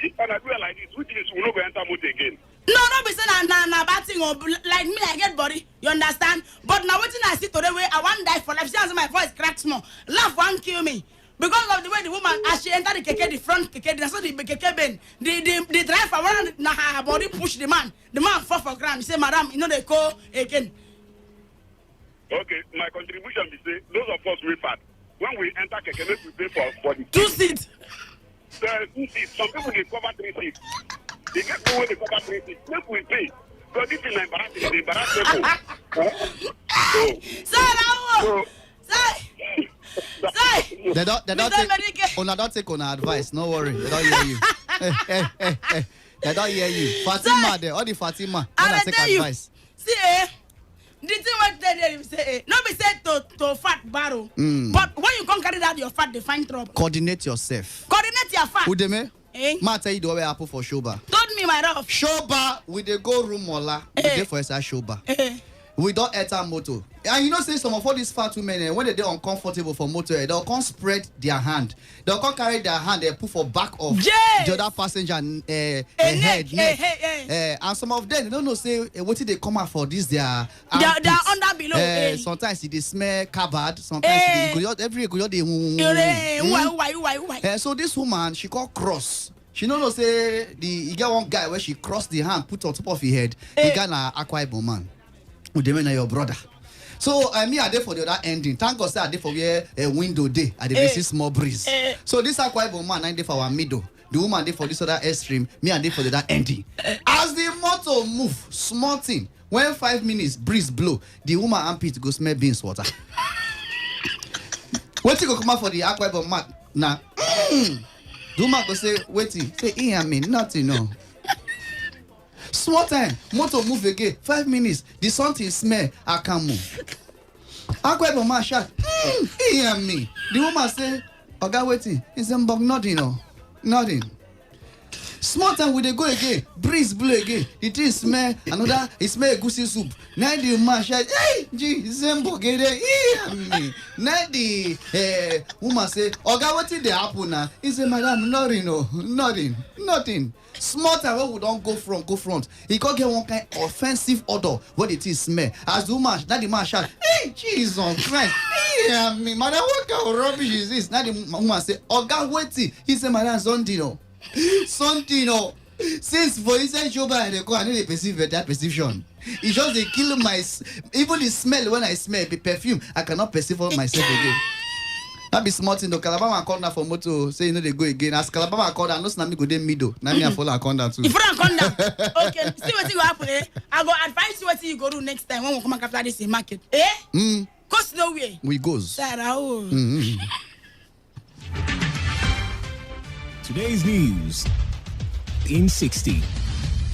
If I do it like this, which is we no go enter motor again. No, be say na bad thing or like me I get body. You understand? But now wetin I see today where I want die for life. See as my voice cracks small. Laugh won't kill me. Because of the way the woman as she enter the keke, the front keke, that's how the keke bend. The driver when her body push the man fall for ground. He say, madam, you know they go again. Okay, my contribution is say those of us we fat. When we enter keke, make we pay for the 2 seats. 2 seats. Some people they cover 3 seats. They get people they cover 3 seats. Make we pay. So this is embarrassing. They embarrass people. They don't take on advice. No worry. They don't hear you. They don't hear you. Fatima there. All the Fatima. Don't take advice. See, the thing what they say, not be said to fat barrel. But when you can't carry that your fat, they find trouble. Coordinate yourself. Coordinate your fat. Udeme? Ma tell you the way happen for Shoba. Told me my love. Shoba, we dey go room Mola. We dey for inside Shoba. We don't enter motor. And you know, say some of all these fat women, when they're uncomfortable for motor, they'll come spread their hand. They'll come carry their hand and put for back of the other passenger head. And some of them, they don't know, say, what did they come out for this? They are under below. Sometimes they smell covered. Sometimes every day. So this woman, she called cross. She know say you get one guy where she crossed the hand, put on top of his head. The guy na Akwa Ibom man. Udeme your brother. So me are there for the other ending. Thank God say I there for where a window day at the basic small breeze. So this Akwa Ibom man I there for our middle. The woman there for this other extreme. Me are there for the other ending. As the motor move, small thing. When 5 minutes breeze blow, the woman armpit go smell beans water. What you go come out for the Akwa Ibom man now? The woman go say waiting. Say I mean nothing no. Small time, motor move again. 5 minutes, the something smell, I can't move. I go to my shot. Hear me. The woman say, "Oga waiting." He say, "But nothing, no, nothing." Small time we dey go again. Breeze blow again. The thing smell another. It smell goosey soup. Now the woman shout, "Hey, gee, Zembo get it." Hear me. Now the woman say, "Oga waiting dey happen now." He say, "Madam, nothing, no, nothing." Small time where we don't go front. He can't get one kind of offensive odor what it is smell. As the woman, now the man shout, "Hey, Jesus Christ!" Yeah, me, madam, what kind of rubbish is this? Now the woman say, "Oga waiting." He say, "Madam, something. Since for inside Shoba and they go, I need to perceive that perception. It just they kill my even the smell when I smell the perfume. I cannot perceive all myself again." That be smart in the Calabama called now for moto say you know they go again. As Calabama called, I know Snami go dey middle. Now me I follow Akonda too. If you Akonda, okay, see what will happen. I go advise you what you go do next time when we come after this in market. Cause no way. We goes. Today's news in 60.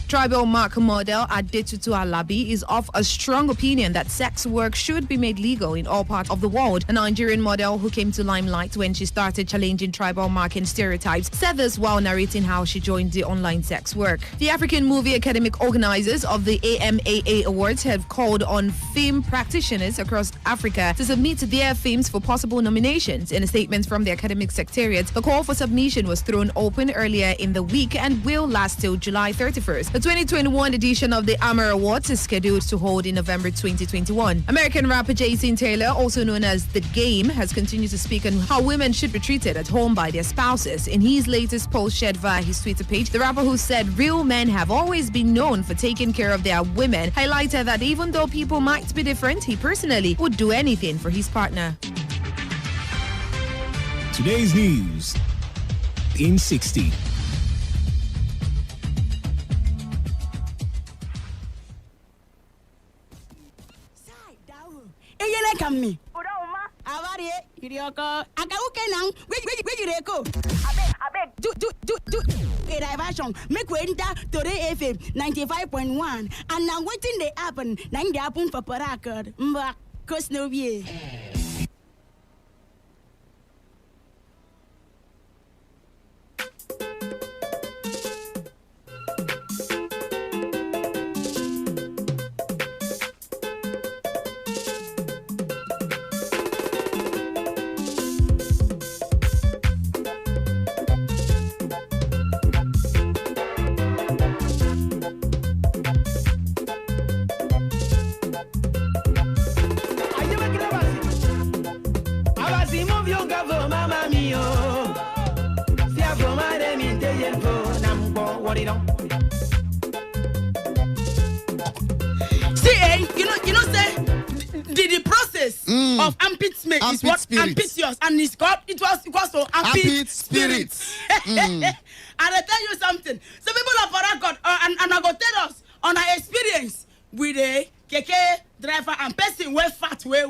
Tribal mark model Adetutu Alabi is of a strong opinion that sex work should be made legal in all parts of the world. A Nigerian model who came to limelight when she started challenging tribal mark and stereotypes said this while narrating how she joined the online sex work. The African Movie Academic organizers of the AMAA Awards have called on film practitioners across Africa to submit their films for possible nominations. In a statement from the academic secretariat, the call for submission was thrown open earlier in the week and will last till July 31st. The 2021 edition of the AMA Awards is scheduled to hold in November 2021. American rapper Jason Taylor, also known as The Game, has continued to speak on how women should be treated at home by their spouses. In his latest post shared via his Twitter page, the rapper, who said real men have always been known for taking care of their women, highlighted that even though people might be different, he personally would do anything for his partner. Today's news in 60. Eyele kammi. Avari irioko. Akauke nang. Where you go? Abeg. Do. A diversion. Make we enter Today FM 95.1. And now waiting they happen. Nang they happen for Parakad. Mba. Cause no be. The process of armpit smell is what armpit yours, and it was equals to armpit spirits. And I tell you something. Some people have record and I go tell us on our experience with a keke driver and person way fat way.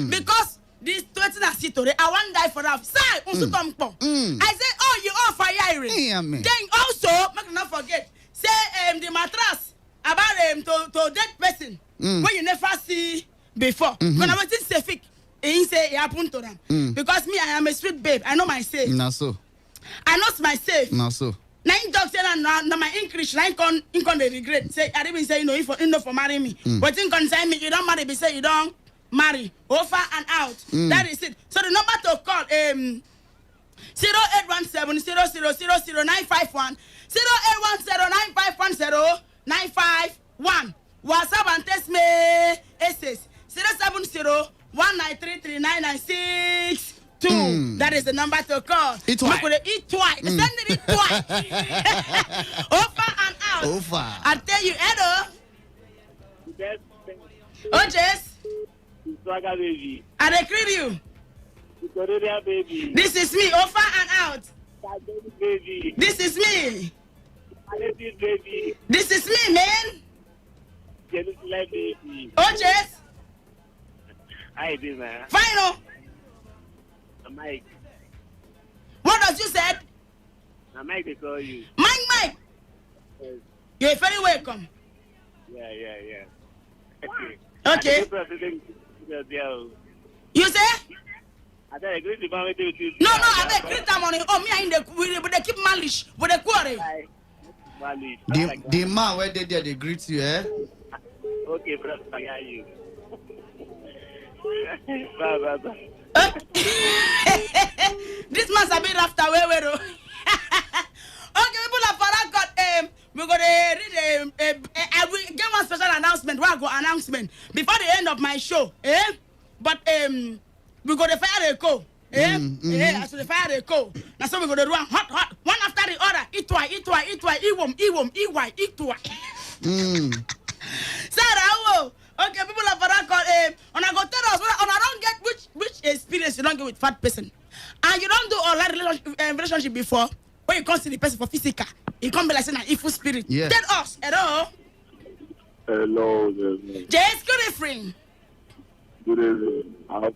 Because this 20 I see today, I want die for that. Say, I say, oh, you all fire. Then also, make not forget, say the mattress about to dead person when you never see before. When I was in Sefik, he say it happened to them. Because me, I am a sweet babe. I know myself. Not so. I know myself. Not so. Nine dogs and now my English line con the regret. Say I didn't say no if for marry me. But in concern me, you don't marry, be say you don't marry. Offer and out. That is it. So the number to call 0817 0000951 0817 WhatsApp and text me SS 07019339962. That is the number to call. Eat twice. Send it twice. Offer and out. Offer. I tell you, Edo. Oh, Jess. Swagger baby. I decree you. Victoria baby. This is me. Offer and out. Baby. This is me. Baby. This is me, man. Baby. Oh, Jess. How you doing, man? Final. Mike. What does you said? Now, Mike, they call you. Mike. Yes. You're very welcome. Yeah. Okay. You say? I agree with you. No, I bet greet them on it. Oh, me, I in the they keep malice with the quarry. The man where they there, they greet you, eh? Okay, brother, I hear you. Bye. This man's a bit after where. Okay, people of Farakot, we're going to read we get one special announcement. We'll go announcement before the end of my show, But we go to fire the co. So the fire the co. Now so we go to run hot, one after the other. Eat twice, eat twice. Sarah, okay, people of Farakot, and I go tell us, and I don't get which experience you don't get with fat person, and you don't do all that relationship before. When you come see the person for physical, you come be like saying an evil spirit. Yeah. Tell us, hello. Hello. Just good evening. Good evening. How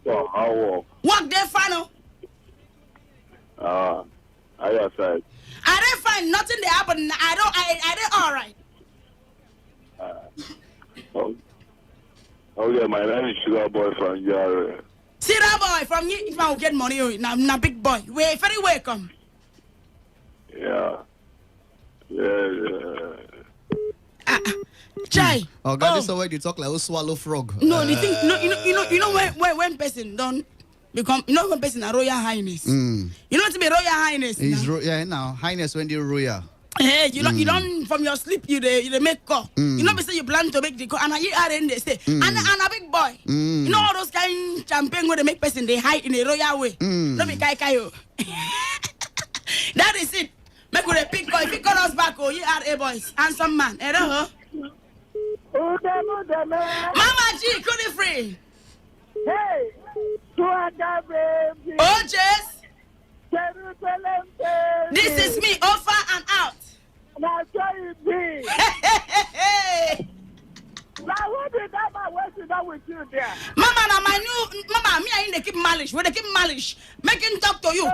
What day final? are you outside? I didn't find nothing there happen. I did all right. Okay, my name is Sugar Boy from Jare. See that boy from you, if I will get money, now big boy. We're very welcome. Yeah. Chai. Oh God, this is why they talk like a swallow frog. No, the thing, you know when person don't become, when person a royal highness. You know what to be royal highness. Now highness when they're royal. Hey, you don't from your sleep you they make call. You know, say you plan to make the call, and you are in they say, and a big boy. You know all those kind of champagne where they make person they hide in a royal way. Don't be kai. That is it. Make with a big boy. If you call us back, you are a boys, handsome man. Mama G, couldn't free. Hey, Swagger baby. Oh, Jess. Jerusalem baby. This is me, offer and out. Now, so you be. Now, what did that man working out with you there? Mama, now my new Mama, me I in the keep malice. Where they keep malice, making talk to you.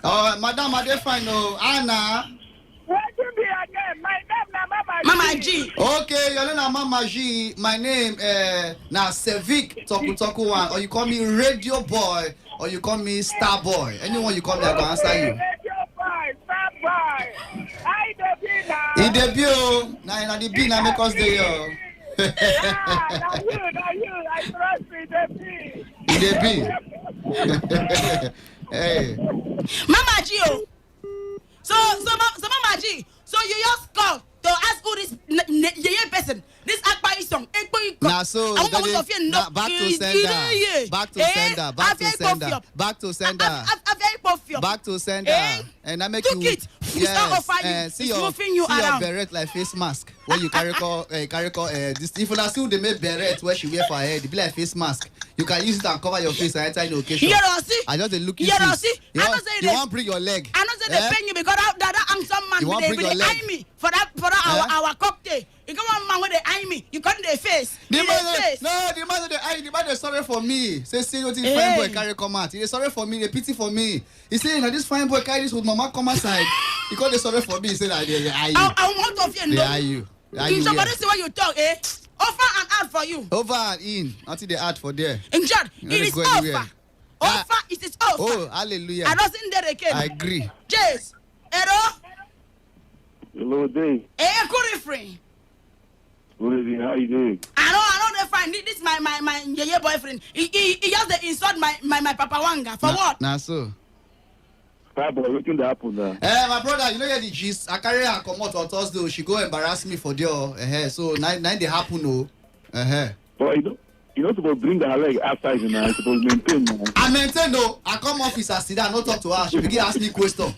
Oh, madam, I dey fine. No, Anna. What you be again? My name na Mama G. Okay, your name Mama G. My name na Sevik Toku one, or you call me Radio Boy, or you call me Star Boy. Anyone you call me, I go answer you. Radio Boy, Star Boy. I debut now. He debut. Now the B now make us there. Now you. I trust me, debut. He debut. Hey. Mama G. So Mama G. So you just call to ask who this person, this Akpai song. Now so back to sender. And I make you see your beret like face mask. When you carry this, if you see they make beret where she wear for her head, it be like face mask. You can use it and cover your face and enter in the occasion. I just look you You want bring your leg. I know say they pay you because that handsome man they eye me for that our cocktail. You come on man when they eye me, you cut their face. The man they sorry for me. Say what this fine boy carry come out. He sorry for me, they pity for me. He say this fine boy carry this with mama come outside. He call they sorry for me. He say that they eye you. I want of you. They eye you. Somebody say what you talk, Offer and out for you. Over and in. Until they add for there. In short, it is offer. Offer, it is offer. Oh, hallelujah. I don't think they can. I agree. Jace. Hello? Hello, Dave. Hey, good friend. Good evening. How you doing? I know they find this my yeye boyfriend. He just dey insult my papa wanga. For what? Nah, so. Boy, what happen now? My brother, you know the gist. I carry her come out on Thursday. She go embarrass me for there. So now they happen, no. Boy, you not supposed to bring her leg outside, you know. You're supposed to maintain, man. I maintain, no. I come office, I sit down, not talk to her. She begin ask me question.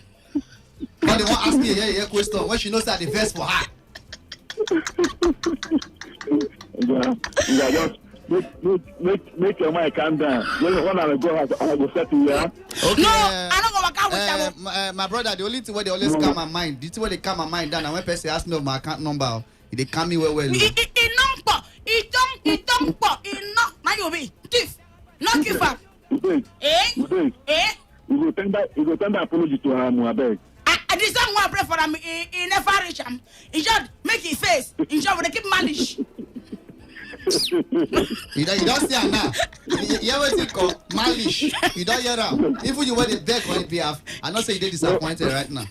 But they won't ask me a question when she knows that the verse for her. Just make your mind calm down. When I go out, I will set you, yeah? Okay. No, I don't go back out with my brother, the only thing where they always calm my mind, the thing where they calm my mind down, and when person ask me of my account number, they calm me well. It don't pop. Now you be thief. Not give up. Eh? You go tender apology to her, I beg. This song I pray for him. He never reach him. He just make his face. He just will keep malish. You don't see her now. You ever think of malish? You don't hear her. Even you want to beg on his behalf. I not say you did disappointed right now.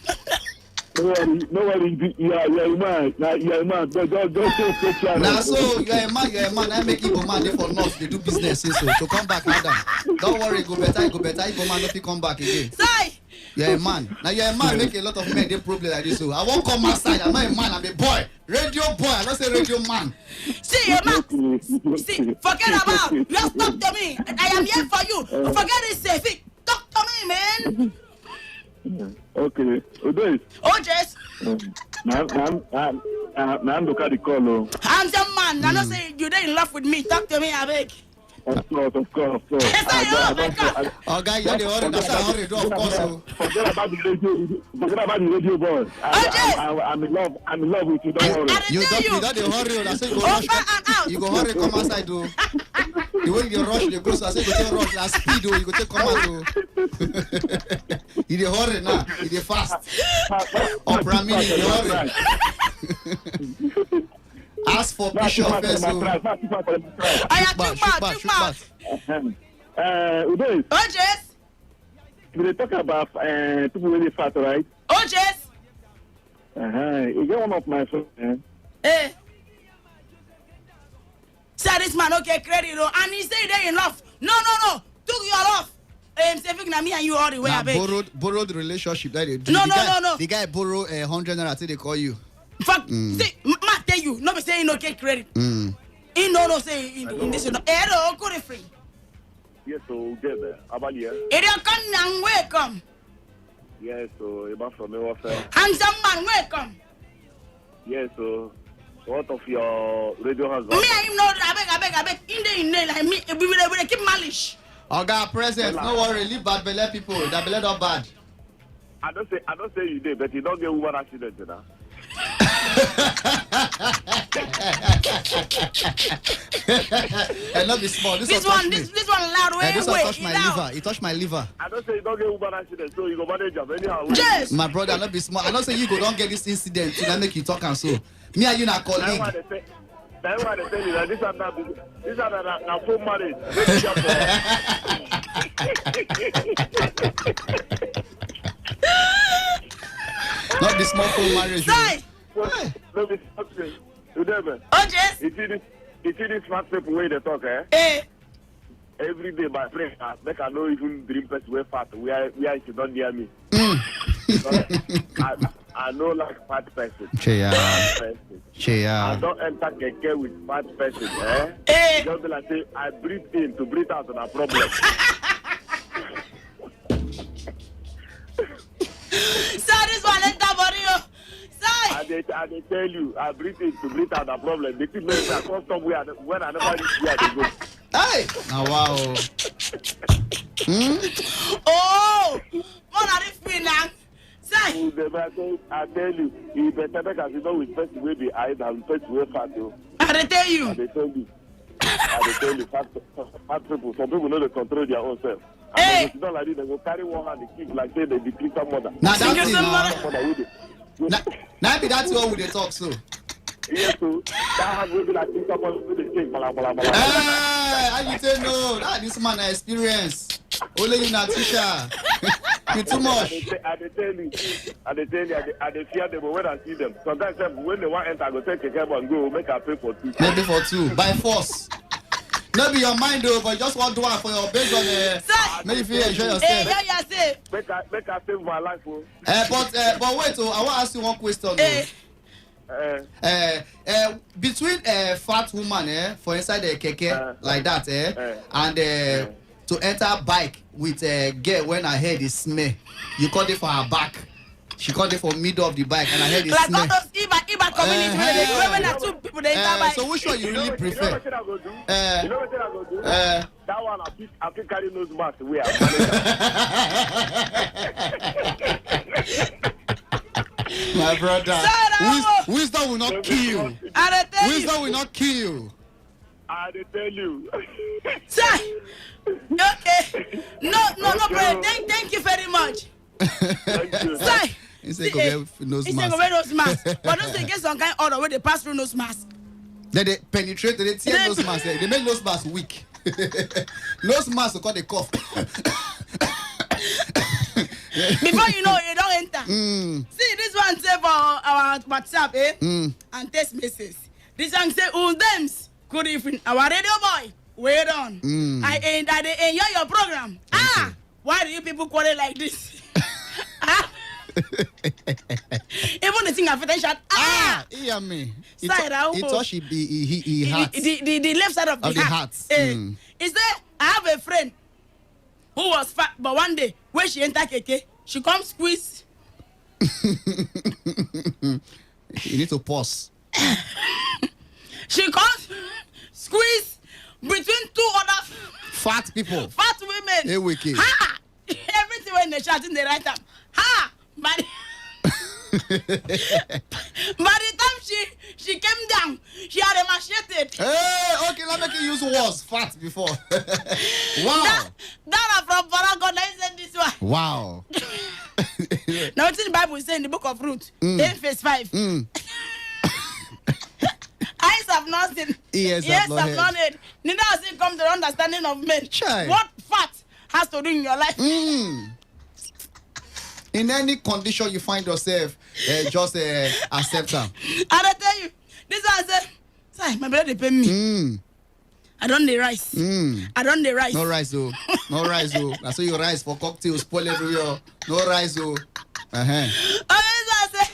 No worry, you are a man. You are a man. Don't take care. Now, so you are a man. I make Igbo man there for north. They do business, so come back, madam. Don't worry, go better. Igbo man, if you come back again. Say. You're a man. Now you're a man. Make a lot of men they problem like this. So I won't come outside. I'm not a man. I'm a boy. Radio boy. I don't say radio man. See, man. See, forget about. Just talk to me. I am here for you. Forget it, safe. Talk to me, man. Okay. Oh, Jess. I'm look at the call. Handsome man. I don't say you in love with me. Talk to me, I beg. Of course. Oh, guy, you're the hurry. That's how hurry do, of course. Forget about the radio boy. I'm in love with you. Don't worry. You don't the hurry. That's how you go rush. You go hurry, come outside, do. The way you rush, you go. So I say you go rush. At speed, you go take come out, do. You the hurry now. You the fast. Opera mini, you hurry. Ask for Bishop first. I am too much. Uday. Oh, Jess. We talk about people really fat, right? Oh, Jess. You get one of my friends. Say this man okay credit, and he say they in love. No. Took your love. Saving na me and you all the way. Borrowed relationship that they do. No. The guy borrow 100 naira till they call you. Fuck. See, Matt tell you. No be saying no get credit. He no say in this. Hello, good friend. Yes, so get there. Abalia. Area come and welcome. Yes, so about from your friend. Handsome man, welcome. Yes, so what of your radio husband? Me and him know. I beg. In the like me, we will keep malish. Oh God, present. No worry, leave bad belly people. That belly not bad. I don't say you did, but you don't get one accident, you know. And not be small. This one loud way. This one touch my liver. It touched my liver. I don't say you don't get one accident, so you go manage them anyhow. Yes. My brother, not be small. I don't say you go don't get this incident. To make you talk and so. Me and you na colleague. That's why they tell you that this is not full marriage. Not the small full marriage. Sorry. No be something. You never. Oh, yes. You see this smart people way they talk, eh? Every day my friend, make I know even dream person way fat. Where she don't near me. I know like fat person. I don't enter keke with fat person, eh? Just like say I breathe in to breathe out on a problem. So this one enter body. I they tell you, I breathe in to breathe out a problem. They keep making me custom when I never reach where they go. Hey! Oh, wow. Oh! What are they feeling now? Say! I tell you, you better make us know with person will be high than person will fat. I tell you. I tell you, fat people, some people know they control their own self. And if you don't like it, they will carry one hand and kick like say they be Christian mother. Now be that's what they talk so. Yes, so that hand will be like Christian mother with the king. Hey, how you say no? This man experience. Only you, Natisha. You too much. I tell you, I fear them when I see them. Sometimes when they want to enter, I go take a cab and go make a pay for 2. Maybe for 2 by force. Not be your mind though, but just want to do it for your based on maybe if you enjoy yourself. Hey, make I save my life. But wait, I want to ask you one question. Between a fat woman for inside the keke like that and to enter bike with a girl when her head is smell, you call it for her back. She called it for middle of the bike and her head is smell. Like all those Iba community when there are 2 people they enter bike. So which one you really prefer? You know what I go do? That one I think carry nose mask where my brother, wisdom will not kill you. Wisdom will not kill you. I tell you. Sir, okay. No, bro. Thank you very much. Thank you. Sir, he said go wear nose mask. Nose mask. But don't say get some kind of order where they pass through nose mask. Then they penetrate, they tear nose mask. They make nose mask weak. Nose mask will call the cough. Before you know, you don't enter. See, this one say for our WhatsApp, and text messages. This one say, "Dems, good evening, our radio boy. Wait on. I enjoy your program. Why do you people call it like this? Even the thing I've shot. Hear me. Side out. It all should be he heart. The left side of the heart. Is there? I have a friend who was fat, but one day when she enter keke, she come squeeze. You need to pause. She comes squeeze between 2 other fat people, fat women. Hey, wicked. Ha! Everything when they shout in the right time. Ha! But by the time she came down, she had emaciated. Hey, okay, let me use words. Fat before. Wow. That from Paragon, I said this one. Wow. Now it's in the Bible say in the book of Ruth, 10 verse 5. Eyes have not seen, ears have not heard. Neither has it come to the understanding of men. What fat has to do in your life? In any condition you find yourself, just accept them. And I tell you, this one said, "Sorry, my brother pay me. I don't the rice. I don't the rice. No rice, though. No rice, though. That's why you rice for cocktails, spoil everywhere. No rice, though. And this one said,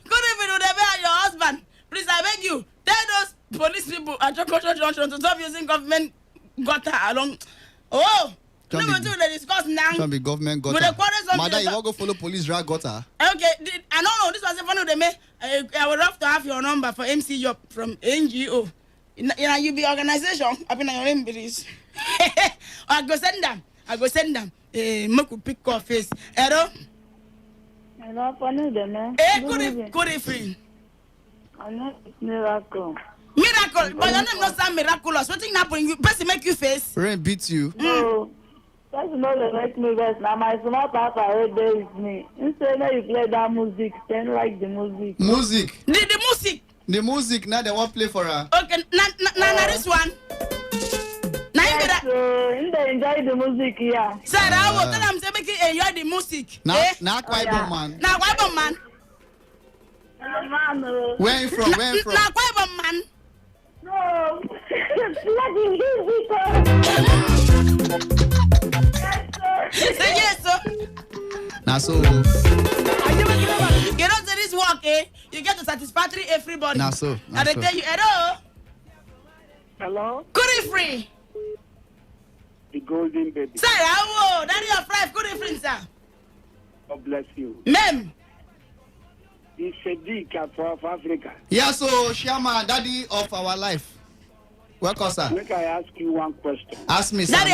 good evening, whatever your husband. Please, I beg you, tell those police people at Chocolate Junction to stop using government gutter along. Oh, no, we do the discuss now. Don't be government gutter. Mother, you want to go follow police drag gutter? Okay, I don't know. This was one of them. I would love to have your number for MC Job from NGO. You be organization. I've been on your name, please. I go send them. Make pick off face. Hello. Hello, funny them. Good evening. I know it's miracle. Miracle, but your name not sound miraculous. What thing happen? You person make you face. Rain beat you. No. That's not the make me best. Now my small papa right there with me. Instead of you play that music, then like the music. Music. The music. The music. Now they want play for her. Okay, now this one. Yes, enjoy the music, yeah. Sir, I will tell them to make you enjoy the music. Now quite man. Now quite man. Where you from? Now quite man. No. Say yes, sir. Now so. You don't say this work, you get to satisfactory everybody. Now so. I tell you, hello. Hello. Good evening. The golden baby. Sir, how that is your friend. Good evening, sir. God bless you. Ma'am. The Sadiq of Africa. Yeah, so Shama, daddy of our life. Welcome, sir. Make I ask you one question. Ask me, sir. Daddy,